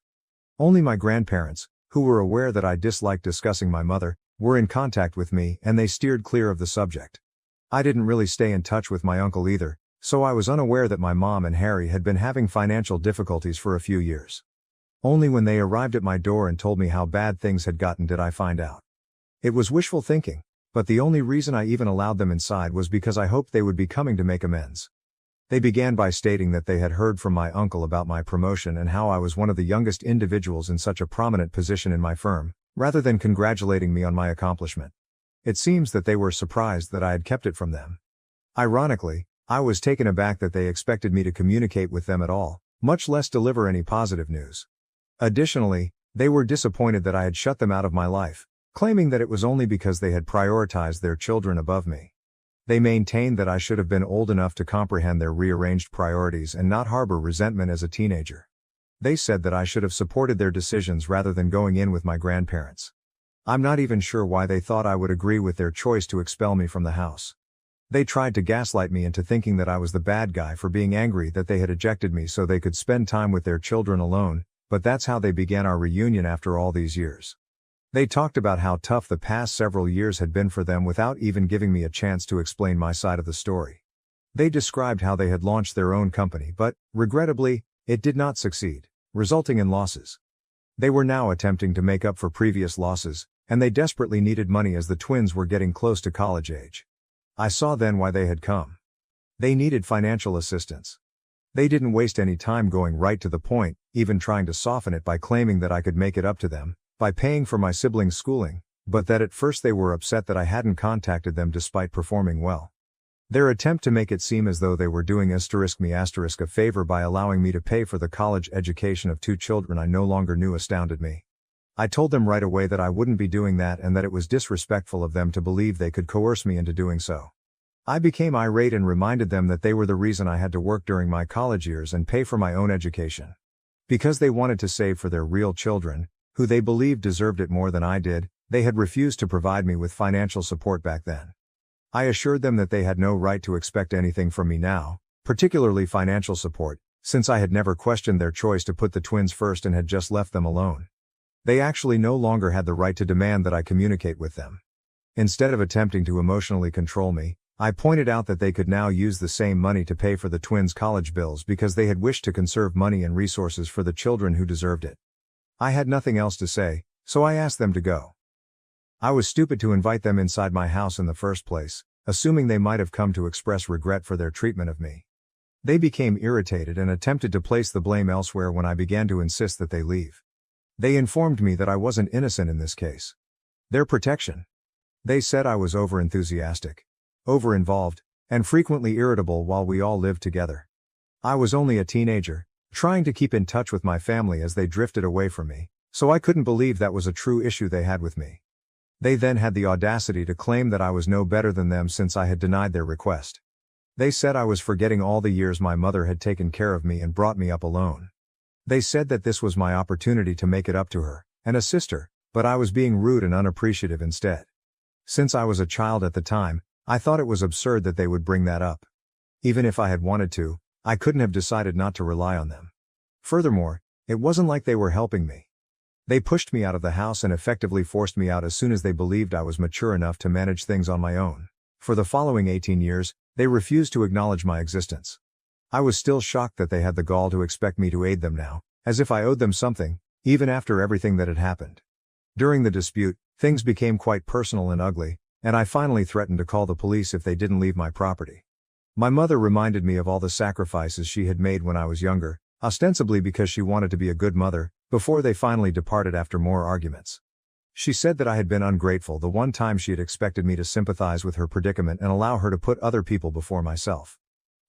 Only my grandparents, who were aware that I disliked discussing my mother, were in contact with me and they steered clear of the subject. I didn't really stay in touch with my uncle either, so I was unaware that my mom and Harry had been having financial difficulties for a few years. Only when they arrived at my door and told me how bad things had gotten did I find out. It was wishful thinking, but the only reason I even allowed them inside was because I hoped they would be coming to make amends. They began by stating that they had heard from my uncle about my promotion and how I was one of the youngest individuals in such a prominent position in my firm, rather than congratulating me on my accomplishment. It seems that they were surprised that I had kept it from them. Ironically, I was taken aback that they expected me to communicate with them at all, much less deliver any positive news. Additionally, they were disappointed that I had shut them out of my life, claiming that it was only because they had prioritized their children above me. They maintained that I should have been old enough to comprehend their rearranged priorities and not harbor resentment as a teenager. They said that I should have supported their decisions rather than going in with my grandparents. I'm not even sure why they thought I would agree with their choice to expel me from the house. They tried to gaslight me into thinking that I was the bad guy for being angry that they had ejected me so they could spend time with their children alone, but that's how they began our reunion after all these years. They talked about how tough the past several years had been for them without even giving me a chance to explain my side of the story. They described how they had launched their own company but, regrettably, it did not succeed, resulting in losses. They were now attempting to make up for previous losses, and they desperately needed money as the twins were getting close to college age. I saw then why they had come. They needed financial assistance. They didn't waste any time going right to the point, even trying to soften it by claiming that I could make it up to them by paying for my siblings' schooling, but that at first they were upset that I hadn't contacted them despite performing well. Their attempt to make it seem as though they were doing me a favor by allowing me to pay for the college education of 2 children I no longer knew astounded me. I told them right away that I wouldn't be doing that and that it was disrespectful of them to believe they could coerce me into doing so. I became irate and reminded them that they were the reason I had to work during my college years and pay for my own education. Because they wanted to save for their real children, who they believed deserved it more than I did, they had refused to provide me with financial support back then. I assured them that they had no right to expect anything from me now, particularly financial support, since I had never questioned their choice to put the twins first and had just left them alone. They actually no longer had the right to demand that I communicate with them. Instead of attempting to emotionally control me, I pointed out that they could now use the same money to pay for the twins' college bills because they had wished to conserve money and resources for the children who deserved it. I had nothing else to say, so I asked them to go. I was stupid to invite them inside my house in the first place, assuming they might have come to express regret for their treatment of me. They became irritated and attempted to place the blame elsewhere when I began to insist that they leave. They informed me that I wasn't innocent in this case. Their protection. They said I was over-enthusiastic, over-involved, and frequently irritable while we all lived together. I was only a teenager, trying to keep in touch with my family as they drifted away from me, so I couldn't believe that was a true issue they had with me. They then had the audacity to claim that I was no better than them since I had denied their request. They said I was forgetting all the years my mother had taken care of me and brought me up alone. They said that this was my opportunity to make it up to her and assist her, but I was being rude and unappreciative instead. Since I was a child at the time, I thought it was absurd that they would bring that up. Even if I had wanted to, I couldn't have decided not to rely on them. Furthermore, it wasn't like they were helping me. They pushed me out of the house and effectively forced me out as soon as they believed I was mature enough to manage things on my own. For the following 18 years, they refused to acknowledge my existence. I was still shocked that they had the gall to expect me to aid them now, as if I owed them something, even after everything that had happened. During the dispute, things became quite personal and ugly, and I finally threatened to call the police if they didn't leave my property. My mother reminded me of all the sacrifices she had made when I was younger, ostensibly because she wanted to be a good mother, before they finally departed after more arguments. She said that I had been ungrateful the one time she had expected me to sympathize with her predicament and allow her to put other people before myself.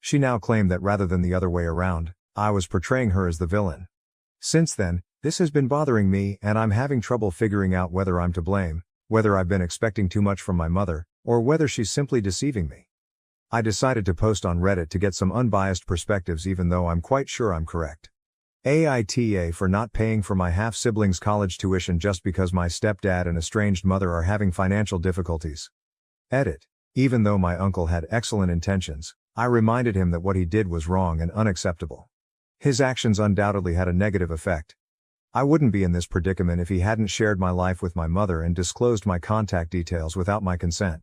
She now claimed that rather than the other way around, I was portraying her as the villain. Since then, this has been bothering me and I'm having trouble figuring out whether I'm to blame, whether I've been expecting too much from my mother, or whether she's simply deceiving me. I decided to post on Reddit to get some unbiased perspectives even though I'm quite sure I'm correct. AITA for not paying for my half-sibling's college tuition just because my stepdad and estranged mother are having financial difficulties. Edit. Even though my uncle had excellent intentions, I reminded him that what he did was wrong and unacceptable. His actions undoubtedly had a negative effect. I wouldn't be in this predicament if he hadn't shared my life with my mother and disclosed my contact details without my consent.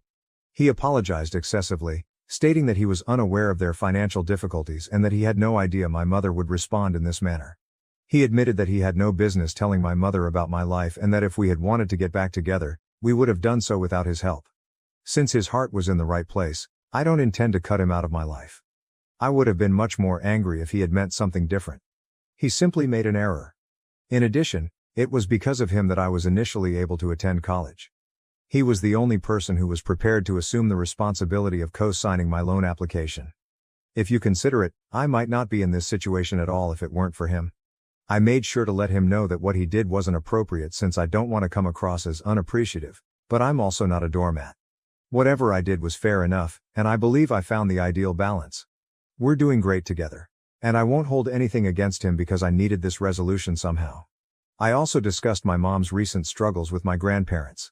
He apologized excessively, stating that he was unaware of their financial difficulties and that he had no idea my mother would respond in this manner. He admitted that he had no business telling my mother about my life and that if we had wanted to get back together, we would have done so without his help. Since his heart was in the right place, I don't intend to cut him out of my life. I would have been much more angry if he had meant something different. He simply made an error. In addition, it was because of him that I was initially able to attend college. He was the only person who was prepared to assume the responsibility of co-signing my loan application. If you consider it, I might not be in this situation at all if it weren't for him. I made sure to let him know that what he did wasn't appropriate since I don't want to come across as unappreciative, but I'm also not a doormat. Whatever I did was fair enough, and I believe I found the ideal balance. We're doing great together. And I won't hold anything against him because I needed this resolution somehow. I also discussed my mom's recent struggles with my grandparents.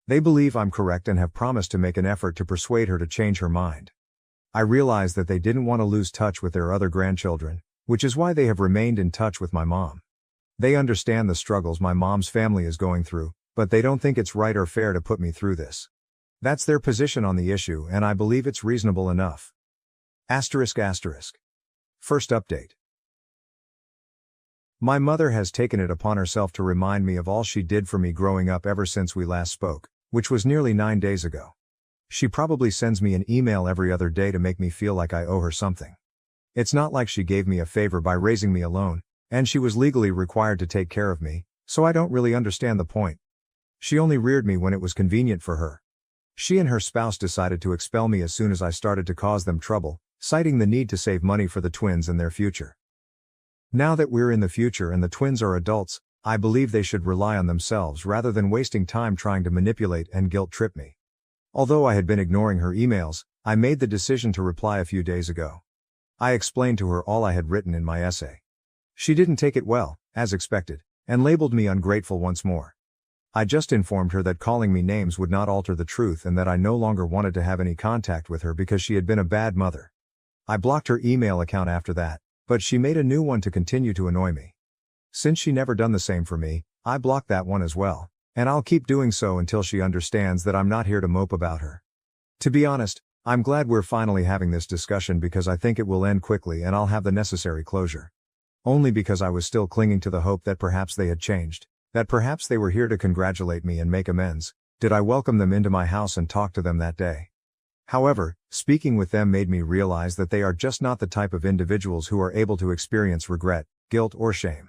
They believe I'm correct and have promised to make an effort to persuade her to change her mind. I realized that they didn't want to lose touch with their other grandchildren, which is why they have remained in touch with my mom. They understand the struggles my mom's family is going through, but they don't think it's right or fair to put me through this. That's their position on the issue and I believe it's reasonable enough. Asterisk asterisk. First update. My mother has taken it upon herself to remind me of all she did for me growing up ever since we last spoke, which was nearly 9 days ago. She probably sends me an email every other day to make me feel like I owe her something. It's not like she gave me a favor by raising me alone, and she was legally required to take care of me, so I don't really understand the point. She only reared me when it was convenient for her. She and her spouse decided to expel me as soon as I started to cause them trouble, citing the need to save money for the twins and their future. Now that we're in the future and the twins are adults, I believe they should rely on themselves rather than wasting time trying to manipulate and guilt-trip me. Although I had been ignoring her emails, I made the decision to reply a few days ago. I explained to her all I had written in my essay. She didn't take it well, as expected, and labeled me ungrateful once more. I just informed her that calling me names would not alter the truth and that I no longer wanted to have any contact with her because she had been a bad mother. I blocked her email account after that, but she made a new one to continue to annoy me. Since she never done the same for me, I blocked that one as well, and I'll keep doing so until she understands that I'm not here to mope about her. To be honest, I'm glad we're finally having this discussion because I think it will end quickly and I'll have the necessary closure. Only because I was still clinging to the hope that perhaps they had changed, that perhaps they were here to congratulate me and make amends, did I welcome them into my house and talk to them that day. However, speaking with them made me realize that they are just not the type of individuals who are able to experience regret, guilt or shame.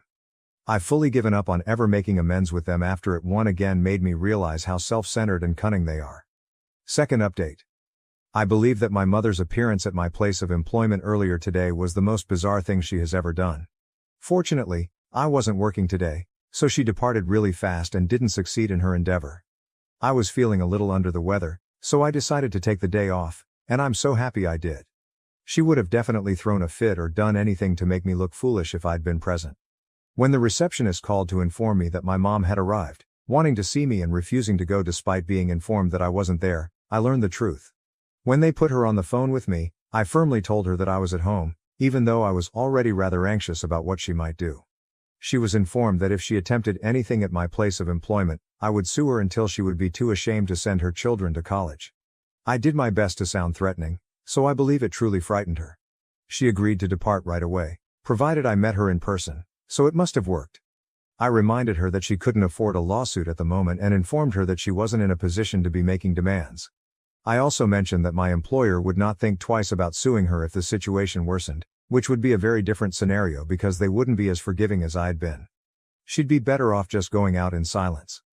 I've fully given up on ever making amends with them after it once again made me realize how self-centered and cunning they are. Second update. I believe that my mother's appearance at my place of employment earlier today was the most bizarre thing she has ever done. Fortunately, I wasn't working today, so she departed really fast and didn't succeed in her endeavor. I was feeling a little under the weather, so I decided to take the day off, and I'm so happy I did. She would have definitely thrown a fit or done anything to make me look foolish if I'd been present. When the receptionist called to inform me that my mom had arrived, wanting to see me and refusing to go despite being informed that I wasn't there, I learned the truth. When they put her on the phone with me, I firmly told her that I was at home, even though I was already rather anxious about what she might do. She was informed that if she attempted anything at my place of employment, I would sue her until she would be too ashamed to send her children to college. I did my best to sound threatening, so I believe it truly frightened her. She agreed to depart right away, provided I met her in person, so it must have worked. I reminded her that she couldn't afford a lawsuit at the moment and informed her that she wasn't in a position to be making demands. I also mentioned that my employer would not think twice about suing her if the situation worsened, which would be a very different scenario because they wouldn't be as forgiving as I'd been. She'd be better off just going out in silence.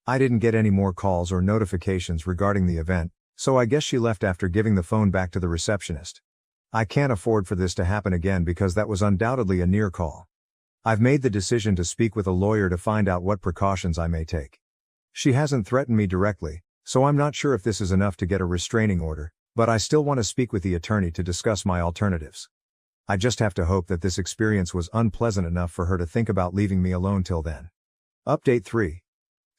I didn't get any more calls or notifications regarding the event, so I guess she left after giving the phone back to the receptionist. I can't afford for this to happen again because that was undoubtedly a near call. I've made the decision to speak with a lawyer to find out what precautions I may take. She hasn't threatened me directly, so I'm not sure if this is enough to get a restraining order, but I still want to speak with the attorney to discuss my alternatives. I just have to hope that this experience was unpleasant enough for her to think about leaving me alone till then. Update 3.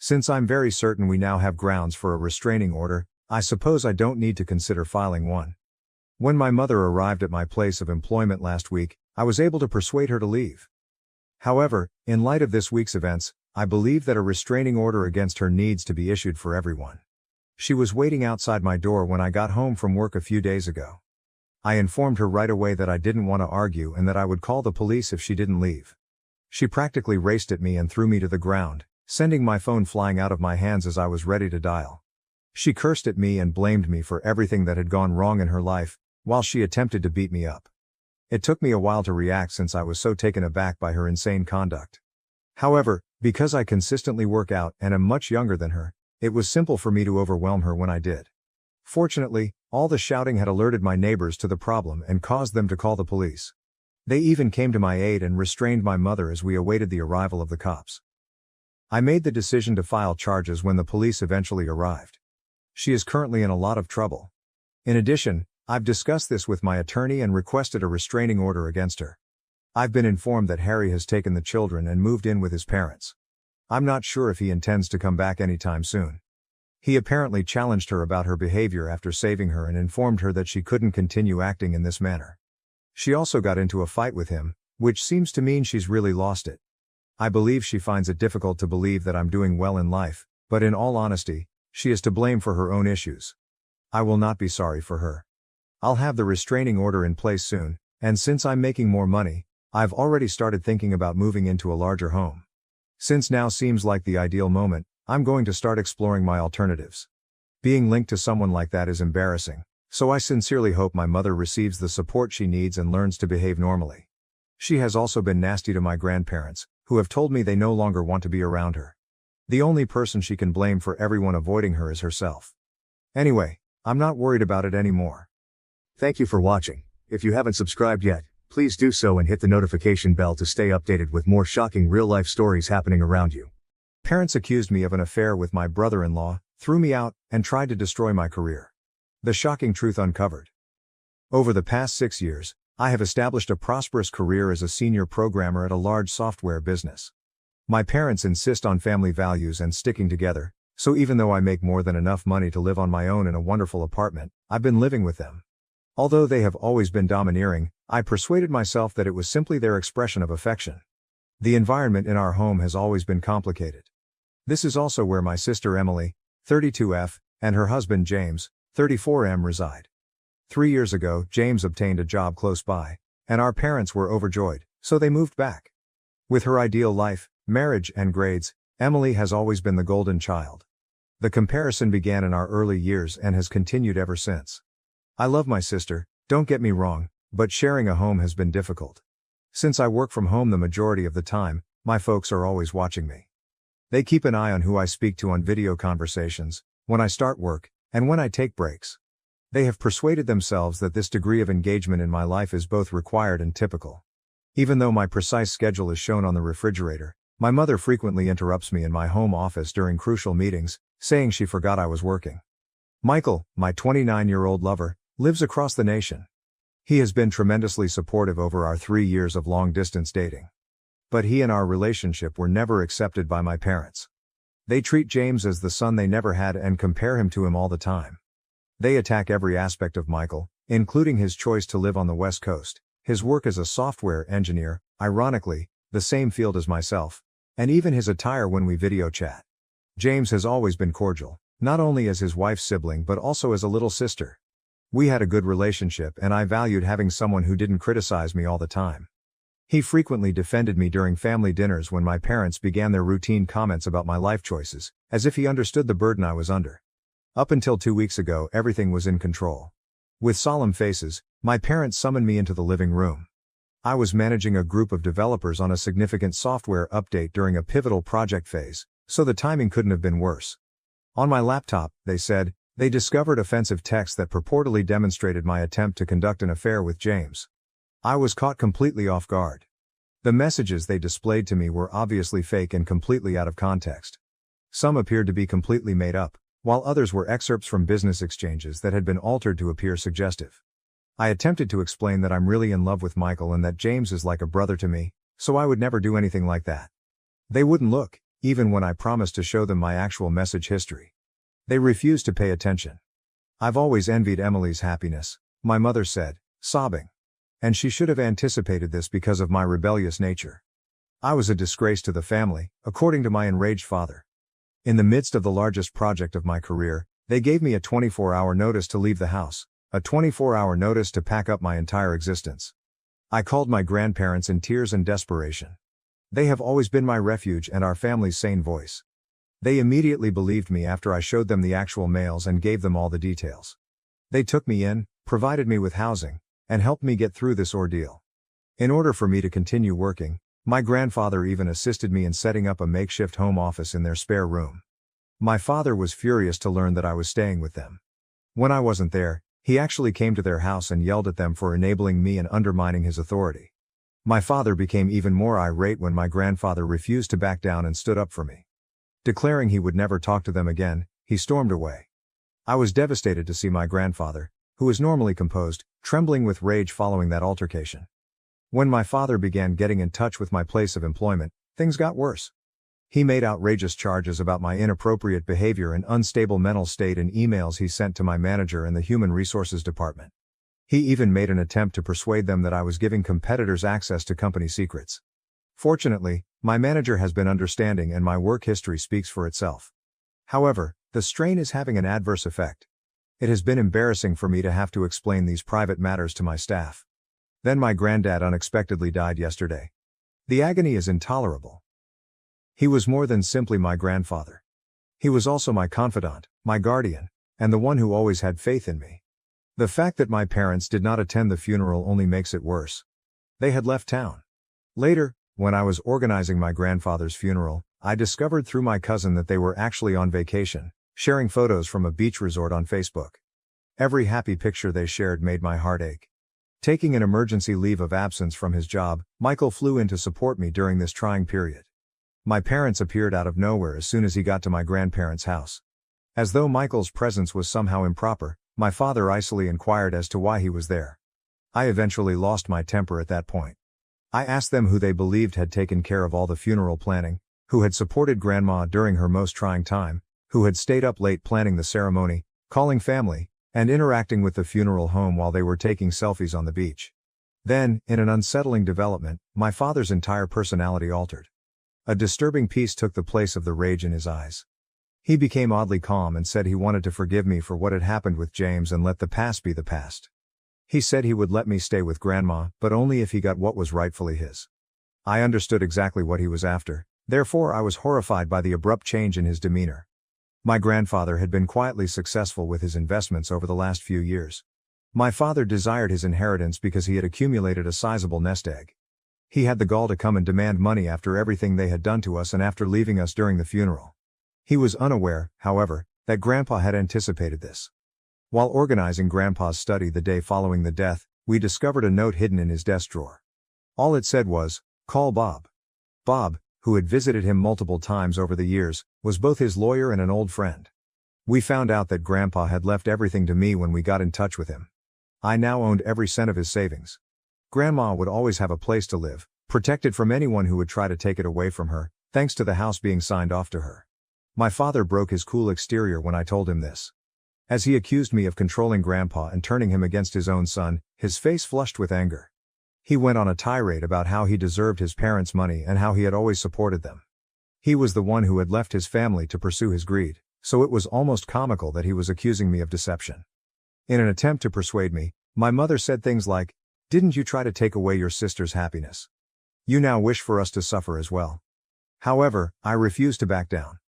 Since I'm very certain we now have grounds for a restraining order, I suppose I don't need to consider filing one. When my mother arrived at my place of employment last week, I was able to persuade her to leave. However, in light of this week's events, I believe that a restraining order against her needs to be issued for everyone. She was waiting outside my door when I got home from work a few days ago. I informed her right away that I didn't want to argue and that I would call the police if she didn't leave. She practically raced at me and threw me to the ground, sending my phone flying out of my hands as I was ready to dial. She cursed at me and blamed me for everything that had gone wrong in her life, while she attempted to beat me up. It took me a while to react since I was so taken aback by her insane conduct. However, because I consistently work out and am much younger than her, it was simple for me to overwhelm her when I did. Fortunately, all the shouting had alerted my neighbors to the problem and caused them to call the police. They even came to my aid and restrained my mother as we awaited the arrival of the cops. I made the decision to file charges when the police eventually arrived. She is currently in a lot of trouble. In addition, I've discussed this with my attorney and requested a restraining order against her. I've been informed that Harry has taken the children and moved in with his parents. I'm not sure if he intends to come back anytime soon. He apparently challenged her about her behavior after saving her and informed her that she couldn't continue acting in this manner. She also got into a fight with him, which seems to mean she's really lost it. I believe she finds it difficult to believe that I'm doing well in life, but in all honesty, she is to blame for her own issues. I will not be sorry for her. I'll have the restraining order in place soon, and since I'm making more money, I've already started thinking about moving into a larger home. Since now seems like the ideal moment, I'm going to start exploring my alternatives. Being linked to someone like that is embarrassing, so I sincerely hope my mother receives the support she needs and learns to behave normally. She has also been nasty to my grandparents, who have told me they no longer want to be around her. The only person she can blame for everyone avoiding her is herself. Anyway, I'm not worried about it anymore. Thank you for watching. If you haven't subscribed yet, please do so and hit the notification bell to stay updated with more shocking real-life stories happening around you. Parents accused me of an affair with my brother-in-law, threw me out, and tried to destroy my career. The shocking truth uncovered. Over the past 6 years, I have established a prosperous career as a senior programmer at a large software business. My parents insist on family values and sticking together, so even though I make more than enough money to live on my own in a wonderful apartment, I've been living with them. Although they have always been domineering, I persuaded myself that it was simply their expression of affection. The environment in our home has always been complicated. This is also where my sister Emily, 32F, and her husband James, 34M reside. 3 years ago, James obtained a job close by, and our parents were overjoyed, so they moved back. With her ideal life, marriage, and grades, Emily has always been the golden child. The comparison began in our early years and has continued ever since. I love my sister, don't get me wrong, but sharing a home has been difficult. Since I work from home the majority of the time, my folks are always watching me. They keep an eye on who I speak to on video conversations, when I start work, and when I take breaks. They have persuaded themselves that this degree of engagement in my life is both required and typical. Even though my precise schedule is shown on the refrigerator, my mother frequently interrupts me in my home office during crucial meetings, saying she forgot I was working. Michael, my 29-year-old lover, lives across the nation. He has been tremendously supportive over our 3 years of long-distance dating. But he and our relationship were never accepted by my parents. They treat James as the son they never had and compare him to him all the time. They attack every aspect of Michael, including his choice to live on the West Coast, his work as a software engineer, ironically, the same field as myself, and even his attire when we video chat. James has always been cordial, not only as his wife's sibling but also as a little sister. We had a good relationship and I valued having someone who didn't criticize me all the time. He frequently defended me during family dinners when my parents began their routine comments about my life choices, as if he understood the burden I was under. Up until 2 weeks ago, everything was in control. With solemn faces, my parents summoned me into the living room. I was managing a group of developers on a significant software update during a pivotal project phase, so the timing couldn't have been worse. On my laptop, they said, they discovered offensive text that purportedly demonstrated my attempt to conduct an affair with James. I was caught completely off guard. The messages they displayed to me were obviously fake and completely out of context. Some appeared to be completely made up, while others were excerpts from business exchanges that had been altered to appear suggestive. I attempted to explain that I'm really in love with Michael and that James is like a brother to me, so I would never do anything like that. They wouldn't look, even when I promised to show them my actual message history. They refused to pay attention. I've always envied Emily's happiness, my mother said, sobbing. And she should have anticipated this because of my rebellious nature. I was a disgrace to the family, according to my enraged father. In the midst of the largest project of my career, they gave me a 24-hour notice to leave the house, a 24-hour notice to pack up my entire existence. I called my grandparents in tears and desperation. They have always been my refuge and our family's sane voice. They immediately believed me after I showed them the actual mails and gave them all the details. They took me in, provided me with housing, and helped me get through this ordeal. In order for me to continue working, my grandfather even assisted me in setting up a makeshift home office in their spare room. My father was furious to learn that I was staying with them. When I wasn't there, he actually came to their house and yelled at them for enabling me and undermining his authority. My father became even more irate when my grandfather refused to back down and stood up for me. Declaring he would never talk to them again, he stormed away. I was devastated to see my grandfather, who is normally composed, trembling with rage following that altercation. When my father began getting in touch with my place of employment, things got worse. He made outrageous charges about my inappropriate behavior and unstable mental state in emails he sent to my manager and the Human Resources Department. He even made an attempt to persuade them that I was giving competitors access to company secrets. Fortunately, my manager has been understanding and my work history speaks for itself. However, the strain is having an adverse effect. It has been embarrassing for me to have to explain these private matters to my staff. Then my granddad unexpectedly died yesterday. The agony is intolerable. He was more than simply my grandfather. He was also my confidant, my guardian, and the one who always had faith in me. The fact that my parents did not attend the funeral only makes it worse. They had left town. Later, when I was organizing my grandfather's funeral, I discovered through my cousin that they were actually on vacation, sharing photos from a beach resort on Facebook. Every happy picture they shared made my heart ache. Taking an emergency leave of absence from his job, Michael flew in to support me during this trying period. My parents appeared out of nowhere as soon as he got to my grandparents' house. As though Michael's presence was somehow improper, my father icily inquired as to why he was there. I eventually lost my temper at that point. I asked them who they believed had taken care of all the funeral planning, who had supported Grandma during her most trying time, who had stayed up late planning the ceremony, calling family, and interacting with the funeral home while they were taking selfies on the beach. Then, in an unsettling development, my father's entire personality altered. A disturbing peace took the place of the rage in his eyes. He became oddly calm and said he wanted to forgive me for what had happened with James and let the past be the past. He said he would let me stay with Grandma, but only if he got what was rightfully his. I understood exactly what he was after, therefore I was horrified by the abrupt change in his demeanor. My grandfather had been quietly successful with his investments over the last few years. My father desired his inheritance because he had accumulated a sizable nest egg. He had the gall to come and demand money after everything they had done to us and after leaving us during the funeral. He was unaware, however, that Grandpa had anticipated this. While organizing Grandpa's study the day following the death, we discovered a note hidden in his desk drawer. All it said was, "Call Bob." Bob, who had visited him multiple times over the years, was both his lawyer and an old friend. We found out that Grandpa had left everything to me when we got in touch with him. I now owned every cent of his savings. Grandma would always have a place to live, protected from anyone who would try to take it away from her, thanks to the house being signed off to her. My father broke his cool exterior when I told him this. As he accused me of controlling Grandpa and turning him against his own son, his face flushed with anger. He went on a tirade about how he deserved his parents' money and how he had always supported them. He was the one who had left his family to pursue his greed, so it was almost comical that he was accusing me of deception. In an attempt to persuade me, my mother said things like, "Didn't you try to take away your sister's happiness? You now wish for us to suffer as well." However, I refused to back down.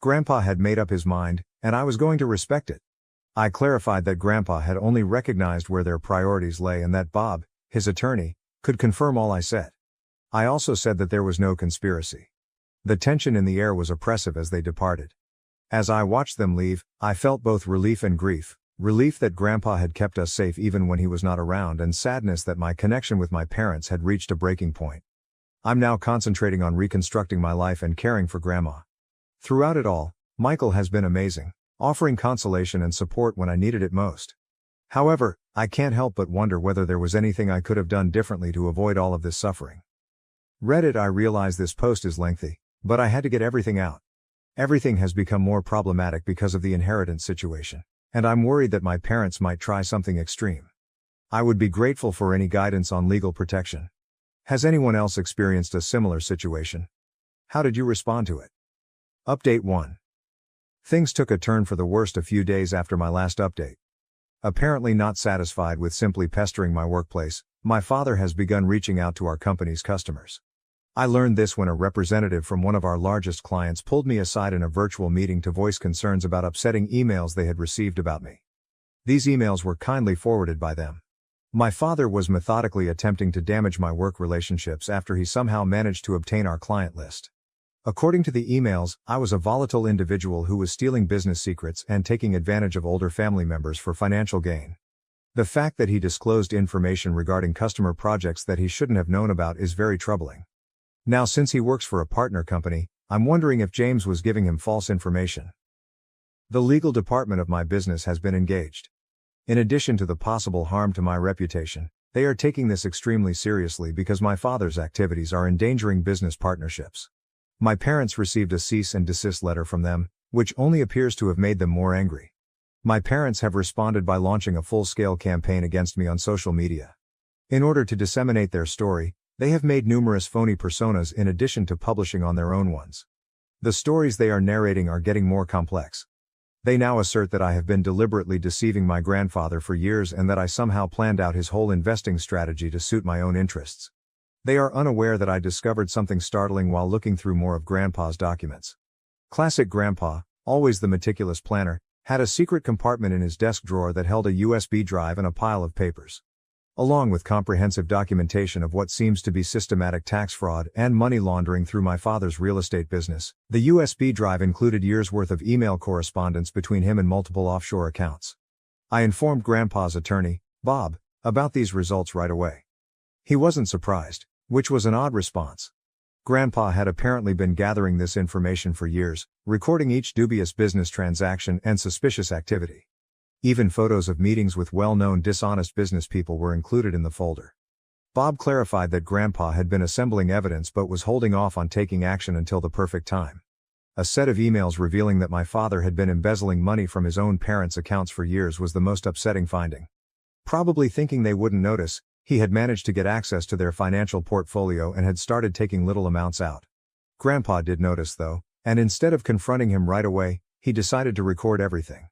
Grandpa had made up his mind, and I was going to respect it. I clarified that Grandpa had only recognized where their priorities lay and that Bob, his attorney, could confirm all I said. I also said that there was no conspiracy. The tension in the air was oppressive as they departed. As I watched them leave, I felt both relief and grief. Relief that Grandpa had kept us safe even when he was not around, and sadness that my connection with my parents had reached a breaking point. I'm now concentrating on reconstructing my life and caring for Grandma. Throughout it all, Michael has been amazing, offering consolation and support when I needed it most. However, I can't help but wonder whether there was anything I could have done differently to avoid all of this suffering. Reddit. I realize this post is lengthy, but I had to get everything out. Everything has become more problematic because of the inheritance situation, and I'm worried that my parents might try something extreme. I would be grateful for any guidance on legal protection. Has anyone else experienced a similar situation? How did you respond to it? Update 1. Things took a turn for the worst a few days after my last update. Apparently not satisfied with simply pestering my workplace, my father has begun reaching out to our company's customers. I learned this when a representative from one of our largest clients pulled me aside in a virtual meeting to voice concerns about upsetting emails they had received about me. These emails were kindly forwarded by them. My father was methodically attempting to damage my work relationships after he somehow managed to obtain our client list. According to the emails, I was a volatile individual who was stealing business secrets and taking advantage of older family members for financial gain. The fact that he disclosed information regarding customer projects that he shouldn't have known about is very troubling. Now, since he works for a partner company, I'm wondering if James was giving him false information. The legal department of my business has been engaged. In addition to the possible harm to my reputation, they are taking this extremely seriously because my father's activities are endangering business partnerships. My parents received a cease and desist letter from them, which only appears to have made them more angry. My parents have responded by launching a full-scale campaign against me on social media. In order to disseminate their story, they have made numerous phony personas in addition to publishing on their own ones. The stories they are narrating are getting more complex. They now assert that I have been deliberately deceiving my grandfather for years and that I somehow planned out his whole investing strategy to suit my own interests. They are unaware that I discovered something startling while looking through more of Grandpa's documents. Classic Grandpa, always the meticulous planner, had a secret compartment in his desk drawer that held a USB drive and a pile of papers. Along with comprehensive documentation of what seems to be systematic tax fraud and money laundering through my father's real estate business, the USB drive included years' worth of email correspondence between him and multiple offshore accounts. I informed Grandpa's attorney, Bob, about these results right away. He wasn't surprised, which was an odd response. Grandpa had apparently been gathering this information for years, recording each dubious business transaction and suspicious activity. Even photos of meetings with well-known dishonest business people were included in the folder. Bob clarified that Grandpa had been assembling evidence but was holding off on taking action until the perfect time. A set of emails revealing that my father had been embezzling money from his own parents' accounts for years was the most upsetting finding. Probably thinking they wouldn't notice, he had managed to get access to their financial portfolio and had started taking little amounts out. Grandpa did notice though, and instead of confronting him right away, he decided to record everything.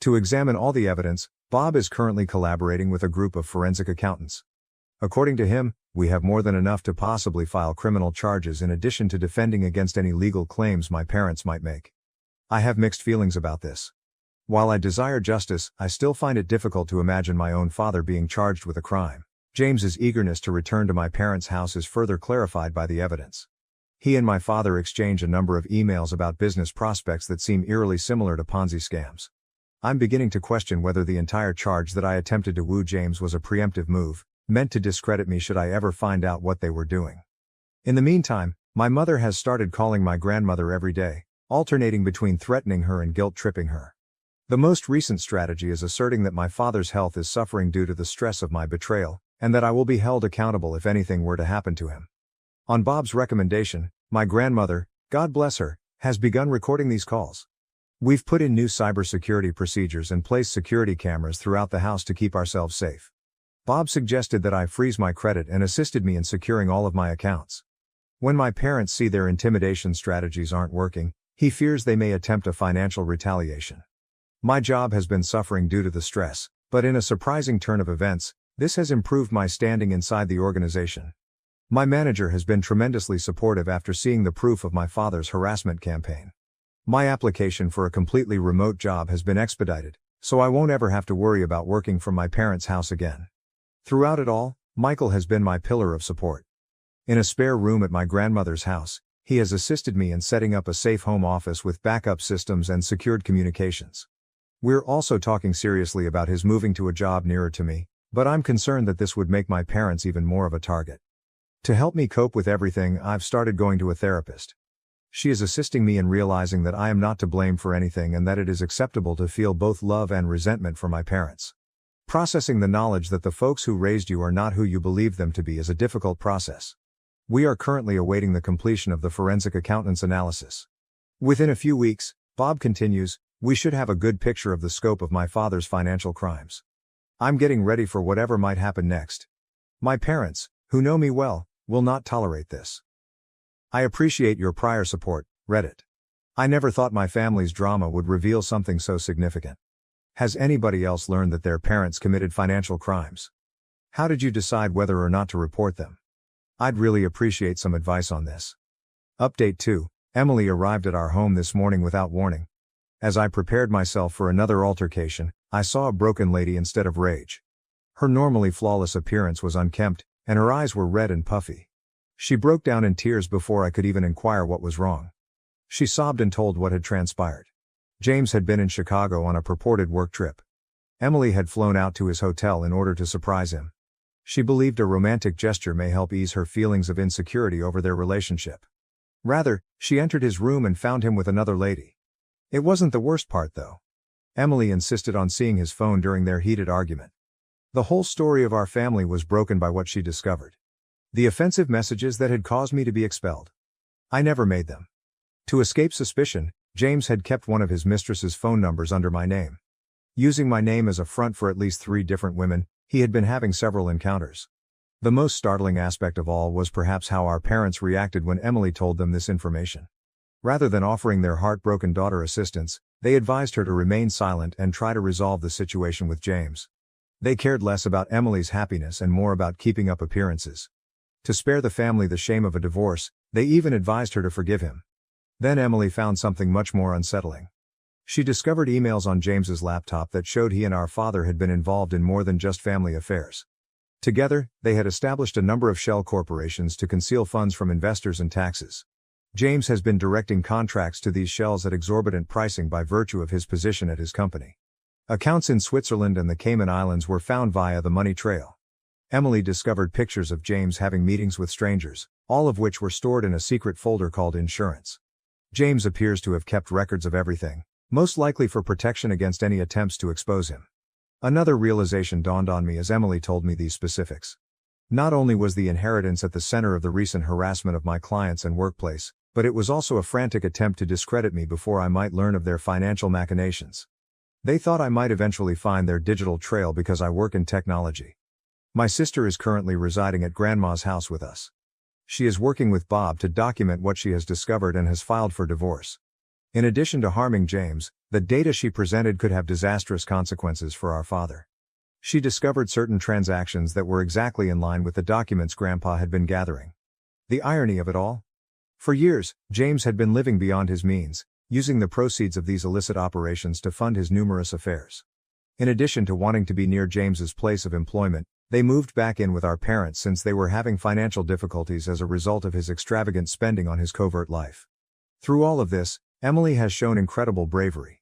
To examine all the evidence, Bob is currently collaborating with a group of forensic accountants. According to him, we have more than enough to possibly file criminal charges in addition to defending against any legal claims my parents might make. I have mixed feelings about this. While I desire justice, I still find it difficult to imagine my own father being charged with a crime. James's eagerness to return to my parents' house is further clarified by the evidence. He and my father exchange a number of emails about business prospects that seem eerily similar to Ponzi scams. I'm beginning to question whether the entire charge that I attempted to woo James was a preemptive move, meant to discredit me should I ever find out what they were doing. In the meantime, my mother has started calling my grandmother every day, alternating between threatening her and guilt-tripping her. The most recent strategy is asserting that my father's health is suffering due to the stress of my betrayal, and that I will be held accountable if anything were to happen to him. On Bob's recommendation, my grandmother, God bless her, has begun recording these calls. We've put in new cybersecurity procedures and placed security cameras throughout the house to keep ourselves safe. Bob suggested that I freeze my credit and assisted me in securing all of my accounts. When my parents see their intimidation strategies aren't working, he fears they may attempt a financial retaliation. My job has been suffering due to the stress, but in a surprising turn of events, this has improved my standing inside the organization. My manager has been tremendously supportive after seeing the proof of my father's harassment campaign. My application for a completely remote job has been expedited, so I won't ever have to worry about working from my parents' house again. Throughout it all, Michael has been my pillar of support. In a spare room at my grandmother's house, he has assisted me in setting up a safe home office with backup systems and secured communications. We're also talking seriously about his moving to a job nearer to me, but I'm concerned that this would make my parents even more of a target. To help me cope with everything, I've started going to a therapist. She is assisting me in realizing that I am not to blame for anything and that it is acceptable to feel both love and resentment for my parents. Processing the knowledge that the folks who raised you are not who you believe them to be is a difficult process. We are currently awaiting the completion of the forensic accountant's analysis. Within a few weeks, Bob continues, we should have a good picture of the scope of my father's financial crimes. I'm getting ready for whatever might happen next. My parents, who know me well, will not tolerate this. I appreciate your prior support, Reddit. I never thought my family's drama would reveal something so significant. Has anybody else learned that their parents committed financial crimes? How did you decide whether or not to report them? I'd really appreciate some advice on this. Update 2. Emily arrived at our home this morning without warning. As I prepared myself for another altercation, I saw a broken lady instead of rage. Her normally flawless appearance was unkempt, and her eyes were red and puffy. She broke down in tears before I could even inquire what was wrong. She sobbed and told what had transpired. James had been in Chicago on a purported work trip. Emily had flown out to his hotel in order to surprise him. She believed a romantic gesture may help ease her feelings of insecurity over their relationship. Rather, she entered his room and found him with another lady. It wasn't the worst part though. Emily insisted on seeing his phone during their heated argument. The whole story of our family was broken by what she discovered. The offensive messages that had caused me to be expelled. I never made them. To escape suspicion, James had kept one of his mistress's phone numbers under my name. Using my name as a front for at least 3 different women, he had been having several encounters. The most startling aspect of all was perhaps how our parents reacted when Emily told them this information. Rather than offering their heartbroken daughter assistance, they advised her to remain silent and try to resolve the situation with James. They cared less about Emily's happiness and more about keeping up appearances. To spare the family the shame of a divorce, they even advised her to forgive him. Then Emily found something much more unsettling. She discovered emails on James's laptop that showed he and our father had been involved in more than just family affairs. Together, they had established a number of shell corporations to conceal funds from investors and taxes. James has been directing contracts to these shells at exorbitant pricing by virtue of his position at his company. Accounts in Switzerland and the Cayman Islands were found via the money trail. Emily discovered pictures of James having meetings with strangers, all of which were stored in a secret folder called insurance. James appears to have kept records of everything, most likely for protection against any attempts to expose him. Another realization dawned on me as Emily told me these specifics. Not only was the inheritance at the center of the recent harassment of my clients and workplace, but it was also a frantic attempt to discredit me before I might learn of their financial machinations. They thought I might eventually find their digital trail because I work in technology. My sister is currently residing at Grandma's house with us. She is working with Bob to document what she has discovered and has filed for divorce. In addition to harming James, the data she presented could have disastrous consequences for our father. She discovered certain transactions that were exactly in line with the documents Grandpa had been gathering. The irony of it all? For years, James had been living beyond his means, using the proceeds of these illicit operations to fund his numerous affairs. In addition to wanting to be near James's place of employment, they moved back in with our parents since they were having financial difficulties as a result of his extravagant spending on his covert life. Through all of this, Emily has shown incredible bravery.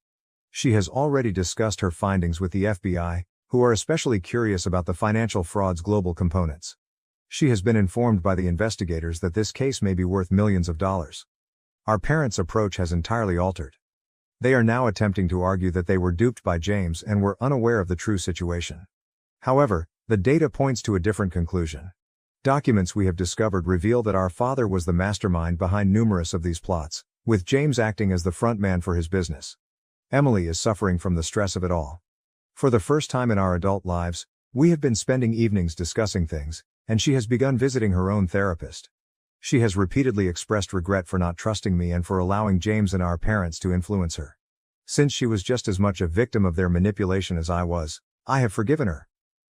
She has already discussed her findings with the FBI, who are especially curious about the financial fraud's global components. She has been informed by the investigators that this case may be worth millions of dollars. Our parents' approach has entirely altered. They are now attempting to argue that they were duped by James and were unaware of the true situation. However, the data points to a different conclusion. Documents we have discovered reveal that our father was the mastermind behind numerous of these plots, with James acting as the front man for his business. Emily is suffering from the stress of it all. For the first time in our adult lives, we have been spending evenings discussing things, and she has begun visiting her own therapist. She has repeatedly expressed regret for not trusting me and for allowing James and our parents to influence her. Since she was just as much a victim of their manipulation as I was, I have forgiven her.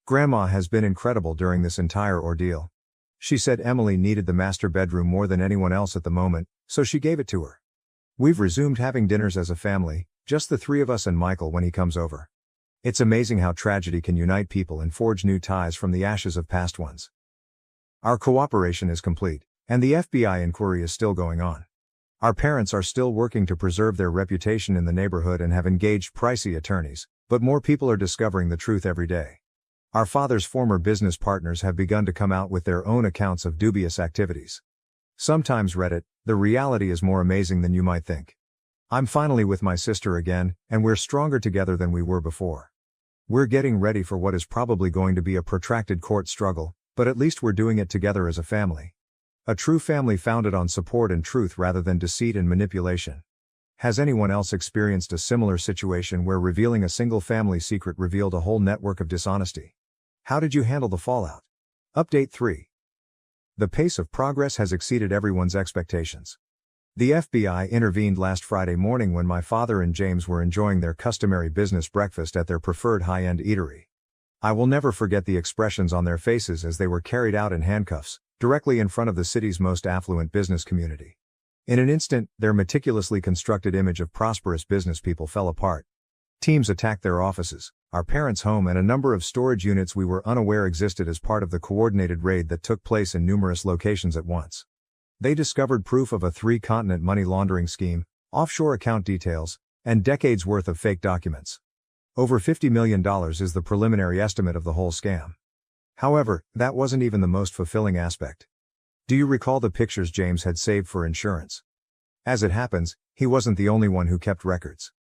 Grandma has been incredible during this entire ordeal. She said Emily needed the master bedroom more than anyone else at the moment, so she gave it to her. We've resumed having dinners as a family, just the three of us and Michael when he comes over. It's amazing how tragedy can unite people and forge new ties from the ashes of past ones. Our cooperation is complete, and the FBI inquiry is still going on. Our parents are still working to preserve their reputation in the neighborhood and have engaged pricey attorneys, but more people are discovering the truth every day. Our father's former business partners have begun to come out with their own accounts of dubious activities. Sometimes Reddit, the reality is more amazing than you might think. I'm finally with my sister again, and we're stronger together than we were before. We're getting ready for what is probably going to be a protracted court struggle, but at least we're doing it together as a family. A true family founded on support and truth rather than deceit and manipulation. Has anyone else experienced a similar situation where revealing a single family secret revealed a whole network of dishonesty? How did you handle the fallout? Update 3. The pace of progress has exceeded everyone's expectations. The FBI intervened last Friday morning when my father and James were enjoying their customary business breakfast at their preferred high-end eatery. I will never forget the expressions on their faces as they were carried out in handcuffs, directly in front of the city's most affluent business community. In an instant, their meticulously constructed image of prosperous business people fell apart. Teams attacked their offices, our parents' home, and a number of storage units we were unaware existed as part of the coordinated raid that took place in numerous locations at once. They discovered proof of a 3-continent money laundering scheme, offshore account details, and decades worth of fake documents. Over $50 million is the preliminary estimate of the whole scam. However, that wasn't even the most fulfilling aspect. Do you recall the pictures James had saved for insurance? As it happens, he wasn't the only one who kept records.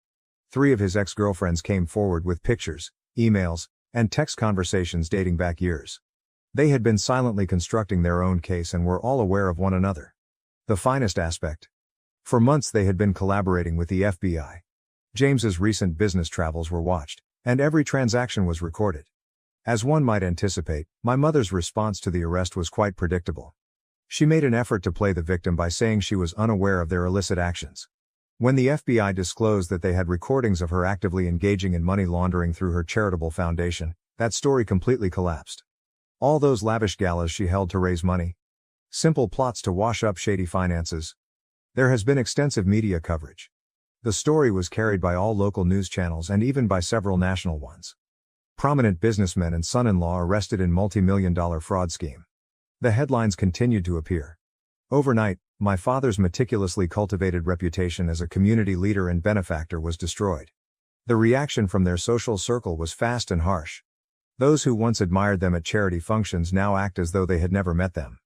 3 of his ex-girlfriends came forward with pictures, emails, and text conversations dating back years. They had been silently constructing their own case and were all aware of one another. The finest aspect. For months they had been collaborating with the FBI. James's recent business travels were watched, and every transaction was recorded. As one might anticipate, my mother's response to the arrest was quite predictable. She made an effort to play the victim by saying she was unaware of their illicit actions. When the FBI disclosed that they had recordings of her actively engaging in money laundering through her charitable foundation, that story completely collapsed. All those lavish galas she held to raise money. Simple plots to wash up shady finances. There has been extensive media coverage. The story was carried by all local news channels and even by several national ones. Prominent businessmen and son-in-law arrested in multi-million-dollar fraud scheme. The headlines continued to appear. Overnight, my father's meticulously cultivated reputation as a community leader and benefactor was destroyed. The reaction from their social circle was fast and harsh. Those who once admired them at charity functions now act as though they had never met them.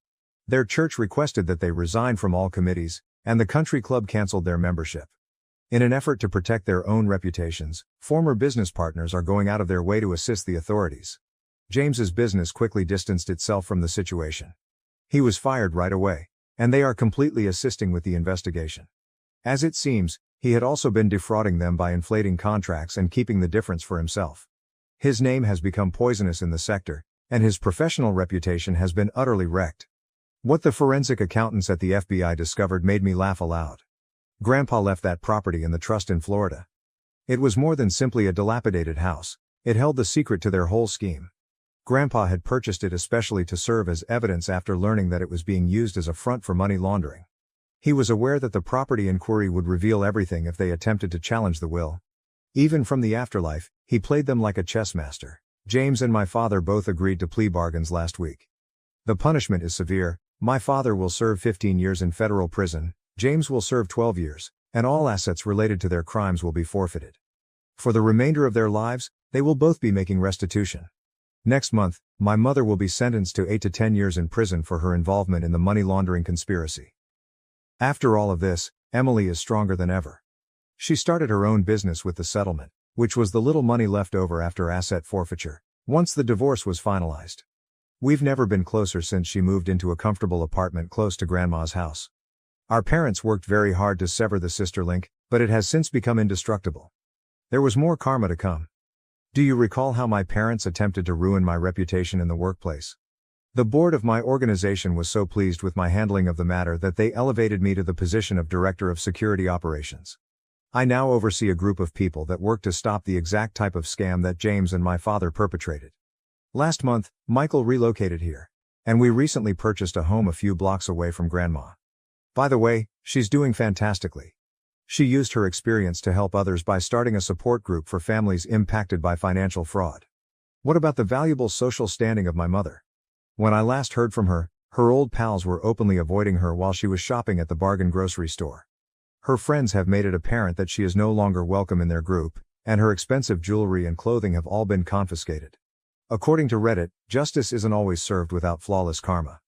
Their church requested that they resign from all committees, and the country club canceled their membership. In an effort to protect their own reputations, former business partners are going out of their way to assist the authorities. James's business quickly distanced itself from the situation. He was fired right away, and they are completely assisting with the investigation. As it seems, he had also been defrauding them by inflating contracts and keeping the difference for himself. His name has become poisonous in the sector, and his professional reputation has been utterly wrecked. What the forensic accountants at the FBI discovered made me laugh aloud. Grandpa left that property in the trust in Florida. It was more than simply a dilapidated house, it held the secret to their whole scheme. Grandpa had purchased it especially to serve as evidence after learning that it was being used as a front for money laundering. He was aware that the property inquiry would reveal everything if they attempted to challenge the will. Even from the afterlife, he played them like a chess master. James and my father both agreed to plea bargains last week. The punishment is severe. My father will serve 15 years in federal prison, James will serve 12 years, and all assets related to their crimes will be forfeited. For the remainder of their lives, they will both be making restitution. Next month, my mother will be sentenced to 8 to 10 years in prison for her involvement in the money laundering conspiracy. After all of this, Emily is stronger than ever. She started her own business with the settlement, which was the little money left over after asset forfeiture, once the divorce was finalized. We've never been closer since she moved into a comfortable apartment close to Grandma's house. Our parents worked very hard to sever the sister link, but it has since become indestructible. There was more karma to come. Do you recall how my parents attempted to ruin my reputation in the workplace? The board of my organization was so pleased with my handling of the matter that they elevated me to the position of Director of Security Operations. I now oversee a group of people that work to stop the exact type of scam that James and my father perpetrated. Last month, Michael relocated here, and we recently purchased a home a few blocks away from Grandma. By the way, she's doing fantastically. She used her experience to help others by starting a support group for families impacted by financial fraud. What about the valuable social standing of my mother? When I last heard from her, her old pals were openly avoiding her while she was shopping at the bargain grocery store. Her friends have made it apparent that she is no longer welcome in their group, and her expensive jewelry and clothing have all been confiscated. According to Reddit, justice isn't always served without flawless karma.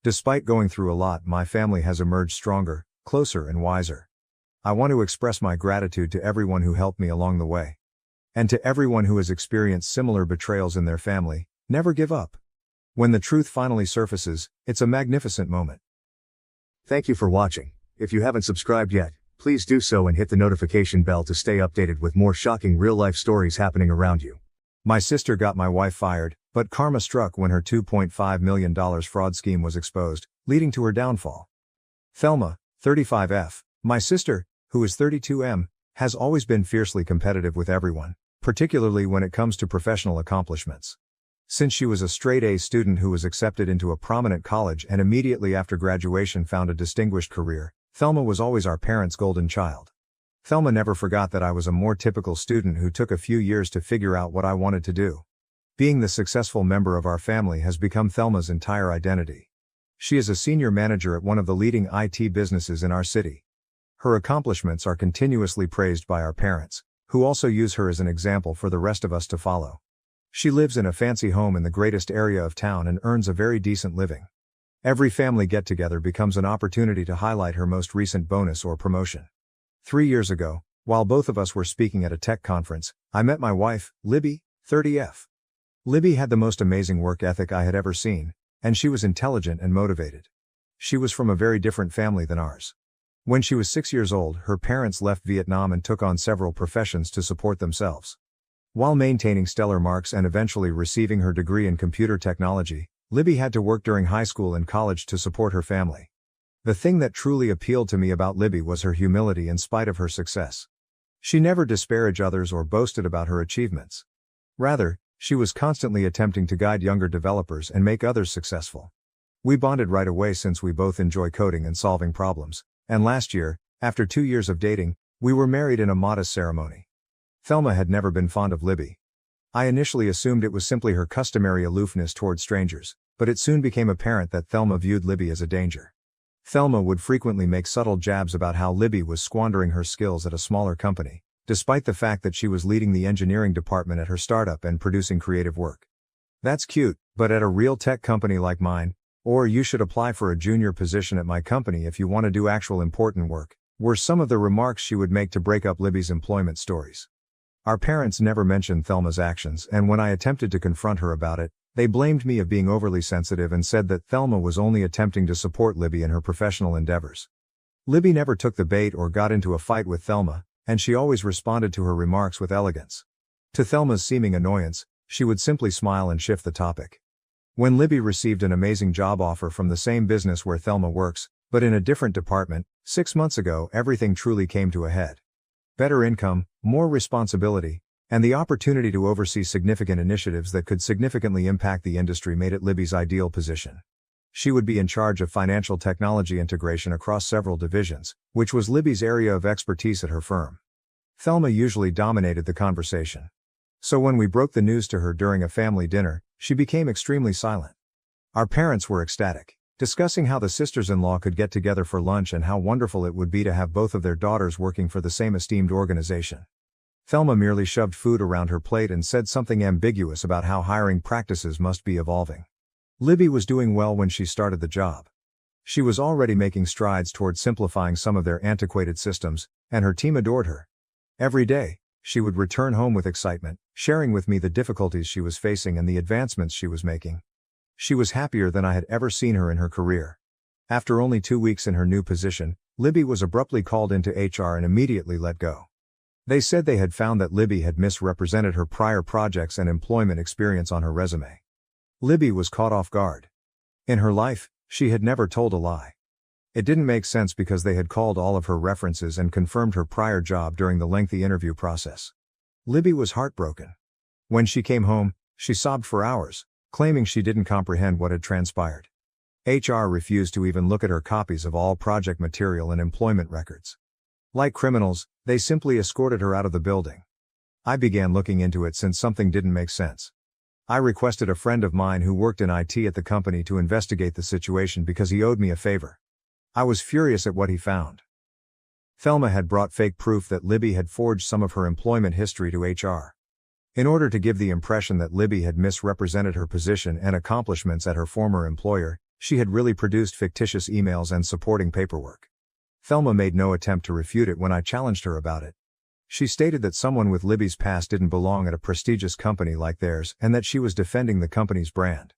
Despite going through a lot, my family has emerged stronger, closer, and wiser. I want to express my gratitude to everyone who helped me along the way. And to everyone who has experienced similar betrayals in their family, never give up. When the truth finally surfaces, it's a magnificent moment. Thank you for watching. If you haven't subscribed yet, please do so and hit the notification bell to stay updated with more shocking real-life stories happening around you. My sister got my wife fired, but karma struck when her $2.5 million fraud scheme was exposed, leading to her downfall. Thelma, 35F, my sister, who is 32M, has always been fiercely competitive with everyone, particularly when it comes to professional accomplishments. Since she was a straight-A student who was accepted into a prominent college and immediately after graduation found a distinguished career, Thelma was always our parents' golden child. Thelma never forgot that I was a more typical student who took a few years to figure out what I wanted to do. Being the successful member of our family has become Thelma's entire identity. She is a senior manager at one of the leading IT businesses in our city. Her accomplishments are continuously praised by our parents, who also use her as an example for the rest of us to follow. She lives in a fancy home in the greatest area of town and earns a very decent living. Every family get-together becomes an opportunity to highlight her most recent bonus or promotion. 3 years ago, while both of us were speaking at a tech conference, I met my wife, Libby, 30F. Libby had the most amazing work ethic I had ever seen, and she was intelligent and motivated. She was from a very different family than ours. When she was 6 years old, her parents left Vietnam and took on several professions to support themselves. While maintaining stellar marks and eventually receiving her degree in computer technology, Libby had to work during high school and college to support her family. The thing that truly appealed to me about Libby was her humility in spite of her success. She never disparaged others or boasted about her achievements. Rather, she was constantly attempting to guide younger developers and make others successful. We bonded right away since we both enjoy coding and solving problems, and last year, after 2 years of dating, we were married in a modest ceremony. Thelma had never been fond of Libby. I initially assumed it was simply her customary aloofness toward strangers, but it soon became apparent that Thelma viewed Libby as a danger. Thelma would frequently make subtle jabs about how Libby was squandering her skills at a smaller company, despite the fact that she was leading the engineering department at her startup and producing creative work. That's cute, but at a real tech company like mine, or you should apply for a junior position at my company if you want to do actual important work, were some of the remarks she would make to break up Libby's employment stories. Our parents never mentioned Thelma's actions, and when I attempted to confront her about it, they blamed me of being overly sensitive and said that Thelma was only attempting to support Libby in her professional endeavors. Libby never took the bait or got into a fight with Thelma, and she always responded to her remarks with elegance. To Thelma's seeming annoyance, she would simply smile and shift the topic. When Libby received an amazing job offer from the same business where Thelma works, but in a different department, 6 months ago everything truly came to a head. Better income, more responsibility, and the opportunity to oversee significant initiatives that could significantly impact the industry made it Libby's ideal position. She would be in charge of financial technology integration across several divisions, which was Libby's area of expertise at her firm. Thelma usually dominated the conversation. So when we broke the news to her during a family dinner, she became extremely silent. Our parents were ecstatic, discussing how the sisters-in-law could get together for lunch and how wonderful it would be to have both of their daughters working for the same esteemed organization. Thelma merely shoved food around her plate and said something ambiguous about how hiring practices must be evolving. Libby was doing well when she started the job. She was already making strides toward simplifying some of their antiquated systems, and her team adored her. Every day, she would return home with excitement, sharing with me the difficulties she was facing and the advancements she was making. She was happier than I had ever seen her in her career. After only 2 weeks in her new position, Libby was abruptly called into HR and immediately let go. They said they had found that Libby had misrepresented her prior projects and employment experience on her resume. Libby was caught off guard. In her life, she had never told a lie. It didn't make sense because they had called all of her references and confirmed her prior job during the lengthy interview process. Libby was heartbroken. When she came home, she sobbed for hours, claiming she didn't comprehend what had transpired. HR refused to even look at her copies of all project material and employment records. Like criminals, they simply escorted her out of the building. I began looking into it since something didn't make sense. I requested a friend of mine who worked in IT at the company to investigate the situation because he owed me a favor. I was furious at what he found. Thelma had brought fake proof that Libby had forged some of her employment history to HR. In order to give the impression that Libby had misrepresented her position and accomplishments at her former employer, she had really produced fictitious emails and supporting paperwork. Thelma made no attempt to refute it when I challenged her about it. She stated that someone with Libby's past didn't belong at a prestigious company like theirs and that she was defending the company's brand.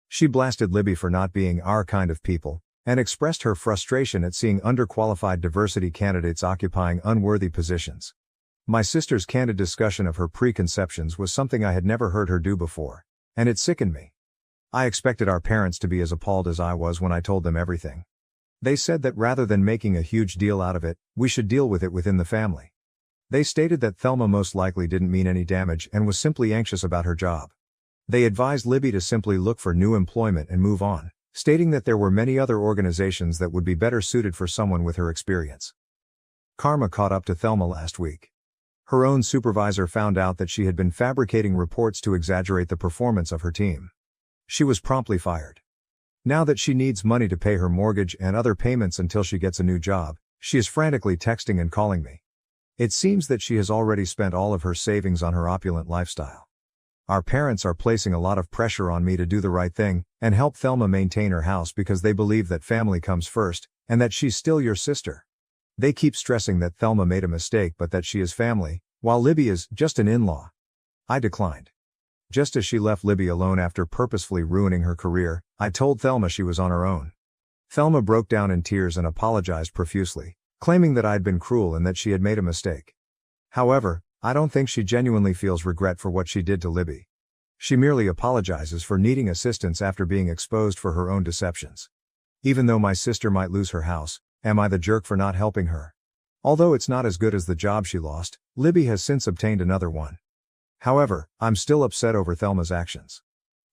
She blasted Libby for not being our kind of people, and expressed her frustration at seeing underqualified diversity candidates occupying unworthy positions. My sister's candid discussion of her preconceptions was something I had never heard her do before, and it sickened me. I expected our parents to be as appalled as I was when I told them everything. They said that rather than making a huge deal out of it, we should deal with it within the family. They stated that Thelma most likely didn't mean any damage and was simply anxious about her job. They advised Libby to simply look for new employment and move on, stating that there were many other organizations that would be better suited for someone with her experience. Karma caught up to Thelma last week. Her own supervisor found out that she had been fabricating reports to exaggerate the performance of her team. She was promptly fired. Now that she needs money to pay her mortgage and other payments until she gets a new job, she is frantically texting and calling me. It seems that she has already spent all of her savings on her opulent lifestyle. Our parents are placing a lot of pressure on me to do the right thing and help Thelma maintain her house because they believe that family comes first and that she's still your sister. They keep stressing that Thelma made a mistake but that she is family, while Libby is just an in-law. I declined. Just as she left Libby alone after purposefully ruining her career, I told Thelma she was on her own. Thelma broke down in tears and apologized profusely, claiming that I'd been cruel and that she had made a mistake. However, I don't think she genuinely feels regret for what she did to Libby. She merely apologizes for needing assistance after being exposed for her own deceptions. Even though my sister might lose her house, am I the jerk for not helping her? Although it's not as good as the job she lost, Libby has since obtained another one. However, I'm still upset over Thelma's actions.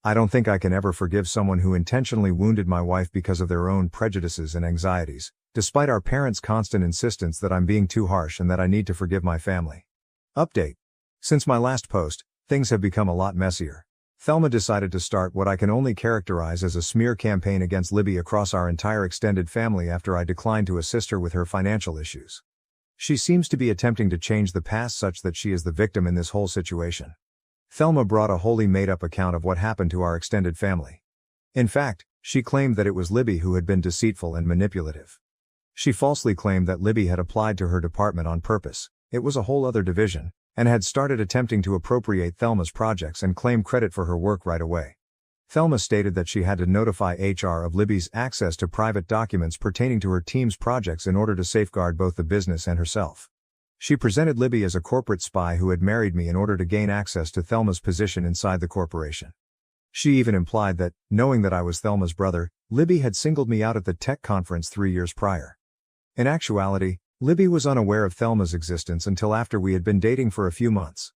I don't think I can ever forgive someone who intentionally wounded my wife because of their own prejudices and anxieties, despite our parents' constant insistence that I'm being too harsh and that I need to forgive my family. Update. Since my last post, things have become a lot messier. Thelma decided to start what I can only characterize as a smear campaign against Libby across our entire extended family after I declined to assist her with her financial issues. She seems to be attempting to change the past such that she is the victim in this whole situation. Thelma brought a wholly made-up account of what happened to our extended family. In fact, she claimed that it was Libby who had been deceitful and manipulative. She falsely claimed that Libby had applied to her department on purpose, it was a whole other division, and had started attempting to appropriate Thelma's projects and claim credit for her work right away. Thelma stated that she had to notify HR of Libby's access to private documents pertaining to her team's projects in order to safeguard both the business and herself. She presented Libby as a corporate spy who had married me in order to gain access to Thelma's position inside the corporation. She even implied that, knowing that I was Thelma's brother, Libby had singled me out at the tech conference 3 years prior. In actuality, Libby was unaware of Thelma's existence until after we had been dating for a few months.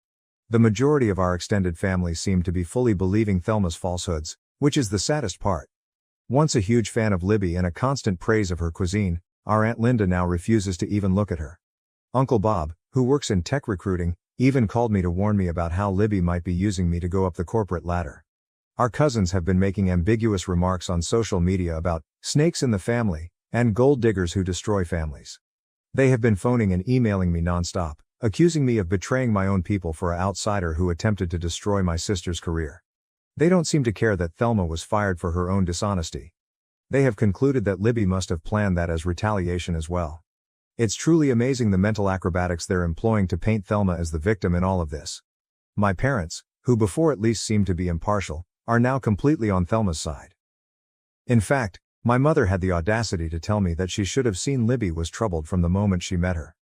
The majority of our extended family seemed to be fully believing Thelma's falsehoods, which is the saddest part. Once a huge fan of Libby and a constant praise of her cuisine, our Aunt Linda now refuses to even look at her. Uncle Bob, who works in tech recruiting, even called me to warn me about how Libby might be using me to go up the corporate ladder. Our cousins have been making ambiguous remarks on social media about snakes in the family and gold diggers who destroy families. They have been phoning and emailing me nonstop, accusing me of betraying my own people for an outsider who attempted to destroy my sister's career. They don't seem to care that Thelma was fired for her own dishonesty. They have concluded that Libby must have planned that as retaliation as well. It's truly amazing the mental acrobatics they're employing to paint Thelma as the victim in all of this. My parents, who before at least seemed to be impartial, are now completely on Thelma's side. In fact, my mother had the audacity to tell me that she should have seen Libby was troubled from the moment she met her.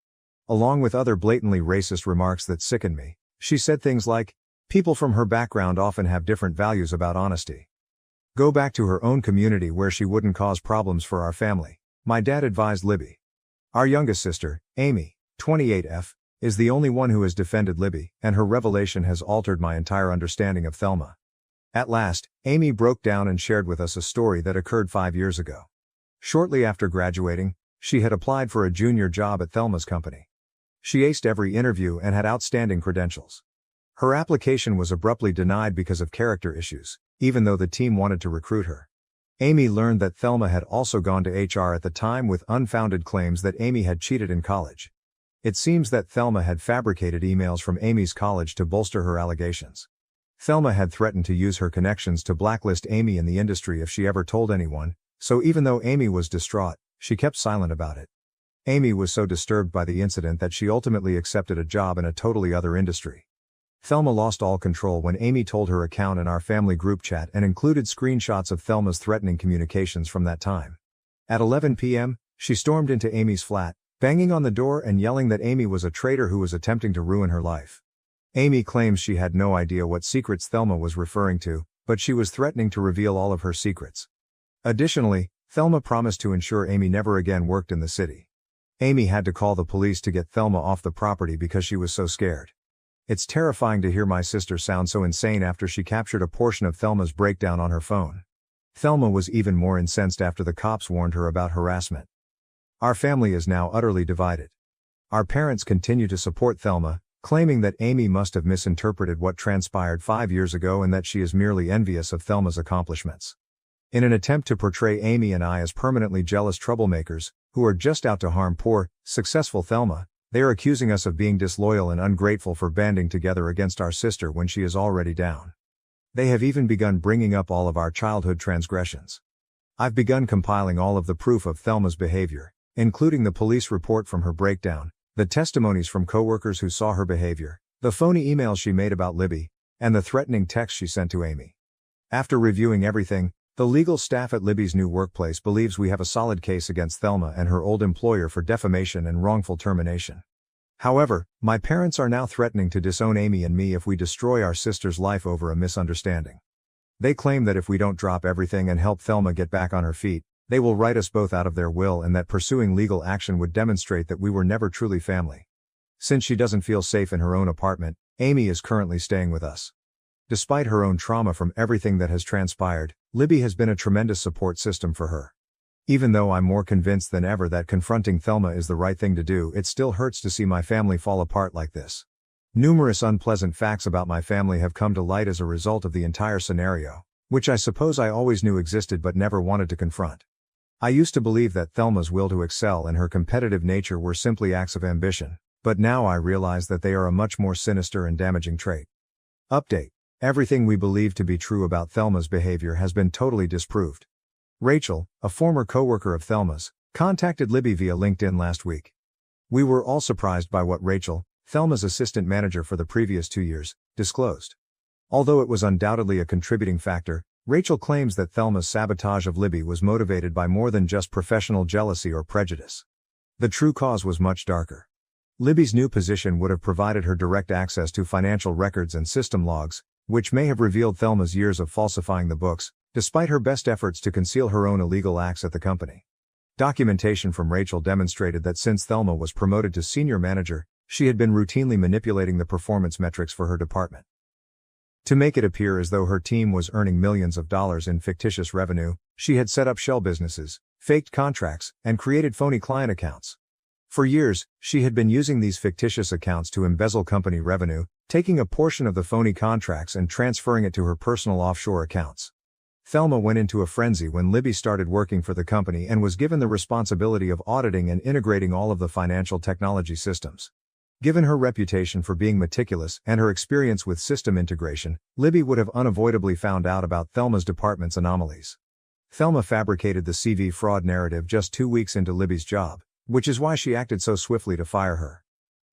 Along with other blatantly racist remarks that sickened me, she said things like, "People from her background often have different values about honesty. Go back to her own community where she wouldn't cause problems for our family," my dad advised Libby. Our youngest sister, Amy, 28F, is the only one who has defended Libby, and her revelation has altered my entire understanding of Thelma. At last, Amy broke down and shared with us a story that occurred 5 years ago. Shortly after graduating, she had applied for a junior job at Thelma's company. She aced every interview and had outstanding credentials. Her application was abruptly denied because of character issues, even though the team wanted to recruit her. Amy learned that Thelma had also gone to HR at the time with unfounded claims that Amy had cheated in college. It seems that Thelma had fabricated emails from Amy's college to bolster her allegations. Thelma had threatened to use her connections to blacklist Amy in the industry if she ever told anyone, so even though Amy was distraught, she kept silent about it. Amy was so disturbed by the incident that she ultimately accepted a job in a totally other industry. Thelma lost all control when Amy told her account in our family group chat and included screenshots of Thelma's threatening communications from that time. At 11 p.m., she stormed into Amy's flat, banging on the door and yelling that Amy was a traitor who was attempting to ruin her life. Amy claims she had no idea what secrets Thelma was referring to, but she was threatening to reveal all of her secrets. Additionally, Thelma promised to ensure Amy never again worked in the city. Amy had to call the police to get Thelma off the property because she was so scared. It's terrifying to hear my sister sound so insane after she captured a portion of Thelma's breakdown on her phone. Thelma was even more incensed after the cops warned her about harassment. Our family is now utterly divided. Our parents continue to support Thelma, claiming that Amy must have misinterpreted what transpired 5 years ago and that she is merely envious of Thelma's accomplishments. In an attempt to portray Amy and I as permanently jealous troublemakers, who are just out to harm poor, successful Thelma, they are accusing us of being disloyal and ungrateful for banding together against our sister when she is already down. They have even begun bringing up all of our childhood transgressions. I've begun compiling all of the proof of Thelma's behavior, including the police report from her breakdown, the testimonies from coworkers who saw her behavior, the phony emails she made about Libby, and the threatening text she sent to Amy. After reviewing everything, the legal staff at Libby's new workplace believes we have a solid case against Thelma and her old employer for defamation and wrongful termination. However, my parents are now threatening to disown Amy and me if we destroy our sister's life over a misunderstanding. They claim that if we don't drop everything and help Thelma get back on her feet, they will write us both out of their will and that pursuing legal action would demonstrate that we were never truly family. Since she doesn't feel safe in her own apartment, Amy is currently staying with us. Despite her own trauma from everything that has transpired, Libby has been a tremendous support system for her. Even though I'm more convinced than ever that confronting Thelma is the right thing to do, it still hurts to see my family fall apart like this. Numerous unpleasant facts about my family have come to light as a result of the entire scenario, which I suppose I always knew existed but never wanted to confront. I used to believe that Thelma's will to excel and her competitive nature were simply acts of ambition, but now I realize that they are a much more sinister and damaging trait. Update. Everything we believed to be true about Thelma's behavior has been totally disproved. Rachel, a former coworker of Thelma's, contacted Libby via LinkedIn last week. We were all surprised by what Rachel, Thelma's assistant manager for the previous 2 years, disclosed. Although it was undoubtedly a contributing factor, Rachel claims that Thelma's sabotage of Libby was motivated by more than just professional jealousy or prejudice. The true cause was much darker. Libby's new position would have provided her direct access to financial records and system logs, which may have revealed Thelma's years of falsifying the books, despite her best efforts to conceal her own illegal acts at the company. Documentation from Rachel demonstrated that since Thelma was promoted to senior manager, she had been routinely manipulating the performance metrics for her department. To make it appear as though her team was earning millions of dollars in fictitious revenue, she had set up shell businesses, faked contracts, and created phony client accounts. For years, she had been using these fictitious accounts to embezzle company revenue, taking a portion of the phony contracts and transferring it to her personal offshore accounts. Thelma went into a frenzy when Libby started working for the company and was given the responsibility of auditing and integrating all of the financial technology systems. Given her reputation for being meticulous and her experience with system integration, Libby would have unavoidably found out about Thelma's department's anomalies. Thelma fabricated the CV fraud narrative just 2 weeks into Libby's job, which is why she acted so swiftly to fire her.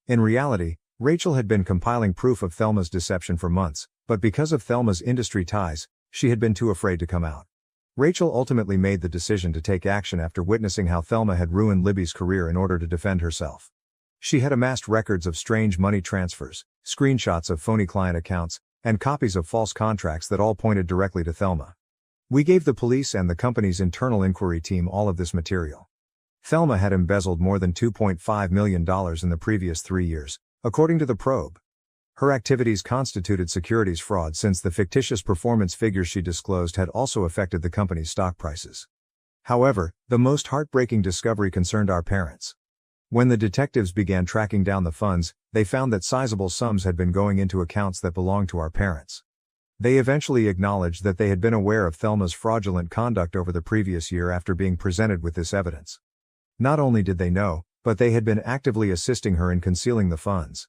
In reality, Rachel had been compiling proof of Thelma's deception for months, but because of Thelma's industry ties, she had been too afraid to come out. Rachel ultimately made the decision to take action after witnessing how Thelma had ruined Libby's career in order to defend herself. She had amassed records of strange money transfers, screenshots of phony client accounts, and copies of false contracts that all pointed directly to Thelma. We gave the police and the company's internal inquiry team all of this material. Thelma had embezzled more than $2.5 million in the previous 3 years, according to the probe. Her activities constituted securities fraud since the fictitious performance figures she disclosed had also affected the company's stock prices. However, the most heartbreaking discovery concerned our parents. When the detectives began tracking down the funds, they found that sizable sums had been going into accounts that belonged to our parents. They eventually acknowledged that they had been aware of Thelma's fraudulent conduct over the previous year after being presented with this evidence. Not only did they know, but they had been actively assisting her in concealing the funds.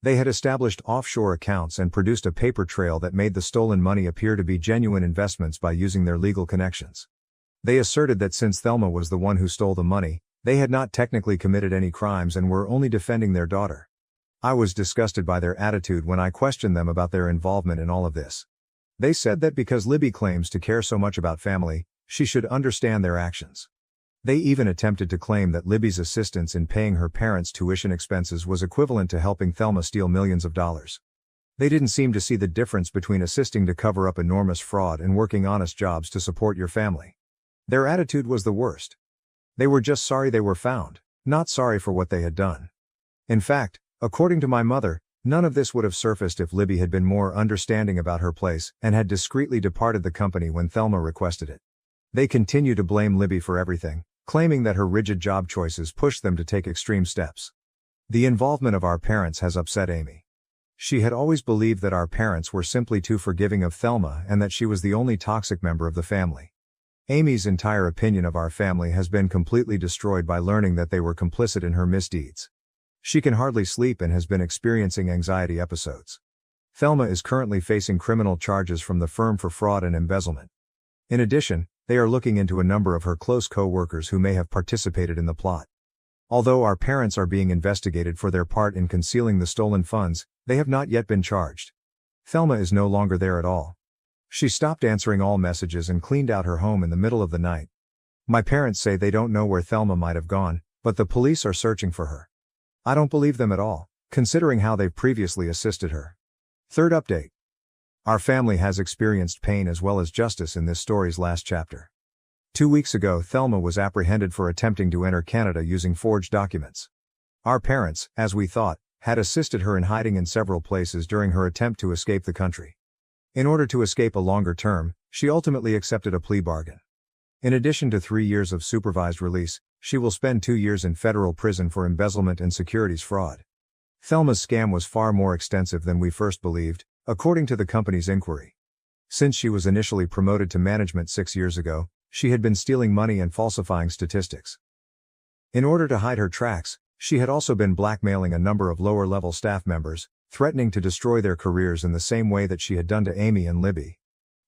They had established offshore accounts and produced a paper trail that made the stolen money appear to be genuine investments by using their legal connections. They asserted that since Thelma was the one who stole the money, they had not technically committed any crimes and were only defending their daughter. I was disgusted by their attitude when I questioned them about their involvement in all of this. They said that because Libby claims to care so much about family, she should understand their actions. They even attempted to claim that Libby's assistance in paying her parents' tuition expenses was equivalent to helping Thelma steal millions of dollars. They didn't seem to see the difference between assisting to cover up enormous fraud and working honest jobs to support your family. Their attitude was the worst. They were just sorry they were found, not sorry for what they had done. In fact, according to my mother, none of this would have surfaced if Libby had been more understanding about her place and had discreetly departed the company when Thelma requested it. They continue to blame Libby for everything, claiming that her rigid job choices pushed them to take extreme steps. The involvement of our parents has upset Amy. She had always believed that our parents were simply too forgiving of Thelma and that she was the only toxic member of the family. Amy's entire opinion of our family has been completely destroyed by learning that they were complicit in her misdeeds. She can hardly sleep and has been experiencing anxiety episodes. Thelma is currently facing criminal charges from the firm for fraud and embezzlement. In addition, they are looking into a number of her close co-workers who may have participated in the plot. Although our parents are being investigated for their part in concealing the stolen funds, they have not yet been charged. Thelma is no longer there at all. She stopped answering all messages and cleaned out her home in the middle of the night. My parents say they don't know where Thelma might have gone, but the police are searching for her. I don't believe them at all, considering how they've previously assisted her. Third update. Our family has experienced pain as well as justice in this story's last chapter. 2 weeks ago, Thelma was apprehended for attempting to enter Canada using forged documents. Our parents, as we thought, had assisted her in hiding in several places during her attempt to escape the country. In order to escape a longer term, she ultimately accepted a plea bargain. In addition to 3 years of supervised release, she will spend 2 years in federal prison for embezzlement and securities fraud. Thelma's scam was far more extensive than we first believed, according to the company's inquiry. Since she was initially promoted to management 6 years ago, she had been stealing money and falsifying statistics. In order to hide her tracks, she had also been blackmailing a number of lower-level staff members, threatening to destroy their careers in the same way that she had done to Amy and Libby.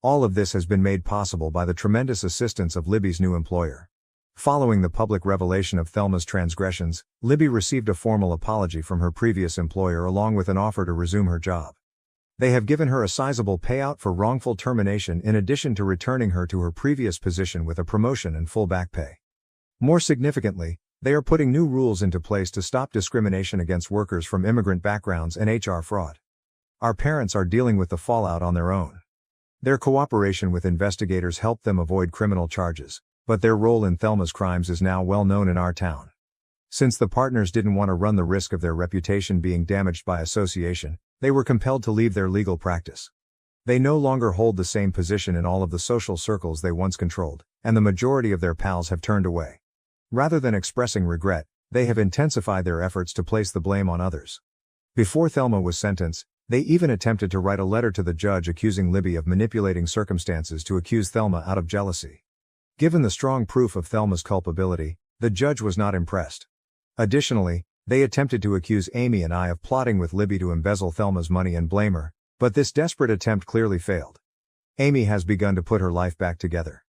All of this has been made possible by the tremendous assistance of Libby's new employer. Following the public revelation of Thelma's transgressions, Libby received a formal apology from her previous employer along with an offer to resume her job. They have given her a sizable payout for wrongful termination in addition to returning her to her previous position with a promotion and full back pay. More significantly, they are putting new rules into place to stop discrimination against workers from immigrant backgrounds and HR fraud. Our parents are dealing with the fallout on their own. Their cooperation with investigators helped them avoid criminal charges, but their role in Thelma's crimes is now well known in our town. Since the partners didn't want to run the risk of their reputation being damaged by association, they were compelled to leave their legal practice. They no longer hold the same position in all of the social circles they once controlled, and the majority of their pals have turned away. Rather than expressing regret, they have intensified their efforts to place the blame on others. Before Thelma was sentenced, they even attempted to write a letter to the judge accusing Libby of manipulating circumstances to accuse Thelma out of jealousy. Given the strong proof of Thelma's culpability, the judge was not impressed. Additionally, They attempted to accuse Amy and I of plotting with Libby to embezzle Thelma's money and blame her, but this desperate attempt clearly failed. Amy has begun to put her life back together.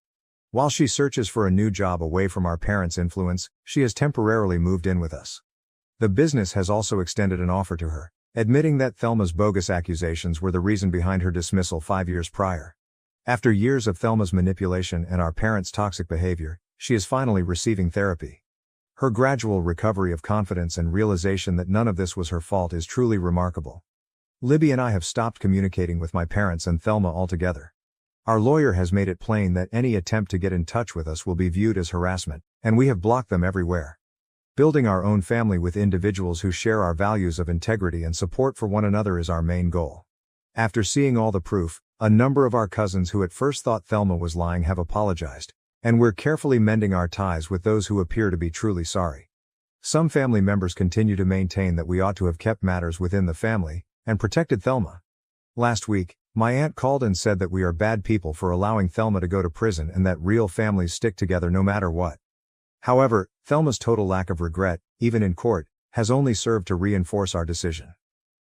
While she searches for a new job away from our parents' influence, she has temporarily moved in with us. The business has also extended an offer to her, admitting that Thelma's bogus accusations were the reason behind her dismissal 5 years prior. After years of Thelma's manipulation and our parents' toxic behavior, she is finally receiving therapy. Her gradual recovery of confidence and realization that none of this was her fault is truly remarkable. Libby and I have stopped communicating with my parents and Thelma altogether. Our lawyer has made it plain that any attempt to get in touch with us will be viewed as harassment, and we have blocked them everywhere. Building our own family with individuals who share our values of integrity and support for one another is our main goal. After seeing all the proof, a number of our cousins who at first thought Thelma was lying have apologized, and we're carefully mending our ties with those who appear to be truly sorry. Some family members continue to maintain that we ought to have kept matters within the family and protected Thelma. Last week, my aunt called and said that we are bad people for allowing Thelma to go to prison and that real families stick together no matter what. However, Thelma's total lack of regret, even in court, has only served to reinforce our decision.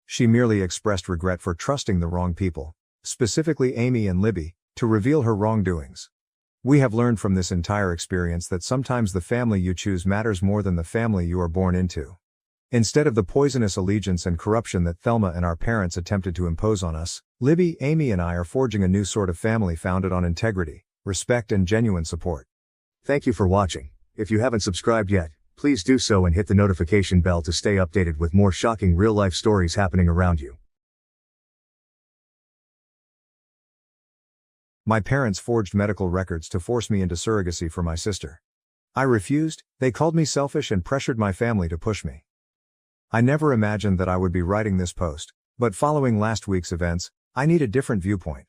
She merely expressed regret for trusting the wrong people, specifically Amy and Libby, to reveal her wrongdoings. We have learned from this entire experience that sometimes the family you choose matters more than the family you are born into. Instead of the poisonous allegiance and corruption that Thelma and our parents attempted to impose on us, Libby, Amy and I are forging a new sort of family founded on integrity, respect and genuine support. Thank you for watching. If you haven't subscribed yet, please do so and hit the notification bell to stay updated with more shocking real-life stories happening around you. My parents forged medical records to force me into surrogacy for my sister. I refused, they called me selfish and pressured my family to push me. I never imagined that I would be writing this post, but following last week's events, I need a different viewpoint.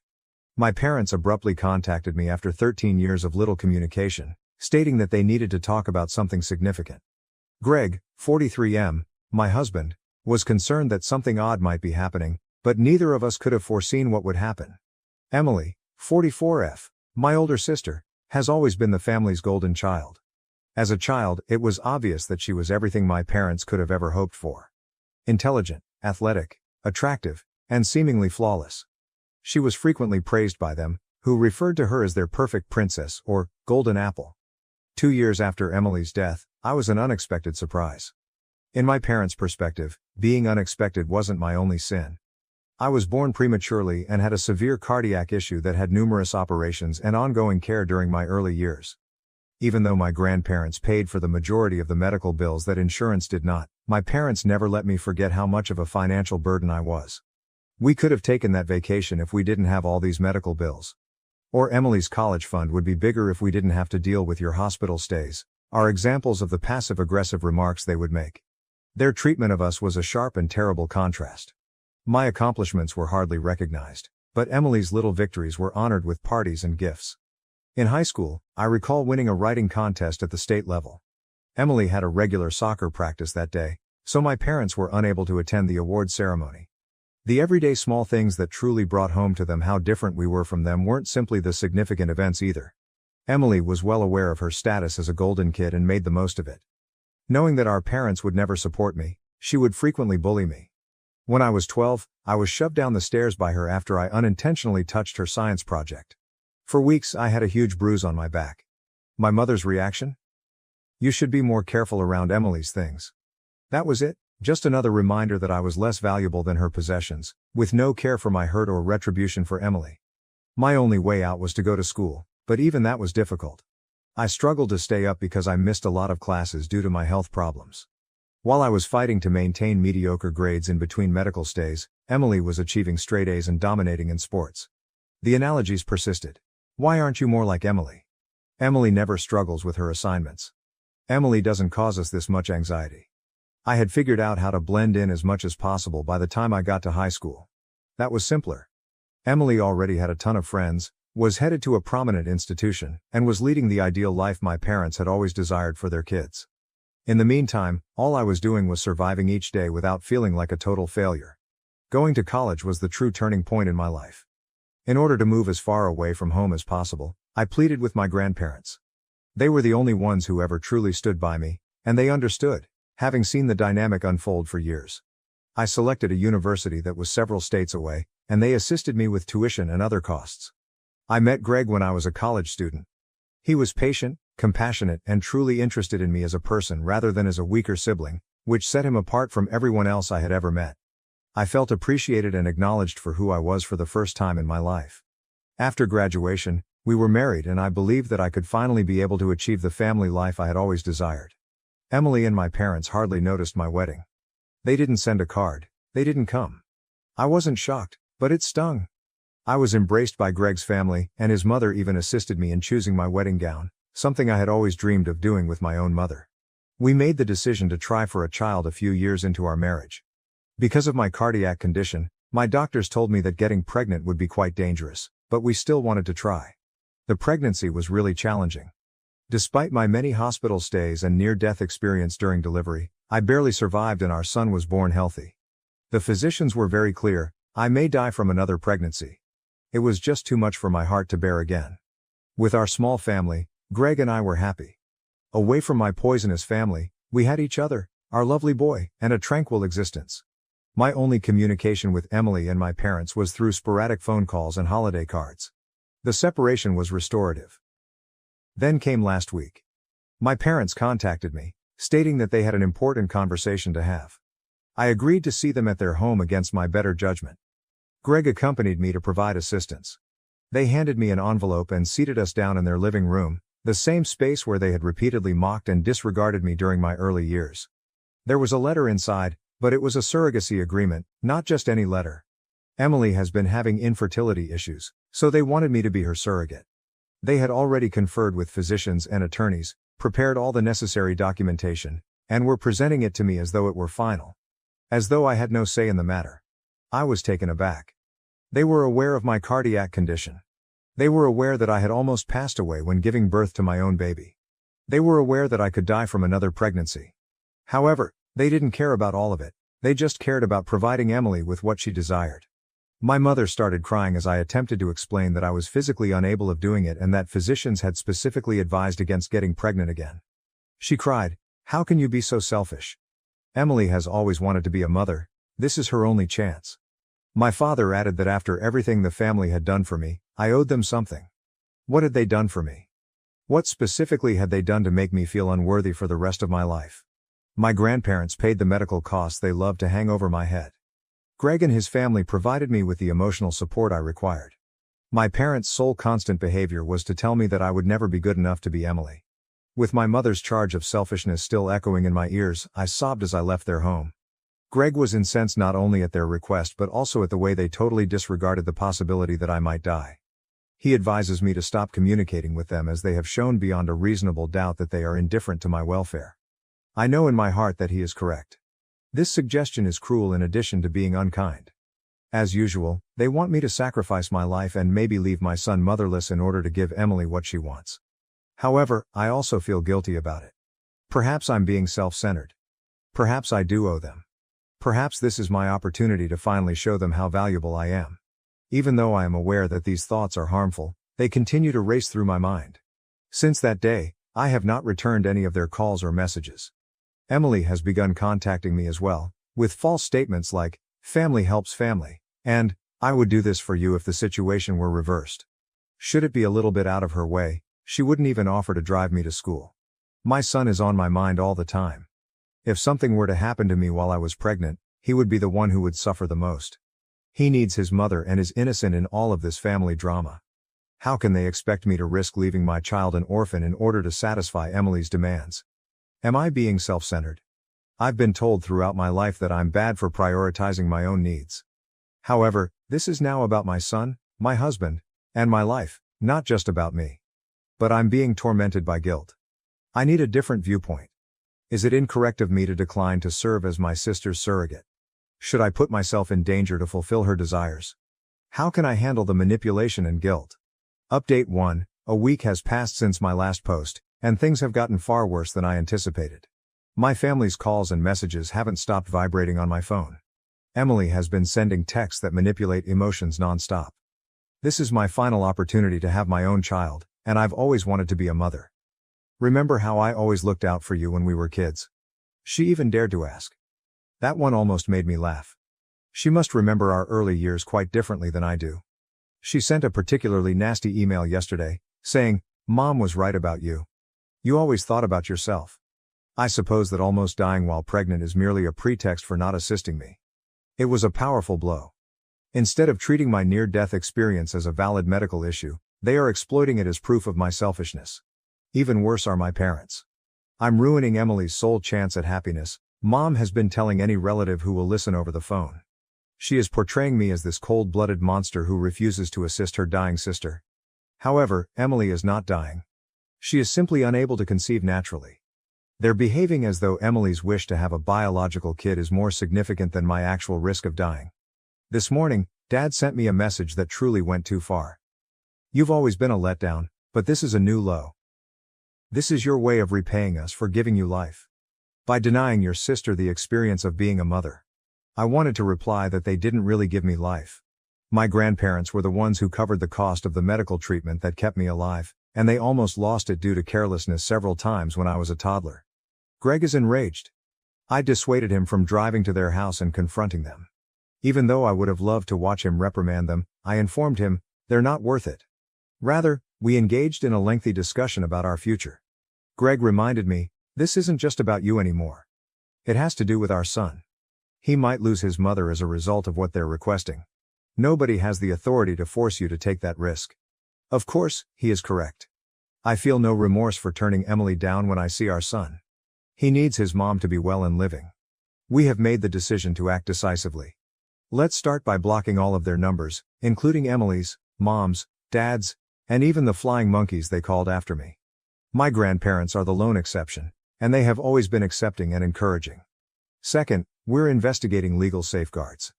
My parents abruptly contacted me after 13 years of little communication, stating that they needed to talk about something significant. Greg, 43M, my husband, was concerned that something odd might be happening, but neither of us could have foreseen what would happen. Emily, 44F, my older sister, has always been the family's golden child. As a child, it was obvious that she was everything my parents could have ever hoped for. Intelligent, athletic, attractive, and seemingly flawless. She was frequently praised by them, who referred to her as their perfect princess or golden apple. 2 years after Emily's death, I was an unexpected surprise. In my parents' perspective, being unexpected wasn't my only sin. I was born prematurely and had a severe cardiac issue that had numerous operations and ongoing care during my early years. Even though my grandparents paid for the majority of the medical bills that insurance did not, my parents never let me forget how much of a financial burden I was. We could have taken that vacation if we didn't have all these medical bills. Or Emily's college fund would be bigger if we didn't have to deal with your hospital stays, are examples of the passive-aggressive remarks they would make. Their treatment of us was a sharp and terrible contrast. My accomplishments were hardly recognized, but Emily's little victories were honored with parties and gifts. In high school, I recall winning a writing contest at the state level. Emily had a regular soccer practice that day, so my parents were unable to attend the award ceremony. The everyday small things that truly brought home to them how different we were from them weren't simply the significant events either. Emily was well aware of her status as a golden kid and made the most of it. Knowing that our parents would never support me, she would frequently bully me. When I was 12, I was shoved down the stairs by her after I unintentionally touched her science project. For weeks I had a huge bruise on my back. My mother's reaction? You should be more careful around Emily's things. That was it, just another reminder that I was less valuable than her possessions, with no care for my hurt or retribution for Emily. My only way out was to go to school, but even that was difficult. I struggled to stay up because I missed a lot of classes due to my health problems. While I was fighting to maintain mediocre grades in between medical stays, Emily was achieving straight A's and dominating in sports. The analogies persisted. Why aren't you more like Emily? Emily never struggles with her assignments. Emily doesn't cause us this much anxiety. I had figured out how to blend in as much as possible by the time I got to high school. That was simpler. Emily already had a ton of friends, was headed to a prominent institution, and was leading the ideal life my parents had always desired for their kids. In the meantime, all I was doing was surviving each day without feeling like a total failure. Going to college was the true turning point in my life. In order to move as far away from home as possible, I pleaded with my grandparents. They were the only ones who ever truly stood by me, and they understood. having seen the dynamic unfold for years. I selected a university that was several states away, and they assisted me with tuition and other costs. I met Greg when I was a college student. He was patient, compassionate, and truly interested in me as a person rather than as a weaker sibling, which set him apart from everyone else I had ever met. I felt appreciated and acknowledged for who I was for the first time in my life. After graduation, we were married, and I believed that I could finally be able to achieve the family life I had always desired. Emily and my parents hardly noticed my wedding. They didn't send a card, they didn't come. I wasn't shocked, but it stung. I was embraced by Greg's family, and his mother even assisted me in choosing my wedding gown, something I had always dreamed of doing with my own mother. We made the decision to try for a child a few years into our marriage. Because of my cardiac condition, my doctors told me that getting pregnant would be quite dangerous, but we still wanted to try. The pregnancy was really challenging. Despite my many hospital stays and near-death experience during delivery, I barely survived and our son was born healthy. The physicians were very clear: I may die from another pregnancy. It was just too much for my heart to bear again. With our small family, Greg and I were happy. Away from my poisonous family, we had each other, our lovely boy, and a tranquil existence. My only communication with Emily and my parents was through sporadic phone calls and holiday cards. The separation was restorative. Then came last week. My parents contacted me, stating that they had an important conversation to have. I agreed to see them at their home against my better judgment. Greg accompanied me to provide assistance. They handed me an envelope and seated us down in their living room, the same space where they had repeatedly mocked and disregarded me during my early years. There was a letter inside, but it was a surrogacy agreement, not just any letter. Emily has been having infertility issues, so they wanted me to be her surrogate. They had already conferred with physicians and attorneys, prepared all the necessary documentation, and were presenting it to me as though it were final. As though I had no say in the matter. I was taken aback. They were aware of my cardiac condition. They were aware that I had almost passed away when giving birth to my own baby. They were aware that I could die from another pregnancy. However, they didn't care about all of it, they just cared about providing Emily with what she desired. My mother started crying as I attempted to explain that I was physically unable of doing it and that physicians had specifically advised against getting pregnant again. She cried, "How can you be so selfish? Emily has always wanted to be a mother, this is her only chance." My father added that after everything the family had done for me, I owed them something. What had they done for me? What specifically had they done to make me feel unworthy for the rest of my life? My grandparents paid the medical costs they loved to hang over my head. Greg and his family provided me with the emotional support I required. My parents' sole constant behavior was to tell me that I would never be good enough to be Emily. With my mother's charge of selfishness still echoing in my ears, I sobbed as I left their home. Greg was incensed not only at their request but also at the way they totally disregarded the possibility that I might die. He advises me to stop communicating with them as they have shown beyond a reasonable doubt that they are indifferent to my welfare. I know in my heart that he is correct. This suggestion is cruel in addition to being unkind. As usual, they want me to sacrifice my life and maybe leave my son motherless in order to give Emily what she wants. However, I also feel guilty about it. Perhaps I'm being self-centered. Perhaps I do owe them. Perhaps this is my opportunity to finally show them how valuable I am. Even though I am aware that these thoughts are harmful, they continue to race through my mind. Since that day, I have not returned any of their calls or messages. Emily has begun contacting me as well, with false statements like, "Family helps family," and, "I would do this for you if the situation were reversed." Should it be a little bit out of her way, she wouldn't even offer to drive me to school. My son is on my mind all the time. If something were to happen to me while I was pregnant, he would be the one who would suffer the most. He needs his mother and is innocent in all of this family drama. How can they expect me to risk leaving my child an orphan in order to satisfy Emily's demands? Am I being self-centered? I've been told throughout my life that I'm bad for prioritizing my own needs. However, this is now about my son, my husband, and my life, not just about me. But I'm being tormented by guilt. I need a different viewpoint. Is it incorrect of me to decline to serve as my sister's surrogate? Should I put myself in danger to fulfill her desires? How can I handle the manipulation and guilt? Update 1. A week has passed since my last post, and things have gotten far worse than I anticipated. My family's calls and messages haven't stopped vibrating on my phone. Emily has been sending texts that manipulate emotions non-stop. This is my final opportunity to have my own child, and I've always wanted to be a mother. Remember how I always looked out for you when we were kids? She even dared to ask. That one almost made me laugh. She must remember our early years quite differently than I do. She sent a particularly nasty email yesterday, saying, "Mom was right about you. You always thought about yourself." I suppose that almost dying while pregnant is merely a pretext for not assisting me. It was a powerful blow. Instead of treating my near-death experience as a valid medical issue, they are exploiting it as proof of my selfishness. Even worse are my parents. I'm ruining Emily's sole chance at happiness, Mom has been telling any relative who will listen over the phone. She is portraying me as this cold-blooded monster who refuses to assist her dying sister. However, Emily is not dying. She is simply unable to conceive naturally. They're behaving as though Emily's wish to have a biological kid is more significant than my actual risk of dying. This morning, Dad sent me a message that truly went too far. "You've always been a letdown, but this is a new low. This is your way of repaying us for giving you life. By denying your sister the experience of being a mother." I wanted to reply that they didn't really give me life. My grandparents were the ones who covered the cost of the medical treatment that kept me alive, and they almost lost it due to carelessness several times when I was a toddler. Greg is enraged. I dissuaded him from driving to their house and confronting them. Even though I would have loved to watch him reprimand them, I informed him, they're not worth it. Rather, we engaged in a lengthy discussion about our future. Greg reminded me, this isn't just about you anymore. It has to do with our son. He might lose his mother as a result of what they're requesting. Nobody has the authority to force you to take that risk. Of course, he is correct. I feel no remorse for turning Emily down when I see our son. He needs his mom to be well and living. We have made the decision to act decisively. Let's start by blocking all of their numbers, including Emily's, Mom's, Dad's, and even the flying monkeys they called after me. My grandparents are the lone exception, and they have always been accepting and encouraging. Second, we're investigating legal safeguards.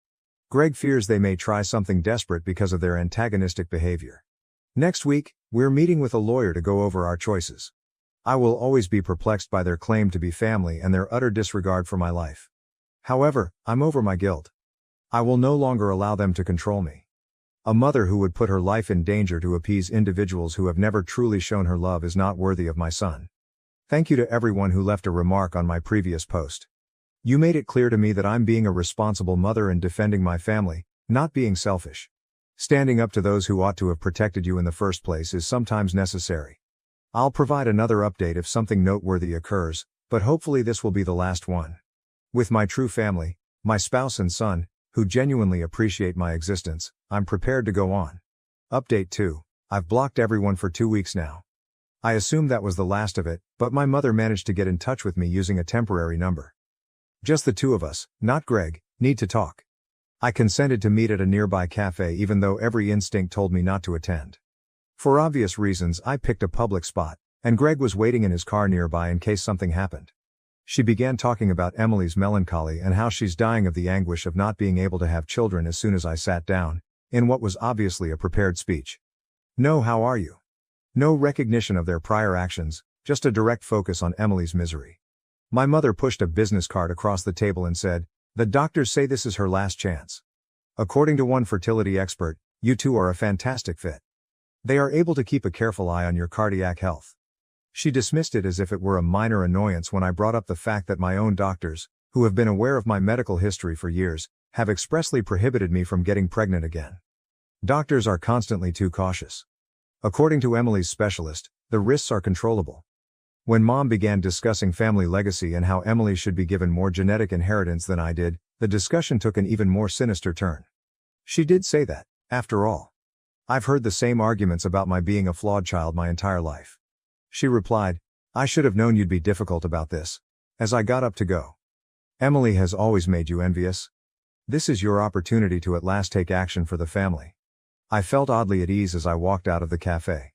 Greg fears they may try something desperate because of their antagonistic behavior. Next week, we're meeting with a lawyer to go over our choices. I will always be perplexed by their claim to be family and their utter disregard for my life. However, I'm over my guilt. I will no longer allow them to control me. A mother who would put her life in danger to appease individuals who have never truly shown her love is not worthy of my son. Thank you to everyone who left a remark on my previous post. You made it clear to me that I'm being a responsible mother and defending my family, not being selfish. Standing up to those who ought to have protected you in the first place is sometimes necessary. I'll provide another update if something noteworthy occurs, but hopefully this will be the last one. With my true family, my spouse and son, who genuinely appreciate my existence, I'm prepared to go on. Update 2. I've blocked everyone for 2 weeks now. I assumed that was the last of it, but my mother managed to get in touch with me using a temporary number. Just the two of us, not Greg, need to talk. I consented to meet at a nearby cafe even though every instinct told me not to attend. For obvious reasons, I picked a public spot, and Greg was waiting in his car nearby in case something happened. She began talking about Emily's melancholy and how she's dying of the anguish of not being able to have children as soon as I sat down, in what was obviously a prepared speech. No, how are you? No recognition of their prior actions, just a direct focus on Emily's misery. My mother pushed a business card across the table and said, "The doctors say this is her last chance. According to one fertility expert, you two are a fantastic fit. They are able to keep a careful eye on your cardiac health." She dismissed it as if it were a minor annoyance when I brought up the fact that my own doctors, who have been aware of my medical history for years, have expressly prohibited me from getting pregnant again. Doctors are constantly too cautious. According to Emily's specialist, the risks are controllable. When Mom began discussing family legacy and how Emily should be given more genetic inheritance than I did, the discussion took an even more sinister turn. She did say that, after all, I've heard the same arguments about my being a flawed child my entire life. She replied, "I should have known you'd be difficult about this," as I got up to go. "Emily has always made you envious. This is your opportunity to at last take action for the family." I felt oddly at ease as I walked out of the cafe.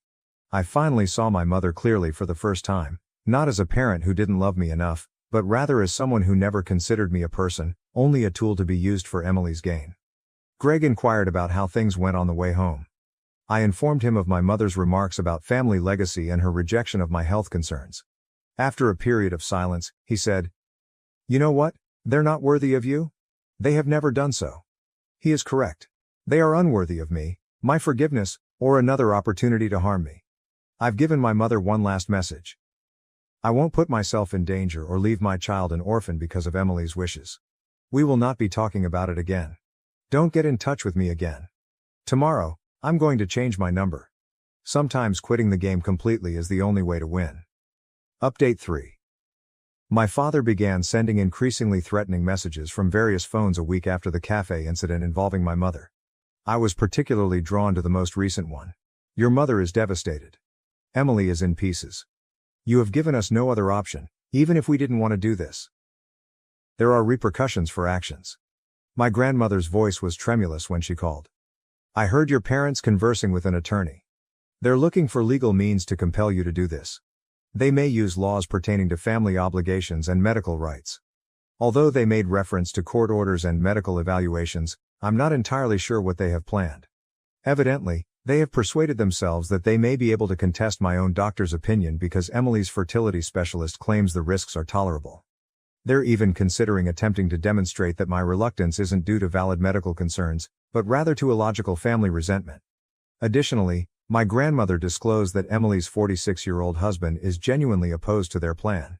I finally saw my mother clearly for the first time, not as a parent who didn't love me enough, but rather as someone who never considered me a person, only a tool to be used for Emily's gain. Greg inquired about how things went on the way home. I informed him of my mother's remarks about family legacy and her rejection of my health concerns. After a period of silence, he said, "You know what? They're not worthy of you? They have never done so." He is correct. They are unworthy of me, my forgiveness, or another opportunity to harm me. I've given my mother one last message. I won't put myself in danger or leave my child an orphan because of Emily's wishes. We will not be talking about it again. Don't get in touch with me again. Tomorrow, I'm going to change my number. Sometimes quitting the game completely is the only way to win. Update 3. My father began sending increasingly threatening messages from various phones a week after the cafe incident involving my mother. I was particularly drawn to the most recent one. Your mother is devastated. Emily is in pieces. You have given us no other option, even if we didn't want to do this. There are repercussions for actions. My grandmother's voice was tremulous when she called. I heard your parents conversing with an attorney. They're looking for legal means to compel you to do this. They may use laws pertaining to family obligations and medical rights. Although they made reference to court orders and medical evaluations, I'm not entirely sure what they have planned. Evidently, they have persuaded themselves that they may be able to contest my own doctor's opinion because Emily's fertility specialist claims the risks are tolerable. They're even considering attempting to demonstrate that my reluctance isn't due to valid medical concerns, but rather to illogical family resentment. Additionally, my grandmother disclosed that Emily's 46-year-old husband is genuinely opposed to their plan.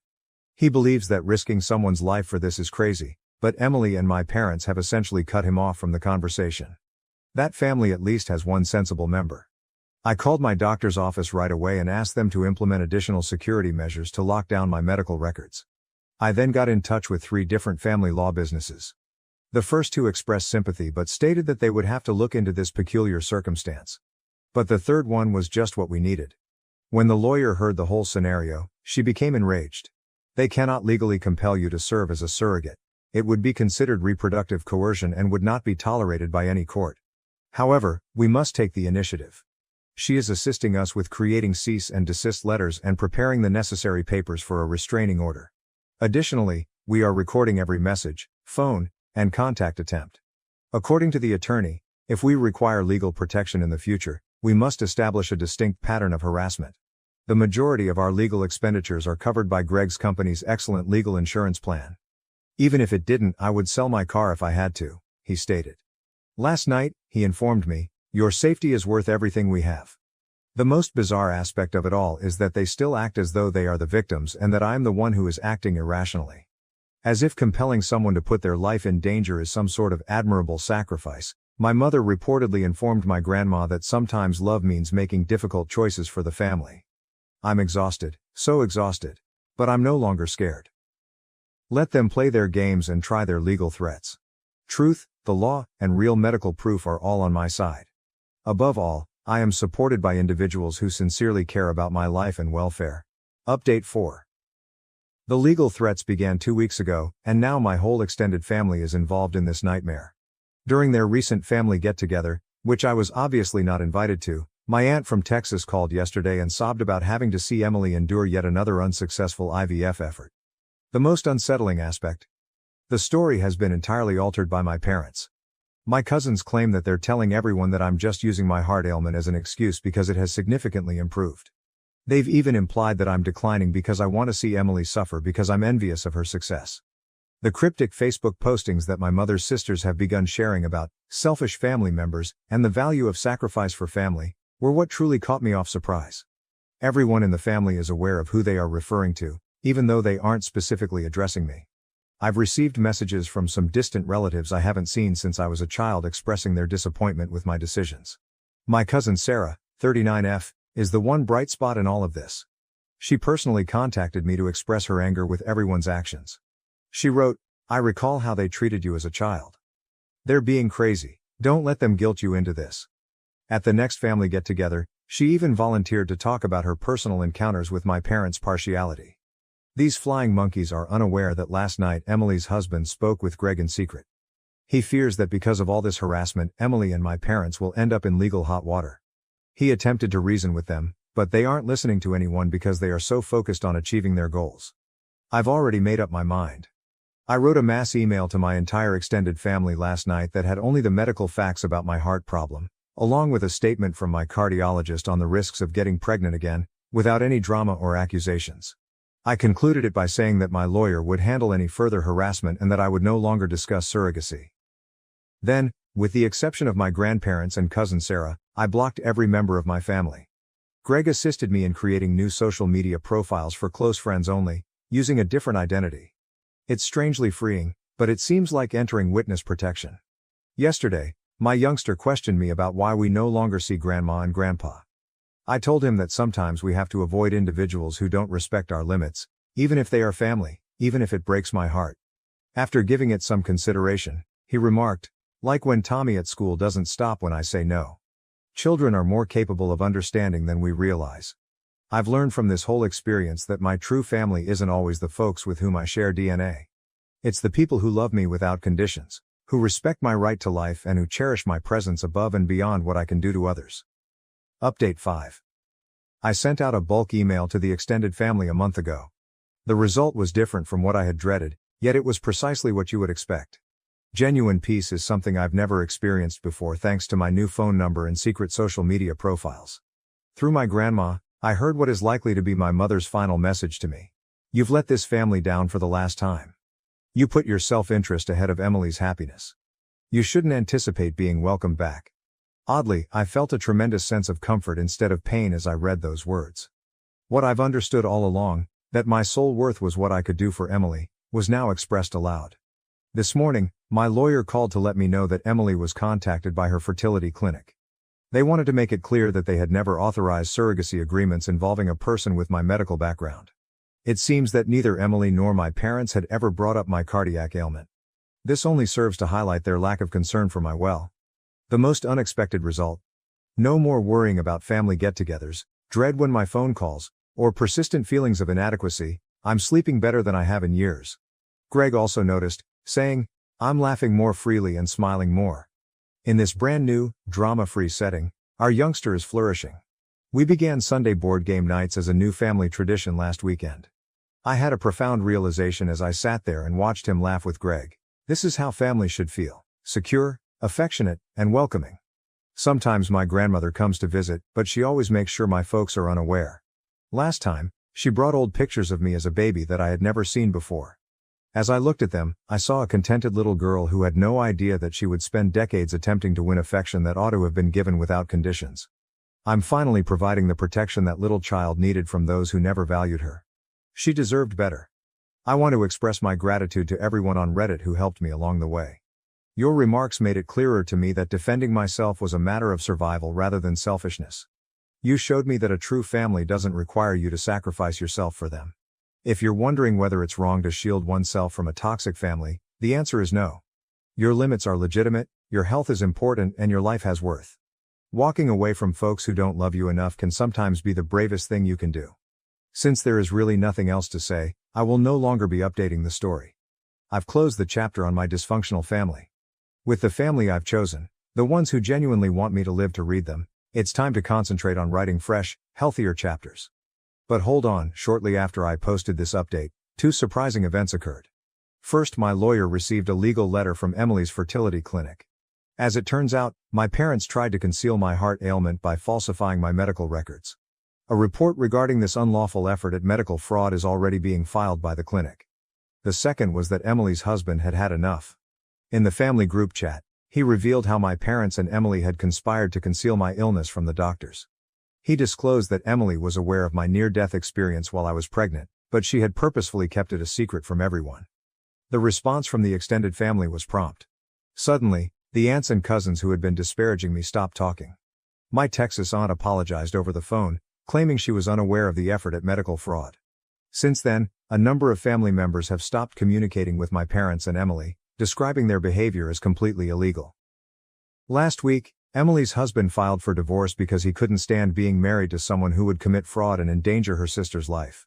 He believes that risking someone's life for this is crazy, but Emily and my parents have essentially cut him off from the conversation. That family at least has one sensible member. I called my doctor's office right away and asked them to implement additional security measures to lock down my medical records. I then got in touch with 3 different family law businesses. The first 2 expressed sympathy but stated that they would have to look into this peculiar circumstance. But the third one was just what we needed. When the lawyer heard the whole scenario, she became enraged. They cannot legally compel you to serve as a surrogate. It would be considered reproductive coercion and would not be tolerated by any court. However, we must take the initiative. She is assisting us with creating cease and desist letters and preparing the necessary papers for a restraining order. Additionally, we are recording every message, phone, and contact attempt. According to the attorney, if we require legal protection in the future, we must establish a distinct pattern of harassment. The majority of our legal expenditures are covered by Greg's company's excellent legal insurance plan. Even if it didn't, I would sell my car if I had to, he stated. Last night, he informed me, your safety is worth everything we have. The most bizarre aspect of it all is that they still act as though they are the victims and that I am the one who is acting irrationally. As if compelling someone to put their life in danger is some sort of admirable sacrifice, my mother reportedly informed my grandma that sometimes love means making difficult choices for the family. I'm exhausted, so exhausted. But I'm no longer scared. Let them play their games and try their legal threats. Truth, the law, and real medical proof are all on my side. Above all, I am supported by individuals who sincerely care about my life and welfare. Update 4. The legal threats began 2 weeks ago, and now my whole extended family is involved in this nightmare. During their recent family get-together, which I was obviously not invited to, my aunt from Texas called yesterday and sobbed about having to see Emily endure yet another unsuccessful IVF effort. The most unsettling aspect? The story has been entirely altered by my parents. My cousins claim that they're telling everyone that I'm just using my heart ailment as an excuse because it has significantly improved. They've even implied that I'm declining because I want to see Emily suffer because I'm envious of her success. The cryptic Facebook postings that my mother's sisters have begun sharing about selfish family members and the value of sacrifice for family were what truly caught me off surprise. Everyone in the family is aware of who they are referring to, even though they aren't specifically addressing me. I've received messages from some distant relatives I haven't seen since I was a child expressing their disappointment with my decisions. My cousin Sarah, 39F, is the one bright spot in all of this. She personally contacted me to express her anger with everyone's actions. She wrote, I recall how they treated you as a child. They're being crazy, don't let them guilt you into this. At the next family get-together, she even volunteered to talk about her personal encounters with my parents' partiality. These flying monkeys are unaware that last night Emily's husband spoke with Greg in secret. He fears that because of all this harassment, Emily and my parents will end up in legal hot water. He attempted to reason with them, but they aren't listening to anyone because they are so focused on achieving their goals. I've already made up my mind. I wrote a mass email to my entire extended family last night that had only the medical facts about my heart problem, along with a statement from my cardiologist on the risks of getting pregnant again, without any drama or accusations. I concluded it by saying that my lawyer would handle any further harassment and that I would no longer discuss surrogacy. Then, with the exception of my grandparents and cousin Sarah, I blocked every member of my family. Greg assisted me in creating new social media profiles for close friends only, using a different identity. It's strangely freeing, but it seems like entering witness protection. Yesterday, my youngster questioned me about why we no longer see Grandma and Grandpa. I told him that sometimes we have to avoid individuals who don't respect our limits, even if they are family, even if it breaks my heart. After giving it some consideration, he remarked, like when Tommy at school doesn't stop when I say no. Children are more capable of understanding than we realize. I've learned from this whole experience that my true family isn't always the folks with whom I share DNA. It's the people who love me without conditions, who respect my right to life and who cherish my presence above and beyond what I can do to others. Update 5. I sent out a bulk email to the extended family a month ago. The result was different from what I had dreaded, yet it was precisely what you would expect. Genuine peace is something I've never experienced before thanks to my new phone number and secret social media profiles. Through my grandma, I heard what is likely to be my mother's final message to me. You've let this family down for the last time. You put your self-interest ahead of Emily's happiness. You shouldn't anticipate being welcomed back. Oddly, I felt a tremendous sense of comfort instead of pain as I read those words. What I've understood all along, that my sole worth was what I could do for Emily, was now expressed aloud. This morning, my lawyer called to let me know that Emily was contacted by her fertility clinic. They wanted to make it clear that they had never authorized surrogacy agreements involving a person with my medical background. It seems that neither Emily nor my parents had ever brought up my cardiac ailment. This only serves to highlight their lack of concern for my well. The most unexpected result? No more worrying about family get-togethers, dread when my phone calls, or persistent feelings of inadequacy. I'm sleeping better than I have in years. Greg also noticed, saying, I'm laughing more freely and smiling more. In this brand new, drama-free setting, our youngster is flourishing. We began Sunday board game nights as a new family tradition last weekend. I had a profound realization as I sat there and watched him laugh with Greg. This is how family should feel: secure, affectionate, and welcoming. Sometimes my grandmother comes to visit, but she always makes sure my folks are unaware. Last time, she brought old pictures of me as a baby that I had never seen before. As I looked at them, I saw a contented little girl who had no idea that she would spend decades attempting to win affection that ought to have been given without conditions. I'm finally providing the protection that little child needed from those who never valued her. She deserved better. I want to express my gratitude to everyone on Reddit who helped me along the way. Your remarks made it clearer to me that defending myself was a matter of survival rather than selfishness. You showed me that a true family doesn't require you to sacrifice yourself for them. If you're wondering whether it's wrong to shield oneself from a toxic family, the answer is no. Your limits are legitimate, your health is important, and your life has worth. Walking away from folks who don't love you enough can sometimes be the bravest thing you can do. Since there is really nothing else to say, I will no longer be updating the story. I've closed the chapter on my dysfunctional family. With the family I've chosen, the ones who genuinely want me to live to read them, it's time to concentrate on writing fresh, healthier chapters. But hold on, shortly after I posted this update, two surprising events occurred. First, my lawyer received a legal letter from Emily's fertility clinic. As it turns out, my parents tried to conceal my heart ailment by falsifying my medical records. A report regarding this unlawful effort at medical fraud is already being filed by the clinic. The second was that Emily's husband had had enough. In the family group chat, he revealed how my parents and Emily had conspired to conceal my illness from the doctors. He disclosed that Emily was aware of my near-death experience while I was pregnant, but she had purposefully kept it a secret from everyone. The response from the extended family was prompt. Suddenly, the aunts and cousins who had been disparaging me stopped talking. My Texas aunt apologized over the phone, claiming she was unaware of the effort at medical fraud. Since then, a number of family members have stopped communicating with my parents and Emily, describing their behavior as completely illegal. Last week, Emily's husband filed for divorce because he couldn't stand being married to someone who would commit fraud and endanger her sister's life.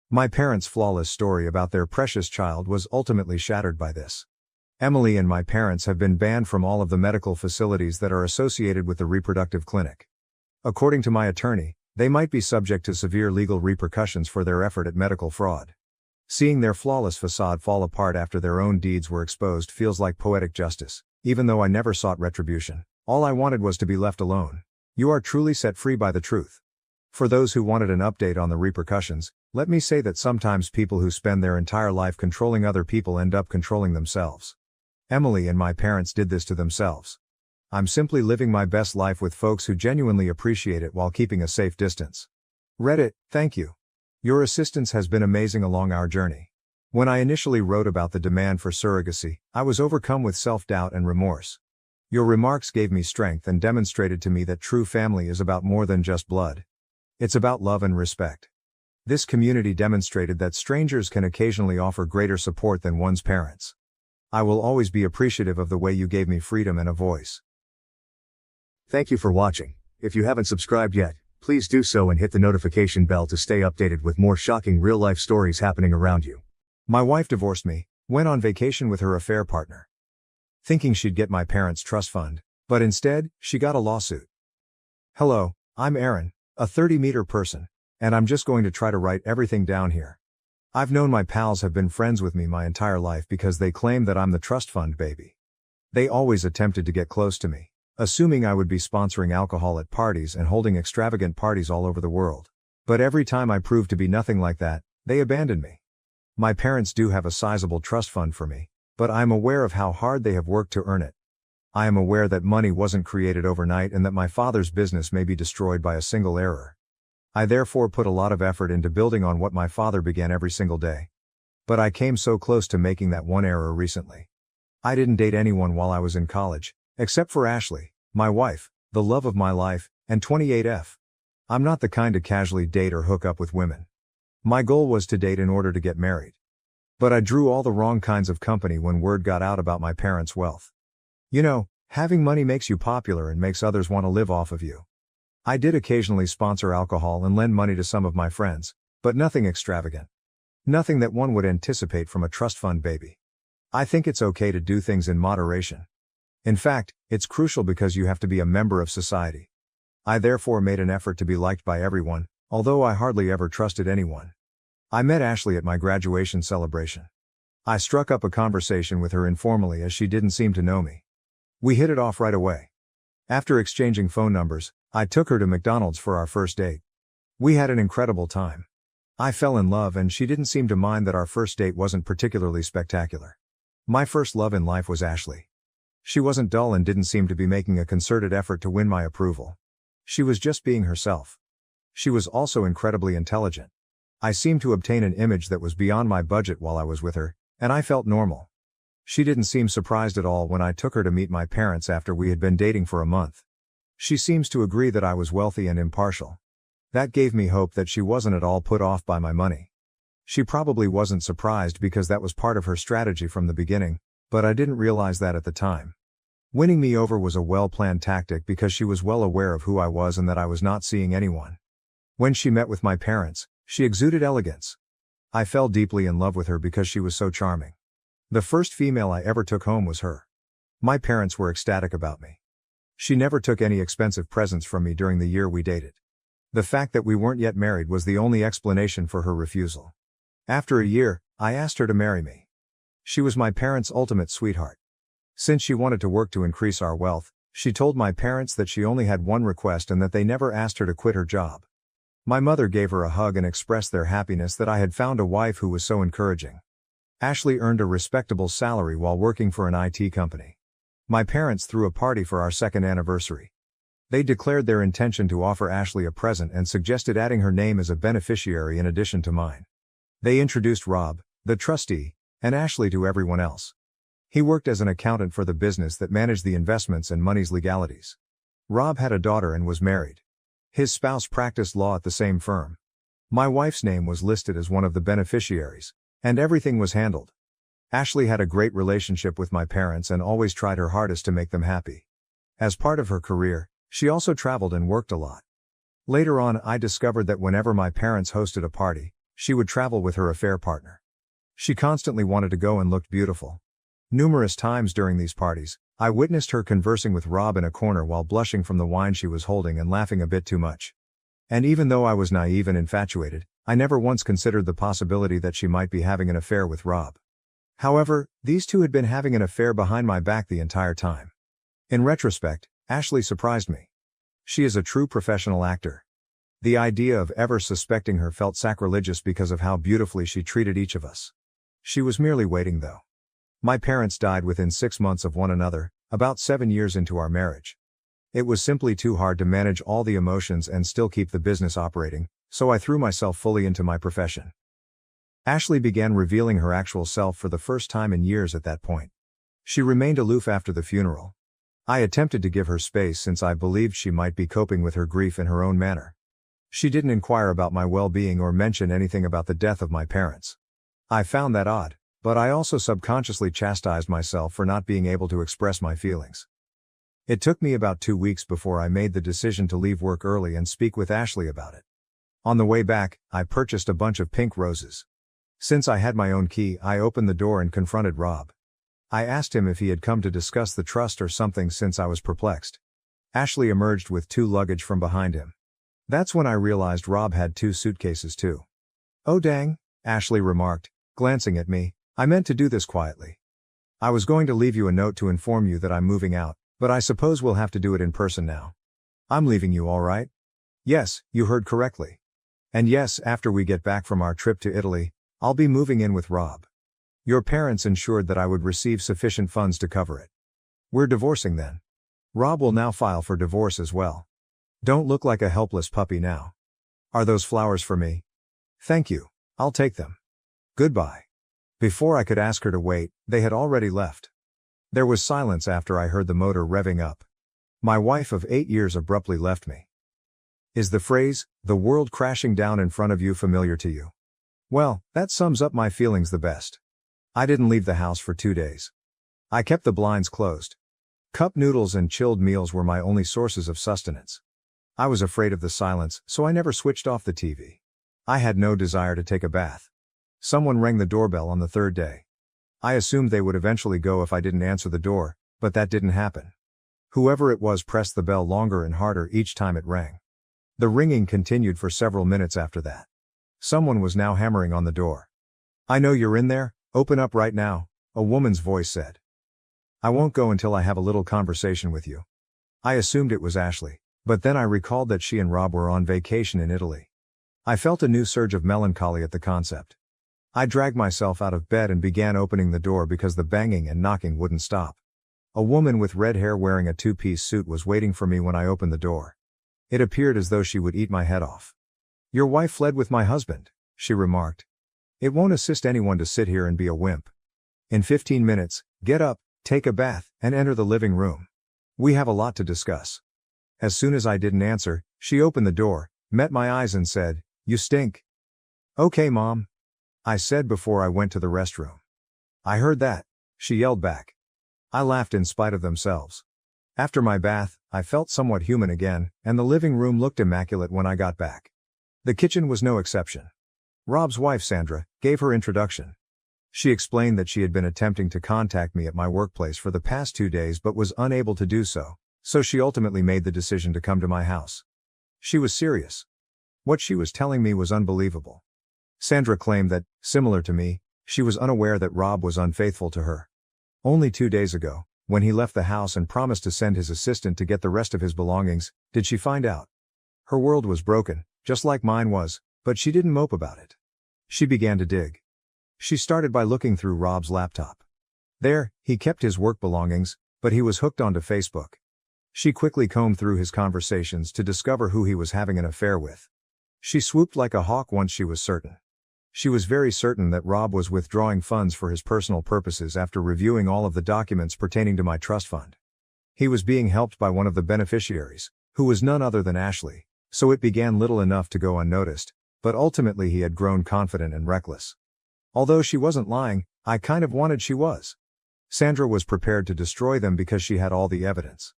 My parents' flawless story about their precious child was ultimately shattered by this. Emily and my parents have been banned from all of the medical facilities that are associated with the reproductive clinic. According to my attorney, they might be subject to severe legal repercussions for their effort at medical fraud. Seeing their flawless facade fall apart after their own deeds were exposed feels like poetic justice, even though I never sought retribution. All I wanted was to be left alone. You are truly set free by the truth. For those who wanted an update on the repercussions, let me say that sometimes people who spend their entire life controlling other people end up controlling themselves. Emily and my parents did this to themselves. I'm simply living my best life with folks who genuinely appreciate it while keeping a safe distance. Reddit, thank you. Your assistance has been amazing along our journey. When I initially wrote about the demand for surrogacy, I was overcome with self-doubt and remorse. Your remarks gave me strength and demonstrated to me that true family is about more than just blood. It's about love and respect. This community demonstrated that strangers can occasionally offer greater support than one's parents. I will always be appreciative of the way you gave me freedom and a voice. Thank you for watching. If you haven't subscribed yet, please do so and hit the notification bell to stay updated with more shocking real-life stories happening around you. My wife divorced me, went on vacation with her affair partner, thinking she'd get my parents' trust fund, but instead, she got a lawsuit. Hello, I'm Aaron, a 30-meter person, and I'm just going to try to write everything down here. I've known my pals have been friends with me my entire life because they claim that I'm the trust fund baby. They always attempted to get close to me, assuming I would be sponsoring alcohol at parties and holding extravagant parties all over the world. But every time I proved to be nothing like that, they abandoned me. My parents do have a sizable trust fund for me, but I am aware of how hard they have worked to earn it. I am aware that money wasn't created overnight and that my father's business may be destroyed by a single error. I therefore put a lot of effort into building on what my father began every single day. But I came so close to making that one error recently. I didn't date anyone while I was in college, except for Ashley, my wife, the love of my life, and 28F. I'm not the kind to casually date or hook up with women. My goal was to date in order to get married. But I drew all the wrong kinds of company when word got out about my parents' wealth. You know, having money makes you popular and makes others want to live off of you. I did occasionally sponsor alcohol and lend money to some of my friends, but nothing extravagant. Nothing that one would anticipate from a trust fund baby. I think it's okay to do things in moderation. In fact, it's crucial because you have to be a member of society. I therefore made an effort to be liked by everyone, although I hardly ever trusted anyone. I met Ashley at my graduation celebration. I struck up a conversation with her informally as she didn't seem to know me. We hit it off right away. After exchanging phone numbers, I took her to McDonald's for our first date. We had an incredible time. I fell in love and she didn't seem to mind that our first date wasn't particularly spectacular. My first love in life was Ashley. She wasn't dull and didn't seem to be making a concerted effort to win my approval. She was just being herself. She was also incredibly intelligent. I seemed to obtain an image that was beyond my budget while I was with her, and I felt normal. She didn't seem surprised at all when I took her to meet my parents after we had been dating for a month. She seems to agree that I was wealthy and impartial. That gave me hope that she wasn't at all put off by my money. She probably wasn't surprised because that was part of her strategy from the beginning, but I didn't realize that at the time. Winning me over was a well-planned tactic because she was well aware of who I was and that I was not seeing anyone. When she met with my parents, she exuded elegance. I fell deeply in love with her because she was so charming. The first female I ever took home was her. My parents were ecstatic about me. She never took any expensive presents from me during the year we dated. The fact that we weren't yet married was the only explanation for her refusal. After a year, I asked her to marry me. She was my parents' ultimate sweetheart. Since she wanted to work to increase our wealth, she told my parents that she only had one request and that they never asked her to quit her job. My mother gave her a hug and expressed their happiness that I had found a wife who was so encouraging. Ashley earned a respectable salary while working for an IT company. My parents threw a party for our second anniversary. They declared their intention to offer Ashley a present and suggested adding her name as a beneficiary in addition to mine. They introduced Rob, the trustee, and Ashley to everyone else. He worked as an accountant for the business that managed the investments and money's legalities. Rob had a daughter and was married. His spouse practiced law at the same firm. My wife's name was listed as one of the beneficiaries, and everything was handled. Ashley had a great relationship with my parents and always tried her hardest to make them happy. As part of her career, she also traveled and worked a lot. Later on, I discovered that whenever my parents hosted a party, she would travel with her affair partner. She constantly wanted to go and looked beautiful. Numerous times during these parties, I witnessed her conversing with Rob in a corner while blushing from the wine she was holding and laughing a bit too much. And even though I was naive and infatuated, I never once considered the possibility that she might be having an affair with Rob. However, these two had been having an affair behind my back the entire time. In retrospect, Ashley surprised me. She is a true professional actor. The idea of ever suspecting her felt sacrilegious because of how beautifully she treated each of us. She was merely waiting though. My parents died within 6 months of one another, about 7 years into our marriage. It was simply too hard to manage all the emotions and still keep the business operating, so I threw myself fully into my profession. Ashley began revealing her actual self for the first time in years at that point. She remained aloof after the funeral. I attempted to give her space since I believed she might be coping with her grief in her own manner. She didn't inquire about my well-being or mention anything about the death of my parents. I found that odd, but I also subconsciously chastised myself for not being able to express my feelings. It took me about 2 weeks before I made the decision to leave work early and speak with Ashley about it. On the way back, I purchased a bunch of pink roses. Since I had my own key, I opened the door and confronted Rob. I asked him if he had come to discuss the trust or something since I was perplexed. Ashley emerged with 2 luggage from behind him. That's when I realized Rob had 2 suitcases too. "Oh dang," Ashley remarked, glancing at me, "I meant to do this quietly. I was going to leave you a note to inform you that I'm moving out, but I suppose we'll have to do it in person now. I'm leaving you, all right?" "Yes, you heard correctly. And yes, after we get back from our trip to Italy, I'll be moving in with Rob. Your parents ensured that I would receive sufficient funds to cover it. We're divorcing then. Rob will now file for divorce as well. Don't look like a helpless puppy now. Are those flowers for me?" "Thank you, I'll take them. Goodbye." Before I could ask her to wait, they had already left. There was silence after I heard the motor revving up. My wife of 8 years abruptly left me. Is the phrase, "the world crashing down in front of you," familiar to you? Well, that sums up my feelings the best. I didn't leave the house for 2 days. I kept the blinds closed. Cup noodles and chilled meals were my only sources of sustenance. I was afraid of the silence, so I never switched off the TV. I had no desire to take a bath. Someone rang the doorbell on the 3rd day. I assumed they would eventually go if I didn't answer the door, but that didn't happen. Whoever it was pressed the bell longer and harder each time it rang. The ringing continued for several minutes after that. Someone was now hammering on the door. "I know you're in there, open up right now," a woman's voice said. "I won't go until I have a little conversation with you." I assumed it was Ashley, but then I recalled that she and Rob were on vacation in Italy. I felt a new surge of melancholy at the concept. I dragged myself out of bed and began opening the door because the banging and knocking wouldn't stop. A woman with red hair wearing a 2-piece suit was waiting for me when I opened the door. It appeared as though she would eat my head off. "Your wife fled with my husband," she remarked. "It won't assist anyone to sit here and be a wimp. In 15 minutes, get up, take a bath, and enter the living room. We have a lot to discuss." As soon as I didn't answer, she opened the door, met my eyes and said, "You stink." "Okay, Mom," I said before I went to the restroom. "I heard that," she yelled back. I laughed in spite of themselves. After my bath, I felt somewhat human again, and the living room looked immaculate when I got back. The kitchen was no exception. Rob's wife, Sandra, gave her introduction. She explained that she had been attempting to contact me at my workplace for the past 2 days but was unable to do so, so she ultimately made the decision to come to my house. She was serious. What she was telling me was unbelievable. Sandra claimed that, similar to me, she was unaware that Rob was unfaithful to her. Only 2 days ago, when he left the house and promised to send his assistant to get the rest of his belongings, did she find out. Her world was broken, just like mine was, but she didn't mope about it. She began to dig. She started by looking through Rob's laptop. There, he kept his work belongings, but he was hooked onto Facebook. She quickly combed through his conversations to discover who he was having an affair with. She swooped like a hawk once she was certain. She was very certain that Rob was withdrawing funds for his personal purposes after reviewing all of the documents pertaining to my trust fund. He was being helped by one of the beneficiaries, who was none other than Ashley, so it began little enough to go unnoticed, but ultimately he had grown confident and reckless. Although she wasn't lying, I kind of wanted she was. Sandra was prepared to destroy them because she had all the evidence.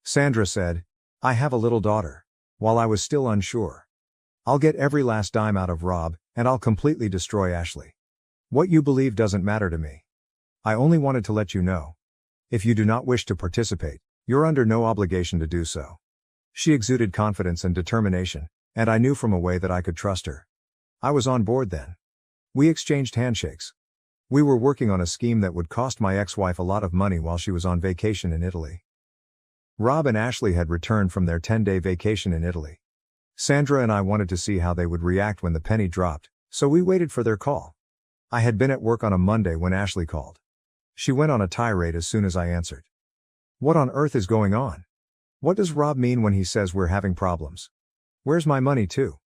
Sandra said, "I have a little daughter," while I was still unsure. "I'll get every last dime out of Rob, and I'll completely destroy Ashley. What you believe doesn't matter to me. I only wanted to let you know. If you do not wish to participate, you're under no obligation to do so." She exuded confidence and determination, and I knew from a way that I could trust her. I was on board then. We exchanged handshakes. We were working on a scheme that would cost my ex-wife a lot of money while she was on vacation in Italy. Rob and Ashley had returned from their 10-day vacation in Italy. Sandra and I wanted to see how they would react when the penny dropped, so we waited for their call. I had been at work on a Monday when Ashley called. She went on a tirade as soon as I answered. What on earth is going on? What does Rob mean when he says we're having problems? Where's my money too?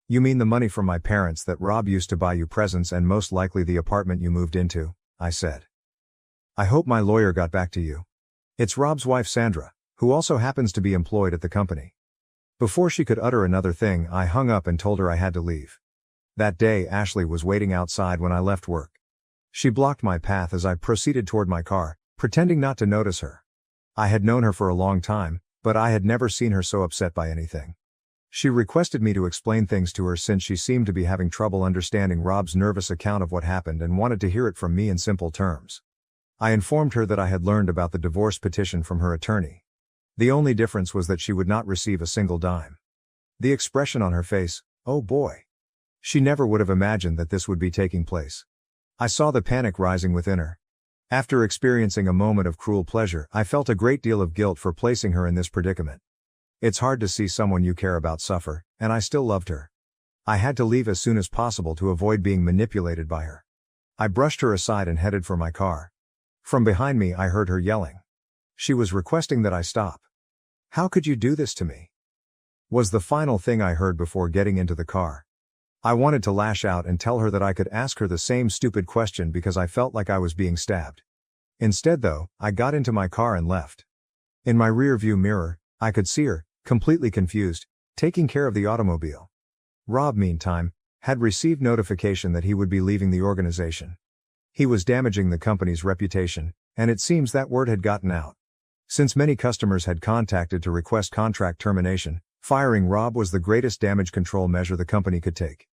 You mean the money from my parents that Rob used to buy you presents and most likely the apartment you moved into, I said. I hope my lawyer got back to you. It's Rob's wife Sandra, who also happens to be employed at the company. Before she could utter another thing, I hung up and told her I had to leave. That day, Ashley was waiting outside when I left work. She blocked my path as I proceeded toward my car, pretending not to notice her. I had known her for a long time, but I had never seen her so upset by anything. She requested me to explain things to her since she seemed to be having trouble understanding Rob's nervous account of what happened and wanted to hear it from me in simple terms. I informed her that I had learned about the divorce petition from her attorney. The only difference was that she would not receive a single dime. The expression on her face, oh boy. She never would have imagined that this would be taking place. I saw the panic rising within her. After experiencing a moment of cruel pleasure, I felt a great deal of guilt for placing her in this predicament. It's hard to see someone you care about suffer, and I still loved her. I had to leave as soon as possible to avoid being manipulated by her. I brushed her aside and headed for my car. From behind me I heard her yelling. She was requesting that I stop. How could you do this to me? Was the final thing I heard before getting into the car. I wanted to lash out and tell her that I could ask her the same stupid question because I felt like I was being stabbed. Instead though, I got into my car and left. In my rear-view mirror, I could see her, completely confused, taking care of the automobile. Rob, meantime, had received notification that he would be leaving the organization. He was damaging the company's reputation, and it seems that word had gotten out. Since many customers had contacted to request contract termination, firing Rob was the greatest damage control measure the company could take.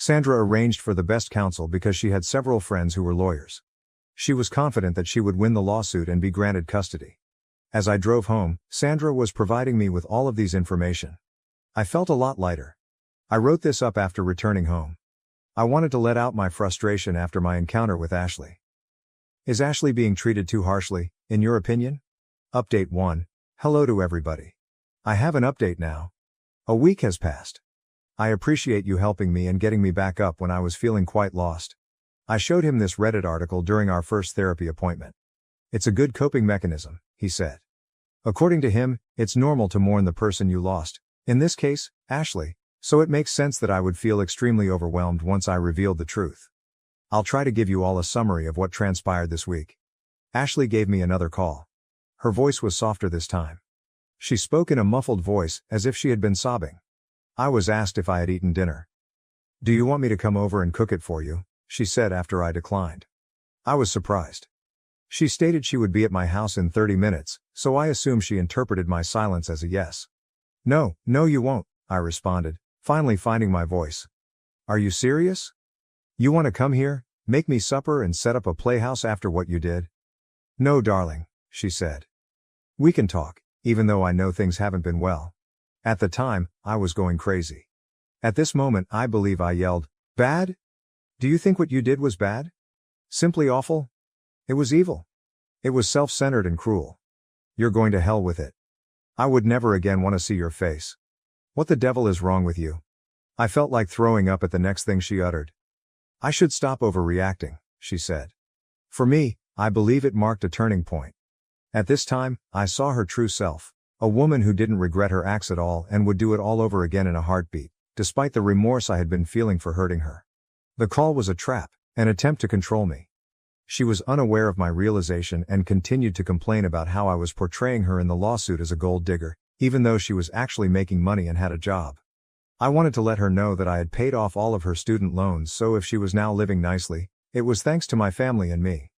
Sandra arranged for the best counsel because she had several friends who were lawyers. She was confident that she would win the lawsuit and be granted custody. As I drove home, Sandra was providing me with all of these information. I felt a lot lighter. I wrote this up after returning home. I wanted to let out my frustration after my encounter with Ashley. Is Ashley being treated too harshly, in your opinion? Update 1. Hello to everybody. I have an update now. A week has passed. I appreciate you helping me and getting me back up when I was feeling quite lost. I showed him this Reddit article during our first therapy appointment. It's a good coping mechanism, he said. According to him, it's normal to mourn the person you lost, in this case, Ashley, so it makes sense that I would feel extremely overwhelmed once I revealed the truth. I'll try to give you all a summary of what transpired this week. Ashley gave me another call. Her voice was softer this time. She spoke in a muffled voice, as if she had been sobbing. I was asked if I had eaten dinner. Do you want me to come over and cook it for you? She said after I declined. I was surprised. She stated she would be at my house in 30 minutes, so I assumed she interpreted my silence as a yes. No, you won't, I responded, finally finding my voice. Are you serious? You want to come here, make me supper and set up a playhouse after what you did? No, darling, she said. We can talk, even though I know things haven't been well. At the time, I was going crazy. At this moment, I believe I yelled, bad? Do you think what you did was bad? Simply awful? It was evil. It was self-centered and cruel. You're going to hell with it. I would never again want to see your face. What the devil is wrong with you? I felt like throwing up at the next thing she uttered. I should stop overreacting, she said. For me, I believe it marked a turning point. At this time, I saw her true self, a woman who didn't regret her acts at all and would do it all over again in a heartbeat, despite the remorse I had been feeling for hurting her. The call was a trap, an attempt to control me. She was unaware of my realization and continued to complain about how I was portraying her in the lawsuit as a gold digger, even though she was actually making money and had a job. I wanted to let her know that I had paid off all of her student loans, so if she was now living nicely, it was thanks to my family and me.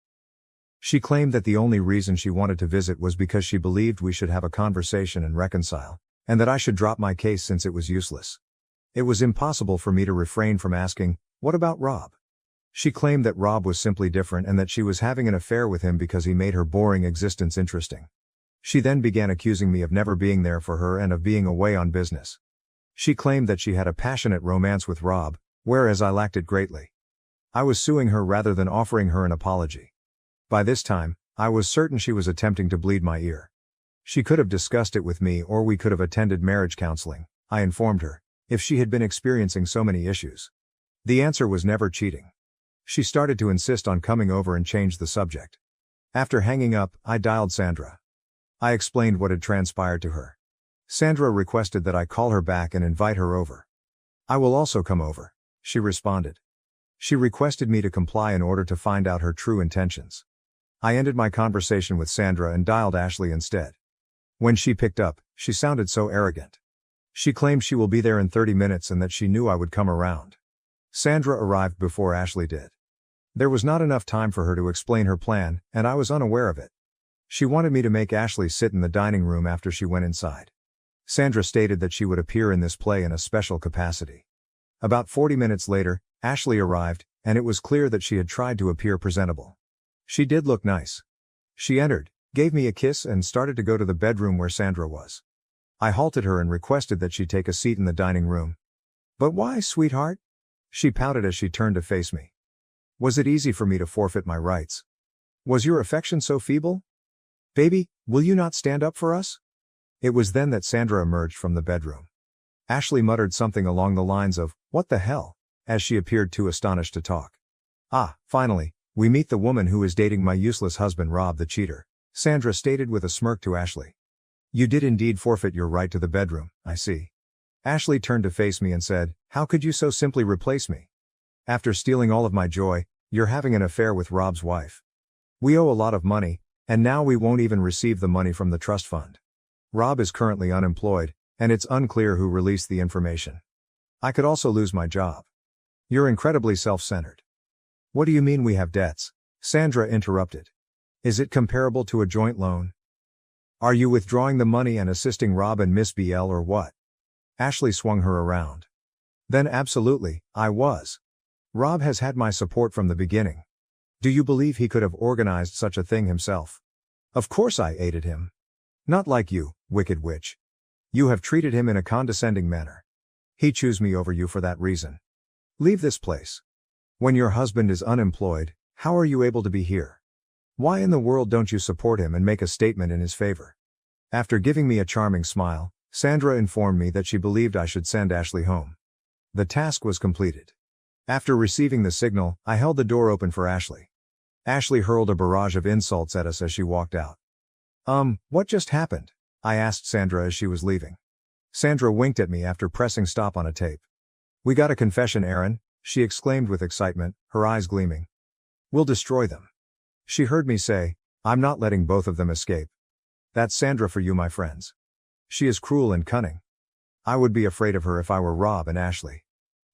She claimed that the only reason she wanted to visit was because she believed we should have a conversation and reconcile, and that I should drop my case since it was useless. It was impossible for me to refrain from asking, what about Rob? She claimed that Rob was simply different and that she was having an affair with him because he made her boring existence interesting. She then began accusing me of never being there for her and of being away on business. She claimed that she had a passionate romance with Rob, whereas I lacked it greatly. I was suing her rather than offering her an apology. By this time, I was certain she was attempting to bleed my ear. She could have discussed it with me or we could have attended marriage counseling, I informed her, if she had been experiencing so many issues. The answer was never cheating. She started to insist on coming over and change the subject. After hanging up, I dialed Sandra. I explained what had transpired to her. Sandra requested that I call her back and invite her over. I will also come over, she responded. She requested me to comply in order to find out her true intentions. I ended my conversation with Sandra and dialed Ashley instead. When she picked up, she sounded so arrogant. She claimed she will be there in 30 minutes and that she knew I would come around. Sandra arrived before Ashley did. There was not enough time for her to explain her plan, and I was unaware of it. She wanted me to make Ashley sit in the dining room after she went inside. Sandra stated that she would appear in this play in a special capacity. About 40 minutes later, Ashley arrived, and it was clear that she had tried to appear presentable. She did look nice. She entered, gave me a kiss and started to go to the bedroom where Sandra was. I halted her and requested that she take a seat in the dining room. "But why, sweetheart?" She pouted as she turned to face me. "Was it easy for me to forfeit my rights? Was your affection so feeble? Baby, will you not stand up for us?" It was then that Sandra emerged from the bedroom. Ashley muttered something along the lines of, "What the hell?" as she appeared too astonished to talk. Finally, we meet the woman who is dating my useless husband Rob the cheater," Sandra stated with a smirk to Ashley. "You did indeed forfeit your right to the bedroom, I see." Ashley turned to face me and said, "How could you so simply replace me? After stealing all of my joy, you're having an affair with Rob's wife. We owe a lot of money, and now we won't even receive the money from the trust fund. Rob is currently unemployed, and it's unclear who released the information. I could also lose my job. You're incredibly self-centered." "What do you mean we have debts?" Sandra interrupted. "Is it comparable to a joint loan? Are you withdrawing the money and assisting Rob and Miss BL or what?" Ashley swung her around. "Then absolutely, I was. Rob has had my support from the beginning. Do you believe he could have organized such a thing himself? Of course I aided him. Not like you, wicked witch. You have treated him in a condescending manner. He chose me over you for that reason. Leave this place. When your husband is unemployed, how are you able to be here? Why in the world don't you support him and make a statement in his favor?" After giving me a charming smile, Sandra informed me that she believed I should send Ashley home. The task was completed. After receiving the signal, I held the door open for Ashley. Ashley hurled a barrage of insults at us as she walked out. What just happened?" I asked Sandra as she was leaving. Sandra winked at me after pressing stop on a tape. "We got a confession, Aaron," she exclaimed with excitement, her eyes gleaming. "We'll destroy them." She heard me say, "I'm not letting both of them escape. That's Sandra for you, my friends. She is cruel and cunning. I would be afraid of her if I were Rob and Ashley.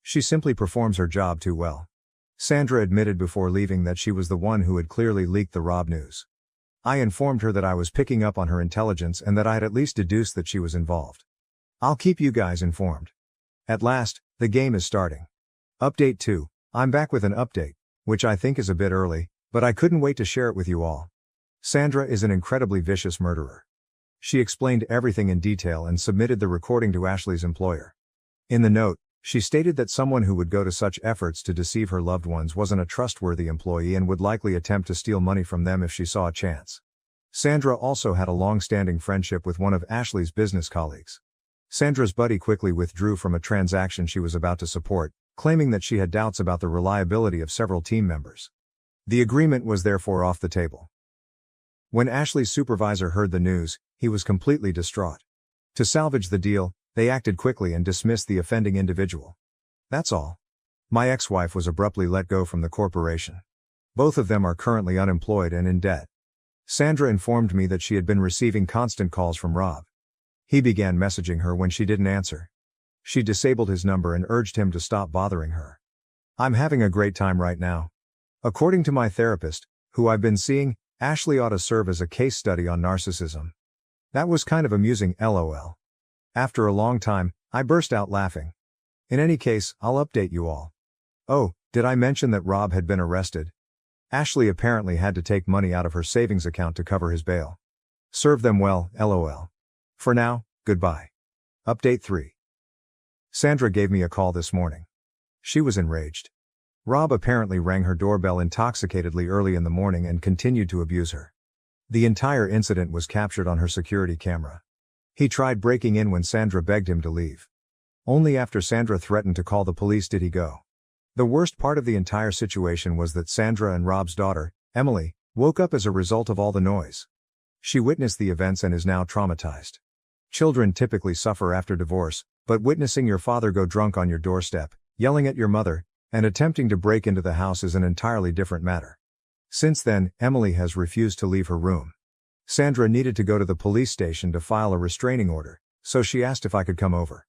She simply performs her job too well." Sandra admitted before leaving that she was the one who had clearly leaked the Rob news. I informed her that I was picking up on her intelligence and that I had at least deduced that she was involved. "I'll keep you guys informed." At last, the game is starting. Update 2. I'm back with an update, which I think is a bit early, but I couldn't wait to share it with you all. Sandra is an incredibly vicious murderer. She explained everything in detail and submitted the recording to Ashley's employer. In the note, she stated that someone who would go to such efforts to deceive her loved ones wasn't a trustworthy employee and would likely attempt to steal money from them if she saw a chance. Sandra also had a long-standing friendship with one of Ashley's business colleagues. Sandra's buddy quickly withdrew from a transaction she was about to support, claiming that she had doubts about the reliability of several team members. The agreement was therefore off the table. When Ashley's supervisor heard the news, he was completely distraught. To salvage the deal, they acted quickly and dismissed the offending individual. That's all. My ex-wife was abruptly let go from the corporation. Both of them are currently unemployed and in debt. Sandra informed me that she had been receiving constant calls from Rob. He began messaging her when she didn't answer. She disabled his number and urged him to stop bothering her. "I'm having a great time right now. According to my therapist, who I've been seeing, Ashley ought to serve as a case study on narcissism." That was kind of amusing, lol. After a long time, I burst out laughing. In any case, I'll update you all. Oh, did I mention that Rob had been arrested? Ashley apparently had to take money out of her savings account to cover his bail. Serve them well, lol. For now, goodbye. Update 3. Sandra gave me a call this morning. She was enraged. Rob apparently rang her doorbell intoxicatedly early in the morning and continued to abuse her. The entire incident was captured on her security camera. He tried breaking in when Sandra begged him to leave. Only after Sandra threatened to call the police did he go. The worst part of the entire situation was that Sandra and Rob's daughter, Emily, woke up as a result of all the noise. She witnessed the events and is now traumatized. Children typically suffer after divorce, but witnessing your father go drunk on your doorstep, yelling at your mother, and attempting to break into the house is an entirely different matter. Since then, Emily has refused to leave her room. Sandra needed to go to the police station to file a restraining order, so she asked if I could come over.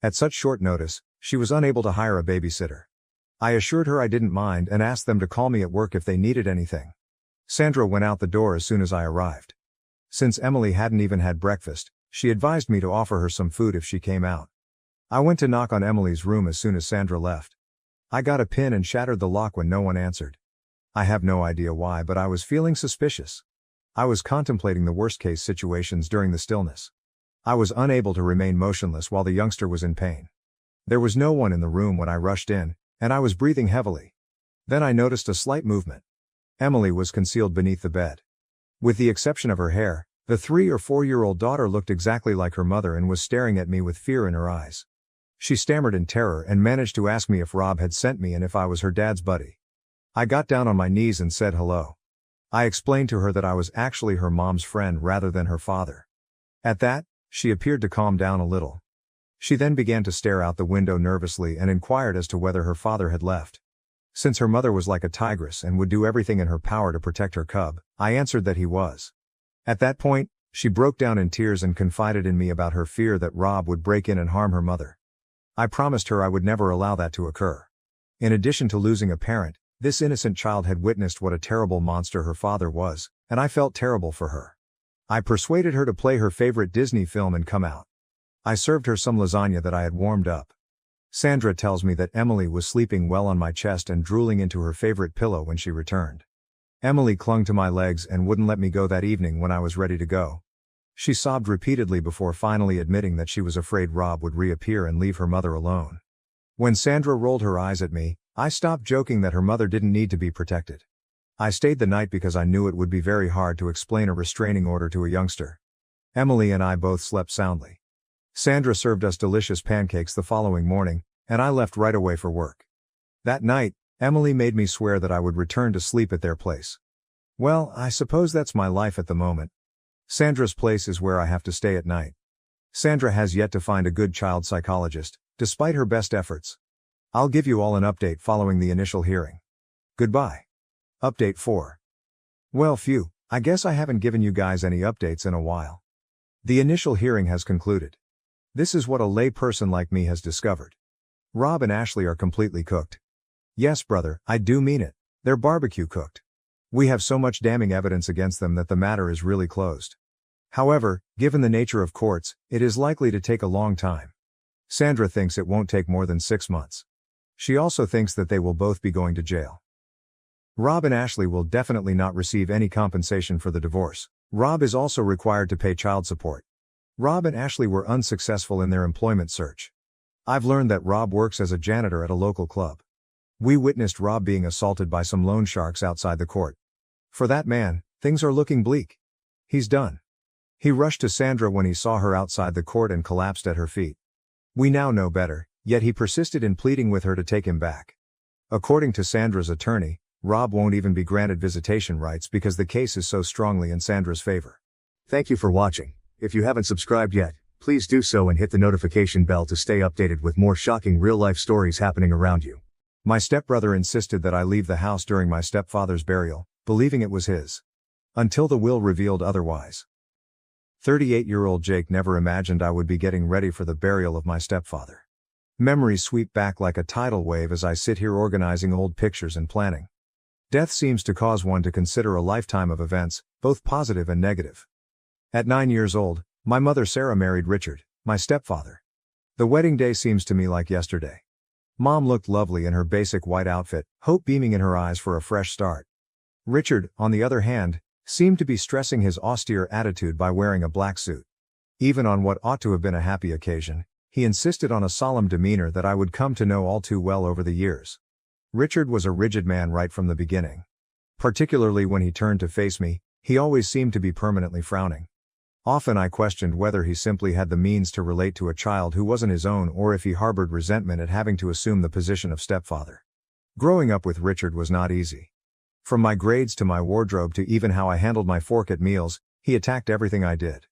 At such short notice, she was unable to hire a babysitter. I assured her I didn't mind and asked them to call me at work if they needed anything. Sandra went out the door as soon as I arrived. Since Emily hadn't even had breakfast, she advised me to offer her some food if she came out. I went to knock on Emily's room as soon as Sandra left. I got a pin and shattered the lock when no one answered. I have no idea why, but I was feeling suspicious. I was contemplating the worst-case situations during the stillness. I was unable to remain motionless while the youngster was in pain. There was no one in the room when I rushed in, and I was breathing heavily. Then I noticed a slight movement. Emily was concealed beneath the bed. With the exception of her hair, the 3 or 4-year-old daughter looked exactly like her mother and was staring at me with fear in her eyes. She stammered in terror and managed to ask me if Rob had sent me and if I was her dad's buddy. I got down on my knees and said hello. I explained to her that I was actually her mom's friend rather than her father. At that, she appeared to calm down a little. She then began to stare out the window nervously and inquired as to whether her father had left. Since her mother was like a tigress and would do everything in her power to protect her cub, I answered that he was. At that point, she broke down in tears and confided in me about her fear that Rob would break in and harm her mother. I promised her I would never allow that to occur. In addition to losing a parent, this innocent child had witnessed what a terrible monster her father was, and I felt terrible for her. I persuaded her to play her favorite Disney film and come out. I served her some lasagna that I had warmed up. Sandra tells me that Emily was sleeping well on my chest and drooling into her favorite pillow when she returned. Emily clung to my legs and wouldn't let me go that evening when I was ready to go. She sobbed repeatedly before finally admitting that she was afraid Rob would reappear and leave her mother alone. When Sandra rolled her eyes at me, I stopped joking that her mother didn't need to be protected. I stayed the night because I knew it would be very hard to explain a restraining order to a youngster. Emily and I both slept soundly. Sandra served us delicious pancakes the following morning, and I left right away for work. That night, Emily made me swear that I would return to sleep at their place. Well, I suppose that's my life at the moment. Sandra's place is where I have to stay at night. Sandra has yet to find a good child psychologist, despite her best efforts. I'll give you all an update following the initial hearing. Goodbye. Update 4. Well, phew, I guess I haven't given you guys any updates in a while. The initial hearing has concluded. This is what a lay person like me has discovered. Rob and Ashley are completely cooked. Yes, brother, I do mean it. They're barbecue cooked. We have so much damning evidence against them that the matter is really closed. However, given the nature of courts, it is likely to take a long time. Sandra thinks it won't take more than 6 months. She also thinks that they will both be going to jail. Rob and Ashley will definitely not receive any compensation for the divorce. Rob is also required to pay child support. Rob and Ashley were unsuccessful in their employment search. I've learned that Rob works as a janitor at a local club. We witnessed Rob being assaulted by some loan sharks outside the court. For that man, things are looking bleak. He's done. He rushed to Sandra when he saw her outside the court and collapsed at her feet. We now know better, yet he persisted in pleading with her to take him back. According to Sandra's attorney, Rob won't even be granted visitation rights because the case is so strongly in Sandra's favor. Thank you for watching. If you haven't subscribed yet, please do so and hit the notification bell to stay updated with more shocking real-life stories happening around you. My stepbrother insisted that I leave the house during my stepfather's burial, believing it was his. Until the will revealed otherwise. 38-year-old Jake never imagined I would be getting ready for the burial of my stepfather. Memories sweep back like a tidal wave as I sit here organizing old pictures and planning. Death seems to cause one to consider a lifetime of events, both positive and negative. At 9 years old, my mother Sarah married Richard, my stepfather. The wedding day seems to me like yesterday. Mom looked lovely in her basic white outfit, hope beaming in her eyes for a fresh start. Richard, on the other hand, seemed to be stressing his austere attitude by wearing a black suit. Even on what ought to have been a happy occasion, he insisted on a solemn demeanor that I would come to know all too well over the years. Richard was a rigid man right from the beginning. Particularly when he turned to face me, he always seemed to be permanently frowning. Often I questioned whether he simply had the means to relate to a child who wasn't his own or if he harbored resentment at having to assume the position of stepfather. Growing up with Richard was not easy. From my grades to my wardrobe to even how I handled my fork at meals, He attacked everything I did.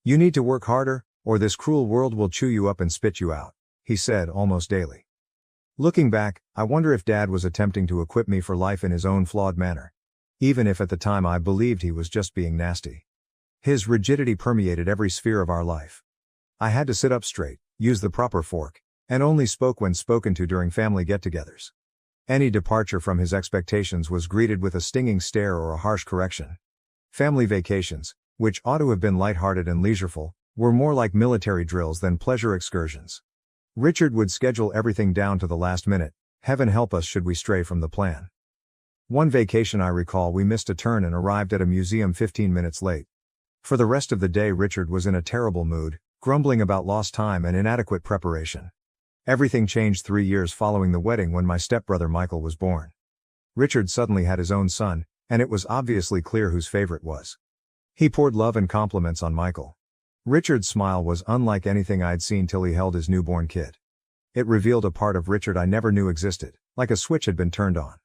You need to work harder, or this cruel world will chew you up and spit you out, he said almost daily. Looking back, I wonder if Dad was attempting to equip me for life in his own flawed manner. Even if at the time I believed he was just being nasty. His rigidity permeated every sphere of our life. I had to sit up straight, use the proper fork, and only spoke when spoken to during family get-togethers. Any departure from his expectations was greeted with a stinging stare or a harsh correction. Family vacations, which ought to have been light-hearted and leisureful, were more like military drills than pleasure excursions. Richard would schedule everything down to the last minute. Heaven help us should we stray from the plan. One vacation I recall we missed a turn and arrived at a museum 15 minutes late. For the rest of the day Richard was in a terrible mood, grumbling about lost time and inadequate preparation. Everything changed 3 years following the wedding when my stepbrother Michael was born. Richard suddenly had his own son, and it was obviously clear whose favorite was. He poured love and compliments on Michael. Richard's smile was unlike anything I'd seen till he held his newborn kid. It revealed a part of Richard I never knew existed, like a switch had been turned on.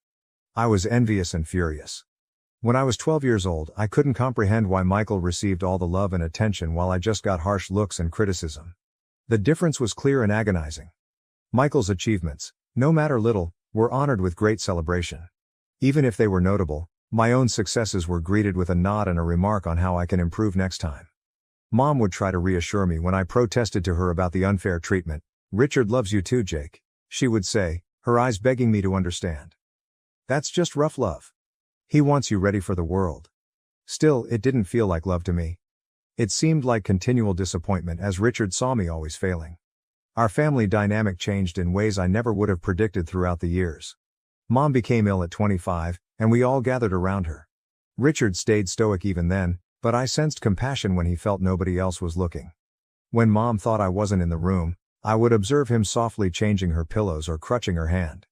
I was envious and furious. When I was 12 years old, I couldn't comprehend why Michael received all the love and attention while I just got harsh looks and criticism. The difference was clear and agonizing. Michael's achievements, no matter little, were honored with great celebration. Even if they were notable, my own successes were greeted with a nod and a remark on how I can improve next time. Mom would try to reassure me when I protested to her about the unfair treatment. "Richard loves you too, Jake," she would say, her eyes begging me to understand. "That's just rough love. He wants you ready for the world." Still, it didn't feel like love to me. It seemed like continual disappointment as Richard saw me always failing. Our family dynamic changed in ways I never would have predicted throughout the years. Mom became ill at 25, and we all gathered around her. Richard stayed stoic even then, but I sensed compassion when he felt nobody else was looking. When Mom thought I wasn't in the room, I would observe him softly changing her pillows or crutching her hand.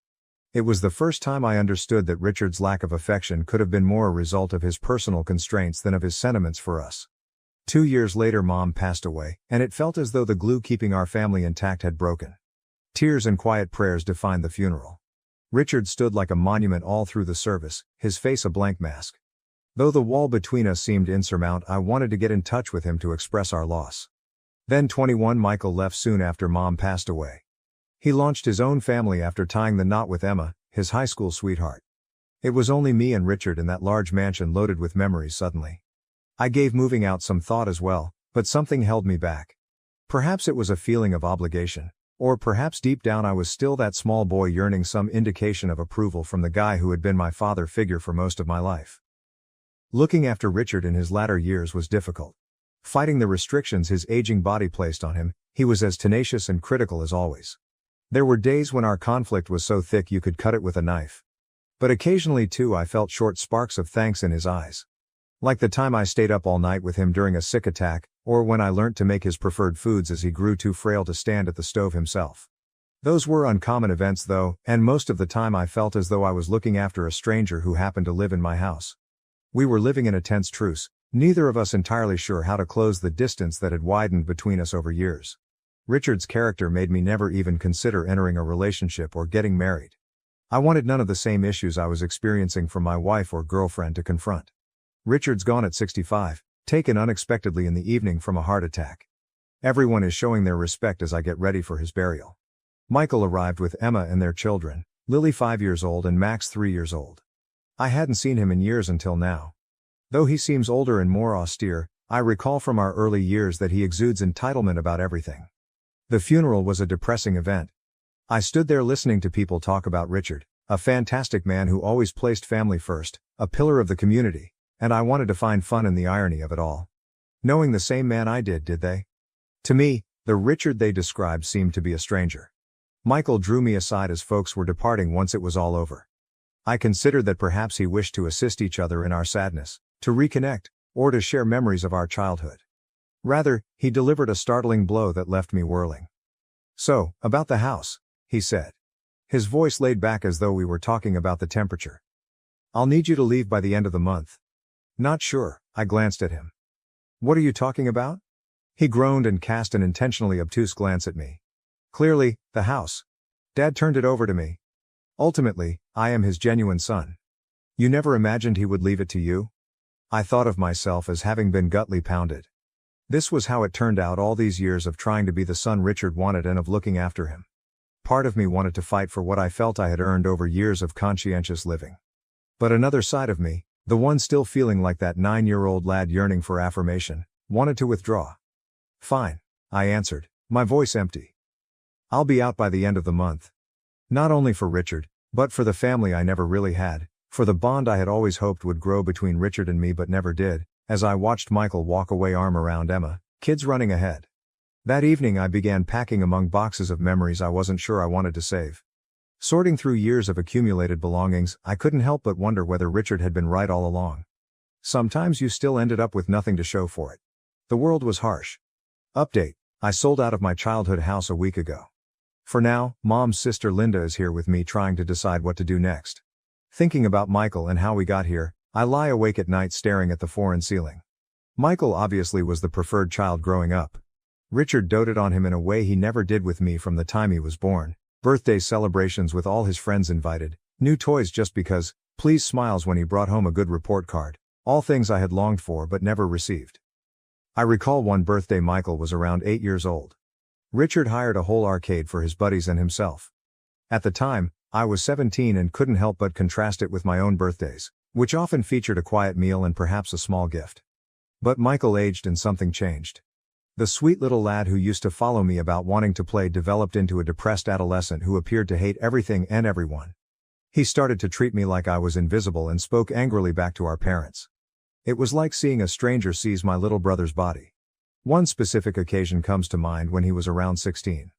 It was the first time I understood that Richard's lack of affection could have been more a result of his personal constraints than of his sentiments for us. 2 years later Mom passed away, and it felt as though the glue keeping our family intact had broken. Tears and quiet prayers defined the funeral. Richard stood like a monument all through the service, his face a blank mask. Though the wall between us seemed insurmountable, I wanted to get in touch with him to express our loss. Then 21 Michael left soon after Mom passed away. He launched his own family after tying the knot with Emma, his high school sweetheart. It was only me and Richard in that large mansion loaded with memories suddenly. I gave moving out some thought as well, but something held me back. Perhaps it was a feeling of obligation, or perhaps deep down I was still that small boy yearning some indication of approval from the guy who had been my father figure for most of my life. Looking after Richard in his latter years was difficult. Fighting the restrictions his aging body placed on him, he was as tenacious and critical as always. There were days when our conflict was so thick you could cut it with a knife. But occasionally too I felt short sparks of thanks in his eyes. Like the time I stayed up all night with him during a sick attack, or when I learnt to make his preferred foods as he grew too frail to stand at the stove himself. Those were uncommon events though, and most of the time I felt as though I was looking after a stranger who happened to live in my house. We were living in a tense truce, neither of us entirely sure how to close the distance that had widened between us over years. Richard's character made me never even consider entering a relationship or getting married. I wanted none of the same issues I was experiencing from my wife or girlfriend to confront. Richard's gone at 65, taken unexpectedly in the evening from a heart attack. Everyone is showing their respect as I get ready for his burial. Michael arrived with Emma and their children, Lily 5 years old and Max 3 years old. I hadn't seen him in years until now. Though he seems older and more austere, I recall from our early years that he exudes entitlement about everything. The funeral was a depressing event. I stood there listening to people talk about Richard, a fantastic man who always placed family first, a pillar of the community, and I wanted to find fun in the irony of it all. Knowing the same man I did they? To me, the Richard they described seemed to be a stranger. Michael drew me aside as folks were departing once it was all over. I considered that perhaps he wished to assist each other in our sadness, to reconnect, or to share memories of our childhood. Rather, he delivered a startling blow that left me whirling. "So, about the house," he said. His voice laid back as though we were talking about the temperature. "I'll need you to leave by the end of the month." "Not sure," I glanced at him. "What are you talking about?" He groaned and cast an intentionally obtuse glance at me. "Clearly, the house. Dad turned it over to me. Ultimately, I am his genuine son. You never imagined he would leave it to you?" I thought of myself as having been gutly pounded. This was how it turned out, all these years of trying to be the son Richard wanted and of looking after him. Part of me wanted to fight for what I felt I had earned over years of conscientious living. But another side of me, the one still feeling like that 9-year-old lad yearning for affirmation, wanted to withdraw. Fine, I answered, my voice empty. I'll be out by the end of the month. Not only for Richard, but for the family I never really had, for the bond I had always hoped would grow between Richard and me but never did, as I watched Michael walk away arm around Emma, kids running ahead. That evening I began packing among boxes of memories I wasn't sure I wanted to save. Sorting through years of accumulated belongings, I couldn't help but wonder whether Richard had been right all along. Sometimes you still ended up with nothing to show for it. The world was harsh. Update: I sold out of my childhood house a week ago. For now, Mom's sister Linda is here with me trying to decide what to do next. Thinking about Michael and how we got here, I lie awake at night staring at the foreign ceiling. Michael obviously was the preferred child growing up. Richard doted on him in a way he never did with me from the time he was born. Birthday celebrations with all his friends invited, new toys just because, please smiles when he brought home a good report card, all things I had longed for but never received. I recall one birthday Michael was around 8 years old. Richard hired a whole arcade for his buddies and himself. At the time, I was 17 and couldn't help but contrast it with my own birthdays, which often featured a quiet meal and perhaps a small gift. But Michael aged and something changed. The sweet little lad who used to follow me about wanting to play developed into a depressed adolescent who appeared to hate everything and everyone. He started to treat me like I was invisible and spoke angrily back to our parents. It was like seeing a stranger seize my little brother's body. One specific occasion comes to mind when he was around 16.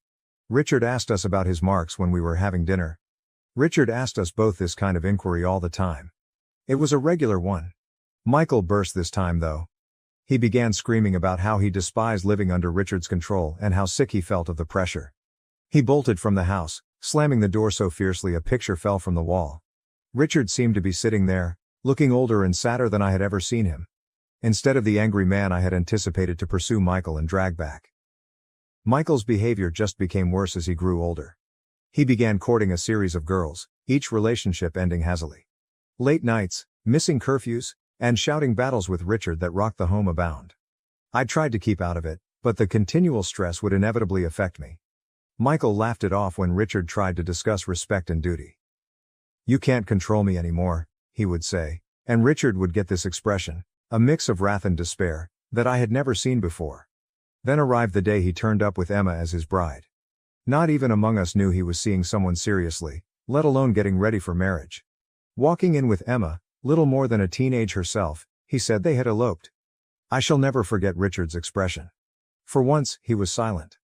Richard asked us about his marks when we were having dinner. Richard asked us both this kind of inquiry all the time. It was a regular one. Michael burst this time though. He began screaming about how he despised living under Richard's control and how sick he felt of the pressure. He bolted from the house, slamming the door so fiercely a picture fell from the wall. Richard seemed to be sitting there, looking older and sadder than I had ever seen him. Instead of the angry man I had anticipated to pursue Michael and drag back. Michael's behavior just became worse as he grew older. He began courting a series of girls, each relationship ending hazily. Late nights, missing curfews, and shouting battles with Richard that rocked the home abound. I tried to keep out of it, but the continual stress would inevitably affect me. Michael laughed it off when Richard tried to discuss respect and duty. "You can't control me anymore," he would say, and Richard would get this expression, a mix of wrath and despair, that I had never seen before. Then arrived the day he turned up with Emma as his bride. Not even among us knew he was seeing someone seriously, let alone getting ready for marriage. Walking in with Emma, little more than a teenage herself, he said they had eloped. I shall never forget Richard's expression. For once, he was silent.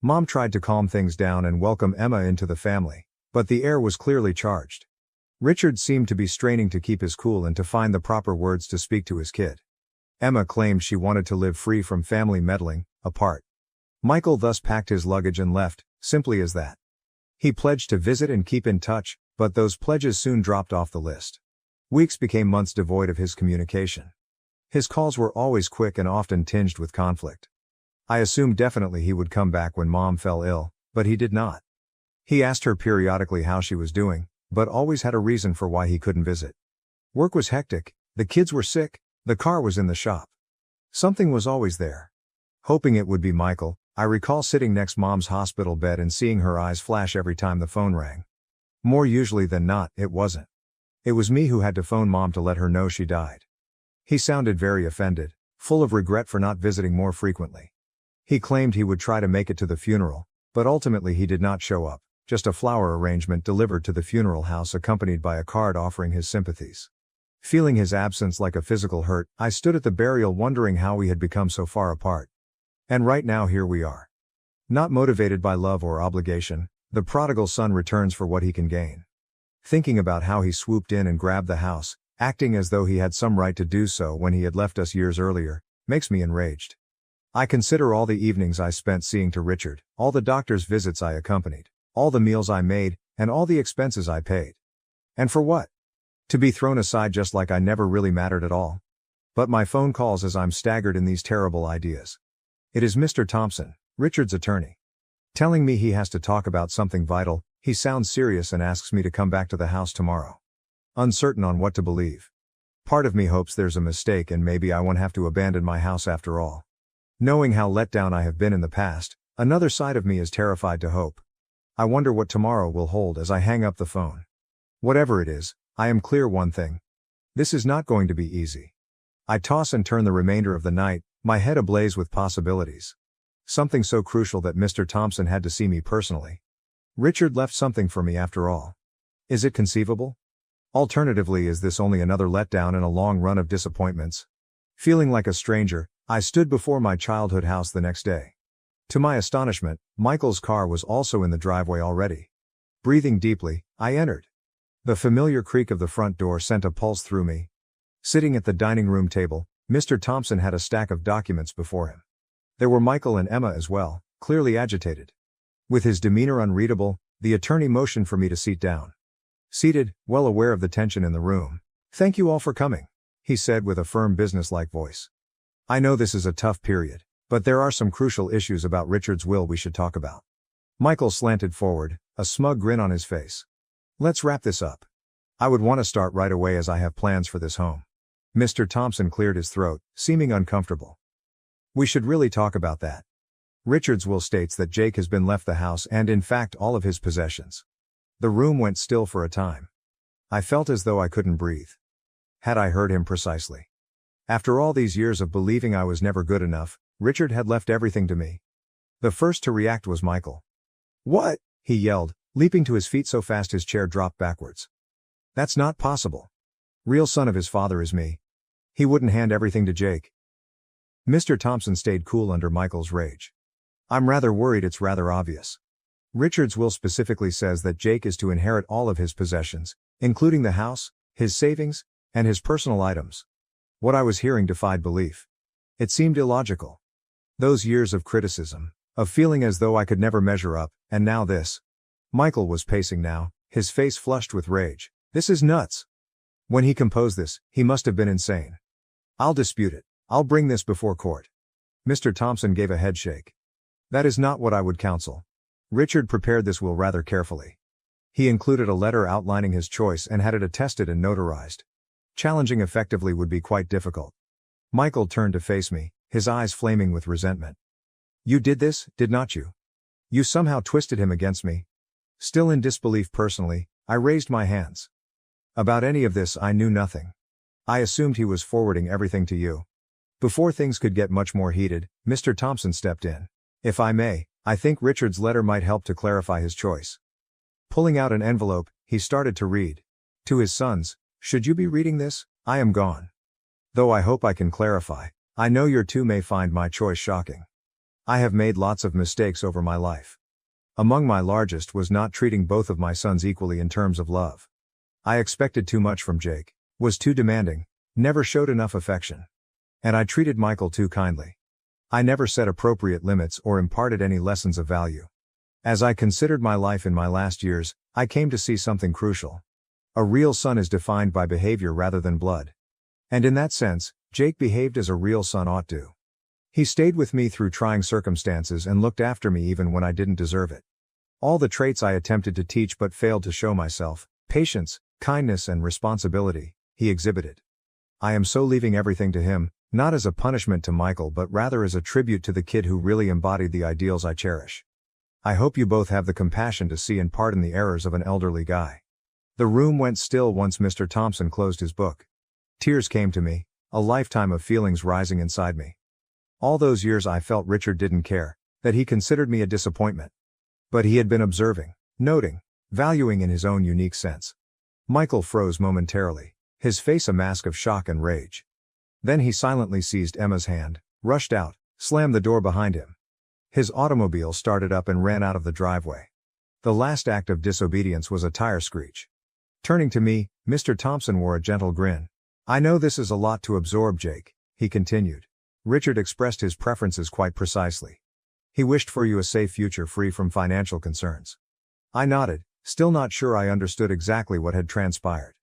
Mom tried to calm things down and welcome Emma into the family, but the air was clearly charged. Richard seemed to be straining to keep his cool and to find the proper words to speak to his kid. Emma claimed she wanted to live free from family meddling, apart. Michael thus packed his luggage and left, simply as that. He pledged to visit and keep in touch, but those pledges soon dropped off the list. Weeks became months devoid of his communication. His calls were always quick and often tinged with conflict. I assumed definitely he would come back when Mom fell ill, but he did not. He asked her periodically how she was doing, but always had a reason for why he couldn't visit. Work was hectic, the kids were sick, the car was in the shop. Something was always there. Hoping it would be Michael, I recall sitting next Mom's hospital bed and seeing her eyes flash every time the phone rang. More usually than not, it wasn't. It was me who had to phone Mom to let her know she died. He sounded very offended, full of regret for not visiting more frequently. He claimed he would try to make it to the funeral, but ultimately he did not show up. Just a flower arrangement delivered to the funeral house accompanied by a card offering his sympathies. Feeling his absence like a physical hurt, I stood at the burial wondering how we had become so far apart. And right now here we are. Not motivated by love or obligation, the prodigal son returns for what he can gain. Thinking about how he swooped in and grabbed the house, acting as though he had some right to do so when he had left us years earlier, makes me enraged. I consider all the evenings I spent seeing to Richard, all the doctor's visits I accompanied, all the meals I made, and all the expenses I paid. And for what? To be thrown aside just like I never really mattered at all. But my phone calls as I'm staggered in these terrible ideas. It is Mr. Thompson, Richard's attorney. Telling me he has to talk about something vital, he sounds serious and asks me to come back to the house tomorrow. Uncertain on what to believe. Part of me hopes there's a mistake and maybe I won't have to abandon my house after all. Knowing how let down I have been in the past, another side of me is terrified to hope. I wonder what tomorrow will hold as I hang up the phone. Whatever it is, I am clear one thing. This is not going to be easy. I toss and turn the remainder of the night, my head ablaze with possibilities. Something so crucial that Mr. Thompson had to see me personally. Richard left something for me after all. Is it conceivable? Alternatively, is this only another letdown in a long run of disappointments? Feeling like a stranger, I stood before my childhood house the next day. To my astonishment, Michael's car was also in the driveway already. Breathing deeply, I entered. The familiar creak of the front door sent a pulse through me. Sitting at the dining room table, Mr. Thompson had a stack of documents before him. There were Michael and Emma as well, clearly agitated. With his demeanor unreadable, the attorney motioned for me to sit down. Seated, well aware of the tension in the room. "Thank you all for coming," he said with a firm businesslike voice. "I know this is a tough period, but there are some crucial issues about Richard's will we should talk about." Michael slanted forward, a smug grin on his face. "Let's wrap this up. I would want to start right away as I have plans for this home." Mr. Thompson cleared his throat, seeming uncomfortable. "We should really talk about that. Richard's will states that Jake has been left the house and in fact all of his possessions." The room went still for a time. I felt as though I couldn't breathe. Had I heard him precisely? After all these years of believing I was never good enough, Richard had left everything to me. The first to react was Michael. "What?" he yelled, leaping to his feet so fast his chair dropped backwards. "That's not possible. Real son of his father is me. He wouldn't hand everything to Jake." Mr. Thompson stayed cool under Michael's rage. "I'm rather worried it's rather obvious. Richard's will specifically says that Jake is to inherit all of his possessions, including the house, his savings, and his personal items." What I was hearing defied belief. It seemed illogical. Those years of criticism, of feeling as though I could never measure up, and now this. Michael was pacing now, his face flushed with rage. "This is nuts. When he composed this, he must have been insane. I'll dispute it. I'll bring this before court." Mr. Thompson gave a headshake. "That is not what I would counsel. Richard prepared this will rather carefully. He included a letter outlining his choice and had it attested and notarized. Challenging effectively would be quite difficult." Michael turned to face me, his eyes flaming with resentment. "You did this, did not you? You somehow twisted him against me?" Still in disbelief personally, I raised my hands. "About any of this I knew nothing. I assumed he was forwarding everything to you." Before things could get much more heated, Mr. Thompson stepped in. "If I may, I think Richard's letter might help to clarify his choice." Pulling out an envelope, he started to read. To his sons, "Should you be reading this, I am gone. Though I hope I can clarify, I know your two may find my choice shocking. I have made lots of mistakes over my life. Among my largest was not treating both of my sons equally in terms of love. I expected too much from Jake, was too demanding, never showed enough affection. And I treated Michael too kindly. I never set appropriate limits or imparted any lessons of value. As I considered my life in my last years, I came to see something crucial. A real son is defined by behavior rather than blood. And in that sense, Jake behaved as a real son ought to. He stayed with me through trying circumstances and looked after me even when I didn't deserve it. All the traits I attempted to teach but failed to show myself, patience, kindness and responsibility, he exhibited. I am so leaving everything to him, not as a punishment to Michael but rather as a tribute to the kid who really embodied the ideals I cherish. I hope you both have the compassion to see and pardon the errors of an elderly guy." The room went still once Mr. Thompson closed his book. Tears came to me, a lifetime of feelings rising inside me. All those years I felt Richard didn't care, that he considered me a disappointment. But he had been observing, noting, valuing in his own unique sense. Michael froze momentarily, his face a mask of shock and rage. Then he silently seized Emma's hand, rushed out, slammed the door behind him. His automobile started up and ran out of the driveway. The last act of disobedience was a tire screech. Turning to me, Mr. Thompson wore a gentle grin. "I know this is a lot to absorb, Jake," he continued. "Richard expressed his preferences quite precisely. He wished for you a safe future free from financial concerns." I nodded, still not sure I understood exactly what had transpired.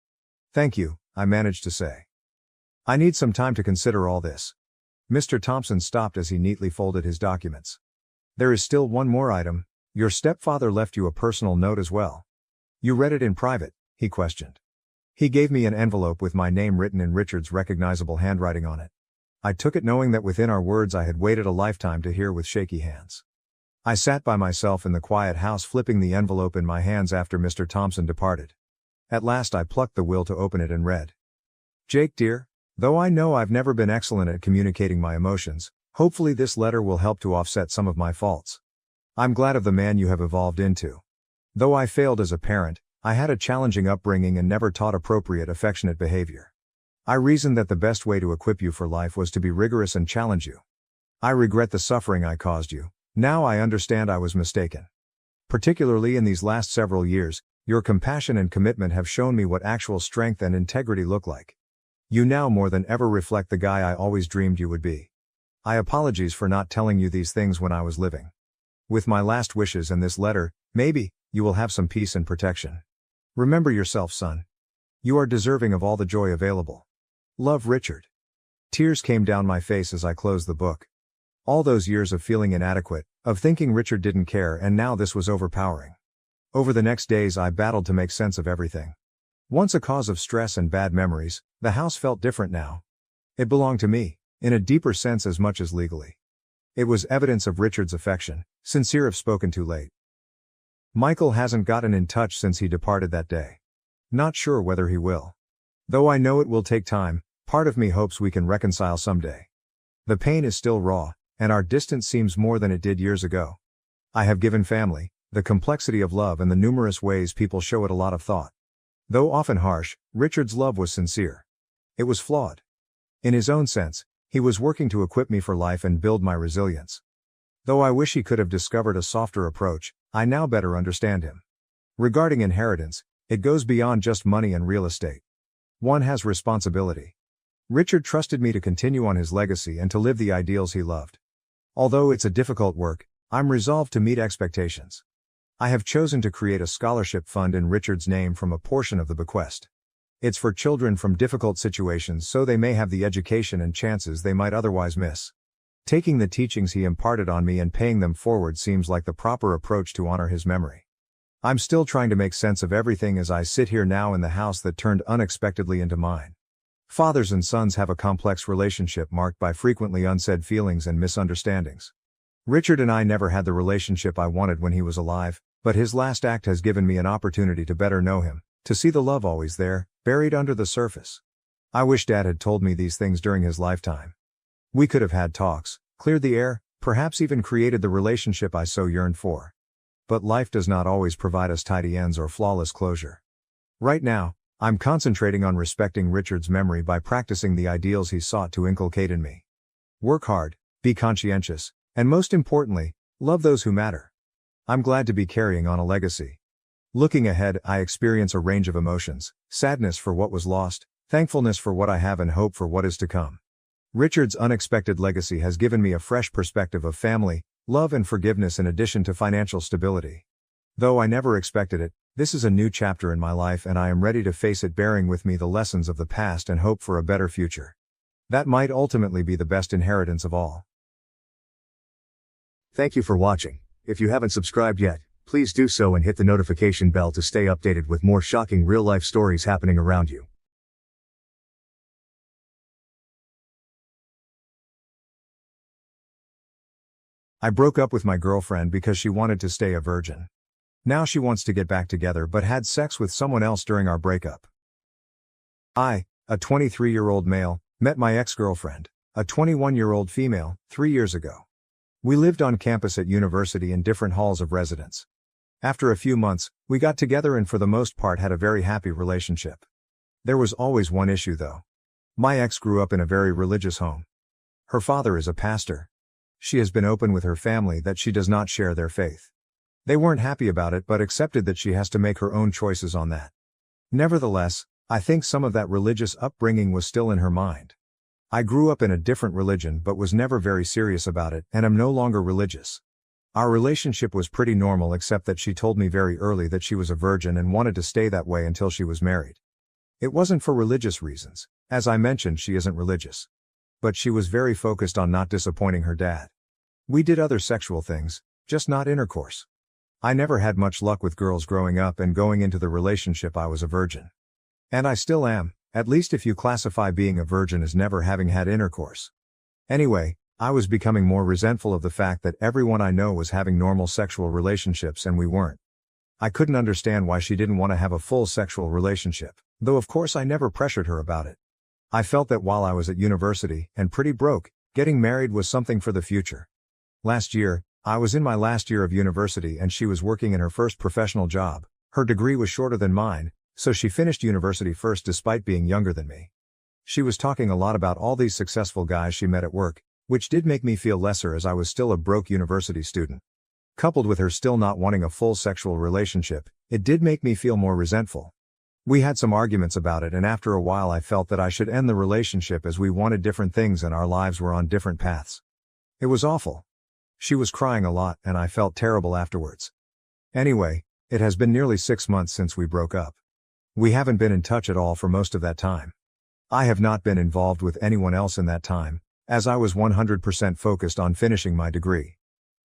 "Thank you," I managed to say. "I need some time to consider all this." Mr. Thompson stopped as he neatly folded his documents. "There is still one more item. Your stepfather left you a personal note as well. You read it in private?" he questioned. He gave me an envelope with my name written in Richard's recognizable handwriting on it. I took it knowing that within our words I had waited a lifetime to hear with shaky hands. I sat by myself in the quiet house flipping the envelope in my hands after Mr. Thompson departed. At last I plucked the will to open it and read. Jake dear, though I know I've never been excellent at communicating my emotions, hopefully this letter will help to offset some of my faults. I'm glad of the man you have evolved into. Though I failed as a parent, I had a challenging upbringing and never taught appropriate affectionate behavior. I reasoned that the best way to equip you for life was to be rigorous and challenge you. I regret the suffering I caused you. Now I understand I was mistaken. Particularly in these last several years, your compassion and commitment have shown me what actual strength and integrity look like. You now more than ever reflect the guy I always dreamed you would be. I apologize for not telling you these things when I was living. With my last wishes and this letter, maybe, you will have some peace and protection. Remember yourself, son. You are deserving of all the joy available. Love, Richard. Tears came down my face as I closed the book. All those years of feeling inadequate, of thinking Richard didn't care, and now this was overpowering. Over the next days I battled to make sense of everything. Once a cause of stress and bad memories, the house felt different now. It belonged to me, in a deeper sense as much as legally. It was evidence of Richard's affection, sincere if spoken too late. Michael hasn't gotten in touch since he departed that day. Not sure whether he will. Though I know it will take time, part of me hopes we can reconcile someday. The pain is still raw, and our distance seems more than it did years ago. I have given family, the complexity of love and the numerous ways people show it a lot of thought. Though often harsh, Richard's love was sincere. It was flawed. In his own sense, he was working to equip me for life and build my resilience. Though I wish he could have discovered a softer approach, I now better understand him. Regarding inheritance, it goes beyond just money and real estate. One has responsibility. Richard trusted me to continue on his legacy and to live the ideals he loved. Although it's a difficult work, I'm resolved to meet expectations. I have chosen to create a scholarship fund in Richard's name from a portion of the bequest. It's for children from difficult situations so they may have the education and chances they might otherwise miss. Taking the teachings he imparted on me and paying them forward seems like the proper approach to honor his memory. I'm still trying to make sense of everything as I sit here now in the house that turned unexpectedly into mine. Fathers and sons have a complex relationship marked by frequently unsaid feelings and misunderstandings. Richard and I never had the relationship I wanted when he was alive, but his last act has given me an opportunity to better know him, to see the love always there, buried under the surface. I wish Dad had told me these things during his lifetime. We could have had talks, cleared the air, perhaps even created the relationship I so yearned for. But life does not always provide us tidy ends or flawless closure. Right now, I'm concentrating on respecting Richard's memory by practicing the ideals he sought to inculcate in me. Work hard, be conscientious, and most importantly, love those who matter. I'm glad to be carrying on a legacy. Looking ahead, I experience a range of emotions: sadness for what was lost, thankfulness for what I have, and hope for what is to come. Richard's unexpected legacy has given me a fresh perspective of family, love, and forgiveness in addition to financial stability. Though I never expected it, this is a new chapter in my life and I am ready to face it, bearing with me the lessons of the past and hope for a better future. That might ultimately be the best inheritance of all. Thank you for watching. If you haven't subscribed yet, please do so and hit the notification bell to stay updated with more shocking real-life stories happening around you. I broke up with my girlfriend because she wanted to stay a virgin. Now she wants to get back together but had sex with someone else during our breakup. I, a 23-year-old male, met my ex-girlfriend, a 21-year-old female, 3 years ago. We lived on campus at university in different halls of residence. After a few months, we got together and for the most part had a very happy relationship. There was always one issue though. My ex grew up in a very religious home. Her father is a pastor. She has been open with her family that she does not share their faith. They weren't happy about it but accepted that she has to make her own choices on that. Nevertheless, I think some of that religious upbringing was still in her mind. I grew up in a different religion but was never very serious about it and am no longer religious. Our relationship was pretty normal except that she told me very early that she was a virgin and wanted to stay that way until she was married. It wasn't for religious reasons, as I mentioned she isn't religious. But she was very focused on not disappointing her dad. We did other sexual things, just not intercourse. I never had much luck with girls growing up and going into the relationship I was a virgin. And I still am, at least if you classify being a virgin as never having had intercourse. Anyway, I was becoming more resentful of the fact that everyone I know was having normal sexual relationships and we weren't. I couldn't understand why she didn't want to have a full sexual relationship, though of course I never pressured her about it. I felt that while I was at university, and pretty broke, getting married was something for the future. Last year, I was in my last year of university and she was working in her first professional job. Her degree was shorter than mine, so she finished university first despite being younger than me. She was talking a lot about all these successful guys she met at work, which did make me feel lesser as I was still a broke university student. Coupled with her still not wanting a full sexual relationship, it did make me feel more resentful. We had some arguments about it and after a while I felt that I should end the relationship as we wanted different things and our lives were on different paths. It was awful. She was crying a lot and I felt terrible afterwards. Anyway, it has been nearly 6 months since we broke up. We haven't been in touch at all for most of that time. I have not been involved with anyone else in that time, as I was 100% focused on finishing my degree.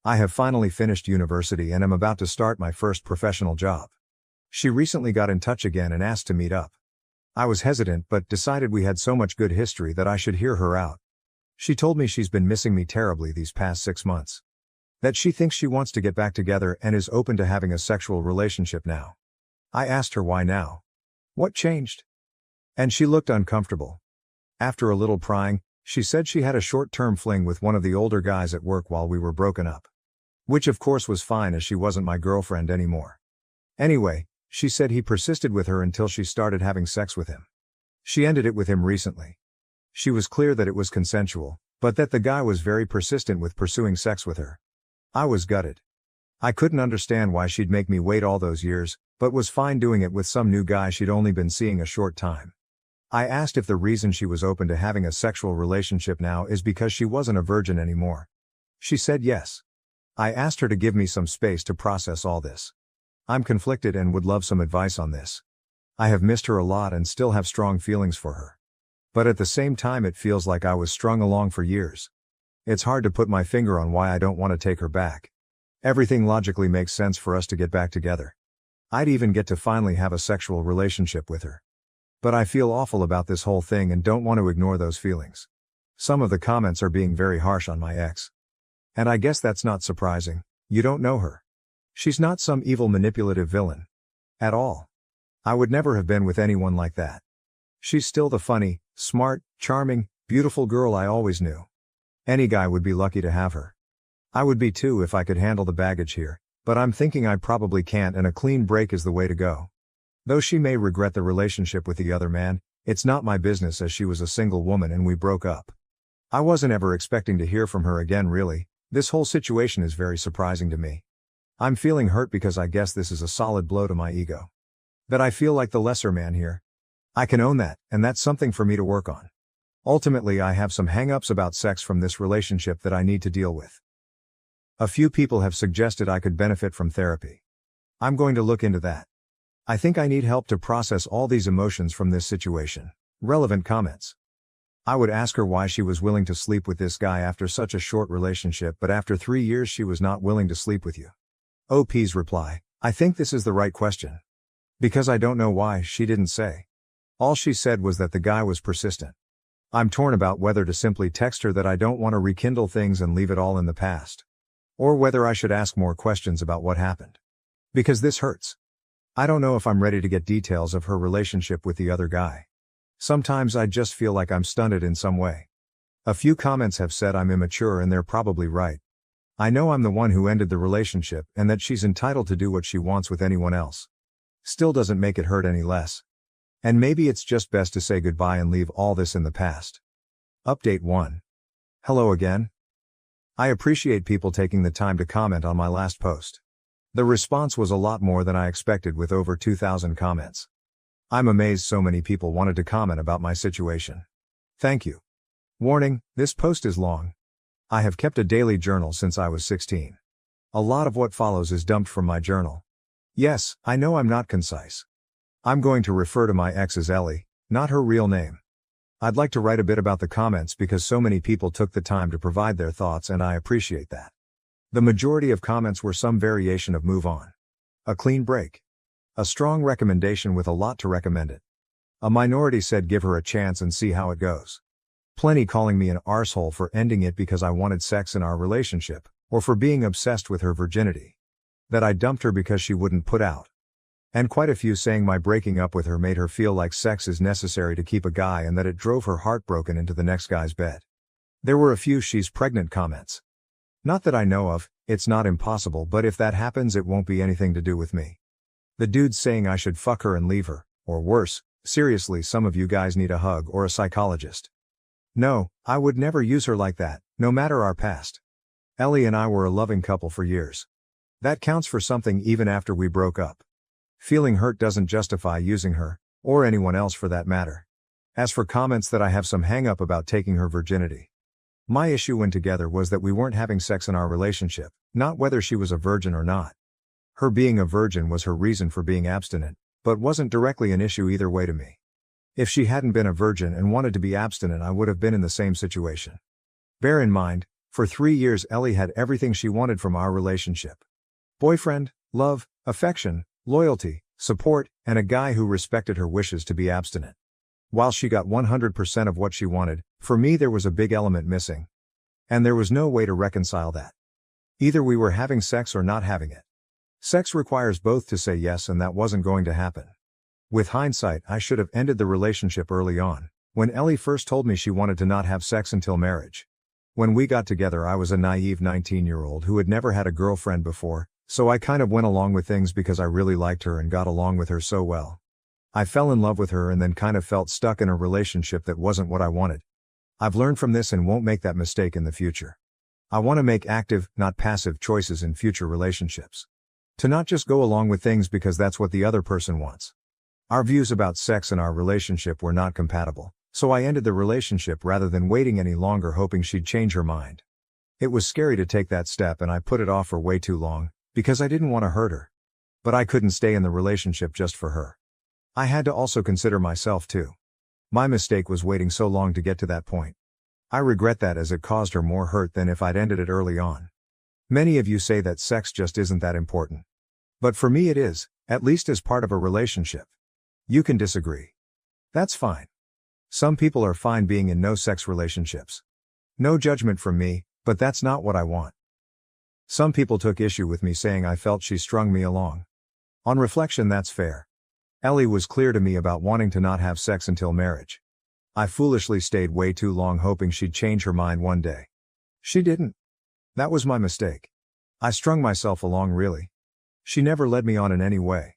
I have finally finished university and am about to start my first professional job. She recently got in touch again and asked to meet up. I was hesitant but decided we had so much good history that I should hear her out. She told me she's been missing me terribly these past 6 months. That she thinks she wants to get back together and is open to having a sexual relationship now. I asked her why now. What changed? And she looked uncomfortable. After a little prying, she said she had a short-term fling with one of the older guys at work while we were broken up. Which of course was fine as she wasn't my girlfriend anymore. Anyway, she said he persisted with her until she started having sex with him. She ended it with him recently. She was clear that it was consensual, but that the guy was very persistent with pursuing sex with her. I was gutted. I couldn't understand why she'd make me wait all those years, but was fine doing it with some new guy she'd only been seeing a short time. I asked if the reason she was open to having a sexual relationship now is because she wasn't a virgin anymore. She said yes. I asked her to give me some space to process all this. I'm conflicted and would love some advice on this. I have missed her a lot and still have strong feelings for her. But at the same time it feels like I was strung along for years. It's hard to put my finger on why I don't want to take her back. Everything logically makes sense for us to get back together. I'd even get to finally have a sexual relationship with her. But I feel awful about this whole thing and don't want to ignore those feelings. Some of the comments are being very harsh on my ex. And I guess that's not surprising. You don't know her. She's not some evil manipulative villain. At all. I would never have been with anyone like that. She's still the funny, smart, charming, beautiful girl I always knew. Any guy would be lucky to have her. I would be too if I could handle the baggage here, but I'm thinking I probably can't and a clean break is the way to go. Though she may regret the relationship with the other man, it's not my business as she was a single woman and we broke up. I wasn't ever expecting to hear from her again really. This whole situation is very surprising to me. I'm feeling hurt because I guess this is a solid blow to my ego. That I feel like the lesser man here. I can own that, and that's something for me to work on. Ultimately I have some hang-ups about sex from this relationship that I need to deal with. A few people have suggested I could benefit from therapy. I'm going to look into that. I think I need help to process all these emotions from this situation. Relevant comments. I would ask her why she was willing to sleep with this guy after such a short relationship but after 3 years she was not willing to sleep with you. OP's reply, I think this is the right question. Because I don't know why she didn't say. All she said was that the guy was persistent. I'm torn about whether to simply text her that I don't want to rekindle things and leave it all in the past. Or whether I should ask more questions about what happened. Because this hurts. I don't know if I'm ready to get details of her relationship with the other guy. Sometimes I just feel like I'm stunted in some way. A few comments have said I'm immature and they're probably right. I know I'm the one who ended the relationship and that she's entitled to do what she wants with anyone else. Still doesn't make it hurt any less. And maybe it's just best to say goodbye and leave all this in the past. Update 1. Hello again. I appreciate people taking the time to comment on my last post. The response was a lot more than I expected with over 2,000 comments. I'm amazed so many people wanted to comment about my situation. Thank you. Warning, this post is long. I have kept a daily journal since I was 16. A lot of what follows is dumped from my journal. Yes, I know I'm not concise. I'm going to refer to my ex as Ellie, not her real name. I'd like to write a bit about the comments because so many people took the time to provide their thoughts and I appreciate that. The majority of comments were some variation of move on. A clean break. A strong recommendation with a lot to recommend it. A minority said give her a chance and see how it goes. Plenty calling me an arsehole for ending it because I wanted sex in our relationship, or for being obsessed with her virginity. That I dumped her because she wouldn't put out. And quite a few saying my breaking up with her made her feel like sex is necessary to keep a guy and that it drove her heartbroken into the next guy's bed. There were a few she's pregnant comments. Not that I know of, it's not impossible, but if that happens it won't be anything to do with me. The dudes saying I should fuck her and leave her, or worse, seriously some of you guys need a hug or a psychologist. No, I would never use her like that, no matter our past. Ellie and I were a loving couple for years. That counts for something even after we broke up. Feeling hurt doesn't justify using her, or anyone else for that matter. As for comments that I have some hang up about taking her virginity. My issue when together was that we weren't having sex in our relationship, not whether she was a virgin or not. Her being a virgin was her reason for being abstinent, but wasn't directly an issue either way to me. If she hadn't been a virgin and wanted to be abstinent I would have been in the same situation. Bear in mind, for 3 years Ellie had everything she wanted from our relationship. Boyfriend, love, affection, loyalty, support, and a guy who respected her wishes to be abstinent. While she got 100% of what she wanted, for me there was a big element missing. And there was no way to reconcile that. Either we were having sex or not having it. Sex requires both to say yes, and that wasn't going to happen. With hindsight, I should have ended the relationship early on, when Ellie first told me she wanted to not have sex until marriage. When we got together I was a naive 19-year-old who had never had a girlfriend before, so I kind of went along with things because I really liked her and got along with her so well. I fell in love with her and then kind of felt stuck in a relationship that wasn't what I wanted. I've learned from this and won't make that mistake in the future. I want to make active, not passive choices in future relationships. To not just go along with things because that's what the other person wants. Our views about sex in our relationship were not compatible, so I ended the relationship rather than waiting any longer hoping she'd change her mind. It was scary to take that step and I put it off for way too long, because I didn't want to hurt her. But I couldn't stay in the relationship just for her. I had to also consider myself too. My mistake was waiting so long to get to that point. I regret that as it caused her more hurt than if I'd ended it early on. Many of you say that sex just isn't that important. But for me it is, at least as part of a relationship. You can disagree. That's fine. Some people are fine being in no-sex relationships. No judgment from me, but that's not what I want. Some people took issue with me saying I felt she strung me along. On reflection, that's fair. Ellie was clear to me about wanting to not have sex until marriage. I foolishly stayed way too long hoping she'd change her mind one day. She didn't. That was my mistake. I strung myself along really. She never led me on in any way.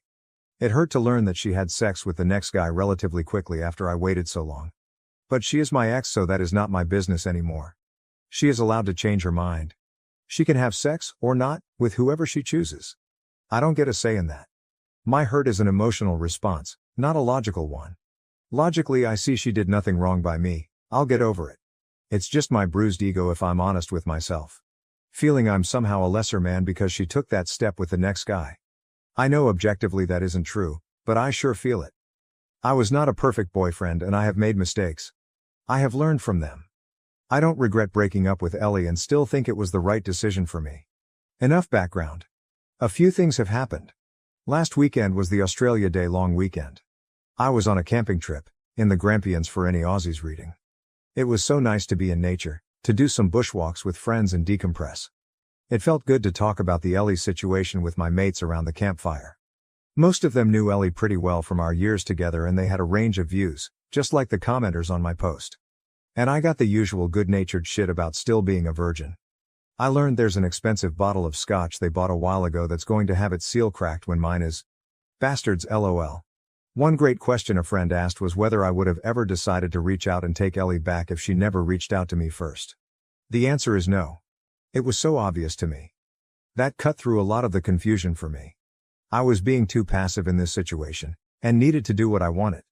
It hurt to learn that she had sex with the next guy relatively quickly after I waited so long. But she is my ex, so that is not my business anymore. She is allowed to change her mind. She can have sex, or not, with whoever she chooses. I don't get a say in that. My hurt is an emotional response, not a logical one. Logically I see she did nothing wrong by me, I'll get over it. It's just my bruised ego if I'm honest with myself. Feeling I'm somehow a lesser man because she took that step with the next guy. I know objectively that isn't true, but I sure feel it. I was not a perfect boyfriend and I have made mistakes. I have learned from them. I don't regret breaking up with Ellie and still think it was the right decision for me. Enough background. A few things have happened. Last weekend was the Australia Day long weekend. I was on a camping trip, in the Grampians for any Aussies reading. It was so nice to be in nature, to do some bushwalks with friends and decompress. It felt good to talk about the Ellie situation with my mates around the campfire. Most of them knew Ellie pretty well from our years together and they had a range of views, just like the commenters on my post. And I got the usual good-natured shit about still being a virgin. I learned there's an expensive bottle of scotch they bought a while ago that's going to have its seal cracked when mine is. Bastards LOL. One great question a friend asked was whether I would have ever decided to reach out and take Ellie back if she never reached out to me first. The answer is no. It was so obvious to me. That cut through a lot of the confusion for me. I was being too passive in this situation, and needed to do what I wanted.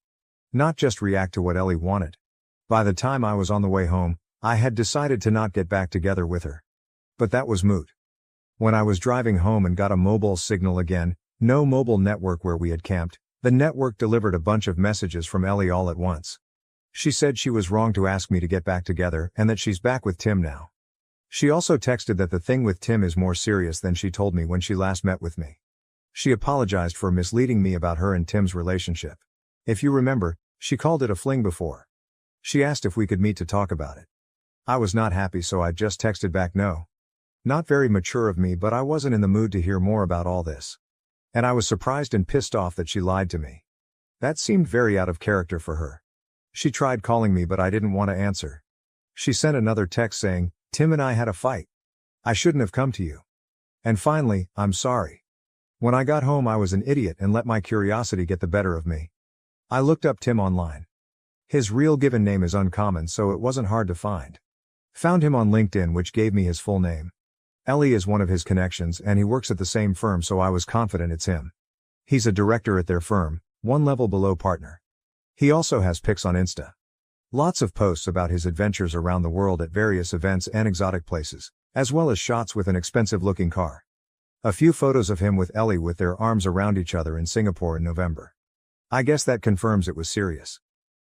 Not just react to what Ellie wanted. By the time I was on the way home, I had decided to not get back together with her. But that was moot. When I was driving home and got a mobile signal again, no mobile network where we had camped, the network delivered a bunch of messages from Ellie all at once. She said she was wrong to ask me to get back together and that she's back with Tim now. She also texted that the thing with Tim is more serious than she told me when she last met with me. She apologized for misleading me about her and Tim's relationship. If you remember, She called it a fling before. She asked if we could meet to talk about it. I was not happy, so I just texted back no. Not very mature of me, but I wasn't in the mood to hear more about all this. And I was surprised and pissed off that she lied to me. That seemed very out of character for her. She tried calling me, but I didn't want to answer. She sent another text saying, "Tim and I had a fight. I shouldn't have come to you. And finally, I'm sorry. When I got home, I was an idiot and let my curiosity get the better of me." I looked up Tim online. His real given name is uncommon, so it wasn't hard to find. Found him on LinkedIn, which gave me his full name. Ellie is one of his connections, and he works at the same firm, so I was confident it's him. He's a director at their firm, one level below partner. He also has pics on Insta. Lots of posts about his adventures around the world at various events and exotic places, as well as shots with an expensive-looking car. A few photos of him with Ellie with their arms around each other in Singapore in November. I guess that confirms it was serious.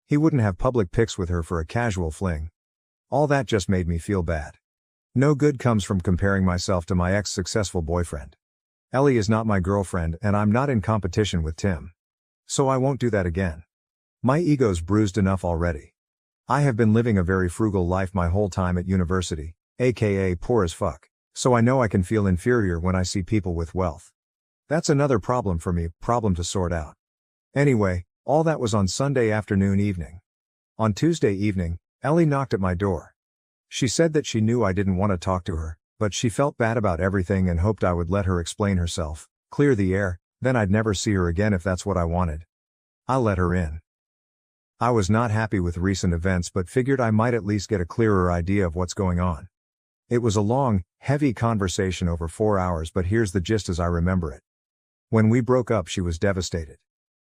He wouldn't have public pics with her for a casual fling. All that just made me feel bad. No good comes from comparing myself to my ex-successful boyfriend. Ellie is not my girlfriend, and I'm not in competition with Tim. So I won't do that again. My ego's bruised enough already. I have been living a very frugal life my whole time at university, aka poor as fuck, so I know I can feel inferior when I see people with wealth. That's another problem for me, problem to sort out. Anyway, all that was on Sunday evening. On Tuesday evening, Ellie knocked at my door. She said that she knew I didn't want to talk to her, but she felt bad about everything and hoped I would let her explain herself, clear the air, then I'd never see her again if that's what I wanted. I let her in. I was not happy with recent events, but figured I might at least get a clearer idea of what's going on. It was a long, heavy conversation over 4 hours, but here's the gist as I remember it. When we broke up, she was devastated.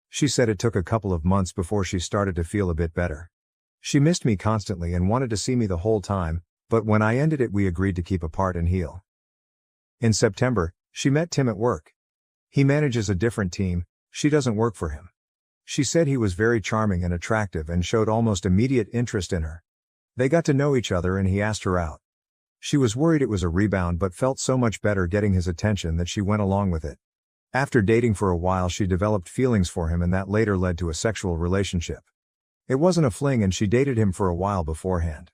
She said it took a couple of months before she started to feel a bit better. She missed me constantly and wanted to see me the whole time, but when I ended it, we agreed to keep apart and heal. In September, she met Tim at work. He manages a different team, she doesn't work for him. She said he was very charming and attractive and showed almost immediate interest in her. They got to know each other and he asked her out. She was worried it was a rebound but felt so much better getting his attention that she went along with it. After dating for a while, she developed feelings for him, and that later led to a sexual relationship. It wasn't a fling and she dated him for a while beforehand.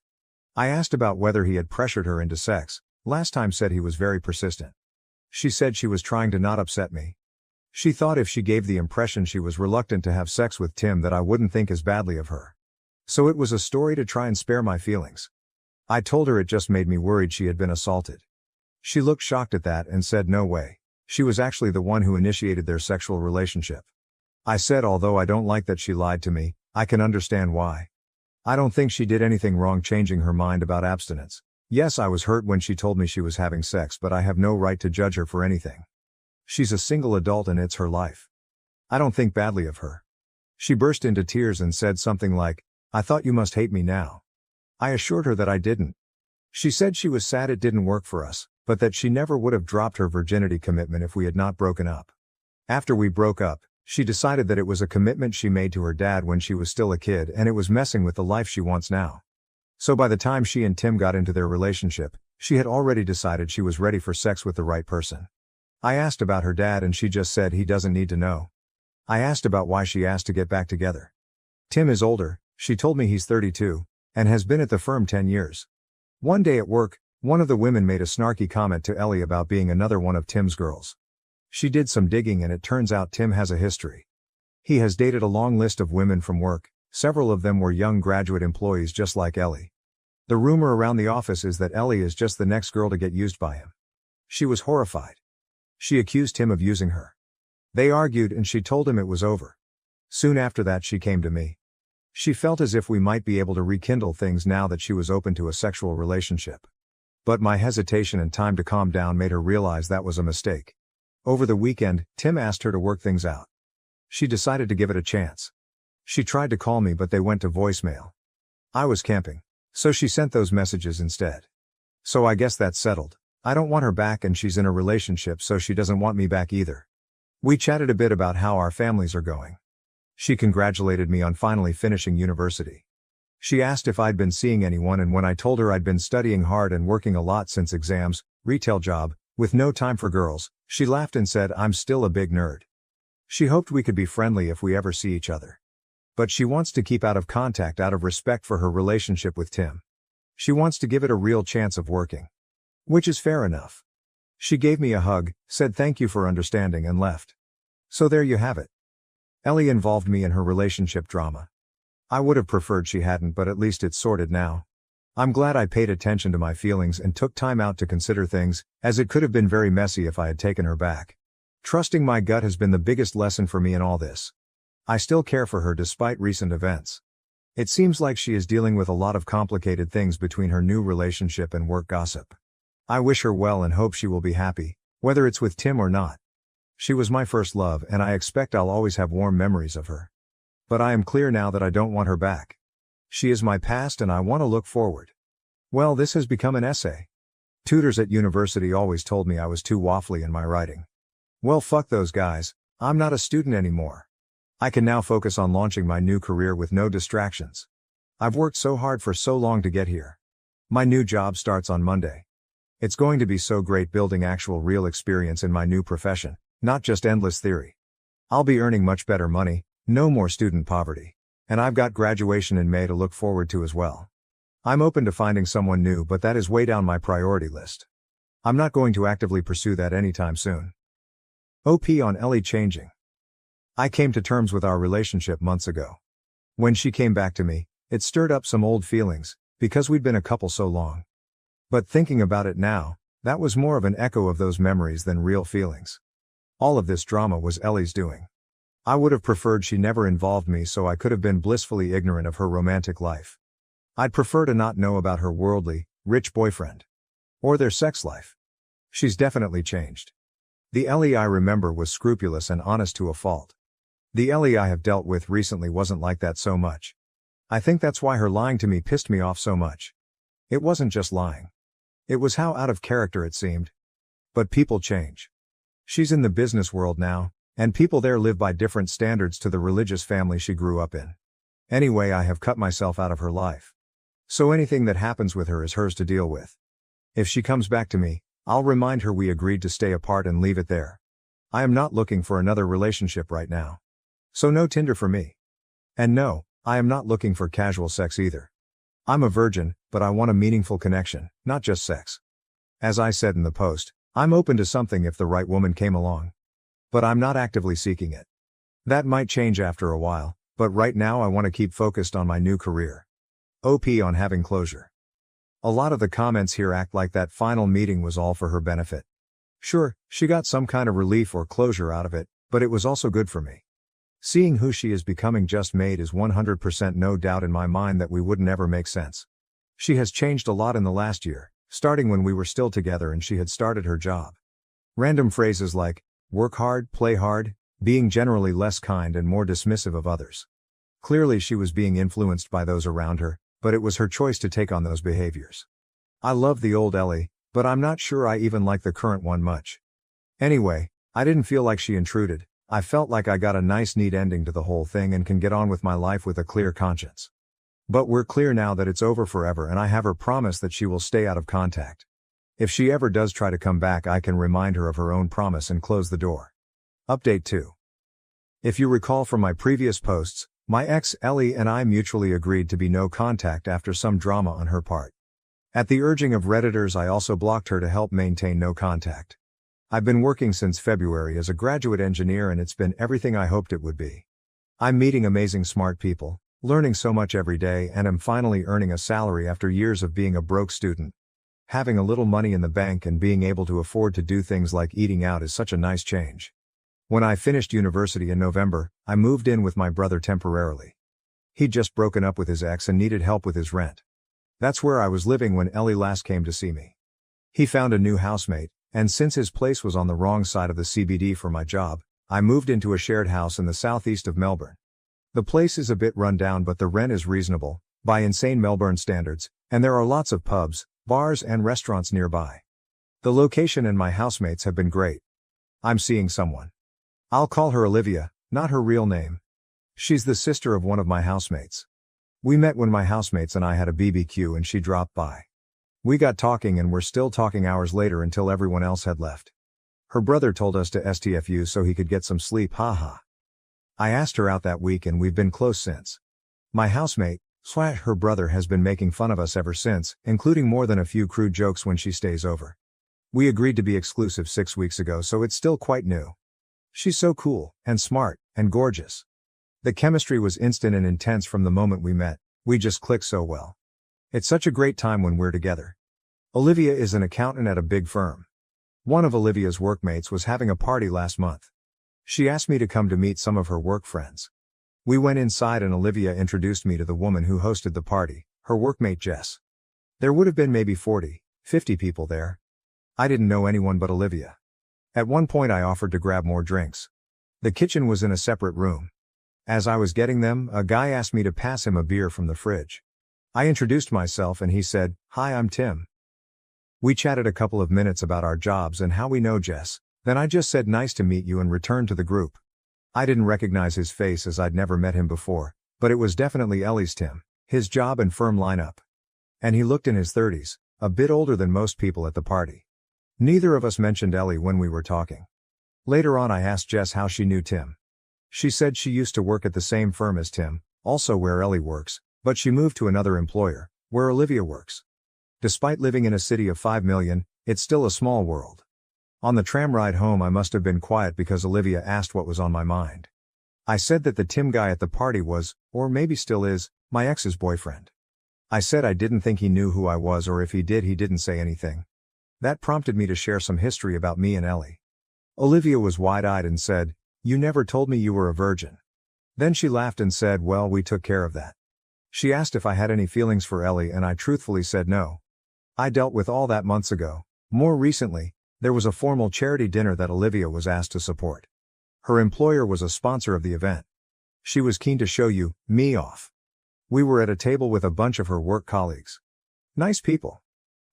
I asked about whether he had pressured her into sex, last time said he was very persistent. She said she was trying to not upset me. She thought if she gave the impression she was reluctant to have sex with Tim that I wouldn't think as badly of her. So it was a story to try and spare my feelings. I told her it just made me worried she had been assaulted. She looked shocked at that and said no way. She was actually the one who initiated their sexual relationship. I said although I don't like that she lied to me, I can understand why. I don't think she did anything wrong changing her mind about abstinence. Yes, I was hurt when she told me she was having sex, but I have no right to judge her for anything. She's a single adult and it's her life. I don't think badly of her. She burst into tears and said something like, "I thought you must hate me now." I assured her that I didn't. She said she was sad it didn't work for us, but that she never would have dropped her virginity commitment if we had not broken up. After we broke up, she decided that it was a commitment she made to her dad when she was still a kid and it was messing with the life she wants now. So by the time she and Tim got into their relationship, she had already decided she was ready for sex with the right person. I asked about her dad and she just said he doesn't need to know. I asked about why she asked to get back together. Tim is older, she told me he's 32, and has been at the firm 10 years. One day at work, one of the women made a snarky comment to Ellie about being another one of Tim's girls. She did some digging and it turns out Tim has a history. He has dated a long list of women from work, several of them were young graduate employees just like Ellie. The rumor around the office is that Ellie is just the next girl to get used by him. She was horrified. She accused him of using her. They argued and she told him it was over. Soon after that she came to me. She felt as if we might be able to rekindle things now that she was open to a sexual relationship. But my hesitation and time to calm down made her realize that was a mistake. Over the weekend, Tim asked her to work things out. She decided to give it a chance. She tried to call me but they went to voicemail. I was camping, so she sent those messages instead. So I guess that's settled. I don't want her back and she's in a relationship so she doesn't want me back either. We chatted a bit about how our families are going. She congratulated me on finally finishing university. She asked if I'd been seeing anyone and when I told her I'd been studying hard and working a lot since exams, retail job, with no time for girls, she laughed and said I'm still a big nerd. She hoped we could be friendly if we ever see each other. But she wants to keep out of contact out of respect for her relationship with Tim. She wants to give it a real chance of working. Which is fair enough. She gave me a hug, said thank you for understanding and left. So there you have it. Ellie involved me in her relationship drama. I would have preferred she hadn't, but at least it's sorted now. I'm glad I paid attention to my feelings and took time out to consider things, as it could have been very messy if I had taken her back. Trusting my gut has been the biggest lesson for me in all this. I still care for her despite recent events. It seems like she is dealing with a lot of complicated things between her new relationship and work gossip. I wish her well and hope she will be happy, whether it's with Tim or not. She was my first love and I expect I'll always have warm memories of her. But I am clear now that I don't want her back. She is my past and I want to look forward. Well, this has become an essay. Tutors at university always told me I was too waffly in my writing. Well, fuck those guys, I'm not a student anymore. I can now focus on launching my new career with no distractions. I've worked so hard for so long to get here. My new job starts on Monday. It's going to be so great building actual real experience in my new profession, not just endless theory. I'll be earning much better money, no more student poverty. And I've got graduation in May to look forward to as well. I'm open to finding someone new, but that is way down my priority list. I'm not going to actively pursue that anytime soon. OP on Ellie changing. I came to terms with our relationship months ago. When she came back to me, it stirred up some old feelings, because we'd been a couple so long. But thinking about it now, that was more of an echo of those memories than real feelings. All of this drama was Ellie's doing. I would have preferred she never involved me so I could have been blissfully ignorant of her romantic life. I'd prefer to not know about her worldly, rich boyfriend. Or their sex life. She's definitely changed. The Ellie I remember was scrupulous and honest to a fault. The Ellie I have dealt with recently wasn't like that so much. I think that's why her lying to me pissed me off so much. It wasn't just lying. It was how out of character it seemed. But people change. She's in the business world now, and people there live by different standards to the religious family she grew up in. Anyway, I have cut myself out of her life. So anything that happens with her is hers to deal with. If she comes back to me, I'll remind her we agreed to stay apart and leave it there. I am not looking for another relationship right now. So no Tinder for me. And no, I am not looking for casual sex either. I'm a virgin, but I want a meaningful connection, not just sex. As I said in the post, I'm open to something if the right woman came along. But I'm not actively seeking it. That might change after a while, but right now I want to keep focused on my new career. OP on having closure. A lot of the comments here act like that final meeting was all for her benefit. Sure, she got some kind of relief or closure out of it, but it was also good for me. Seeing who she is becoming just made is 100% no doubt in my mind that we wouldn't ever make sense. She has changed a lot in the last year, starting when we were still together and she had started her job. Random phrases like, work hard, play hard, being generally less kind and more dismissive of others. Clearly she was being influenced by those around her, but it was her choice to take on those behaviors. I love the old Ellie, but I'm not sure I even like the current one much. Anyway, I didn't feel like she intruded. I felt like I got a nice neat ending to the whole thing and can get on with my life with a clear conscience. But we're clear now that it's over forever and I have her promise that she will stay out of contact. If she ever does try to come back I can remind her of her own promise and close the door. Update 2. If you recall from my previous posts, my ex Ellie and I mutually agreed to be no contact after some drama on her part. At the urging of Redditors I also blocked her to help maintain no contact. I've been working since February as a graduate engineer and it's been everything I hoped it would be. I'm meeting amazing smart people, learning so much every day and am finally earning a salary after years of being a broke student. Having a little money in the bank and being able to afford to do things like eating out is such a nice change. When I finished university in November, I moved in with my brother temporarily. He'd just broken up with his ex and needed help with his rent. That's where I was living when Ellie last came to see me. He found a new housemate, and since his place was on the wrong side of the CBD for my job, I moved into a shared house in the southeast of Melbourne. The place is a bit run down but the rent is reasonable, by insane Melbourne standards, and there are lots of pubs, bars and restaurants nearby. The location and my housemates have been great. I'm seeing someone. I'll call her Olivia, not her real name. She's the sister of one of my housemates. We met when my housemates and I had a BBQ and she dropped by. We got talking and were still talking hours later until everyone else had left. Her brother told us to STFU so he could get some sleep, haha. I asked her out that week and we've been close since. My housemate, her brother has been making fun of us ever since, including more than a few crude jokes when she stays over. We agreed to be exclusive 6 weeks ago, so it's still quite new. She's so cool, and smart, and gorgeous. The chemistry was instant and intense from the moment we met. We just click so well. It's such a great time when we're together. Olivia is an accountant at a big firm. One of Olivia's workmates was having a party last month. She asked me to come to meet some of her work friends. We went inside and Olivia introduced me to the woman who hosted the party, her workmate Jess. There would have been maybe 40, 50 people there. I didn't know anyone but Olivia. At one point I offered to grab more drinks. The kitchen was in a separate room. As I was getting them, a guy asked me to pass him a beer from the fridge. I introduced myself and he said, "Hi, I'm Tim." We chatted a couple of minutes about our jobs and how we know Jess, then I just said nice to meet you and returned to the group. I didn't recognize his face as I'd never met him before, but it was definitely Ellie's Tim, his job and firm lineup. And he looked in his 30s, a bit older than most people at the party. Neither of us mentioned Ellie when we were talking. Later on I asked Jess how she knew Tim. She said she used to work at the same firm as Tim, also where Ellie works, but she moved to another employer, where Olivia works. Despite living in a city of 5 million, it's still a small world. On the tram ride home I must have been quiet because Olivia asked what was on my mind. I said that the Tim guy at the party was, or maybe still is, my ex's boyfriend. I said I didn't think he knew who I was, or if he did he didn't say anything. That prompted me to share some history about me and Ellie. Olivia was wide-eyed and said, "You never told me you were a virgin." Then she laughed and said, "Well, we took care of that." She asked if I had any feelings for Ellie and I truthfully said no. I dealt with all that months ago. More recently, there was a formal charity dinner that Olivia was asked to support. Her employer was a sponsor of the event. She was keen to show me off. We were at a table with a bunch of her work colleagues. Nice people.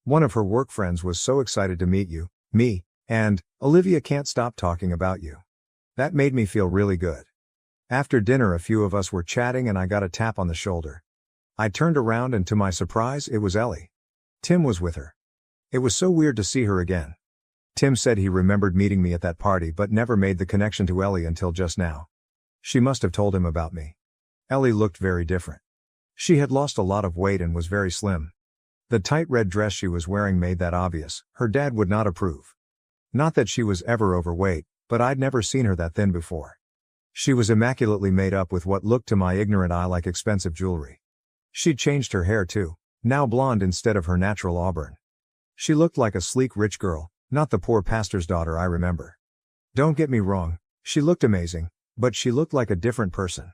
One of her work friends was so excited to meet me, and Olivia can't stop talking about you. That made me feel really good. After dinner a few of us were chatting and I got a tap on the shoulder. I turned around and to my surprise it was Ellie. Tim was with her. It was so weird to see her again. Tim said he remembered meeting me at that party but never made the connection to Ellie until just now. She must have told him about me. Ellie looked very different. She had lost a lot of weight and was very slim. The tight red dress she was wearing made that obvious. Her dad would not approve. Not that she was ever overweight, but I'd never seen her that thin before. She was immaculately made up with what looked to my ignorant eye like expensive jewelry. She'd changed her hair too, now blonde instead of her natural auburn. She looked like a sleek rich girl, not the poor pastor's daughter I remember. Don't get me wrong, she looked amazing, but she looked like a different person.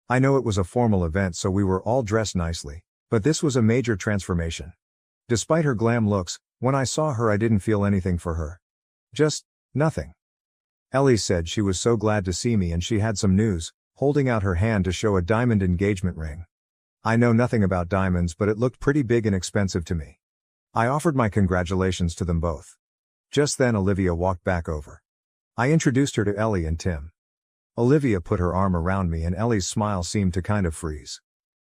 I know it was a formal event so we were all dressed nicely, but this was a major transformation. Despite her glam looks, when I saw her I didn't feel anything for her. Just nothing. Ellie said she was so glad to see me and she had some news, holding out her hand to show a diamond engagement ring. I know nothing about diamonds but it looked pretty big and expensive to me. I offered my congratulations to them both. Just then Olivia walked back over. I introduced her to Ellie and Tim. Olivia put her arm around me and Ellie's smile seemed to kind of freeze.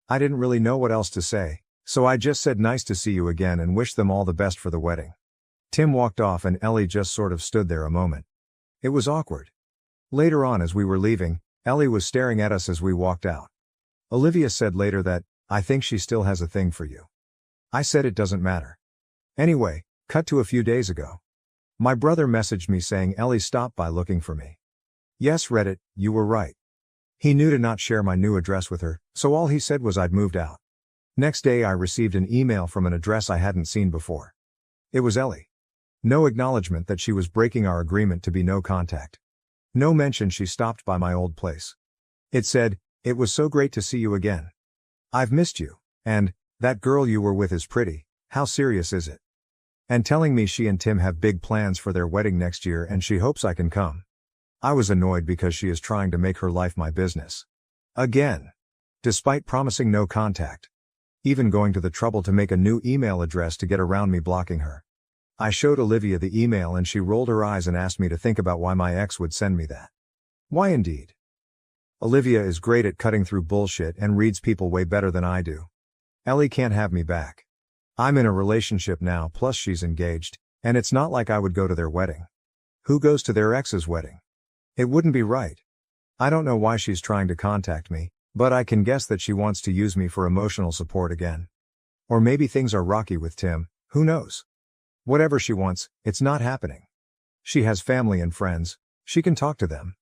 I didn't really know what else to say, so I just said nice to see you again and wished them all the best for the wedding. Tim walked off and Ellie just sort of stood there a moment. It was awkward. Later on as we were leaving, Ellie was staring at us as we walked out. Olivia said later that, "I think she still has a thing for you." I said it doesn't matter. Anyway, cut to a few days ago. My brother messaged me saying Ellie stopped by looking for me. Yes, Reddit, you were right. He knew to not share my new address with her, so all he said was I'd moved out. Next day I received an email from an address I hadn't seen before. It was Ellie. No acknowledgement that she was breaking our agreement to be no contact. No mention she stopped by my old place. It said, "It was so great to see you again. I've missed you, and, that girl you were with is pretty, how serious is it?" And telling me she and Tim have big plans for their wedding next year and she hopes I can come. I was annoyed because she is trying to make her life my business. Again. Despite promising no contact. Even going to the trouble to make a new email address to get around me blocking her. I showed Olivia the email and she rolled her eyes and asked me to think about why my ex would send me that. Why indeed? Olivia is great at cutting through bullshit and reads people way better than I do. Ellie can't have me back. I'm in a relationship now plus she's engaged, and it's not like I would go to their wedding. Who goes to their ex's wedding? It wouldn't be right. I don't know why she's trying to contact me, but I can guess that she wants to use me for emotional support again. Or maybe things are rocky with Tim, who knows? Whatever she wants, it's not happening. She has family and friends, she can talk to them.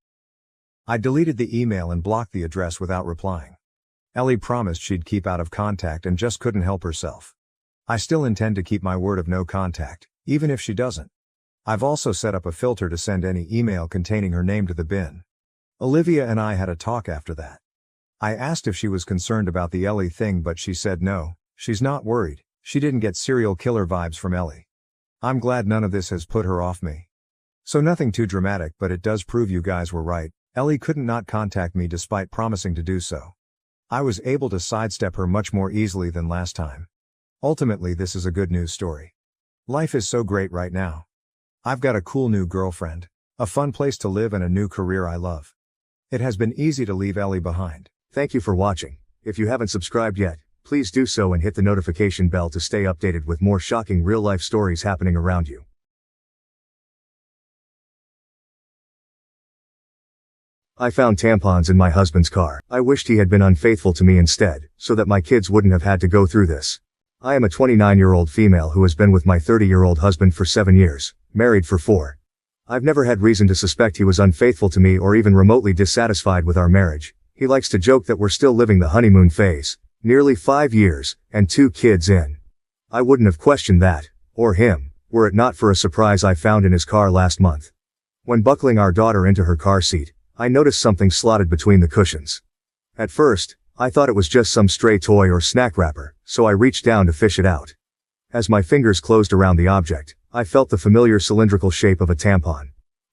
I deleted the email and blocked the address without replying. Ellie promised she'd keep out of contact and just couldn't help herself. I still intend to keep my word of no contact, even if she doesn't. I've also set up a filter to send any email containing her name to the bin. Olivia and I had a talk after that. I asked if she was concerned about the Ellie thing, but she said no, she's not worried, she didn't get serial killer vibes from Ellie. I'm glad none of this has put her off me. So nothing too dramatic, but it does prove you guys were right. Ellie couldn't not contact me despite promising to do so. I was able to sidestep her much more easily than last time. Ultimately, this is a good news story. Life is so great right now. I've got a cool new girlfriend, a fun place to live, and a new career I love. It has been easy to leave Ellie behind. Thank you for watching. If you haven't subscribed yet, please do so and hit the notification bell to stay updated with more shocking real-life stories happening around you. I found tampons in my husband's car. I wished he had been unfaithful to me instead, so that my kids wouldn't have had to go through this. I am a 29-year-old female who has been with my 30-year-old husband for 7 years, married for 4. I've never had reason to suspect he was unfaithful to me or even remotely dissatisfied with our marriage. He likes to joke that we're still living the honeymoon phase, nearly 5 years, and 2 kids in. I wouldn't have questioned that, or him, were it not for a surprise I found in his car last month. When buckling our daughter into her car seat, I noticed something slotted between the cushions. At first, I thought it was just some stray toy or snack wrapper, so I reached down to fish it out. As my fingers closed around the object, I felt the familiar cylindrical shape of a tampon.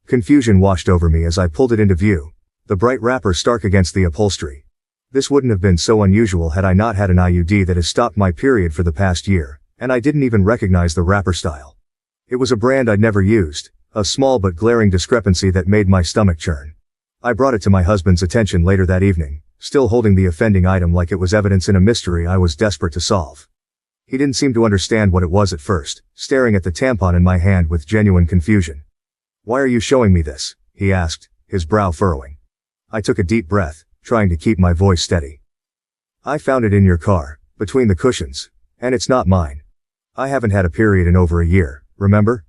Confusion washed over me as I pulled it into view, the bright wrapper stark against the upholstery. This wouldn't have been so unusual had I not had an IUD that has stopped my period for the past year, and I didn't even recognize the wrapper style. It was a brand I'd never used, a small but glaring discrepancy that made my stomach churn. I brought it to my husband's attention later that evening, still holding the offending item like it was evidence in a mystery I was desperate to solve. He didn't seem to understand what it was at first, staring at the tampon in my hand with genuine confusion. "Why are you showing me this?" he asked, his brow furrowing. I took a deep breath, trying to keep my voice steady. "I found it in your car, between the cushions, and it's not mine. I haven't had a period in over a year, remember?"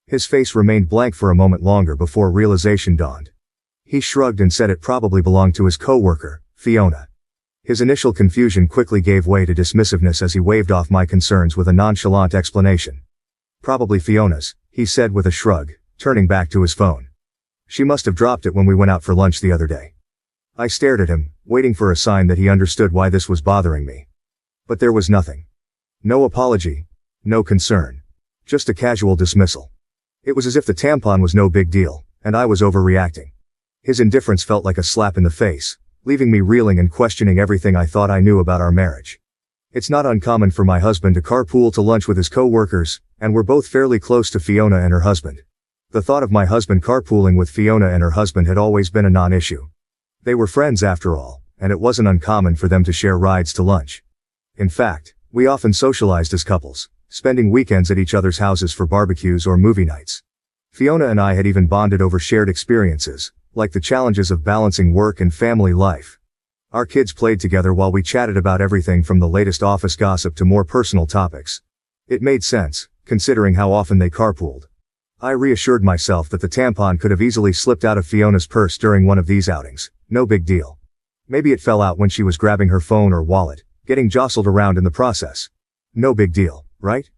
His face remained blank for a moment longer before realization dawned. He shrugged and said it probably belonged to his co-worker, Fiona. His initial confusion quickly gave way to dismissiveness as he waved off my concerns with a nonchalant explanation. "Probably Fiona's," he said with a shrug, turning back to his phone. "She must have dropped it when we went out for lunch the other day." I stared at him, waiting for a sign that he understood why this was bothering me. But there was nothing. No apology, no concern. Just a casual dismissal. It was as if the tampon was no big deal, and I was overreacting. His indifference felt like a slap in the face, leaving me reeling and questioning everything I thought I knew about our marriage. It's not uncommon for my husband to carpool to lunch with his co-workers, and we're both fairly close to Fiona and her husband. The thought of my husband carpooling with Fiona and her husband had always been a non-issue. They were friends after all, and it wasn't uncommon for them to share rides to lunch. In fact, we often socialized as couples, spending weekends at each other's houses for barbecues or movie nights. Fiona and I had even bonded over shared experiences, like the challenges of balancing work and family life. Our kids played together while we chatted about everything from the latest office gossip to more personal topics. It made sense, considering how often they carpooled. I reassured myself that the tampon could have easily slipped out of Fiona's purse during one of these outings, no big deal. Maybe it fell out when she was grabbing her phone or wallet, getting jostled around in the process. No big deal, right?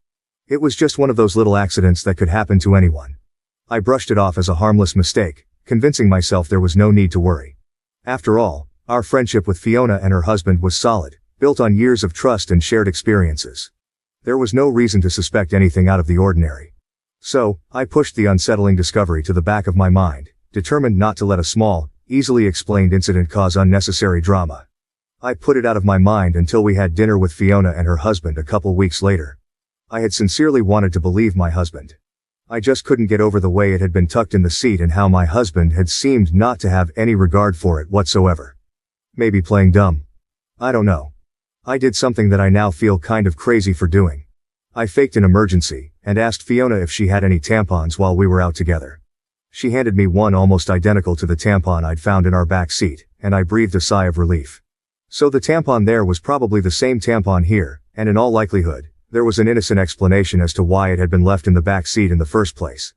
It was just one of those little accidents that could happen to anyone. I brushed it off as a harmless mistake, convincing myself there was no need to worry. After all, our friendship with Fiona and her husband was solid, built on years of trust and shared experiences. There was no reason to suspect anything out of the ordinary. So, I pushed the unsettling discovery to the back of my mind, determined not to let a small, easily explained incident cause unnecessary drama. I put it out of my mind until we had dinner with Fiona and her husband a couple weeks later. I had sincerely wanted to believe my husband. I just couldn't get over the way it had been tucked in the seat and how my husband had seemed not to have any regard for it whatsoever. Maybe playing dumb. I don't know. I did something that I now feel kind of crazy for doing. I faked an emergency, and asked Fiona if she had any tampons while we were out together. She handed me one almost identical to the tampon I'd found in our back seat, and I breathed a sigh of relief. So the tampon there was probably the same tampon here, and in all likelihood, there was an innocent explanation as to why it had been left in the back seat in the first place.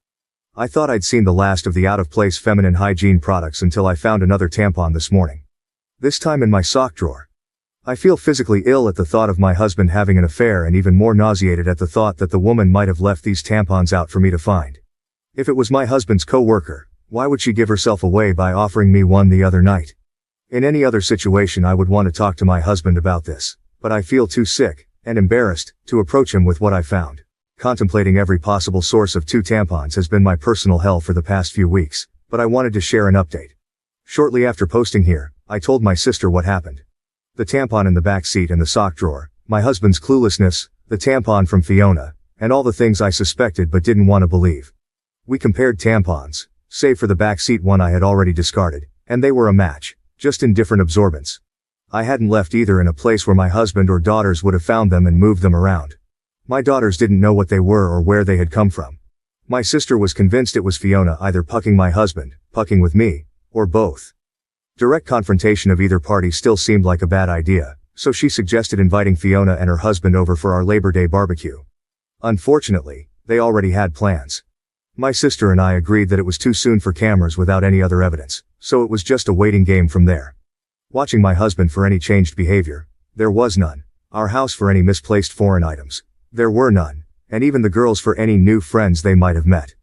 I thought I'd seen the last of the out-of-place feminine hygiene products until I found another tampon this morning. This time in my sock drawer. I feel physically ill at the thought of my husband having an affair and even more nauseated at the thought that the woman might have left these tampons out for me to find. If it was my husband's co-worker, why would she give herself away by offering me one the other night? In any other situation I would want to talk to my husband about this, but I feel too sick, and embarrassed, to approach him with what I found. Contemplating every possible source of 2 tampons has been my personal hell for the past few weeks, but I wanted to share an update. Shortly after posting here, I told my sister what happened. The tampon in the back seat and the sock drawer, my husband's cluelessness, the tampon from Fiona, and all the things I suspected but didn't want to believe. We compared tampons, save for the back seat one I had already discarded, and they were a match, just in different absorbents. I hadn't left either in a place where my husband or daughters would have found them and moved them around. My daughters didn't know what they were or where they had come from. My sister was convinced it was Fiona either pucking my husband, pucking with me, or both. Direct confrontation of either party still seemed like a bad idea, so she suggested inviting Fiona and her husband over for our Labor Day barbecue. Unfortunately, they already had plans. My sister and I agreed that it was too soon for cameras without any other evidence, so it was just a waiting game from there. Watching my husband for any changed behavior, there was none. Our house for any misplaced foreign items, there were none, and even the girls for any new friends they might have met.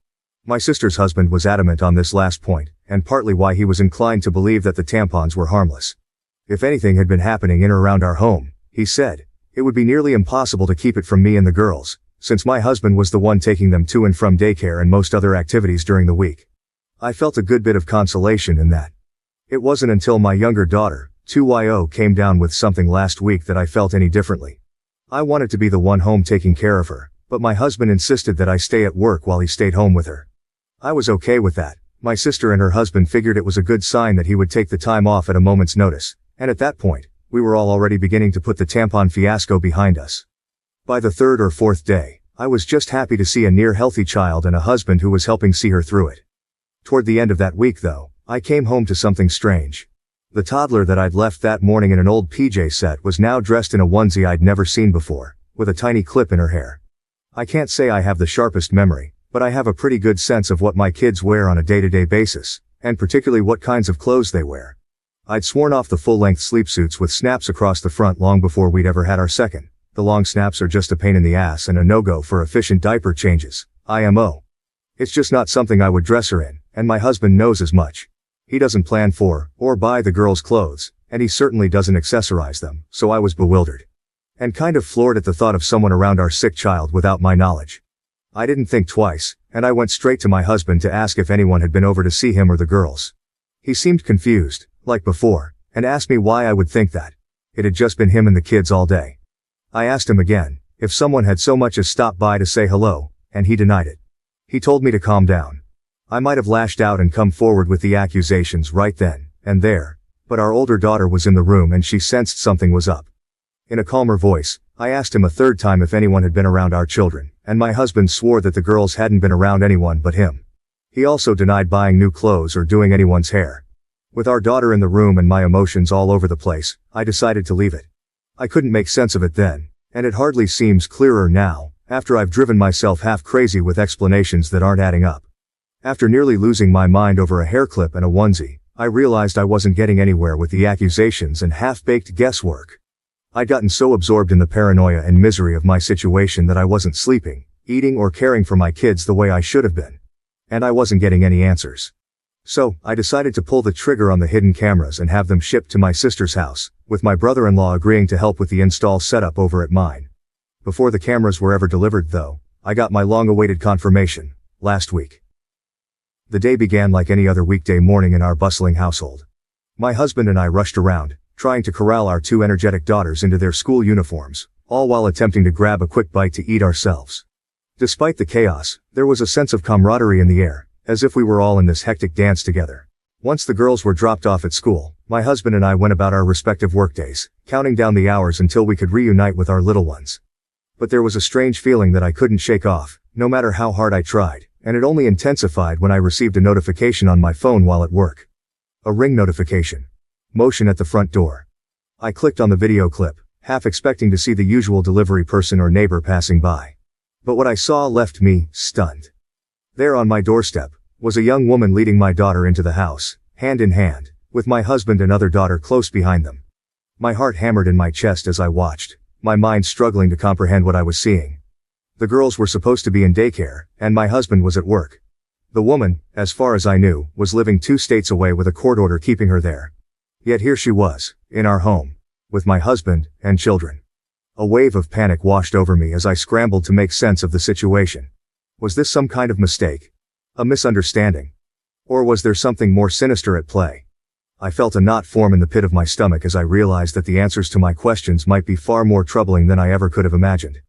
My sister's husband was adamant on this last point, and partly why he was inclined to believe that the tampons were harmless. If anything had been happening in or around our home, he said, it would be nearly impossible to keep it from me and the girls, since my husband was the one taking them to and from daycare and most other activities during the week. I felt a good bit of consolation in that. It wasn't until my younger daughter, 2yo, came down with something last week that I felt any differently. I wanted to be the one home taking care of her, but my husband insisted that I stay at work while he stayed home with her. I was okay with that. My sister and her husband figured it was a good sign that he would take the time off at a moment's notice, and at that point, we were all already beginning to put the tampon fiasco behind us. By the 3rd or 4th day, I was just happy to see a near healthy child and a husband who was helping see her through it. Toward the end of that week though, I came home to something strange. The toddler that I'd left that morning in an old PJ set was now dressed in a onesie I'd never seen before, with a tiny clip in her hair. I can't say I have the sharpest memory, but I have a pretty good sense of what my kids wear on a day-to-day basis, and particularly what kinds of clothes they wear. I'd sworn off the full-length sleepsuits with snaps across the front long before we'd ever had our second. The long snaps are just a pain in the ass and a no-go for efficient diaper changes, IMO. It's just not something I would dress her in, and my husband knows as much. He doesn't plan for, or buy the girls' clothes, and he certainly doesn't accessorize them, so I was bewildered. And kind of floored at the thought of someone around our sick child without my knowledge. I didn't think twice, and I went straight to my husband to ask if anyone had been over to see him or the girls. He seemed confused, like before, and asked me why I would think that. It had just been him and the kids all day. I asked him again, if someone had so much as stopped by to say hello, and he denied it. He told me to calm down. I might have lashed out and come forward with the accusations right then and there, but our older daughter was in the room and she sensed something was up. In a calmer voice, I asked him a 3rd time if anyone had been around our children, and my husband swore that the girls hadn't been around anyone but him. He also denied buying new clothes or doing anyone's hair. With our daughter in the room and my emotions all over the place, I decided to leave it. I couldn't make sense of it then, and it hardly seems clearer now, after I've driven myself half crazy with explanations that aren't adding up. After nearly losing my mind over a hair clip and a onesie, I realized I wasn't getting anywhere with the accusations and half-baked guesswork. I'd gotten so absorbed in the paranoia and misery of my situation that I wasn't sleeping, eating or caring for my kids the way I should have been. And I wasn't getting any answers. So, I decided to pull the trigger on the hidden cameras and have them shipped to my sister's house, with my brother-in-law agreeing to help with the install setup over at mine. Before the cameras were ever delivered though, I got my long-awaited confirmation, last week. The day began like any other weekday morning in our bustling household. My husband and I rushed around, trying to corral our 2 energetic daughters into their school uniforms, all while attempting to grab a quick bite to eat ourselves. Despite the chaos, there was a sense of camaraderie in the air, as if we were all in this hectic dance together. Once the girls were dropped off at school, my husband and I went about our respective workdays, counting down the hours until we could reunite with our little ones. But there was a strange feeling that I couldn't shake off, no matter how hard I tried, and it only intensified when I received a notification on my phone while at work. A ring notification. Motion at the front door. I clicked on the video clip, half expecting to see the usual delivery person or neighbor passing by. But what I saw left me stunned. There on my doorstep was a young woman leading my daughter into the house, hand in hand, with my husband and other daughter close behind them. My heart hammered in my chest as I watched, my mind struggling to comprehend what I was seeing. The girls were supposed to be in daycare, and my husband was at work. The woman, as far as I knew, was living 2 states away with a court order keeping her there. Yet here she was, in our home, with my husband and children. A wave of panic washed over me as I scrambled to make sense of the situation. Was this some kind of mistake? A misunderstanding? Or was there something more sinister at play? I felt a knot form in the pit of my stomach as I realized that the answers to my questions might be far more troubling than I ever could have imagined.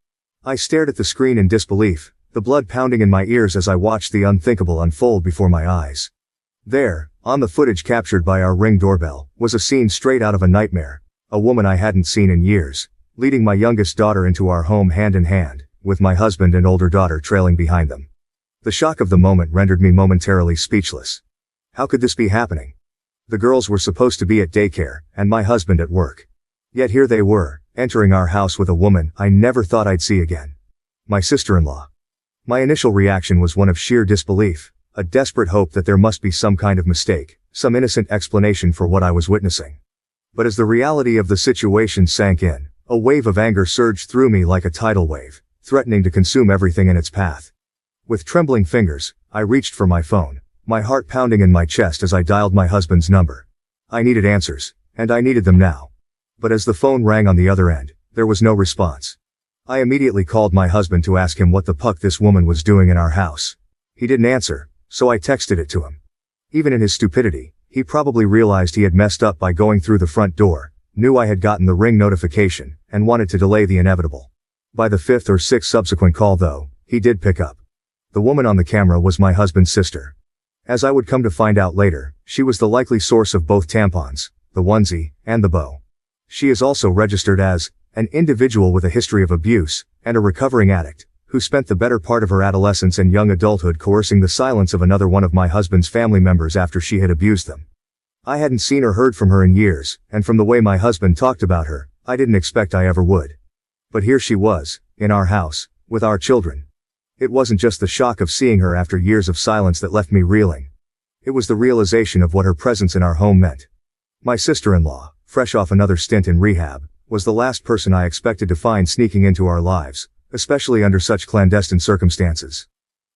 I stared at the screen in disbelief, the blood pounding in my ears as I watched the unthinkable unfold before my eyes. There, on the footage captured by our Ring doorbell, was a scene straight out of a nightmare. A woman I hadn't seen in years, leading my youngest daughter into our home hand in hand, with my husband and older daughter trailing behind them. The shock of the moment rendered me momentarily speechless. How could this be happening? The girls were supposed to be at daycare, and my husband at work. Yet here they were, entering our house with a woman I never thought I'd see again. My sister-in-law. My initial reaction was one of sheer disbelief, a desperate hope that there must be some kind of mistake, some innocent explanation for what I was witnessing. But as the reality of the situation sank in, a wave of anger surged through me like a tidal wave, threatening to consume everything in its path. With trembling fingers, I reached for my phone, my heart pounding in my chest as I dialed my husband's number. I needed answers, and I needed them now. But as the phone rang on the other end, there was no response. I immediately called my husband to ask him what the puck this woman was doing in our house. He didn't answer, so I texted it to him. Even in his stupidity, he probably realized he had messed up by going through the front door, knew I had gotten the Ring notification, and wanted to delay the inevitable. By the 5th or 6th subsequent call though, he did pick up. The woman on the camera was my husband's sister. As I would come to find out later, she was the likely source of both tampons, the onesie, and the bow. She is also registered as an individual with a history of abuse, and a recovering addict, who spent the better part of her adolescence and young adulthood coercing the silence of another one of my husband's family members after she had abused them. I hadn't seen or heard from her in years, and from the way my husband talked about her, I didn't expect I ever would. But here she was, in our house, with our children. It wasn't just the shock of seeing her after years of silence that left me reeling. It was the realization of what her presence in our home meant. My sister-in-law, fresh off another stint in rehab, was the last person I expected to find sneaking into our lives, especially under such clandestine circumstances.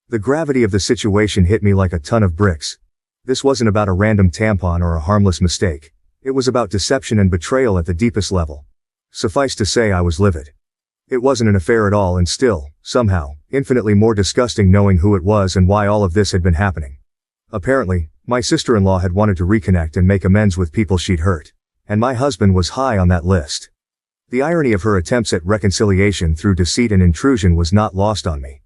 The gravity of the situation hit me like a ton of bricks. This wasn't about a random tampon or a harmless mistake. It was about deception and betrayal at the deepest level. Suffice to say I was livid. It wasn't an affair at all and still, somehow, infinitely more disgusting knowing who it was and why all of this had been happening. Apparently, my sister-in-law had wanted to reconnect and make amends with people she'd hurt. And my husband was high on that list. The irony of her attempts at reconciliation through deceit and intrusion was not lost on me.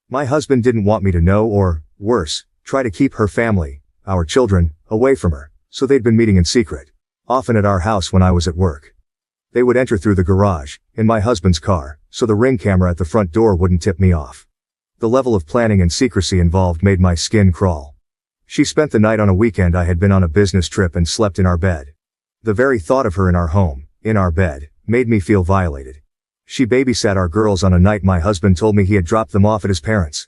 My husband didn't want me to know or, worse, try to keep her family, our children, away from her, so they'd been meeting in secret, often at our house when I was at work. They would enter through the garage, in my husband's car, so the Ring camera at the front door wouldn't tip me off. The level of planning and secrecy involved made my skin crawl. She spent the night on a weekend I had been on a business trip and slept in our bed. The very thought of her in our home, in our bed, made me feel violated. She babysat our girls on a night my husband told me he had dropped them off at his parents'.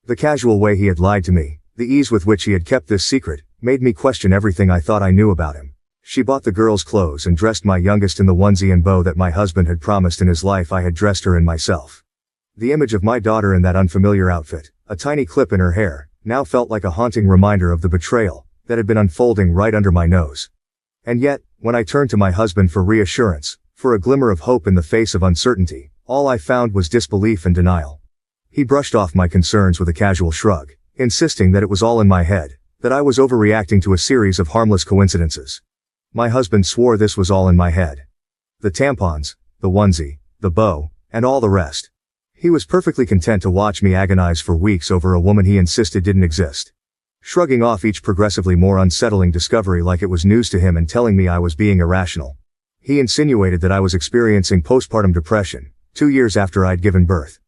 The casual way he had lied to me, the ease with which he had kept this secret, made me question everything I thought I knew about him. She bought the girls clothes and dressed my youngest in the onesie and bow that my husband had promised in his life I had dressed her in myself. The image of my daughter in that unfamiliar outfit, a tiny clip in her hair, now felt like a haunting reminder of the betrayal that had been unfolding right under my nose. And yet, when I turned to my husband for reassurance, for a glimmer of hope in the face of uncertainty, all I found was disbelief and denial. He brushed off my concerns with a casual shrug, insisting that it was all in my head, that I was overreacting to a series of harmless coincidences. My husband swore this was all in my head. The tampons, the onesie, the bow, and all the rest. He was perfectly content to watch me agonize for weeks over a woman he insisted didn't exist. Shrugging off each progressively more unsettling discovery like it was news to him and telling me I was being irrational. He insinuated that I was experiencing postpartum depression, 2 years after I'd given birth.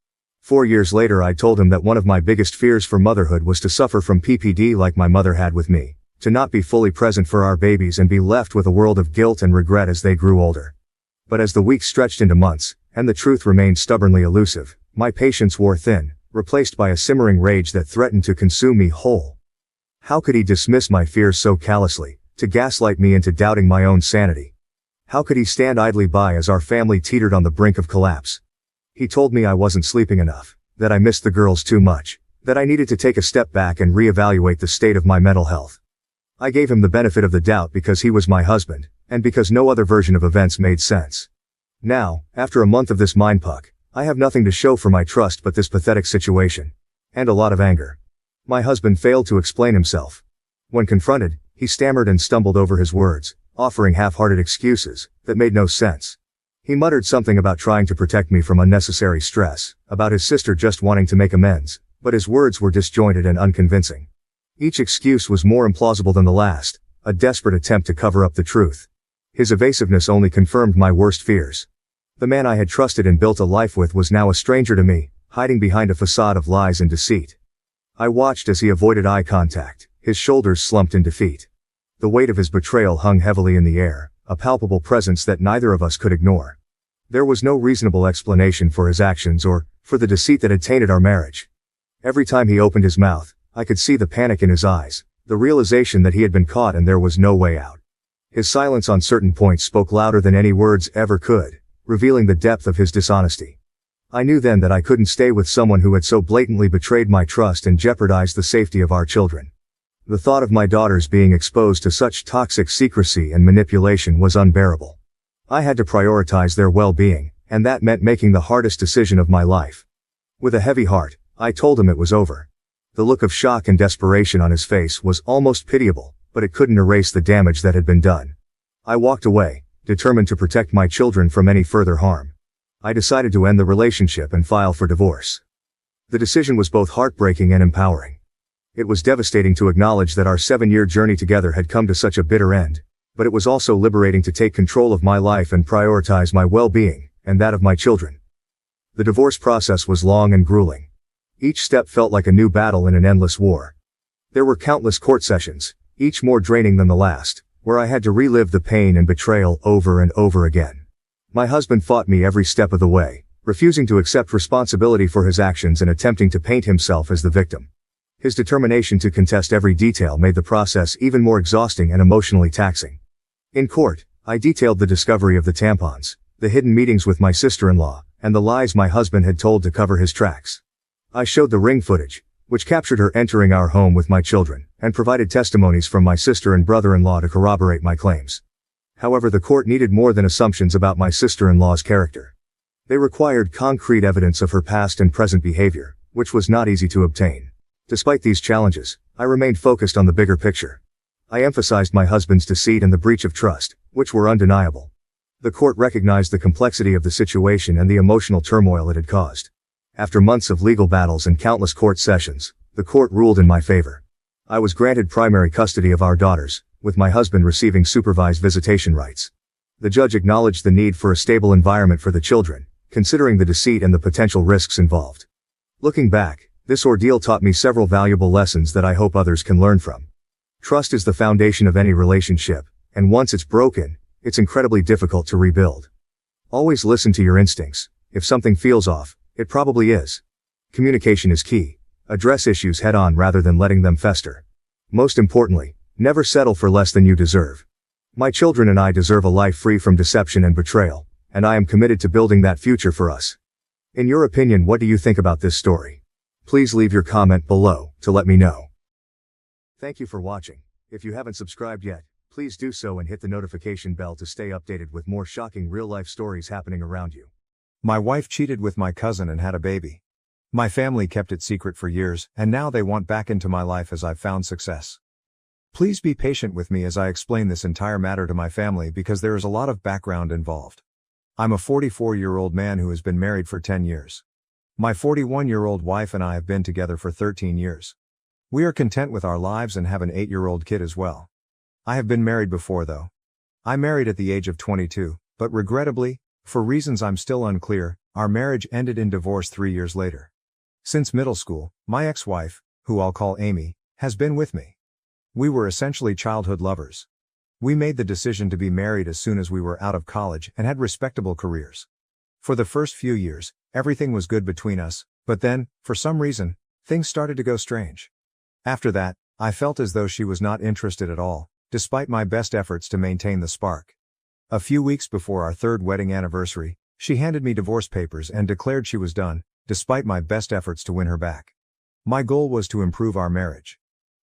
4 years later I told him that one of my biggest fears for motherhood was to suffer from PPD like my mother had with me, to not be fully present for our babies and be left with a world of guilt and regret as they grew older. But as the weeks stretched into months, and the truth remained stubbornly elusive, my patience wore thin, replaced by a simmering rage that threatened to consume me whole. How could he dismiss my fears so callously, to gaslight me into doubting my own sanity? How could he stand idly by as our family teetered on the brink of collapse? He told me I wasn't sleeping enough, that I missed the girls too much, that I needed to take a step back and reevaluate the state of my mental health. I gave him the benefit of the doubt because he was my husband, and because no other version of events made sense. Now, after a month of this mindfuck, I have nothing to show for my trust but this pathetic situation. And a lot of anger. My husband failed to explain himself. When confronted, he stammered and stumbled over his words, offering half-hearted excuses that made no sense. He muttered something about trying to protect me from unnecessary stress, about his sister just wanting to make amends, but his words were disjointed and unconvincing. Each excuse was more implausible than the last, a desperate attempt to cover up the truth. His evasiveness only confirmed my worst fears. The man I had trusted and built a life with was now a stranger to me, hiding behind a facade of lies and deceit. I watched as he avoided eye contact, his shoulders slumped in defeat. The weight of his betrayal hung heavily in the air, a palpable presence that neither of us could ignore. There was no reasonable explanation for his actions or for the deceit that had tainted our marriage. Every time he opened his mouth, I could see the panic in his eyes, the realization that he had been caught and there was no way out. His silence on certain points spoke louder than any words ever could, revealing the depth of his dishonesty. I knew then that I couldn't stay with someone who had so blatantly betrayed my trust and jeopardized the safety of our children. The thought of my daughters being exposed to such toxic secrecy and manipulation was unbearable. I had to prioritize their well-being, and that meant making the hardest decision of my life. With a heavy heart, I told him it was over. The look of shock and desperation on his face was almost pitiable, but it couldn't erase the damage that had been done. I walked away, determined to protect my children from any further harm. I decided to end the relationship and file for divorce. The decision was both heartbreaking and empowering. It was devastating to acknowledge that our 7-year journey together had come to such a bitter end, but it was also liberating to take control of my life and prioritize my well-being, and that of my children. The divorce process was long and grueling. Each step felt like a new battle in an endless war. There were countless court sessions, each more draining than the last, where I had to relive the pain and betrayal over and over again. My husband fought me every step of the way, refusing to accept responsibility for his actions and attempting to paint himself as the victim. His determination to contest every detail made the process even more exhausting and emotionally taxing. In court, I detailed the discovery of the tampons, the hidden meetings with my sister-in-law, and the lies my husband had told to cover his tracks. I showed the ring footage, which captured her entering our home with my children, and provided testimonies from my sister and brother-in-law to corroborate my claims. However, the court needed more than assumptions about my sister-in-law's character. They required concrete evidence of her past and present behavior, which was not easy to obtain. Despite these challenges, I remained focused on the bigger picture. I emphasized my husband's deceit and the breach of trust, which were undeniable. The court recognized the complexity of the situation and the emotional turmoil it had caused. After months of legal battles and countless court sessions, the court ruled in my favor. I was granted primary custody of our daughters, with my husband receiving supervised visitation rights. The judge acknowledged the need for a stable environment for the children, considering the deceit and the potential risks involved. Looking back, this ordeal taught me several valuable lessons that I hope others can learn from. Trust is the foundation of any relationship, and once it's broken, it's incredibly difficult to rebuild. Always listen to your instincts. If something feels off, it probably is. Communication is key. Address issues head-on rather than letting them fester. Most importantly, never settle for less than you deserve. My children and I deserve a life free from deception and betrayal, and I am committed to building that future for us. In your opinion, what do you think about this story? Please leave your comment below to let me know. Thank you for watching. If you haven't subscribed yet, please do so and hit the notification bell to stay updated with more shocking real-life stories happening around you. My wife cheated with my cousin and had a baby. My family kept it secret for years, and now they want back into my life as I've found success. Please be patient with me as I explain this entire matter to my family because there is a lot of background involved. I'm a 44-year-old man who has been married for 10 years. My 41-year-old wife and I have been together for 13 years. We are content with our lives and have an 8-year-old kid as well. I have been married before though. I married at the age of 22, but regrettably, for reasons I'm still unclear, our marriage ended in divorce 3 years later. Since middle school, my ex-wife, who I'll call Amy, has been with me. We were essentially childhood lovers. We made the decision to be married as soon as we were out of college and had respectable careers. For the first few years, everything was good between us, but then, for some reason, things started to go strange. After that, I felt as though she was not interested at all, despite my best efforts to maintain the spark. A few weeks before our third wedding anniversary, she handed me divorce papers and declared she was done, despite my best efforts to win her back. My goal was to improve our marriage.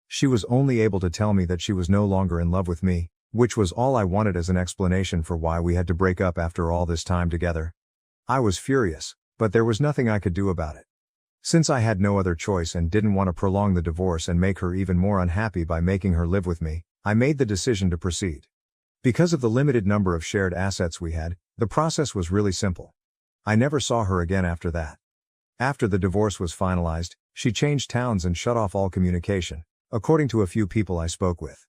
She was only able to tell me that she was no longer in love with me, which was all I wanted as an explanation for why we had to break up after all this time together. I was furious, but there was nothing I could do about it. Since I had no other choice and didn't want to prolong the divorce and make her even more unhappy by making her live with me, I made the decision to proceed. Because of the limited number of shared assets we had, the process was really simple. I never saw her again after that. After the divorce was finalized, she changed towns and shut off all communication, according to a few people I spoke with.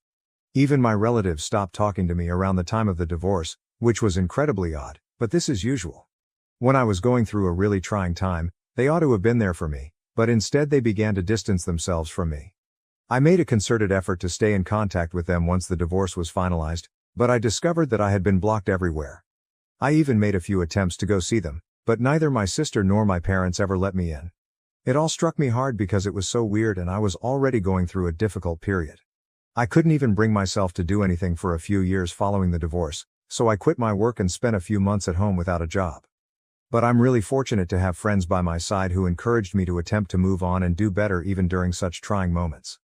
Even my relatives stopped talking to me around the time of the divorce, which was incredibly odd, but this is usual. When I was going through a really trying time, they ought to have been there for me, but instead they began to distance themselves from me. I made a concerted effort to stay in contact with them once the divorce was finalized, but I discovered that I had been blocked everywhere. I even made a few attempts to go see them, but neither my sister nor my parents ever let me in. It all struck me hard because it was so weird and I was already going through a difficult period. I couldn't even bring myself to do anything for a few years following the divorce, so I quit my work and spent a few months at home without a job. But I'm really fortunate to have friends by my side who encouraged me to attempt to move on and do better even during such trying moments.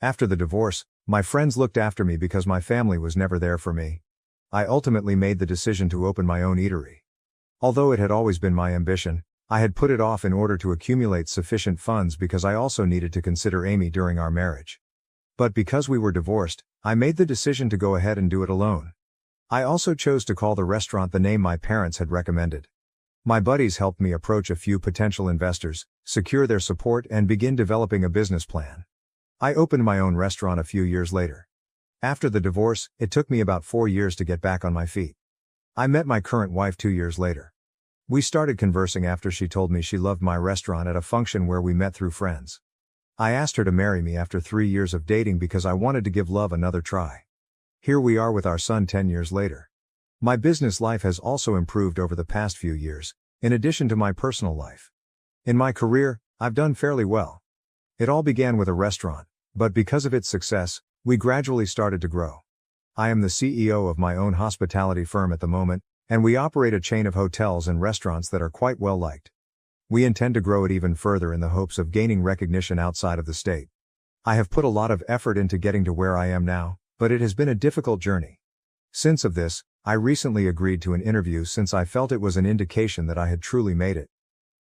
After the divorce, my friends looked after me because my family was never there for me. I ultimately made the decision to open my own eatery. Although it had always been my ambition, I had put it off in order to accumulate sufficient funds because I also needed to consider Amy during our marriage. But because we were divorced, I made the decision to go ahead and do it alone. I also chose to call the restaurant the name my parents had recommended. My buddies helped me approach a few potential investors, secure their support and begin developing a business plan. I opened my own restaurant a few years later. After the divorce, it took me about 4 years to get back on my feet. I met my current wife 2 years later. We started conversing after she told me she loved my restaurant at a function where we met through friends. I asked her to marry me after 3 years of dating because I wanted to give love another try. Here we are with our son 10 years later. My business life has also improved over the past few years, in addition to my personal life. In my career, I've done fairly well. It all began with a restaurant, but because of its success, we gradually started to grow. I am the CEO of my own hospitality firm at the moment, and we operate a chain of hotels and restaurants that are quite well liked. We intend to grow it even further in the hopes of gaining recognition outside of the state. I have put a lot of effort into getting to where I am now, but it has been a difficult journey. Since of this, I recently agreed to an interview since I felt it was an indication that I had truly made it.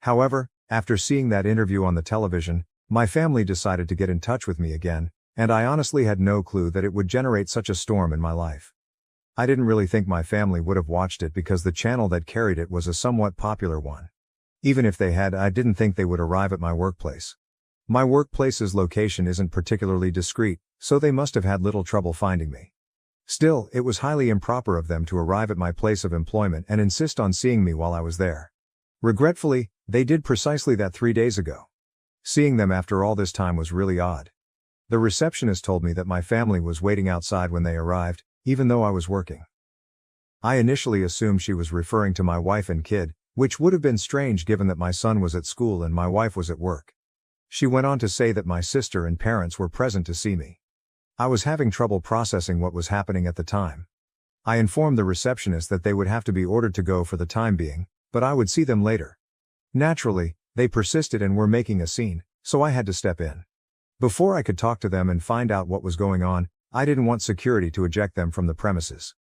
However, after seeing that interview on the television, my family decided to get in touch with me again, and I honestly had no clue that it would generate such a storm in my life. I didn't really think my family would have watched it because the channel that carried it was a somewhat popular one. Even if they had, I didn't think they would arrive at my workplace. My workplace's location isn't particularly discreet, so they must have had little trouble finding me. Still, it was highly improper of them to arrive at my place of employment and insist on seeing me while I was there. Regretfully, they did precisely that 3 days ago. Seeing them after all this time was really odd. The receptionist told me that my family was waiting outside when they arrived, even though I was working. I initially assumed she was referring to my wife and kid, which would have been strange given that my son was at school and my wife was at work. She went on to say that my sister and parents were present to see me. I was having trouble processing what was happening at the time. I informed the receptionist that they would have to be ordered to go for the time being, but I would see them later. Naturally, they persisted and were making a scene, so I had to step in. Before I could talk to them and find out what was going on, I didn't want security to eject them from the premises.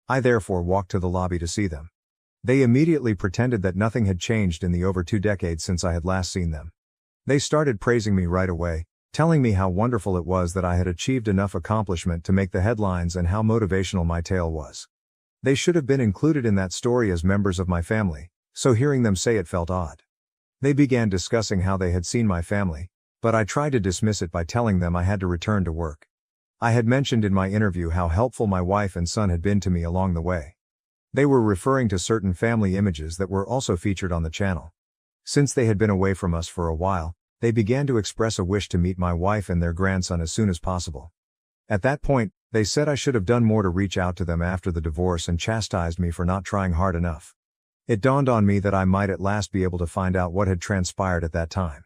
I therefore walked to the lobby to see them. They immediately pretended that nothing had changed in the over 2 decades since I had last seen them. They started praising me right away, telling me how wonderful it was that I had achieved enough accomplishment to make the headlines and how motivational my tale was. They should have been included in that story as members of my family, so hearing them say it felt odd. They began discussing how they had seen my family, but I tried to dismiss it by telling them I had to return to work. I had mentioned in my interview how helpful my wife and son had been to me along the way. They were referring to certain family images that were also featured on the channel. Since they had been away from us for a while, they began to express a wish to meet my wife and their grandson as soon as possible. At that point, they said I should have done more to reach out to them after the divorce and chastised me for not trying hard enough. It dawned on me that I might at last be able to find out what had transpired at that time.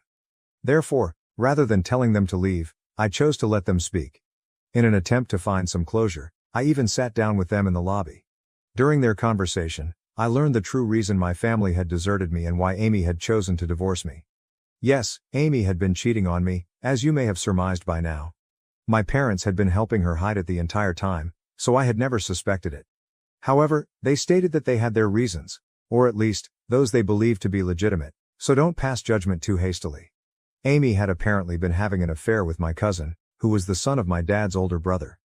Therefore, rather than telling them to leave, I chose to let them speak. In an attempt to find some closure, I even sat down with them in the lobby. During their conversation, I learned the true reason my family had deserted me and why Amy had chosen to divorce me. Yes, Amy had been cheating on me, as you may have surmised by now. My parents had been helping her hide it the entire time, so I had never suspected it. However, they stated that they had their reasons, or at least, those they believed to be legitimate, so don't pass judgment too hastily. Amy had apparently been having an affair with my cousin, who was the son of my dad's older brother.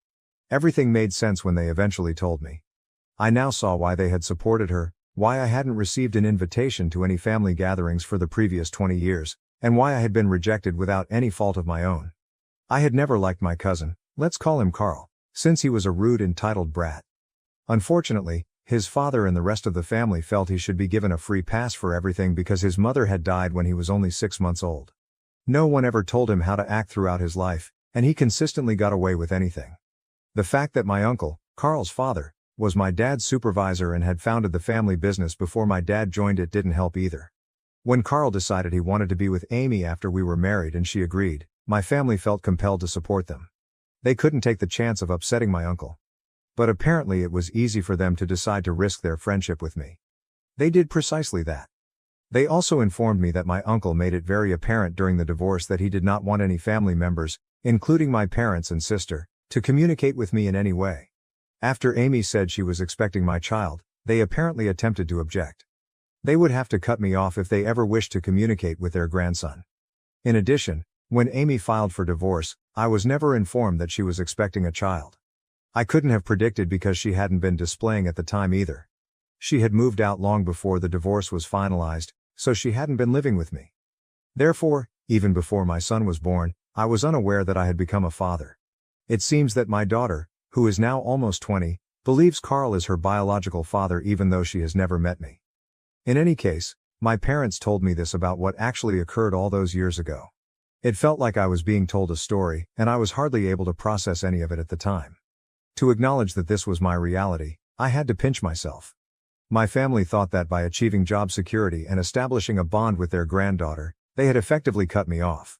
Everything made sense when they eventually told me. I now saw why they had supported her, why I hadn't received an invitation to any family gatherings for the previous 20 years, and why I had been rejected without any fault of my own. I had never liked my cousin, let's call him Carl, since he was a rude, entitled brat. Unfortunately, his father and the rest of the family felt he should be given a free pass for everything because his mother had died when he was only 6 months old. No one ever told him how to act throughout his life, and he consistently got away with anything. The fact that my uncle, Carl's father, was my dad's supervisor and had founded the family business before my dad joined it didn't help either. When Carl decided he wanted to be with Amy after we were married and she agreed, my family felt compelled to support them. They couldn't take the chance of upsetting my uncle. But apparently it was easy for them to decide to risk their friendship with me. They did precisely that. They also informed me that my uncle made it very apparent during the divorce that he did not want any family members, including my parents and sister, to communicate with me in any way. After Amy said she was expecting my child, they apparently attempted to object. They would have to cut me off if they ever wished to communicate with their grandson. In addition, when Amy filed for divorce, I was never informed that she was expecting a child. I couldn't have predicted because she hadn't been displaying at the time either. She had moved out long before the divorce was finalized, so she hadn't been living with me. Therefore, even before my son was born, I was unaware that I had become a father. It seems that my daughter, who is now almost 20, believes Carl is her biological father even though she has never met me. In any case, my parents told me this about what actually occurred all those years ago. It felt like I was being told a story, and I was hardly able to process any of it at the time. To acknowledge that this was my reality, I had to pinch myself. My family thought that by achieving job security and establishing a bond with their granddaughter, they had effectively cut me off.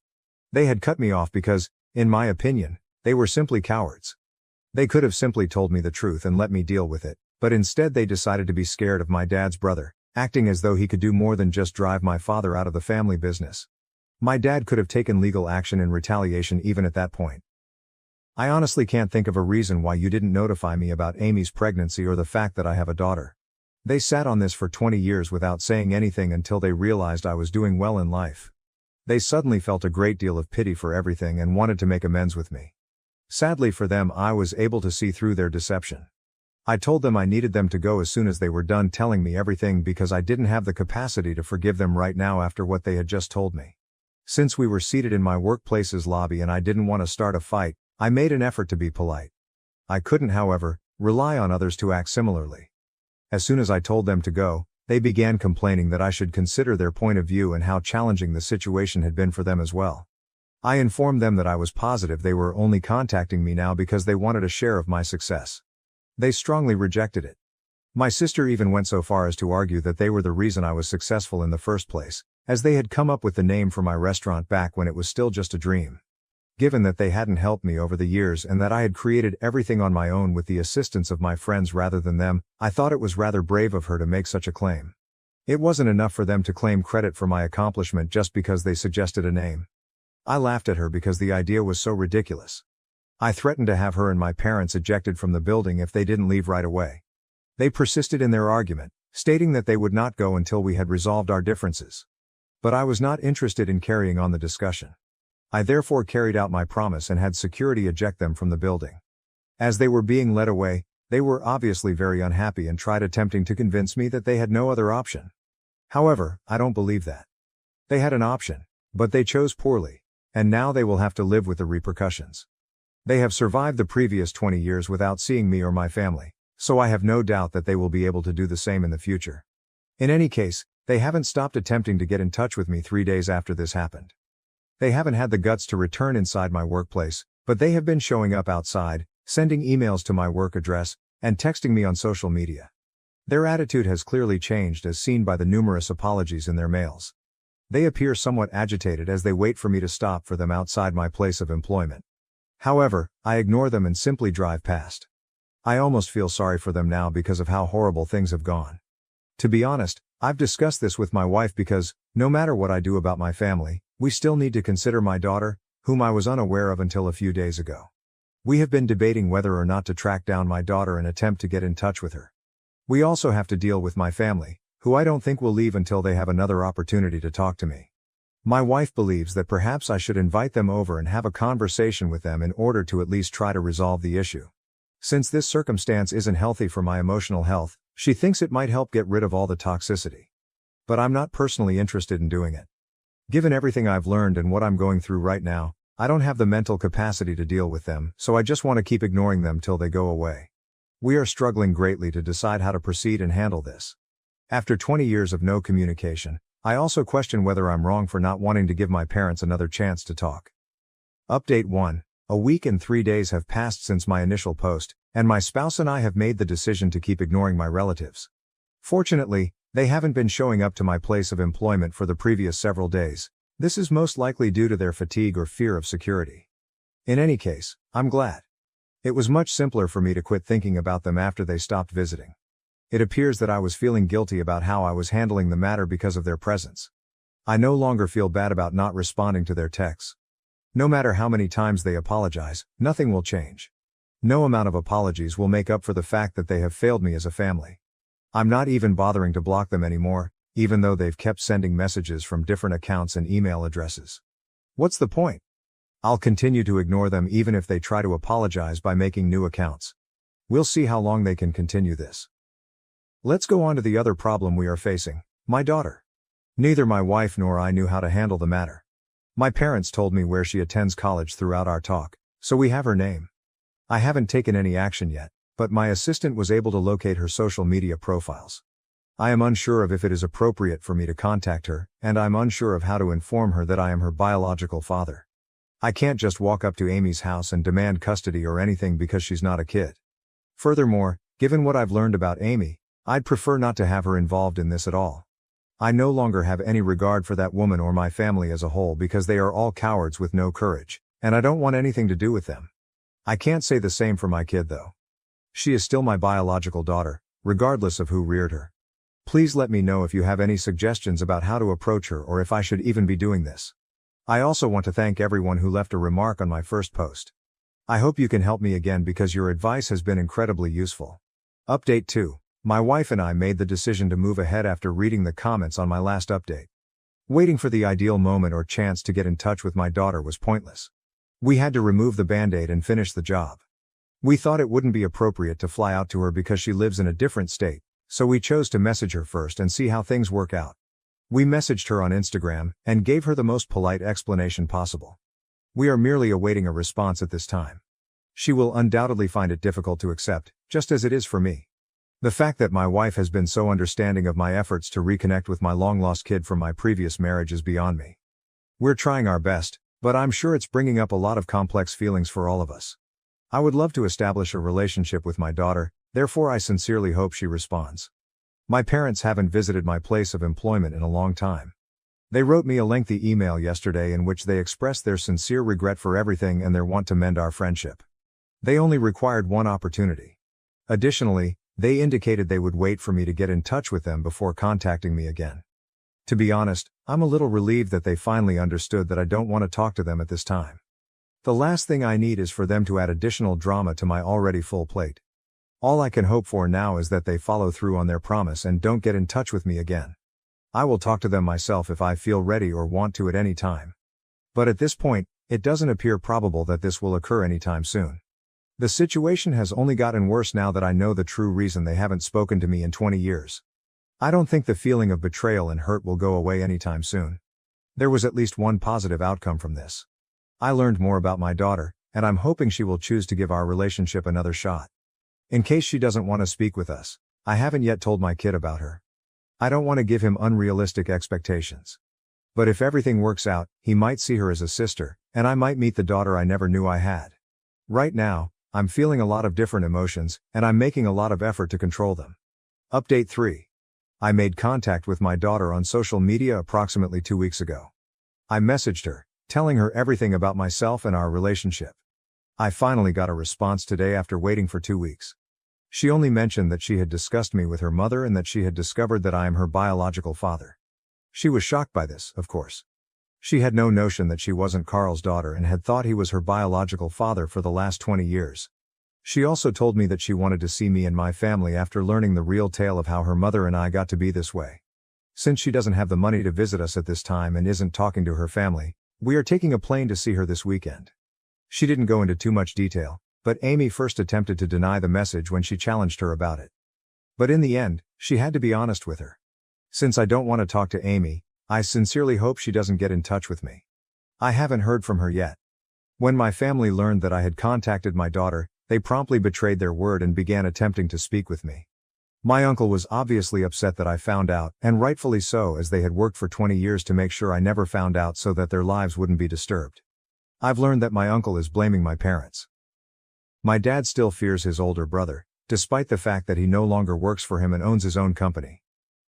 They had cut me off because, in my opinion, they were simply cowards. They could have simply told me the truth and let me deal with it, but instead they decided to be scared of my dad's brother, acting as though he could do more than just drive my father out of the family business. My dad could have taken legal action in retaliation even at that point. I honestly can't think of a reason why you didn't notify me about Amy's pregnancy or the fact that I have a daughter. They sat on this for 20 years without saying anything until they realized I was doing well in life. They suddenly felt a great deal of pity for everything and wanted to make amends with me. Sadly for them, I was able to see through their deception. I told them I needed them to go as soon as they were done telling me everything because I didn't have the capacity to forgive them right now after what they had just told me. Since we were seated in my workplace's lobby and I didn't want to start a fight, I made an effort to be polite. I couldn't, however, rely on others to act similarly. As soon as I told them to go, they began complaining that I should consider their point of view and how challenging the situation had been for them as well. I informed them that I was positive they were only contacting me now because they wanted a share of my success. They strongly rejected it. My sister even went so far as to argue that they were the reason I was successful in the first place, as they had come up with the name for my restaurant back when it was still just a dream. Given that they hadn't helped me over the years and that I had created everything on my own with the assistance of my friends rather than them, I thought it was rather brave of her to make such a claim. It wasn't enough for them to claim credit for my accomplishment just because they suggested a name. I laughed at her because the idea was so ridiculous. I threatened to have her and my parents ejected from the building if they didn't leave right away. They persisted in their argument, stating that they would not go until we had resolved our differences. But I was not interested in carrying on the discussion. I therefore carried out my promise and had security eject them from the building. As they were being led away, they were obviously very unhappy and tried attempting to convince me that they had no other option. However, I don't believe that. They had an option, but they chose poorly, and now they will have to live with the repercussions. They have survived the previous 20 years without seeing me or my family, so I have no doubt that they will be able to do the same in the future. In any case, they haven't stopped attempting to get in touch with me 3 days after this happened. They haven't had the guts to return inside my workplace, but they have been showing up outside, sending emails to my work address, and texting me on social media. Their attitude has clearly changed as seen by the numerous apologies in their mails. They appear somewhat agitated as they wait for me to stop for them outside my place of employment. However, I ignore them and simply drive past. I almost feel sorry for them now because of how horrible things have gone. To be honest, I've discussed this with my wife because, no matter what I do about my family, we still need to consider my daughter, whom I was unaware of until a few days ago. We have been debating whether or not to track down my daughter and attempt to get in touch with her. We also have to deal with my family, who I don't think will leave until they have another opportunity to talk to me. My wife believes that perhaps I should invite them over and have a conversation with them in order to at least try to resolve the issue. Since this circumstance isn't healthy for my emotional health, she thinks it might help get rid of all the toxicity. But I'm not personally interested in doing it. Given everything I've learned and what I'm going through right now, I don't have the mental capacity to deal with them, so I just want to keep ignoring them till they go away. We are struggling greatly to decide how to proceed and handle this. After 20 years of no communication, I also question whether I'm wrong for not wanting to give my parents another chance to talk. Update 1. A week and 3 days have passed since my initial post, and my spouse and I have made the decision to keep ignoring my relatives. Fortunately, they haven't been showing up to my place of employment for the previous several days. This is most likely due to their fatigue or fear of security. In any case, I'm glad. It was much simpler for me to quit thinking about them after they stopped visiting. It appears that I was feeling guilty about how I was handling the matter because of their presence. I no longer feel bad about not responding to their texts. No matter how many times they apologize, nothing will change. No amount of apologies will make up for the fact that they have failed me as a family. I'm not even bothering to block them anymore, even though they've kept sending messages from different accounts and email addresses. What's the point? I'll continue to ignore them even if they try to apologize by making new accounts. We'll see how long they can continue this. Let's go on to the other problem we are facing, my daughter. Neither my wife nor I knew how to handle the matter. My parents told me where she attends college throughout our talk, so we have her name. I haven't taken any action yet, but my assistant was able to locate her social media profiles. I am unsure of if it is appropriate for me to contact her, and I'm unsure of how to inform her that I am her biological father. I can't just walk up to Amy's house and demand custody or anything because she's not a kid. Furthermore, given what I've learned about Amy, I'd prefer not to have her involved in this at all. I no longer have any regard for that woman or my family as a whole because they are all cowards with no courage, and I don't want anything to do with them. I can't say the same for my kid though. She is still my biological daughter, regardless of who reared her. Please let me know if you have any suggestions about how to approach her or if I should even be doing this. I also want to thank everyone who left a remark on my first post. I hope you can help me again because your advice has been incredibly useful. Update 2. My wife and I made the decision to move ahead after reading the comments on my last update. Waiting for the ideal moment or chance to get in touch with my daughter was pointless. We had to remove the band-aid and finish the job. We thought it wouldn't be appropriate to fly out to her because she lives in a different state, so we chose to message her first and see how things work out. We messaged her on Instagram and gave her the most polite explanation possible. We are merely awaiting a response at this time. She will undoubtedly find it difficult to accept, just as it is for me. The fact that my wife has been so understanding of my efforts to reconnect with my long-lost kid from my previous marriage is beyond me. We're trying our best, but I'm sure it's bringing up a lot of complex feelings for all of us. I would love to establish a relationship with my daughter, therefore I sincerely hope she responds. My parents haven't visited my place of employment in a long time. They wrote me a lengthy email yesterday in which they expressed their sincere regret for everything and their want to mend our friendship. They only required one opportunity. Additionally, they indicated they would wait for me to get in touch with them before contacting me again. To be honest, I'm a little relieved that they finally understood that I don't want to talk to them at this time. The last thing I need is for them to add additional drama to my already full plate. All I can hope for now is that they follow through on their promise and don't get in touch with me again. I will talk to them myself if I feel ready or want to at any time. But at this point, it doesn't appear probable that this will occur anytime soon. The situation has only gotten worse now that I know the true reason they haven't spoken to me in 20 years. I don't think the feeling of betrayal and hurt will go away anytime soon. There was at least one positive outcome from this. I learned more about my daughter, and I'm hoping she will choose to give our relationship another shot. In case she doesn't want to speak with us, I haven't yet told my kid about her. I don't want to give him unrealistic expectations. But if everything works out, he might see her as a sister, and I might meet the daughter I never knew I had. Right now, I'm feeling a lot of different emotions, and I'm making a lot of effort to control them. Update 3. I made contact with my daughter on social media approximately 2 weeks ago. I messaged her, telling her everything about myself and our relationship. I finally got a response today after waiting for 2 weeks. She only mentioned that she had discussed me with her mother and that she had discovered that I am her biological father. She was shocked by this, of course. She had no notion that she wasn't Carl's daughter and had thought he was her biological father for the last 20 years. She also told me that she wanted to see me and my family after learning the real tale of how her mother and I got to be this way. Since she doesn't have the money to visit us at this time and isn't talking to her family, we are taking a plane to see her this weekend. She didn't go into too much detail, but Amy first attempted to deny the message when she challenged her about it. But in the end, she had to be honest with her. Since I don't want to talk to Amy, I sincerely hope she doesn't get in touch with me. I haven't heard from her yet. When my family learned that I had contacted my daughter, they promptly betrayed their word and began attempting to speak with me. My uncle was obviously upset that I found out, and rightfully so, as they had worked for 20 years to make sure I never found out so that their lives wouldn't be disturbed. I've learned that my uncle is blaming my parents. My dad still fears his older brother, despite the fact that he no longer works for him and owns his own company.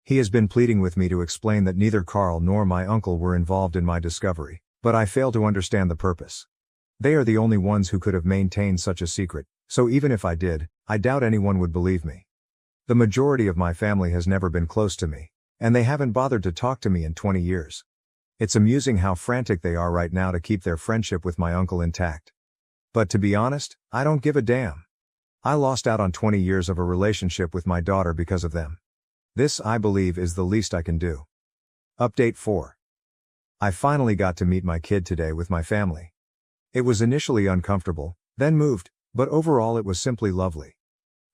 He has been pleading with me to explain that neither Carl nor my uncle were involved in my discovery, but I fail to understand the purpose. They are the only ones who could have maintained such a secret, so even if I did, I doubt anyone would believe me. The majority of my family has never been close to me, and they haven't bothered to talk to me in 20 years. It's amusing how frantic they are right now to keep their friendship with my uncle intact. But to be honest, I don't give a damn. I lost out on 20 years of a relationship with my daughter because of them. This, I believe, is the least I can do. Update 4. I finally got to meet my kid today with my family. It was initially uncomfortable, then moved, but overall it was simply lovely.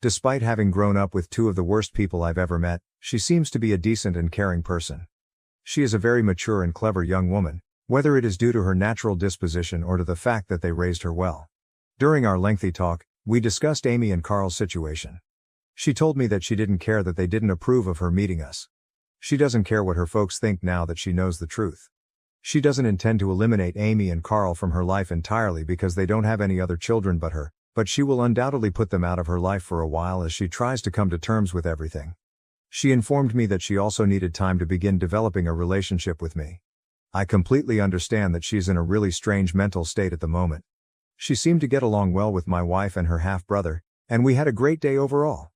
Despite having grown up with two of the worst people I've ever met, she seems to be a decent and caring person. She is a very mature and clever young woman, whether it is due to her natural disposition or to the fact that they raised her well. During our lengthy talk, we discussed Amy and Carl's situation. She told me that she didn't care that they didn't approve of her meeting us. She doesn't care what her folks think now that she knows the truth. She doesn't intend to eliminate Amy and Carl from her life entirely because they don't have any other children but her, but she will undoubtedly put them out of her life for a while as she tries to come to terms with everything. She informed me that she also needed time to begin developing a relationship with me. I completely understand that she's in a really strange mental state at the moment. She seemed to get along well with my wife and her half-brother, and we had a great day overall.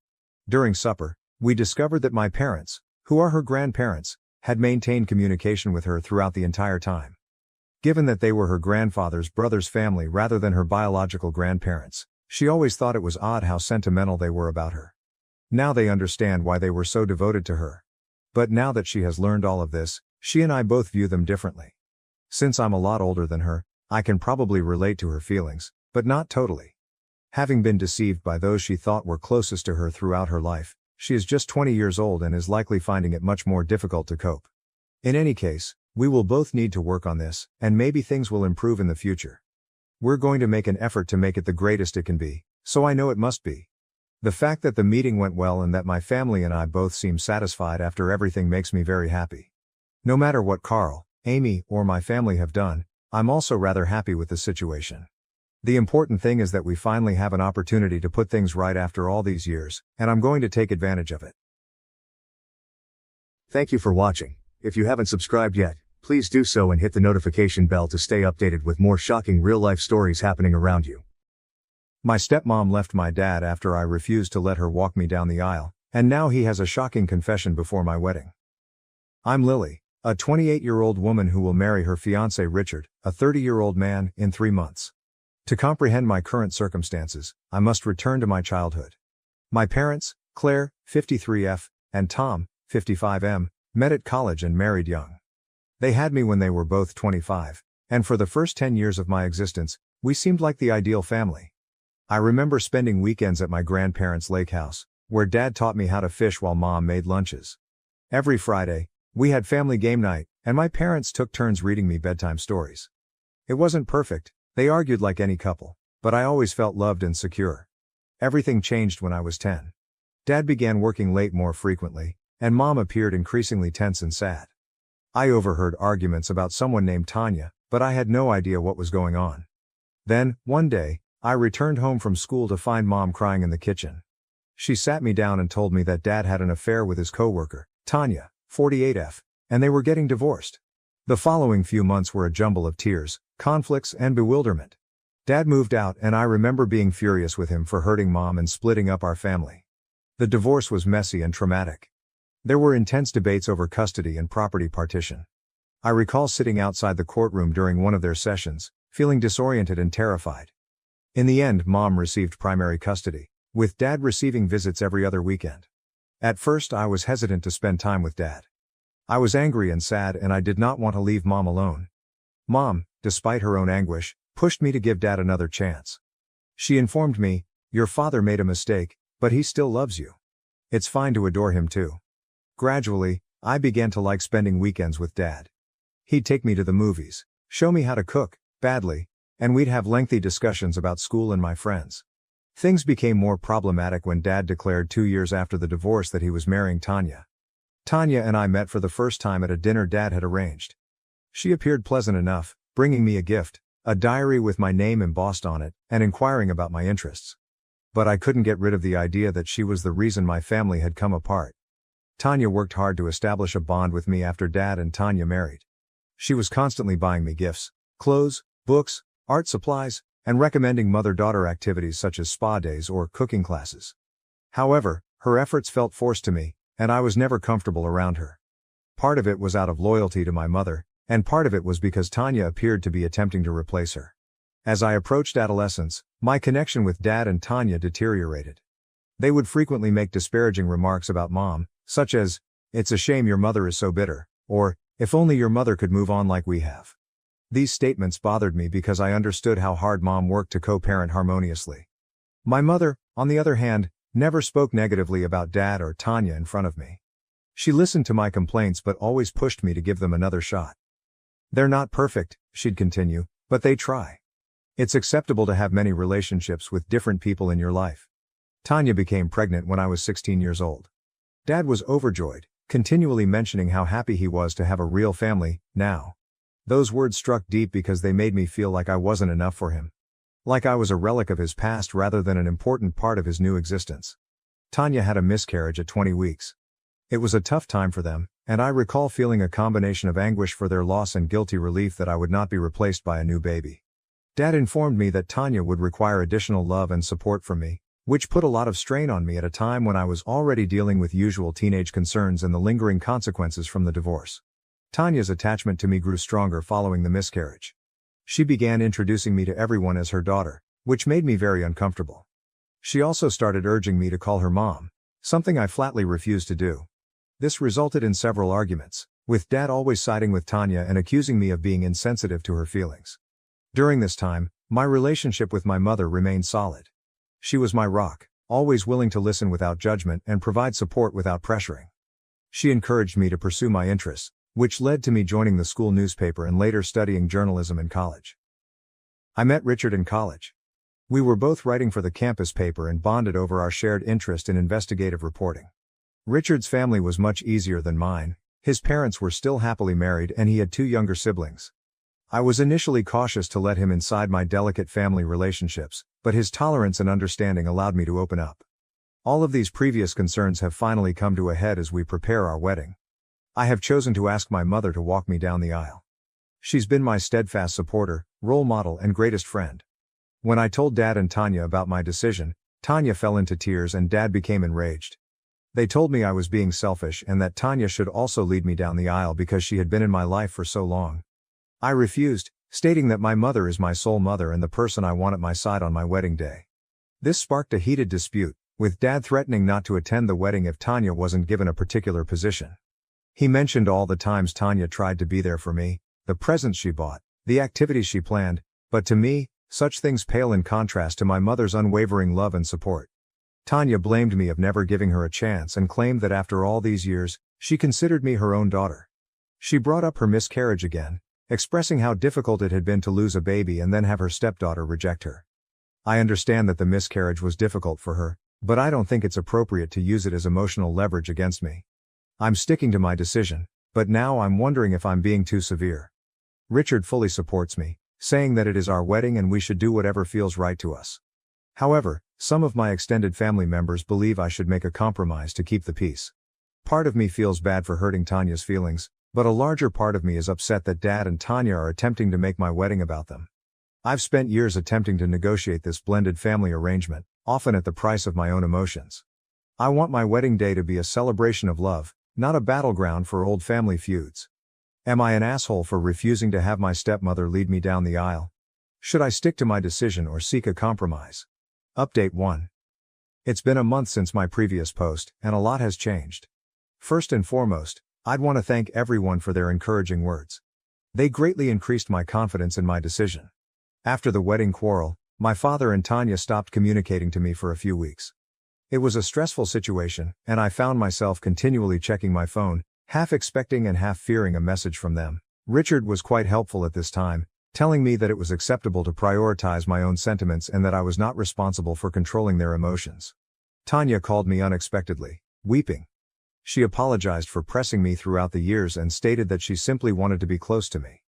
During supper, we discovered that my parents, who are her grandparents, had maintained communication with her throughout the entire time. Given that they were her grandfather's brother's family rather than her biological grandparents, she always thought it was odd how sentimental they were about her. Now they understand why they were so devoted to her. But now that she has learned all of this, she and I both view them differently. Since I'm a lot older than her, I can probably relate to her feelings, but not totally. Having been deceived by those she thought were closest to her throughout her life, she is just 20 years old and is likely finding it much more difficult to cope. In any case, we will both need to work on this, and maybe things will improve in the future. We're going to make an effort to make it the greatest it can be, so I know it must be. The fact that the meeting went well and that my family and I both seem satisfied after everything makes me very happy. No matter what Carl, Amy, or my family have done, I'm also rather happy with the situation. The important thing is that we finally have an opportunity to put things right after all these years, and I'm going to take advantage of it. Thank you for watching. If you haven't subscribed yet, please do so and hit the notification bell to stay updated with more shocking real-life stories happening around you. My stepmom left my dad after I refused to let her walk me down the aisle, and now he has a shocking confession before my wedding. I'm Lily, a 28-year-old woman who will marry her fiancé Richard, a 30-year-old man, in 3 months. To comprehend my current circumstances, I must return to my childhood. My parents, Claire, 53F, and Tom, 55M, met at college and married young. They had me when they were both 25, and for the first 10 years of my existence, we seemed like the ideal family. I remember spending weekends at my grandparents' lake house, where Dad taught me how to fish while Mom made lunches. Every Friday, we had family game night, and my parents took turns reading me bedtime stories. It wasn't perfect. They argued like any couple, but I always felt loved and secure. Everything changed when I was 10. Dad began working late more frequently, and Mom appeared increasingly tense and sad. I overheard arguments about someone named Tanya, but I had no idea what was going on. Then, one day, I returned home from school to find Mom crying in the kitchen. She sat me down and told me that Dad had an affair with his coworker, Tanya, 48F, and they were getting divorced. The following few months were a jumble of tears, conflicts, and bewilderment. Dad moved out, and I remember being furious with him for hurting Mom and splitting up our family. The divorce was messy and traumatic. There were intense debates over custody and property partition. I recall sitting outside the courtroom during one of their sessions, feeling disoriented and terrified. In the end, Mom received primary custody, with Dad receiving visits every other weekend. At first, I was hesitant to spend time with Dad. I was angry and sad, and I did not want to leave Mom alone. Mom, despite her own anguish, pushed me to give Dad another chance. She informed me, "Your father made a mistake, but he still loves you. It's fine to adore him too." Gradually, I began to like spending weekends with Dad. He'd take me to the movies, show me how to cook, badly, and we'd have lengthy discussions about school and my friends. Things became more problematic when Dad declared 2 years after the divorce that he was marrying Tanya. Tanya and I met for the first time at a dinner Dad had arranged. She appeared pleasant enough, bringing me a gift, a diary with my name embossed on it, and inquiring about my interests. But I couldn't get rid of the idea that she was the reason my family had come apart. Tanya worked hard to establish a bond with me after Dad and Tanya married. She was constantly buying me gifts, clothes, books, art supplies, and recommending mother-daughter activities such as spa days or cooking classes. However, her efforts felt forced to me, and I was never comfortable around her. Part of it was out of loyalty to my mother, and part of it was because Tanya appeared to be attempting to replace her. As I approached adolescence, my connection with Dad and Tanya deteriorated. They would frequently make disparaging remarks about Mom, such as, "It's a shame your mother is so bitter," or, "If only your mother could move on like we have." These statements bothered me because I understood how hard Mom worked to co-parent harmoniously. My mother, on the other hand, never spoke negatively about Dad or Tanya in front of me. She listened to my complaints but always pushed me to give them another shot. "They're not perfect," she'd continue, "but they try. It's acceptable to have many relationships with different people in your life." Tanya became pregnant when I was 16 years old. Dad was overjoyed, continually mentioning how happy he was to have a real family, now. Those words struck deep because they made me feel like I wasn't enough for him. Like I was a relic of his past rather than an important part of his new existence. Tanya had a miscarriage at 20 weeks. It was a tough time for them, and I recall feeling a combination of anguish for their loss and guilty relief that I would not be replaced by a new baby. Dad informed me that Tanya would require additional love and support from me, which put a lot of strain on me at a time when I was already dealing with usual teenage concerns and the lingering consequences from the divorce. Tanya's attachment to me grew stronger following the miscarriage. She began introducing me to everyone as her daughter, which made me very uncomfortable. She also started urging me to call her Mom, something I flatly refused to do. This resulted in several arguments, with Dad always siding with Tanya and accusing me of being insensitive to her feelings. During this time, my relationship with my mother remained solid. She was my rock, always willing to listen without judgment and provide support without pressuring. She encouraged me to pursue my interests, which led to me joining the school newspaper and later studying journalism in college. I met Richard in college. We were both writing for the campus paper and bonded over our shared interest in investigative reporting. Richard's family was much easier than mine. His parents were still happily married and he had 2 younger siblings. I was initially cautious to let him inside my delicate family relationships, but his tolerance and understanding allowed me to open up. All of these previous concerns have finally come to a head as we prepare our wedding. I have chosen to ask my mother to walk me down the aisle. She's been my steadfast supporter, role model, and greatest friend. When I told Dad and Tanya about my decision, Tanya fell into tears and Dad became enraged. They told me I was being selfish and that Tanya should also lead me down the aisle because she had been in my life for so long. I refused, stating that my mother is my soul mother and the person I want at my side on my wedding day. This sparked a heated dispute, with Dad threatening not to attend the wedding if Tanya wasn't given a particular position. He mentioned all the times Tanya tried to be there for me, the presents she bought, the activities she planned, but to me, such things pale in contrast to my mother's unwavering love and support. Tanya blamed me of never giving her a chance and claimed that after all these years, she considered me her own daughter. She brought up her miscarriage again, expressing how difficult it had been to lose a baby and then have her stepdaughter reject her. I understand that the miscarriage was difficult for her, but I don't think it's appropriate to use it as emotional leverage against me. I'm sticking to my decision, But now I'm wondering if I'm being too severe. Richard fully supports me, saying that it is our wedding and we should do whatever feels right to us. However, some of my extended family members believe I should make a compromise to keep the peace. Part of me feels bad for hurting Tanya's feelings, but a larger part of me is upset that Dad and Tanya are attempting to make my wedding about them. I've spent years attempting to negotiate this blended family arrangement, often at the price of my own emotions. I want my wedding day to be a celebration of love, not a battleground for old family feuds. Am I an asshole for refusing to have my stepmother lead me down the aisle? Should I stick to my decision or seek a compromise? Update 1. It's been a month since my previous post, and a lot has changed. First and foremost, I'd want to thank everyone for their encouraging words. They greatly increased my confidence in my decision. After the wedding quarrel, my father and Tanya stopped communicating to me for a few weeks. It was a stressful situation, and I found myself continually checking my phone, half expecting and half fearing a message from them. Richard was quite helpful at this time, telling me that it was acceptable to prioritize my own sentiments and that I was not responsible for controlling their emotions. Tanya called me unexpectedly, weeping. She apologized for pressing me throughout the years and stated that she simply wanted to be close to me.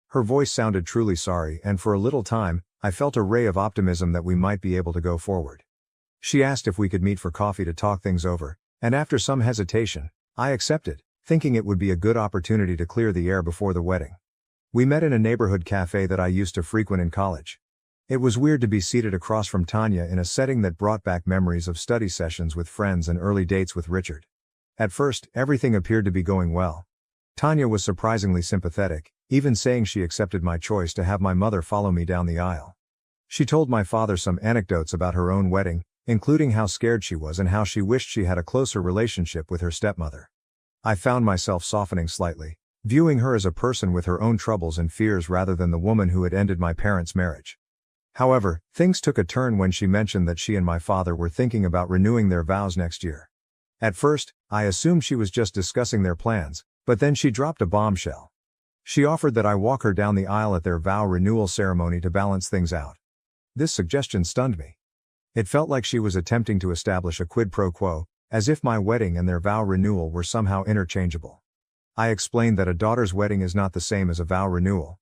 Her voice sounded truly sorry, and for a little time, I felt a ray of optimism that we might be able to go forward. She asked if we could meet for coffee to talk things over, and after some hesitation, I accepted, thinking it would be a good opportunity to clear the air before the wedding. We met in a neighborhood cafe that I used to frequent in college. It was weird to be seated across from Tanya in a setting that brought back memories of study sessions with friends and early dates with Richard. At first, everything appeared to be going well. Tanya was surprisingly sympathetic, even saying she accepted my choice to have my mother follow me down the aisle. She told my father some anecdotes about her own wedding, including how scared she was and how she wished she had a closer relationship with her stepmother. I found myself softening slightly, viewing her as a person with her own troubles and fears rather than the woman who had ended my parents' marriage. However, things took a turn when she mentioned that she and my father were thinking about renewing their vows next year. At first, I assumed she was just discussing their plans, but then she dropped a bombshell. She offered that I walk her down the aisle at their vow renewal ceremony to balance things out. This suggestion stunned me. It felt like she was attempting to establish a quid pro quo, as if my wedding and their vow renewal were somehow interchangeable. I explained that a daughter's wedding is not the same as a vow renewal.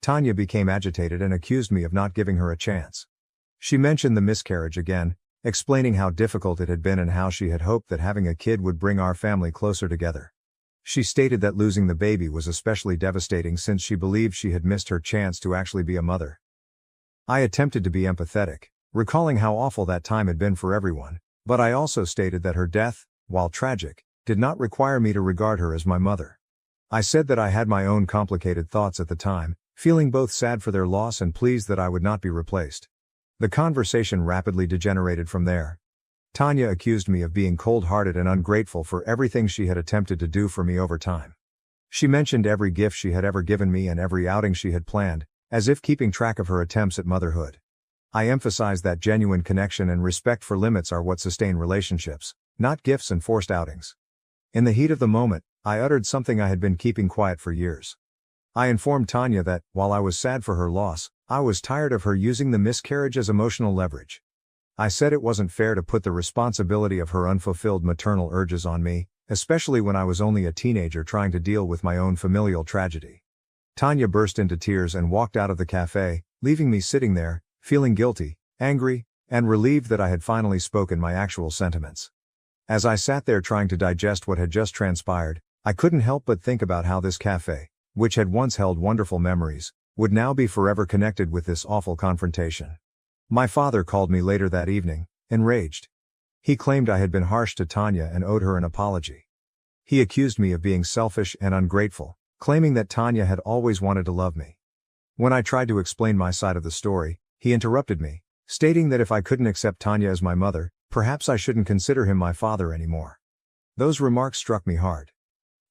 Tanya became agitated and accused me of not giving her a chance. She mentioned the miscarriage again, explaining how difficult it had been and how she had hoped that having a kid would bring our family closer together. She stated that losing the baby was especially devastating since she believed she had missed her chance to actually be a mother. I attempted to be empathetic, recalling how awful that time had been for everyone, but I also stated that her death, while tragic, did not require me to regard her as my mother. I said that I had my own complicated thoughts at the time, feeling both sad for their loss and pleased that I would not be replaced. The conversation rapidly degenerated from there. Tanya accused me of being cold-hearted and ungrateful for everything she had attempted to do for me over time. She mentioned every gift she had ever given me and every outing she had planned, as if keeping track of her attempts at motherhood. I emphasized that genuine connection and respect for limits are what sustain relationships, not gifts and forced outings. In the heat of the moment, I uttered something I had been keeping quiet for years. I informed Tanya that, while I was sad for her loss, I was tired of her using the miscarriage as emotional leverage. I said it wasn't fair to put the responsibility of her unfulfilled maternal urges on me, especially when I was only a teenager trying to deal with my own familial tragedy. Tanya burst into tears and walked out of the cafe, leaving me sitting there, feeling guilty, angry, and relieved that I had finally spoken my actual sentiments. As I sat there trying to digest what had just transpired, I couldn't help but think about how this cafe, which had once held wonderful memories, would now be forever connected with this awful confrontation. My father called me later that evening, enraged. He claimed I had been harsh to Tanya and owed her an apology. He accused me of being selfish and ungrateful, claiming that Tanya had always wanted to love me. When I tried to explain my side of the story, he interrupted me, stating that if I couldn't accept Tanya as my mother, perhaps I shouldn't consider him my father anymore. Those remarks struck me hard.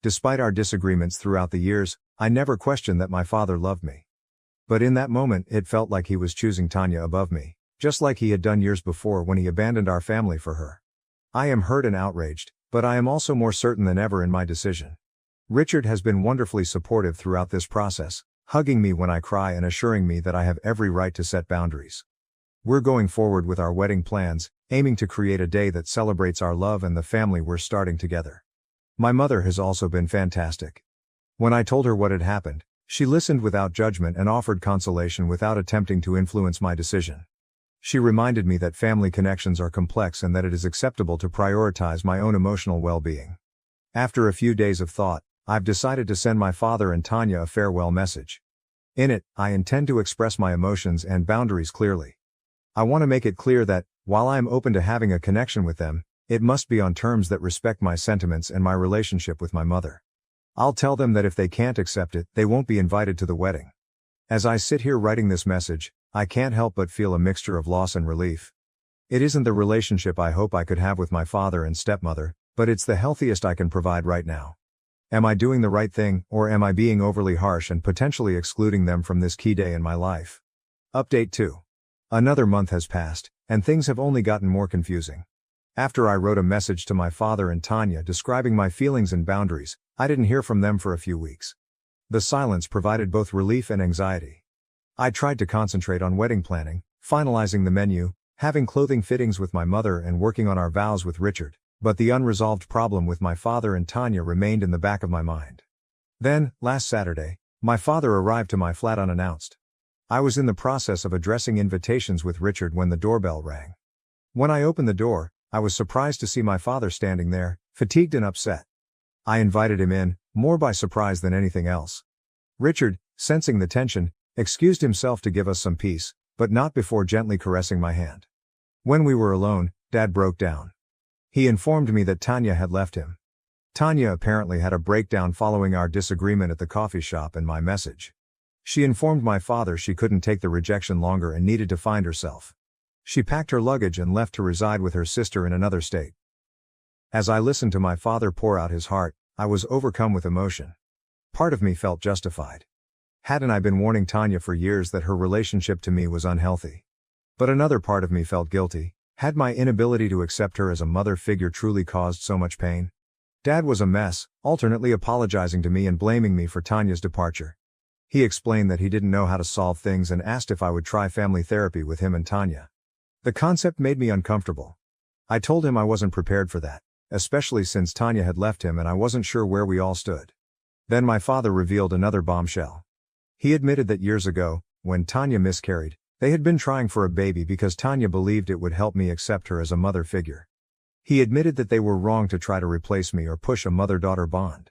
Despite our disagreements throughout the years, I never questioned that my father loved me. But in that moment it felt like he was choosing Tanya above me, just like he had done years before when he abandoned our family for her. I am hurt and outraged, but I am also more certain than ever in my decision. Richard has been wonderfully supportive throughout this process, hugging me when I cry and assuring me that I have every right to set boundaries. We're going forward with our wedding plans, aiming to create a day that celebrates our love and the family we're starting together. My mother has also been fantastic, When I told her what had happened, she listened without judgment and offered consolation without attempting to influence my decision. She reminded me that family connections are complex and that it is acceptable to prioritize my own emotional well-being. After a few days of thought, I've decided to send my father and Tanya a farewell message. In it, I intend to express my emotions and boundaries clearly. I want to make it clear that, while I am open to having a connection with them, it must be on terms that respect my sentiments and my relationship with my mother. I'll tell them that if they can't accept it, they won't be invited to the wedding. As I sit here writing this message, I can't help but feel a mixture of loss and relief. It isn't the relationship I hope I could have with my father and stepmother, but it's the healthiest I can provide right now. Am I doing the right thing, or am I being overly harsh and potentially excluding them from this key day in my life? Update 2. Another month has passed, and things have only gotten more confusing. After I wrote a message to my father and Tanya describing my feelings and boundaries, I didn't hear from them for a few weeks. The silence provided both relief and anxiety. I tried to concentrate on wedding planning, finalizing the menu, having clothing fittings with my mother and working on our vows with Richard, but the unresolved problem with my father and Tanya remained in the back of my mind. Then, last Saturday, my father arrived to my flat unannounced. I was in the process of addressing invitations with Richard when the doorbell rang. When I opened the door, I was surprised to see my father standing there, fatigued and upset. I invited him in, more by surprise than anything else. Richard, sensing the tension, excused himself to give us some peace, but not before gently caressing my hand. When we were alone, Dad broke down. He informed me that Tanya had left him. Tanya apparently had a breakdown following our disagreement at the coffee shop and my message. She informed my father she couldn't take the rejection longer and needed to find herself. She packed her luggage and left to reside with her sister in another state. As I listened to my father pour out his heart, I was overcome with emotion. Part of me felt justified. Hadn't I been warning Tanya for years that her relationship to me was unhealthy? But another part of me felt guilty. Had my inability to accept her as a mother figure truly caused so much pain? Dad was a mess, alternately apologizing to me and blaming me for Tanya's departure. He explained that he didn't know how to solve things and asked if I would try family therapy with him and Tanya. The concept made me uncomfortable. I told him I wasn't prepared for that, especially since Tanya had left him and I wasn't sure where we all stood. Then my father revealed another bombshell. He admitted that years ago, when Tanya miscarried, they had been trying for a baby because Tanya believed it would help me accept her as a mother figure. He admitted that they were wrong to try to replace me or push a mother-daughter bond.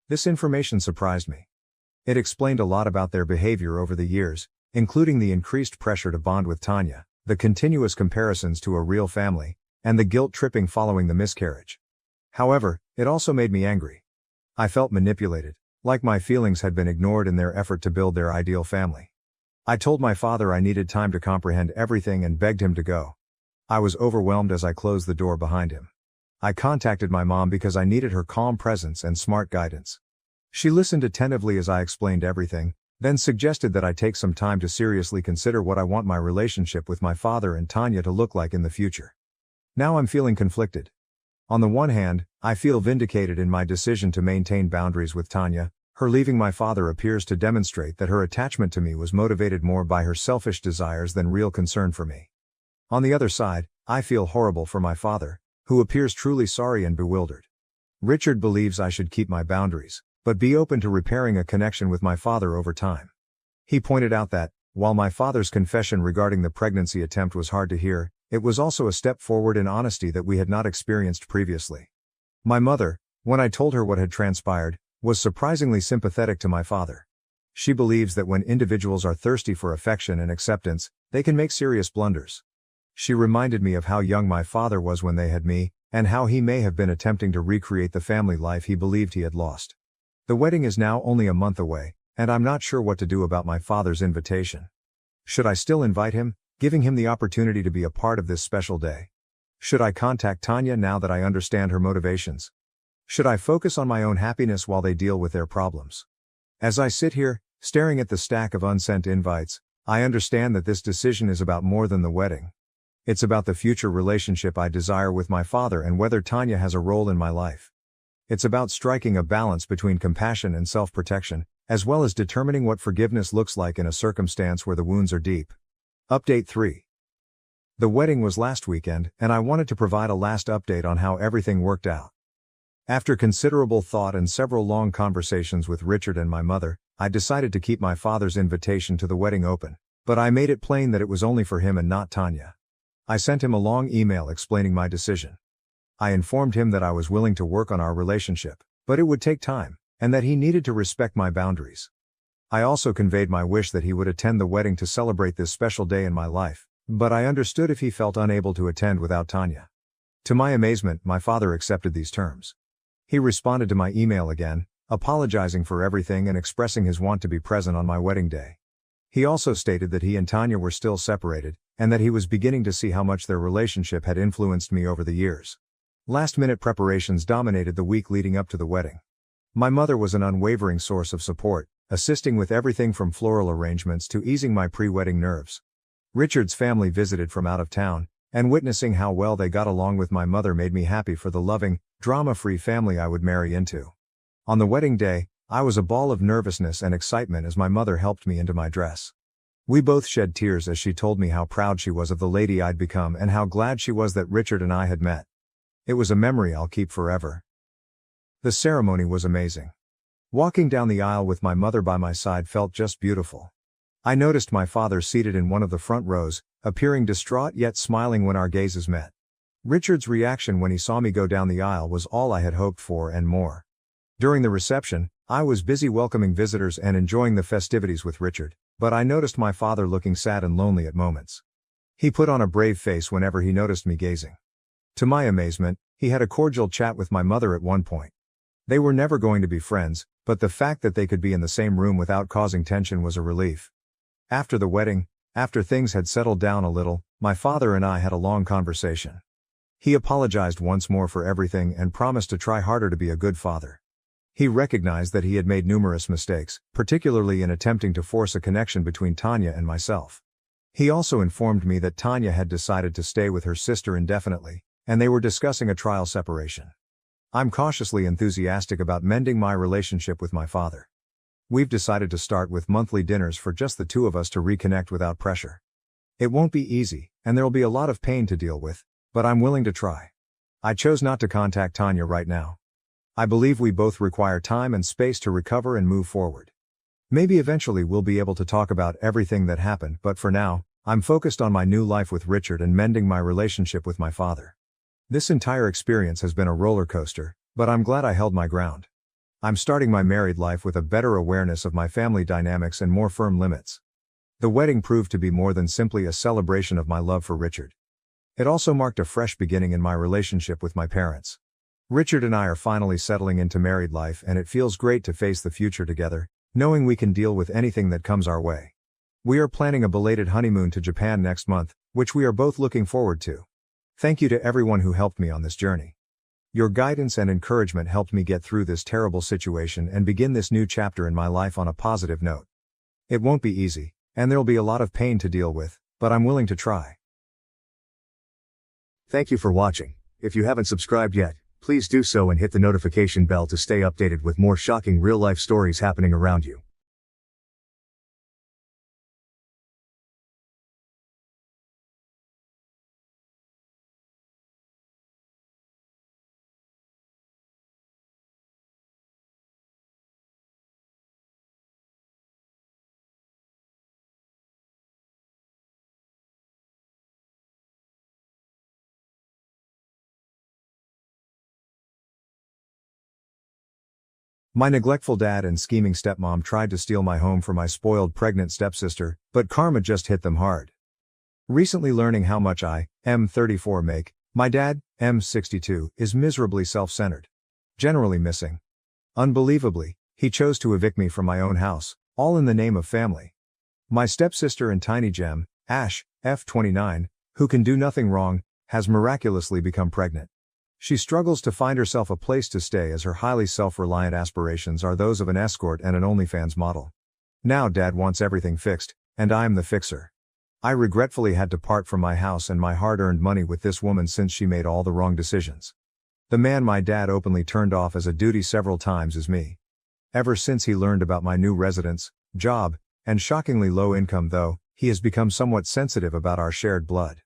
This information surprised me. It explained a lot about their behavior over the years, including the increased pressure to bond with Tanya, the continuous comparisons to a real family, and the guilt-tripping following the miscarriage. However, it also made me angry. I felt manipulated, like my feelings had been ignored in their effort to build their ideal family. I told my father I needed time to comprehend everything and begged him to go. I was overwhelmed as I closed the door behind him. I contacted my mom because I needed her calm presence and smart guidance. She listened attentively as I explained everything, then suggested that I take some time to seriously consider what I want my relationship with my father and Tanya to look like in the future. Now I'm feeling conflicted. On the one hand, I feel vindicated in my decision to maintain boundaries with Tanya. Her leaving my father appears to demonstrate that her attachment to me was motivated more by her selfish desires than real concern for me. On the other side, I feel horrible for my father, who appears truly sorry and bewildered. Richard believes I should keep my boundaries, but be open to repairing a connection with my father over time. He pointed out that, while my father's confession regarding the pregnancy attempt was hard to hear, it was also a step forward in honesty that we had not experienced previously. My mother, when I told her what had transpired, was surprisingly sympathetic to my father. She believes that when individuals are thirsty for affection and acceptance, they can make serious blunders. She reminded me of how young my father was when they had me, and how he may have been attempting to recreate the family life he believed he had lost. The wedding is now only a month away, and I'm not sure what to do about my father's invitation. Should I still invite him, giving him the opportunity to be a part of this special day? Should I contact Tanya now that I understand her motivations? Should I focus on my own happiness while they deal with their problems? As I sit here, staring at the stack of unsent invites, I understand that this decision is about more than the wedding. It's about the future relationship I desire with my father and whether Tanya has a role in my life. It's about striking a balance between compassion and self-protection, as well as determining what forgiveness looks like in a circumstance where the wounds are deep. Update 3. The wedding was last weekend, and I wanted to provide a last update on how everything worked out. After considerable thought and several long conversations with Richard and my mother, I decided to keep my father's invitation to the wedding open, but I made it plain that it was only for him and not Tanya. I sent him a long email explaining my decision. I informed him that I was willing to work on our relationship, but it would take time, and that he needed to respect my boundaries. I also conveyed my wish that he would attend the wedding to celebrate this special day in my life, but I understood if he felt unable to attend without Tanya. To my amazement, my father accepted these terms. He responded to my email again, apologizing for everything and expressing his want to be present on my wedding day. He also stated that he and Tanya were still separated, and that he was beginning to see how much their relationship had influenced me over the years. Last-minute preparations dominated the week leading up to the wedding. My mother was an unwavering source of support, assisting with everything from floral arrangements to easing my pre-wedding nerves. Richard's family visited from out of town, and witnessing how well they got along with my mother made me happy for the loving, drama-free family I would marry into. On the wedding day, I was a ball of nervousness and excitement as my mother helped me into my dress. We both shed tears as she told me how proud she was of the lady I'd become and how glad she was that Richard and I had met. It was a memory I'll keep forever. The ceremony was amazing. Walking down the aisle with my mother by my side felt just beautiful. I noticed my father seated in one of the front rows, appearing distraught yet smiling when our gazes met. Richard's reaction when he saw me go down the aisle was all I had hoped for and more. During the reception, I was busy welcoming visitors and enjoying the festivities with Richard, but I noticed my father looking sad and lonely at moments. He put on a brave face whenever he noticed me gazing. To my amazement, he had a cordial chat with my mother at one point. They were never going to be friends, but the fact that they could be in the same room without causing tension was a relief. After the wedding, after things had settled down a little, my father and I had a long conversation. He apologized once more for everything and promised to try harder to be a good father. He recognized that he had made numerous mistakes, particularly in attempting to force a connection between Tanya and myself. He also informed me that Tanya had decided to stay with her sister indefinitely, and they were discussing a trial separation. I'm cautiously enthusiastic about mending my relationship with my father. We've decided to start with monthly dinners for just the two of us to reconnect without pressure. It won't be easy, and there'll be a lot of pain to deal with, but I'm willing to try. I chose not to contact Tanya right now. I believe we both require time and space to recover and move forward. Maybe eventually we'll be able to talk about everything that happened, but for now, I'm focused on my new life with Richard and mending my relationship with my father. This entire experience has been a roller coaster, but I'm glad I held my ground. I'm starting my married life with a better awareness of my family dynamics and more firm limits. The wedding proved to be more than simply a celebration of my love for Richard. It also marked a fresh beginning in my relationship with my parents. Richard and I are finally settling into married life, and it feels great to face the future together, knowing we can deal with anything that comes our way. We are planning a belated honeymoon to Japan next month, which we are both looking forward to. Thank you to everyone who helped me on this journey. Your guidance and encouragement helped me get through this terrible situation and begin this new chapter in my life on a positive note. It won't be easy, and there'll be a lot of pain to deal with, but I'm willing to try. Thank you for watching. If you haven't subscribed yet, please do so and hit the notification bell to stay updated with more shocking real-life stories happening around you. My neglectful dad and scheming stepmom tried to steal my home for my spoiled pregnant stepsister, but karma just hit them hard. Recently learning how much I, M34, make, my dad, M62, is miserably self-centered. Generally missing. Unbelievably, he chose to evict me from my own house, all in the name of family. My stepsister and tiny gem, Ash, F29, who can do nothing wrong, has miraculously become pregnant. She struggles to find herself a place to stay as her highly self-reliant aspirations are those of an escort and an OnlyFans model. Now Dad wants everything fixed, and I'm the fixer. I regretfully had to part from my house and my hard-earned money with this woman since she made all the wrong decisions. The man my dad openly turned off as a duty several times is me. Ever since he learned about my new residence, job, and shockingly low income though, he has become somewhat sensitive about our shared blood.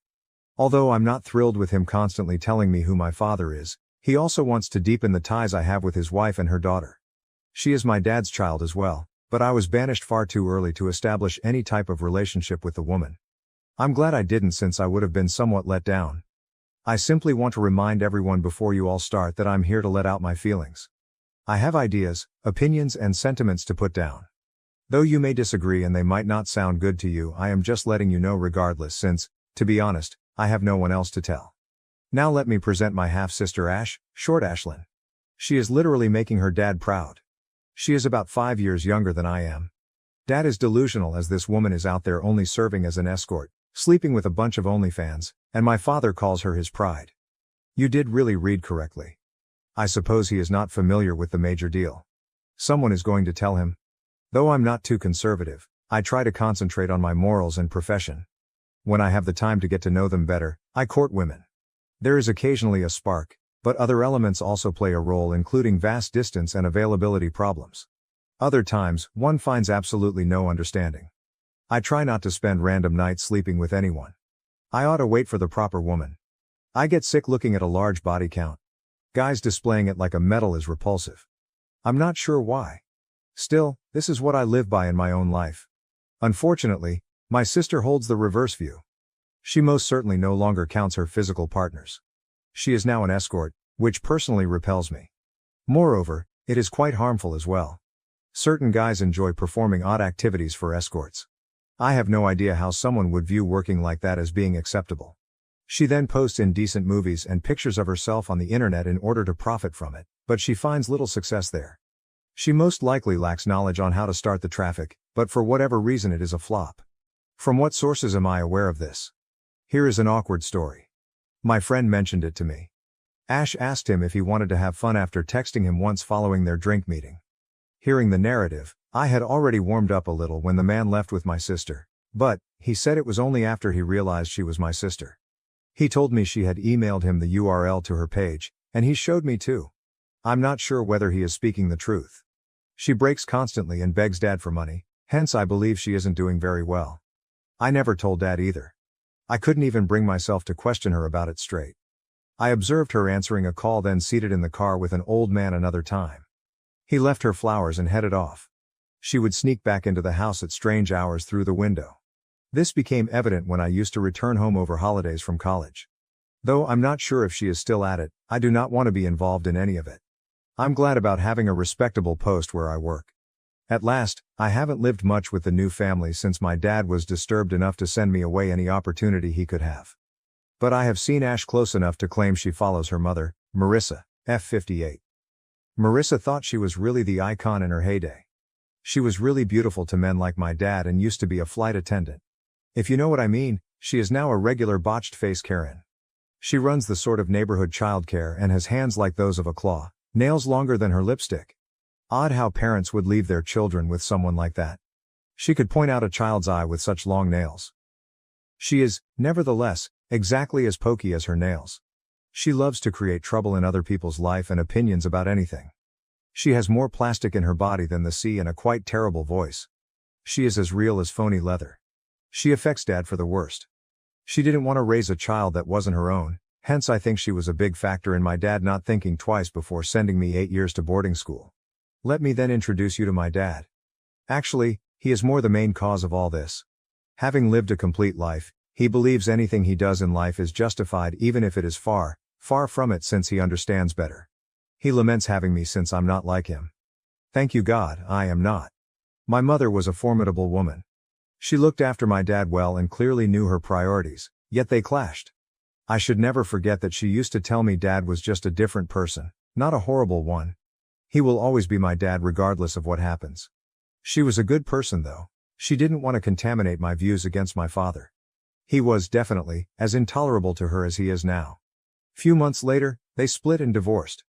Although I'm not thrilled with him constantly telling me who my father is, He also wants to deepen the ties I have with his wife and her daughter. She is my dad's child as well, but I was banished far too early to establish any type of relationship with the woman. I'm glad I didn't, since I would have been somewhat let down. I simply want to remind everyone before you all start that I'm here to let out my feelings. I have ideas, opinions and sentiments to put down. Though you may disagree and they might not sound good to you, I am just letting you know regardless, since, to be honest, I have no one else to tell. Now let me present my half-sister Ash, short Ashlyn. She is literally making her dad proud. She is about 5 years younger than I am. Dad is delusional, as this woman is out there only serving as an escort, sleeping with a bunch of OnlyFans, and my father calls her his pride. You did really read correctly. I suppose he is not familiar with the major deal. Someone is going to tell him. Though I'm not too conservative, I try to concentrate on my morals and profession. When I have the time to get to know them better, I court women. There is occasionally a spark, but other elements also play a role, including vast distance and availability problems. Other times, one finds absolutely no understanding. I try not to spend random nights sleeping with anyone. I ought to wait for the proper woman. I get sick looking at a large body count. Guys displaying it like a medal is repulsive. I'm not sure why. Still, this is what I live by in my own life. Unfortunately, my sister holds the reverse view. She most certainly no longer counts her physical partners. She is now an escort, which personally repels me. Moreover, it is quite harmful as well. Certain guys enjoy performing odd activities for escorts. I have no idea how someone would view working like that as being acceptable. She then posts indecent movies and pictures of herself on the internet in order to profit from it, but she finds little success there. She most likely lacks knowledge on how to start the traffic, but for whatever reason it is a flop. From what sources am I aware of this? Here is an awkward story. My friend mentioned it to me. Ash asked him if he wanted to have fun after texting him once following their drink meeting. Hearing the narrative, I had already warmed up a little when the man left with my sister, but he said it was only after he realized she was my sister. He told me she had emailed him the URL to her page, and he showed me too. I'm not sure whether he is speaking the truth. She breaks constantly and begs Dad for money, hence I believe she isn't doing very well. I never told Dad either. I couldn't even bring myself to question her about it straight. I observed her answering a call, then seated in the car with an old man another time. He left her flowers and headed off. She would sneak back into the house at strange hours through the window. This became evident when I used to return home over holidays from college. Though I'm not sure if she is still at it, I do not want to be involved in any of it. I'm glad about having a respectable post where I work. At last, I haven't lived much with the new family since my dad was disturbed enough to send me away any opportunity he could have. But I have seen Ash close enough to claim she follows her mother, Marissa, F58. Marissa thought she was really the icon in her heyday. She was really beautiful to men like my dad and used to be a flight attendant. If you know what I mean, she is now a regular botched face Karen. She runs the sort of neighborhood childcare and has hands like those of a claw, nails longer than her lipstick. Odd how parents would leave their children with someone like that. She could point out a child's eye with such long nails. She is, nevertheless, exactly as pokey as her nails. She loves to create trouble in other people's life and opinions about anything. She has more plastic in her body than the sea and a quite terrible voice. She is as real as phony leather. She affects Dad for the worst. She didn't want to raise a child that wasn't her own, hence I think she was a big factor in my dad not thinking twice before sending me 8 years to boarding school. Let me then introduce you to my dad. Actually, he is more the main cause of all this. Having lived a complete life, he believes anything he does in life is justified even if it is far, far from it, since he understands better. He laments having me since I'm not like him. Thank you God, I am not. My mother was a formidable woman. She looked after my dad well and clearly knew her priorities, yet they clashed. I should never forget that she used to tell me Dad was just a different person, not a horrible one. He will always be my dad regardless of what happens. She was a good person though. She didn't want to contaminate my views against my father. He was definitely as intolerable to her as he is now. Few months later, they split and divorced.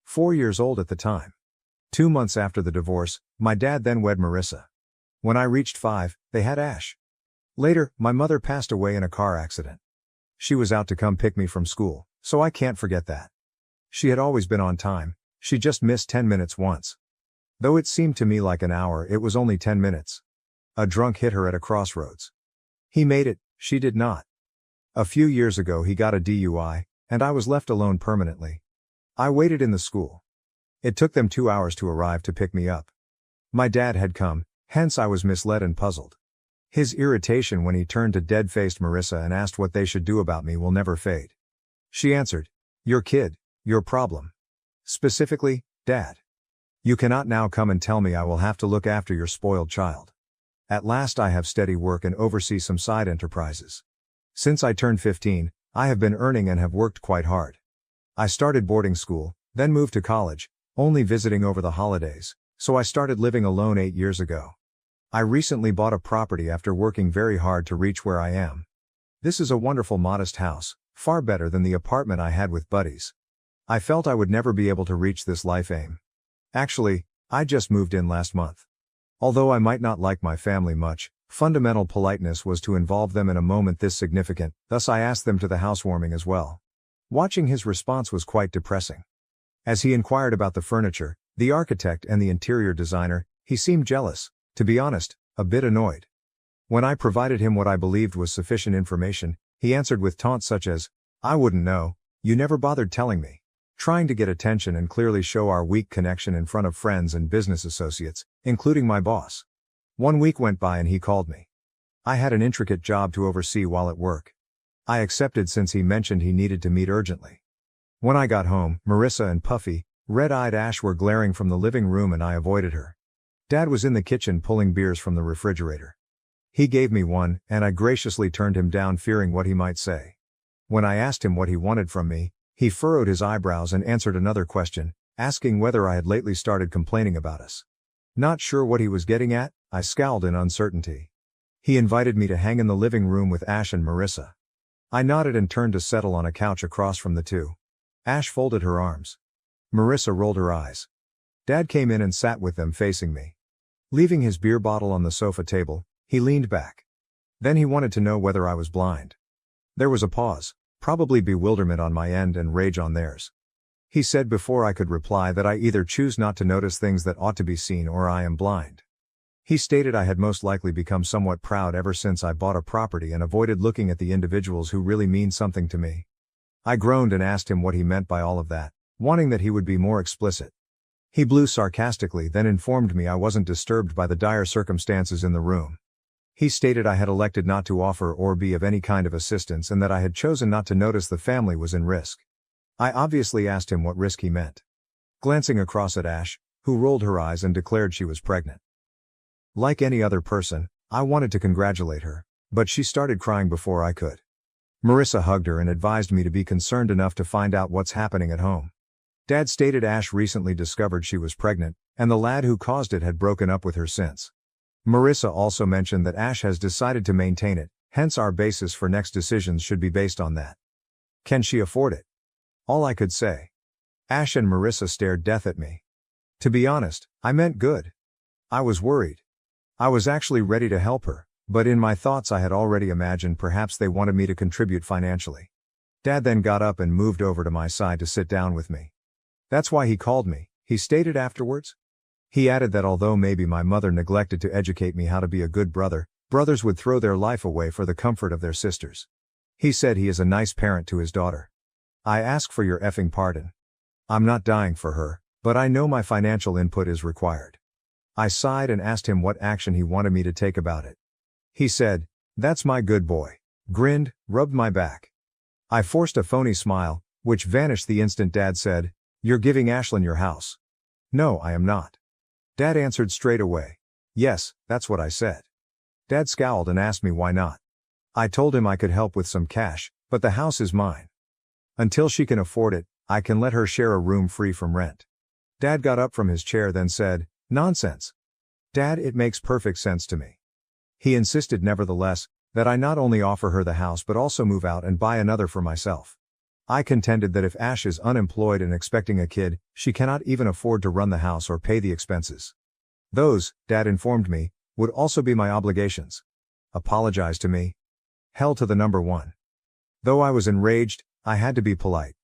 4 years old at the time. 2 months after the divorce, my dad then wed Marissa. When I reached 5, they had Ash. Later, my mother passed away in a car accident. She was out to come pick me from school, so I can't forget that. She had always been on time, she just missed 10 minutes once. Though it seemed to me like an hour, it was only 10 minutes. A drunk hit her at a crossroads. He made it, she did not. A few years ago he got a DUI, and I was left alone permanently. I waited in the school. It took them 2 hours to arrive to pick me up. My dad had come, hence I was misled and puzzled. His irritation when he turned to dead-faced Marissa and asked what they should do about me will never fade. She answered, "Your kid, your problem. Specifically, Dad. You cannot now come and tell me I will have to look after your spoiled child. At last I have steady work and oversee some side enterprises. Since I turned 15, I have been earning and have worked quite hard. I started boarding school, then moved to college, only visiting over the holidays, so I started living alone 8 years ago. I recently bought a property after working very hard to reach where I am. This is a wonderful modest house, far better than the apartment I had with buddies. I felt I would never be able to reach this life aim. Actually, I just moved in last month. Although I might not like my family much, fundamental politeness was to involve them in a moment this significant, thus I asked them to the housewarming as well. Watching his response was quite depressing. As he inquired about the furniture, the architect and the interior designer, he seemed jealous, to be honest, a bit annoyed. When I provided him what I believed was sufficient information, he answered with taunts such as, "I wouldn't know, you never bothered telling me," trying to get attention and clearly show our weak connection in front of friends and business associates, including my boss. 1 week went by and he called me. I had an intricate job to oversee while at work. I accepted since he mentioned he needed to meet urgently. When I got home, Marissa and puffy, red-eyed Ash were glaring from the living room and I avoided her. Dad was in the kitchen pulling beers from the refrigerator. He gave me one, and I graciously turned him down fearing what he might say. When I asked him what he wanted from me, he furrowed his eyebrows and answered another question, asking whether I had lately started complaining about us. Not sure what he was getting at, I scowled in uncertainty. He invited me to hang in the living room with Ash and Marissa. I nodded and turned to settle on a couch across from the two. Ash folded her arms. Marissa rolled her eyes. Dad came in and sat with them facing me. Leaving his beer bottle on the sofa table, he leaned back. Then he wanted to know whether I was blind. There was a pause, probably bewilderment on my end and rage on theirs. He said before I could reply that I either choose not to notice things that ought to be seen or I am blind. He stated I had most likely become somewhat proud ever since I bought a property and avoided looking at the individuals who really mean something to me. I groaned and asked him what he meant by all of that, wanting that he would be more explicit. He blew sarcastically, then informed me I wasn't disturbed by the dire circumstances in the room. He stated I had elected not to offer or be of any kind of assistance and that I had chosen not to notice the family was in risk. I obviously asked him what risk he meant. Glancing across at Ash, who rolled her eyes and declared she was pregnant. Like any other person, I wanted to congratulate her, but she started crying before I could. Marissa hugged her and advised me to be concerned enough to find out what's happening at home. Dad stated Ash recently discovered she was pregnant, and the lad who caused it had broken up with her since. Marissa also mentioned that Ash has decided to maintain it, hence our basis for next decisions should be based on that. Can she afford it? All I could say. Ash and Marissa stared death at me. To be honest, I meant good. I was worried. I was actually ready to help her, but in my thoughts I had already imagined perhaps they wanted me to contribute financially. Dad then got up and moved over to my side to sit down with me. That's why he called me, he stated afterwards. He added that although maybe my mother neglected to educate me how to be a good brother, brothers would throw their life away for the comfort of their sisters. He said he is a nice parent to his daughter. I ask for your effing pardon. I'm not dying for her, but I know my financial input is required. I sighed and asked him what action he wanted me to take about it. He said, "That's my good boy," grinned, rubbed my back. I forced a phony smile, which vanished the instant Dad said, "You're giving Ashlyn your house." "No, I am not." Dad answered straight away. "Yes, that's what I said." Dad scowled and asked me why not. I told him I could help with some cash, but the house is mine. Until she can afford it, I can let her share a room free from rent. Dad got up from his chair then said, "Nonsense. Dad, it makes perfect sense to me." He insisted nevertheless, that I not only offer her the house but also move out and buy another for myself. I contended that if Ash is unemployed and expecting a kid, she cannot even afford to run the house or pay the expenses. Those, Dad informed me, would also be my obligations. Apologize to me? Hell to the number one. Though I was enraged, I had to be polite.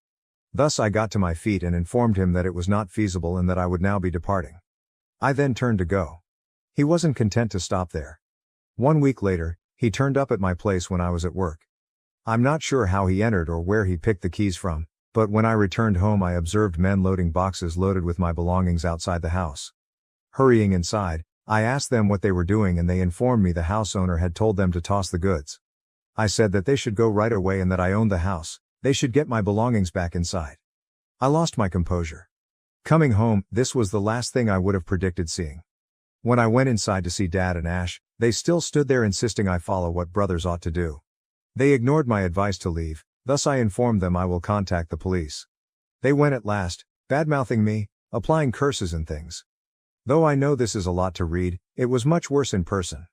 Thus I got to my feet and informed him that it was not feasible and that I would now be departing. I then turned to go. He wasn't content to stop there. 1 week later, he turned up at my place when I was at work. I'm not sure how he entered or where he picked the keys from, But when I returned home, I observed men loading boxes loaded with my belongings outside the house. Hurrying inside, I asked them what they were doing, and they informed me the house owner had told them to toss the goods. I said that they should go right away and that I owned the house, they should get my belongings back inside. I lost my composure. Coming home, this was the last thing I would have predicted seeing. When I went inside to see Dad and Ash, they still stood there insisting I follow what brothers ought to do. They ignored my advice to leave, thus I informed them I will contact the police. They went at last, badmouthing me, applying curses and things. Though I know this is a lot to read, it was much worse in person.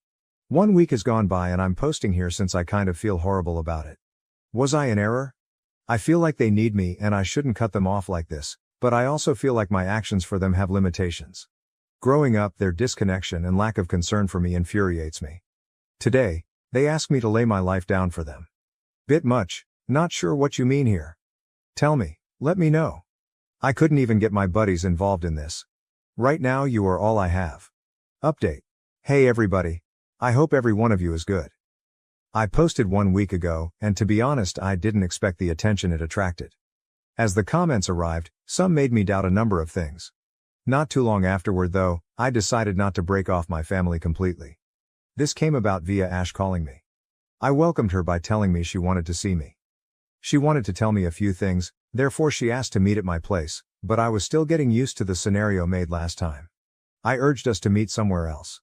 1 week has gone by and I'm posting here since I kind of feel horrible about it. Was I in error? I feel like they need me and I shouldn't cut them off like this, but I also feel like my actions for them have limitations. Growing up, their disconnection and lack of concern for me infuriates me. Today, they ask me to lay my life down for them. Bit much, not sure what you mean here. Tell me, let me know. I couldn't even get my buddies involved in this. Right now you are all I have. Update. Hey everybody. I hope every one of you is good. I posted 1 week ago, and to be honest I didn't expect the attention it attracted. As the comments arrived, some made me doubt a number of things. Not too long afterward though, I decided not to break off my family completely. This came about via Ash calling me. I welcomed her by telling me she wanted to see me. She wanted to tell me a few things, therefore she asked to meet at my place, but I was still getting used to the scenario made last time. I urged us to meet somewhere else.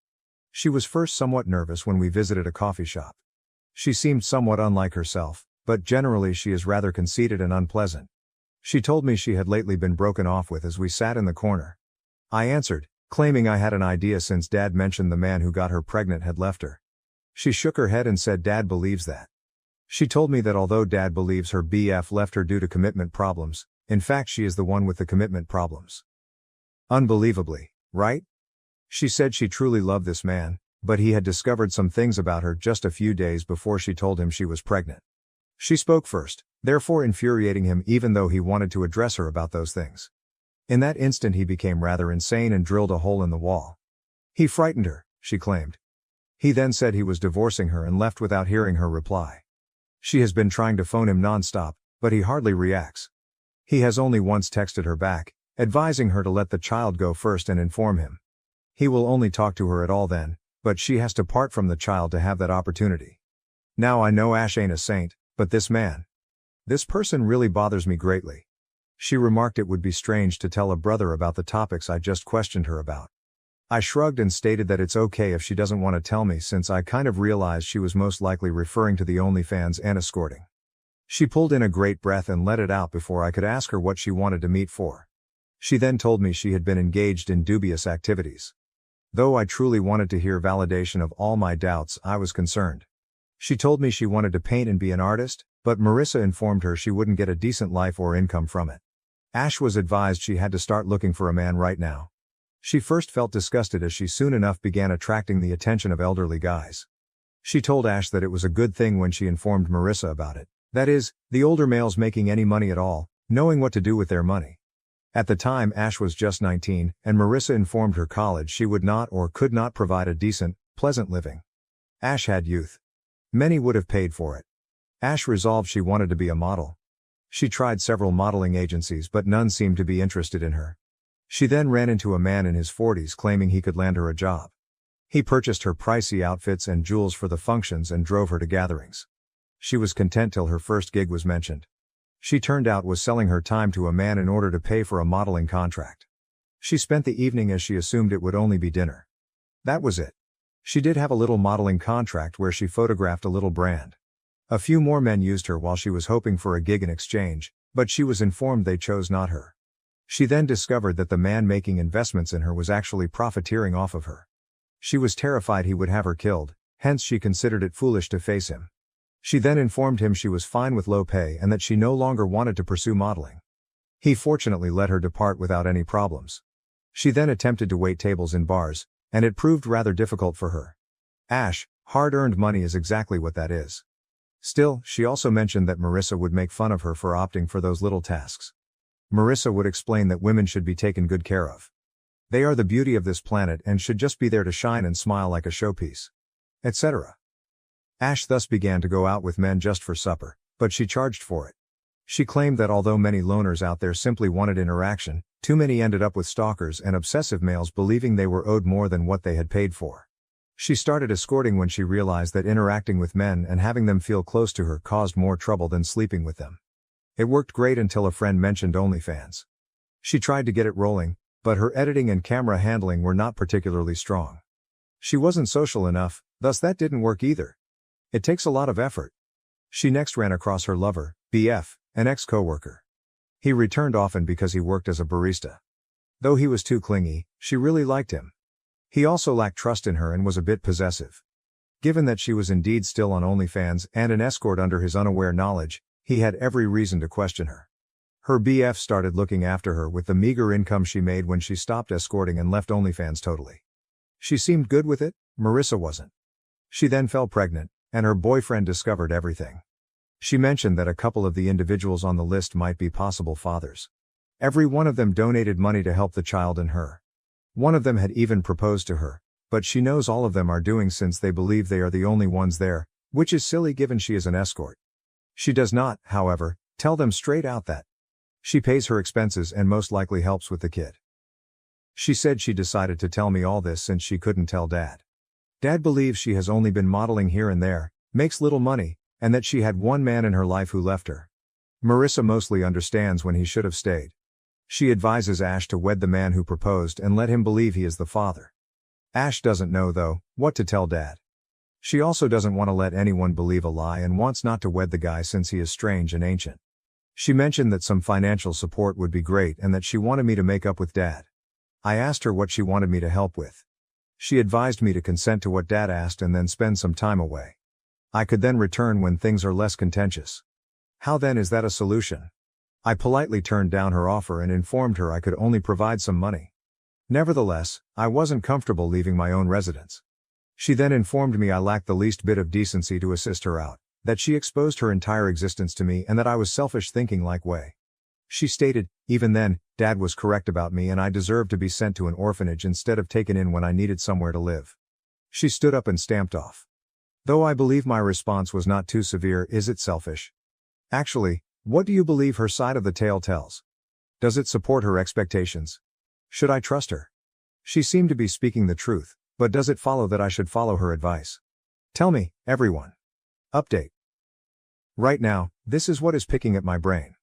She was first somewhat nervous when we visited a coffee shop. She seemed somewhat unlike herself, but generally she is rather conceited and unpleasant. She told me she had lately been broken off with as we sat in the corner. I answered, claiming I had an idea since Dad mentioned the man who got her pregnant had left her. She shook her head and said Dad believes that. She told me that although Dad believes her BF left her due to commitment problems, in fact she is the one with the commitment problems. Unbelievably, right? She said she truly loved this man, but he had discovered some things about her just a few days before she told him she was pregnant. She spoke first, therefore infuriating him even though he wanted to address her about those things. In that instant he became rather insane and drilled a hole in the wall. He frightened her, she claimed. He then said he was divorcing her and left without hearing her reply. She has been trying to phone him non-stop, but he hardly reacts. He has only once texted her back, advising her to let the child go first and inform him. He will only talk to her at all then, but she has to part from the child to have that opportunity. Now I know Ash ain't a saint, but this man. This person really bothers me greatly. She remarked it would be strange to tell a brother about the topics I just questioned her about. I shrugged and stated that it's okay if she doesn't want to tell me since I kind of realized she was most likely referring to the OnlyFans and escorting. She pulled in a great breath and let it out before I could ask her what she wanted to meet for. She then told me she had been engaged in dubious activities. Though I truly wanted to hear validation of all my doubts, I was concerned. She told me she wanted to paint and be an artist, but Marissa informed her she wouldn't get a decent life or income from it. Ash was advised she had to start looking for a man right now. She first felt disgusted as she soon enough began attracting the attention of elderly guys. She told Ash that it was a good thing when she informed Marissa about it. That is, the older males making any money at all, knowing what to do with their money. At the time Ash was just 19, and Marissa informed her college she would not or could not provide a decent, pleasant living. Ash had youth. Many would have paid for it. Ash resolved she wanted to be a model. She tried several modeling agencies but none seemed to be interested in her. She then ran into a man in his 40s claiming he could land her a job. He purchased her pricey outfits and jewels for the functions and drove her to gatherings. She was content till her first gig was mentioned. She turned out was selling her time to a man in order to pay for a modeling contract. She spent the evening as she assumed it would only be dinner. That was it. She did have a little modeling contract where she photographed a little brand. A few more men used her while she was hoping for a gig in exchange, but she was informed they chose not her. She then discovered that the man making investments in her was actually profiteering off of her. She was terrified he would have her killed, hence she considered it foolish to face him. She then informed him she was fine with low pay and that she no longer wanted to pursue modeling. He fortunately let her depart without any problems. She then attempted to wait tables in bars, and it proved rather difficult for her. Ash, hard-earned money is exactly what that is. Still, she also mentioned that Marissa would make fun of her for opting for those little tasks. Marissa would explain that women should be taken good care of. They are the beauty of this planet and should just be there to shine and smile like a showpiece, etc. Ash thus began to go out with men just for supper, but she charged for it. She claimed that although many loners out there simply wanted interaction, too many ended up with stalkers and obsessive males believing they were owed more than what they had paid for. She started escorting when she realized that interacting with men and having them feel close to her caused more trouble than sleeping with them. It worked great until a friend mentioned OnlyFans. She tried to get it rolling, but her editing and camera handling were not particularly strong. She wasn't social enough, thus that didn't work either. It takes a lot of effort. She next ran across her lover, BF, an ex-coworker. He returned often because he worked as a barista. Though he was too clingy, she really liked him. He also lacked trust in her and was a bit possessive. Given that she was indeed still on OnlyFans and an escort under his unaware knowledge, he had every reason to question her. Her BF started looking after her with the meager income she made when she stopped escorting and left OnlyFans totally. She seemed good with it, Marissa wasn't. She then fell pregnant, and her boyfriend discovered everything. She mentioned that a couple of the individuals on the list might be possible fathers. Every one of them donated money to help the child and her. One of them had even proposed to her, but she knows all of them are doing since they believe they are the only ones there, which is silly given she is an escort. She does not, however, tell them straight out that she pays her expenses and most likely helps with the kid. She said she decided to tell me all this since she couldn't tell Dad. Dad believes she has only been modeling here and there, makes little money, and that she had one man in her life who left her. Marissa mostly understands when he should have stayed. She advises Ash to wed the man who proposed and let him believe he is the father. Ash doesn't know, though, what to tell Dad. She also doesn't want to let anyone believe a lie and wants not to wed the guy since he is strange and ancient. She mentioned that some financial support would be great and that she wanted me to make up with Dad. I asked her what she wanted me to help with. She advised me to consent to what Dad asked and then spend some time away. I could then return when things are less contentious. How then is that a solution? I politely turned down her offer and informed her I could only provide some money. Nevertheless, I wasn't comfortable leaving my own residence. She then informed me I lacked the least bit of decency to assist her out, that she exposed her entire existence to me and that I was selfish thinking like way. She stated, even then, Dad was correct about me and I deserved to be sent to an orphanage instead of taken in when I needed somewhere to live. She stood up and stamped off. Though I believe my response was not too severe, is it selfish? Actually, what do you believe her side of the tale tells? Does it support her expectations? Should I trust her? She seemed to be speaking the truth, but does it follow that I should follow her advice? Tell me, everyone. Update. Right now, this is what is picking at my brain.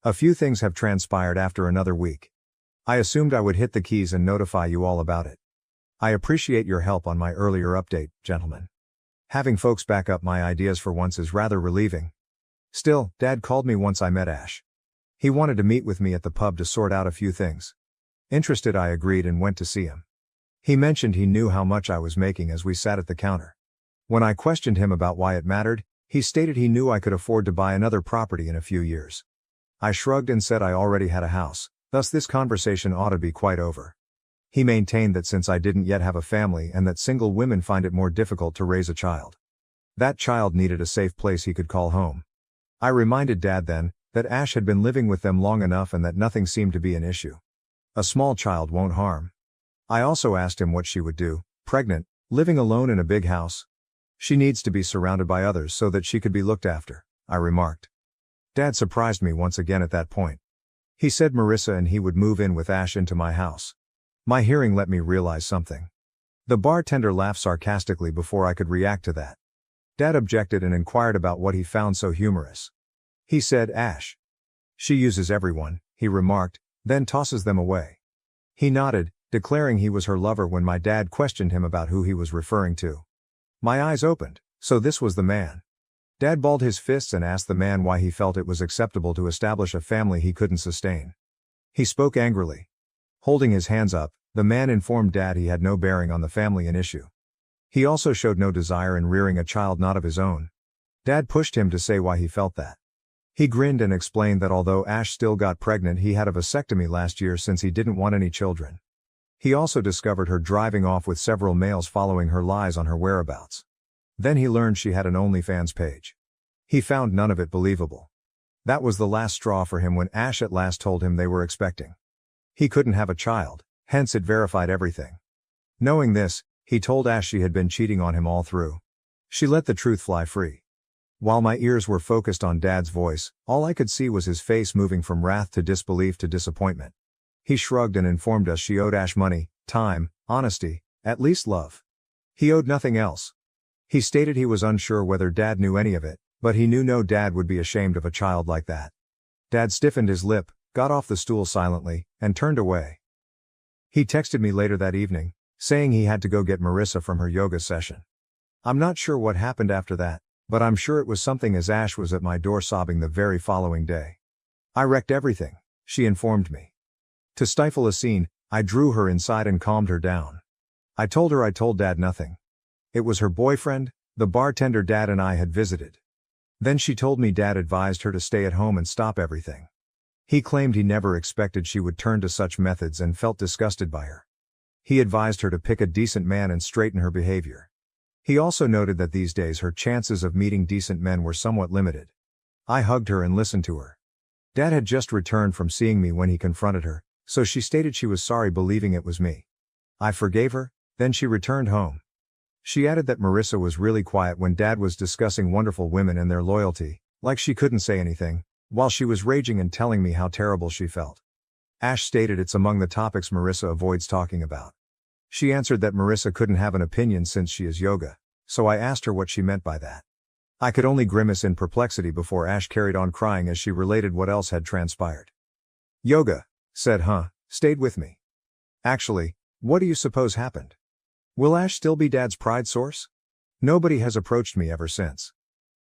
A few things have transpired after another week. I assumed I would hit the keys and notify you all about it. I appreciate your help on my earlier update, gentlemen. Having folks back up my ideas for once is rather relieving. Still, Dad called me once I met Ash. He wanted to meet with me at the pub to sort out a few things. Interested, I agreed and went to see him. He mentioned he knew how much I was making as we sat at the counter. When I questioned him about why it mattered, he stated he knew I could afford to buy another property in a few years. I shrugged and said I already had a house, thus this conversation ought to be quite over. He maintained that since I didn't yet have a family and that single women find it more difficult to raise a child. That child needed a safe place he could call home. I reminded Dad then, that Ash had been living with them long enough and that nothing seemed to be an issue. A small child won't harm. I also asked him what she would do, pregnant, living alone in a big house. She needs to be surrounded by others so that she could be looked after, I remarked. Dad surprised me once again at that point. He said Marissa and he would move in with Ash into my house. My hearing let me realize something. The bartender laughed sarcastically before I could react to that. Dad objected and inquired about what he found so humorous. He said, Ash. She uses everyone, he remarked, then tosses them away. He nodded, declaring he was her lover when my dad questioned him about who he was referring to. My eyes opened, so this was the man. Dad balled his fists and asked the man why he felt it was acceptable to establish a family he couldn't sustain. He spoke angrily. Holding his hands up, the man informed Dad he had no bearing on the family in issue. He also showed no desire in rearing a child not of his own. Dad pushed him to say why he felt that. He grinned and explained that although Ash still got pregnant, he had a vasectomy last year since he didn't want any children. He also discovered her driving off with several males following her lies on her whereabouts. Then he learned she had an OnlyFans page. He found none of it believable. That was the last straw for him when Ash at last told him they were expecting. He couldn't have a child, hence it verified everything. Knowing this, he told Ash she had been cheating on him all through. She let the truth fly free. While my ears were focused on Dad's voice, all I could see was his face moving from wrath to disbelief to disappointment. He shrugged and informed us she owed Ash money, time, honesty, at least love. He owed nothing else. He stated he was unsure whether Dad knew any of it, but he knew no dad would be ashamed of a child like that. Dad stiffened his lip, got off the stool silently, and turned away. He texted me later that evening, saying he had to go get Marissa from her yoga session. I'm not sure what happened after that, but I'm sure it was something, as Ash was at my door sobbing the very following day. I wrecked everything, she informed me. To stifle a scene, I drew her inside and calmed her down. I told her I told Dad nothing. It was her boyfriend, the bartender Dad and I had visited. Then she told me Dad advised her to stay at home and stop everything. He claimed he never expected she would turn to such methods and felt disgusted by her. He advised her to pick a decent man and straighten her behavior. He also noted that these days her chances of meeting decent men were somewhat limited. I hugged her and listened to her. Dad had just returned from seeing me when he confronted her, so she stated she was sorry, believing it was me. I forgave her, then she returned home. She added that Marissa was really quiet when Dad was discussing wonderful women and their loyalty, like she couldn't say anything, while she was raging and telling me how terrible she felt. Ash stated it's among the topics Marissa avoids talking about. She answered that Marissa couldn't have an opinion since she is yoga, so I asked her what she meant by that. I could only grimace in perplexity before Ash carried on crying as she related what else had transpired. Yoga, said stayed with me. Actually, what do you suppose happened? Will Ash still be Dad's pride source? Nobody has approached me ever since.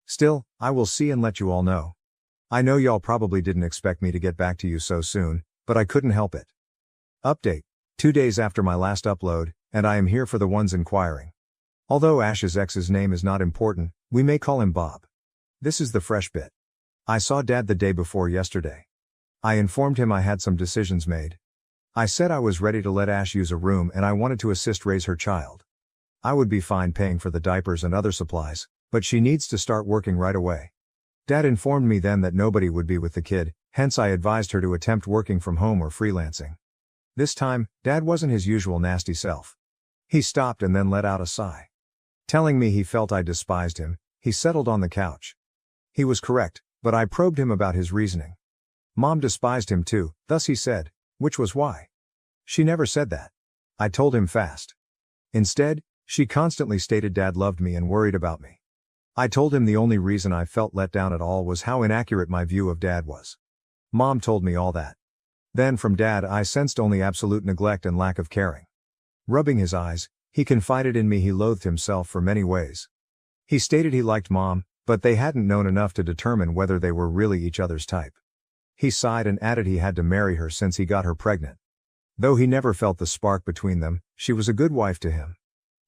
Still, I will see and let you all know. I know y'all probably didn't expect me to get back to you so soon, but I couldn't help it. Update. 2 days after my last upload, and I am here for the ones inquiring. Although Ash's ex's name is not important, we may call him Bob. This is the fresh bit. I saw Dad the day before yesterday. I informed him I had some decisions made. I said I was ready to let Ash use a room and I wanted to assist raise her child. I would be fine paying for the diapers and other supplies, but she needs to start working right away. Dad informed me then that nobody would be with the kid, hence I advised her to attempt working from home or freelancing. This time, Dad wasn't his usual nasty self. He stopped and then let out a sigh. Telling me he felt I despised him, he settled on the couch. He was correct, but I probed him about his reasoning. Mom despised him too, thus he said, which was why. She never said that. I told him fast. Instead, she constantly stated Dad loved me and worried about me. I told him the only reason I felt let down at all was how inaccurate my view of Dad was. Mom told me all that. Then from Dad I sensed only absolute neglect and lack of caring. Rubbing his eyes, he confided in me he loathed himself for many ways. He stated he liked Mom, but they hadn't known enough to determine whether they were really each other's type. He sighed and added he had to marry her since he got her pregnant. Though he never felt the spark between them, she was a good wife to him.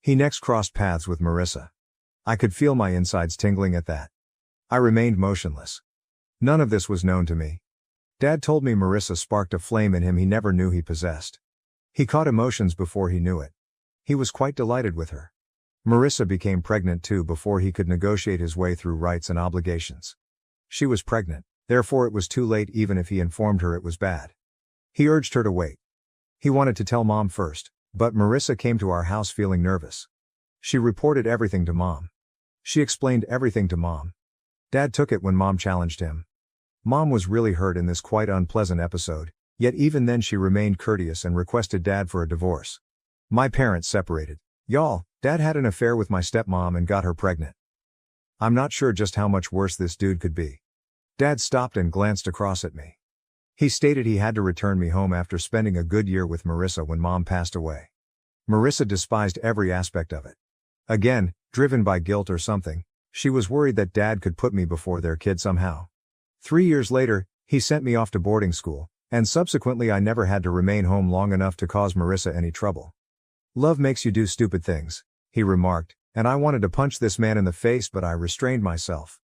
He next crossed paths with Marissa. I could feel my insides tingling at that. I remained motionless. None of this was known to me. Dad told me Marissa sparked a flame in him he never knew he possessed. He caught emotions before he knew it. He was quite delighted with her. Marissa became pregnant too before he could negotiate his way through rights and obligations. She was pregnant, therefore it was too late even if he informed her it was bad. He urged her to wait. He wanted to tell Mom first, but Marissa came to our house feeling nervous. She reported everything to Mom. She explained everything to Mom. Dad took it when Mom challenged him. Mom was really hurt in this quite unpleasant episode, yet even then she remained courteous and requested Dad for a divorce. My parents separated. Y'all, Dad had an affair with my stepmom and got her pregnant. I'm not sure just how much worse this dude could be. Dad stopped and glanced across at me. He stated he had to return me home after spending a good year with Marissa when Mom passed away. Marissa despised every aspect of it. Again, driven by guilt or something, she was worried that Dad could put me before their kid somehow. 3 years later, he sent me off to boarding school, and subsequently I never had to remain home long enough to cause Marissa any trouble. Love makes you do stupid things, he remarked, and I wanted to punch this man in the face but I restrained myself.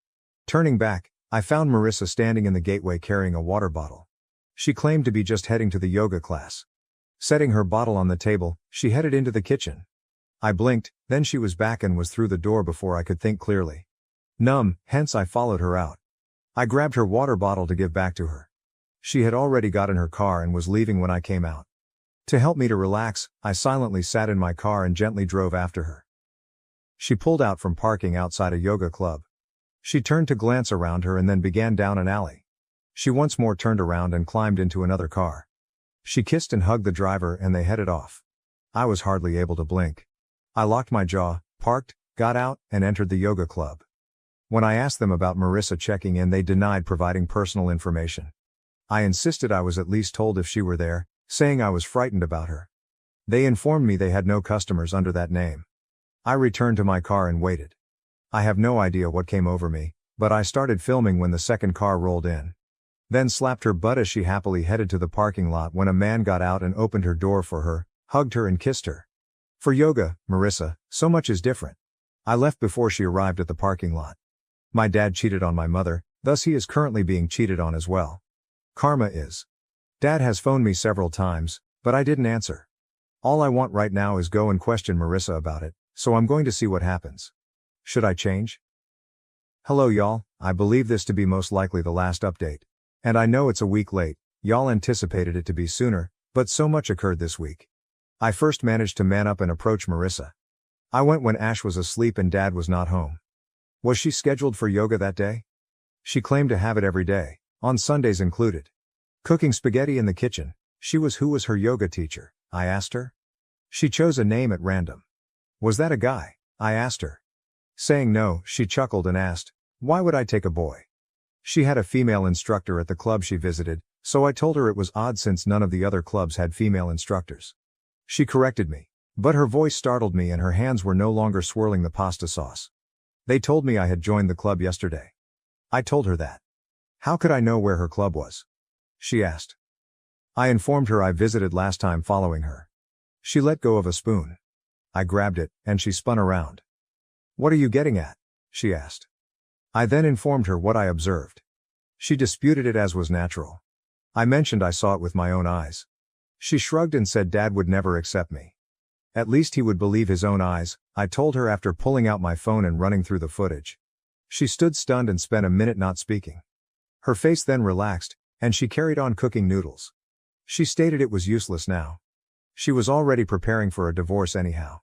Turning back, I found Marissa standing in the gateway carrying a water bottle. She claimed to be just heading to the yoga class. Setting her bottle on the table, she headed into the kitchen. I blinked, then she was back and was through the door before I could think clearly. Numb, hence I followed her out. I grabbed her water bottle to give back to her. She had already got in her car and was leaving when I came out. To help me to relax, I silently sat in my car and gently drove after her. She pulled out from parking outside a yoga club. She turned to glance around her and then began down an alley. She once more turned around and climbed into another car. She kissed and hugged the driver and they headed off. I was hardly able to blink. I locked my jaw, parked, got out, and entered the yoga club. When I asked them about Marissa checking in, they denied providing personal information. I insisted I was at least told if she were there, saying I was frightened about her. They informed me they had no customers under that name. I returned to my car and waited. I have no idea what came over me, but I started filming when the second car rolled in. Then slapped her butt as she happily headed to the parking lot when a man got out and opened her door for her, hugged her and kissed her. For yoga, Marissa, so much is different. I left before she arrived at the parking lot. My dad cheated on my mother, thus he is currently being cheated on as well. Karma is. Dad has phoned me several times, but I didn't answer. All I want right now is go and question Marissa about it, so I'm going to see what happens. Should I change? Hello y'all, I believe this to be most likely the last update. And I know it's a week late, y'all anticipated it to be sooner, but so much occurred this week. I first managed to man up and approach Marissa. I went when Ash was asleep and Dad was not home. Was she scheduled for yoga that day? She claimed to have it every day, on Sundays included. Cooking spaghetti in the kitchen, who was her yoga teacher? I asked her. She chose a name at random. Was that a guy? I asked her. Saying no, she chuckled and asked, why would I take a boy? She had a female instructor at the club she visited, so I told her it was odd since none of the other clubs had female instructors. She corrected me, but her voice startled me and her hands were no longer swirling the pasta sauce. They told me I had joined the club yesterday. I told her that. How could I know where her club was? She asked. I informed her I visited last time following her. She let go of a spoon. I grabbed it, and she spun around. What are you getting at? She asked. I then informed her what I observed. She disputed it as was natural. I mentioned I saw it with my own eyes. She shrugged and said Dad would never accept me. At least he would believe his own eyes, I told her after pulling out my phone and running through the footage. She stood stunned and spent a minute not speaking. Her face then relaxed, and she carried on cooking noodles. She stated it was useless now. She was already preparing for a divorce anyhow.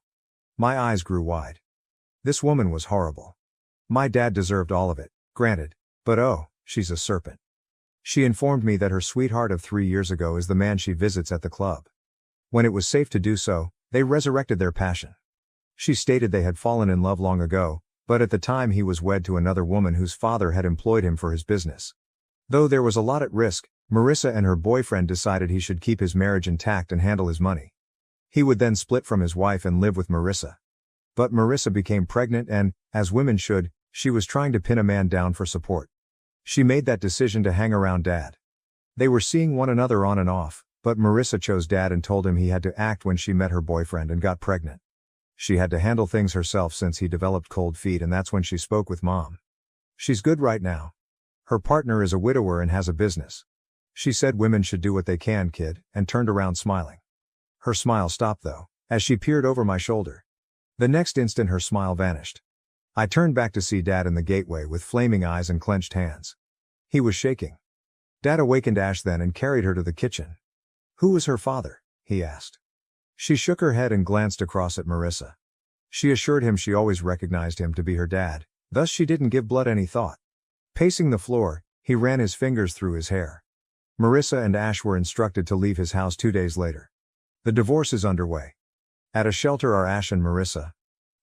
My eyes grew wide. This woman was horrible. My dad deserved all of it, granted, but oh, she's a serpent. She informed me that her sweetheart of 3 years ago is the man she visits at the club. When it was safe to do so, they resurrected their passion. She stated they had fallen in love long ago, but at the time he was wed to another woman whose father had employed him for his business. Though there was a lot at risk, Marissa and her boyfriend decided he should keep his marriage intact and handle his money. He would then split from his wife and live with Marissa. But Marissa became pregnant and, as women should, she was trying to pin a man down for support. She made that decision to hang around Dad. They were seeing one another on and off, but Marissa chose Dad and told him he had to act when she met her boyfriend and got pregnant. She had to handle things herself since he developed cold feet, and that's when she spoke with Mom. She's good right now. Her partner is a widower and has a business. She said women should do what they can, kid, and turned around smiling. Her smile stopped though, as she peered over my shoulder. The next instant her smile vanished. I turned back to see Dad in the gateway with flaming eyes and clenched hands. He was shaking. Dad awakened Ash then and carried her to the kitchen. Who was her father? He asked. She shook her head and glanced across at Marissa. She assured him she always recognized him to be her dad, thus she didn't give blood any thought. Pacing the floor, he ran his fingers through his hair. Marissa and Ash were instructed to leave his house 2 days later. The divorce is underway. At a shelter are Ash and Marissa.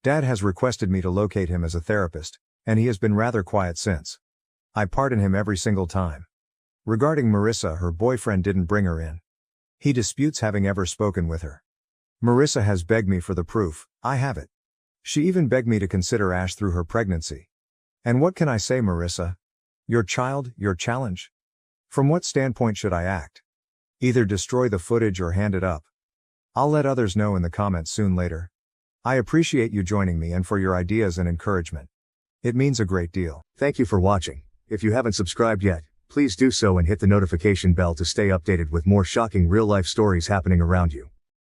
Dad has requested me to locate him as a therapist, and he has been rather quiet since. I pardon him every single time. Regarding Marissa, her boyfriend didn't bring her in. He disputes having ever spoken with her. Marissa has begged me for the proof, I have it. She even begged me to consider Ash through her pregnancy. And what can I say, Marissa? Your child, your challenge? From what standpoint should I act? Either destroy the footage or hand it up. I'll let others know in the comments soon later. I appreciate you joining me and for your ideas and encouragement. It means a great deal. Thank you for watching. If you haven't subscribed yet, please do so and hit the notification bell to stay updated with more shocking real-life stories happening around you.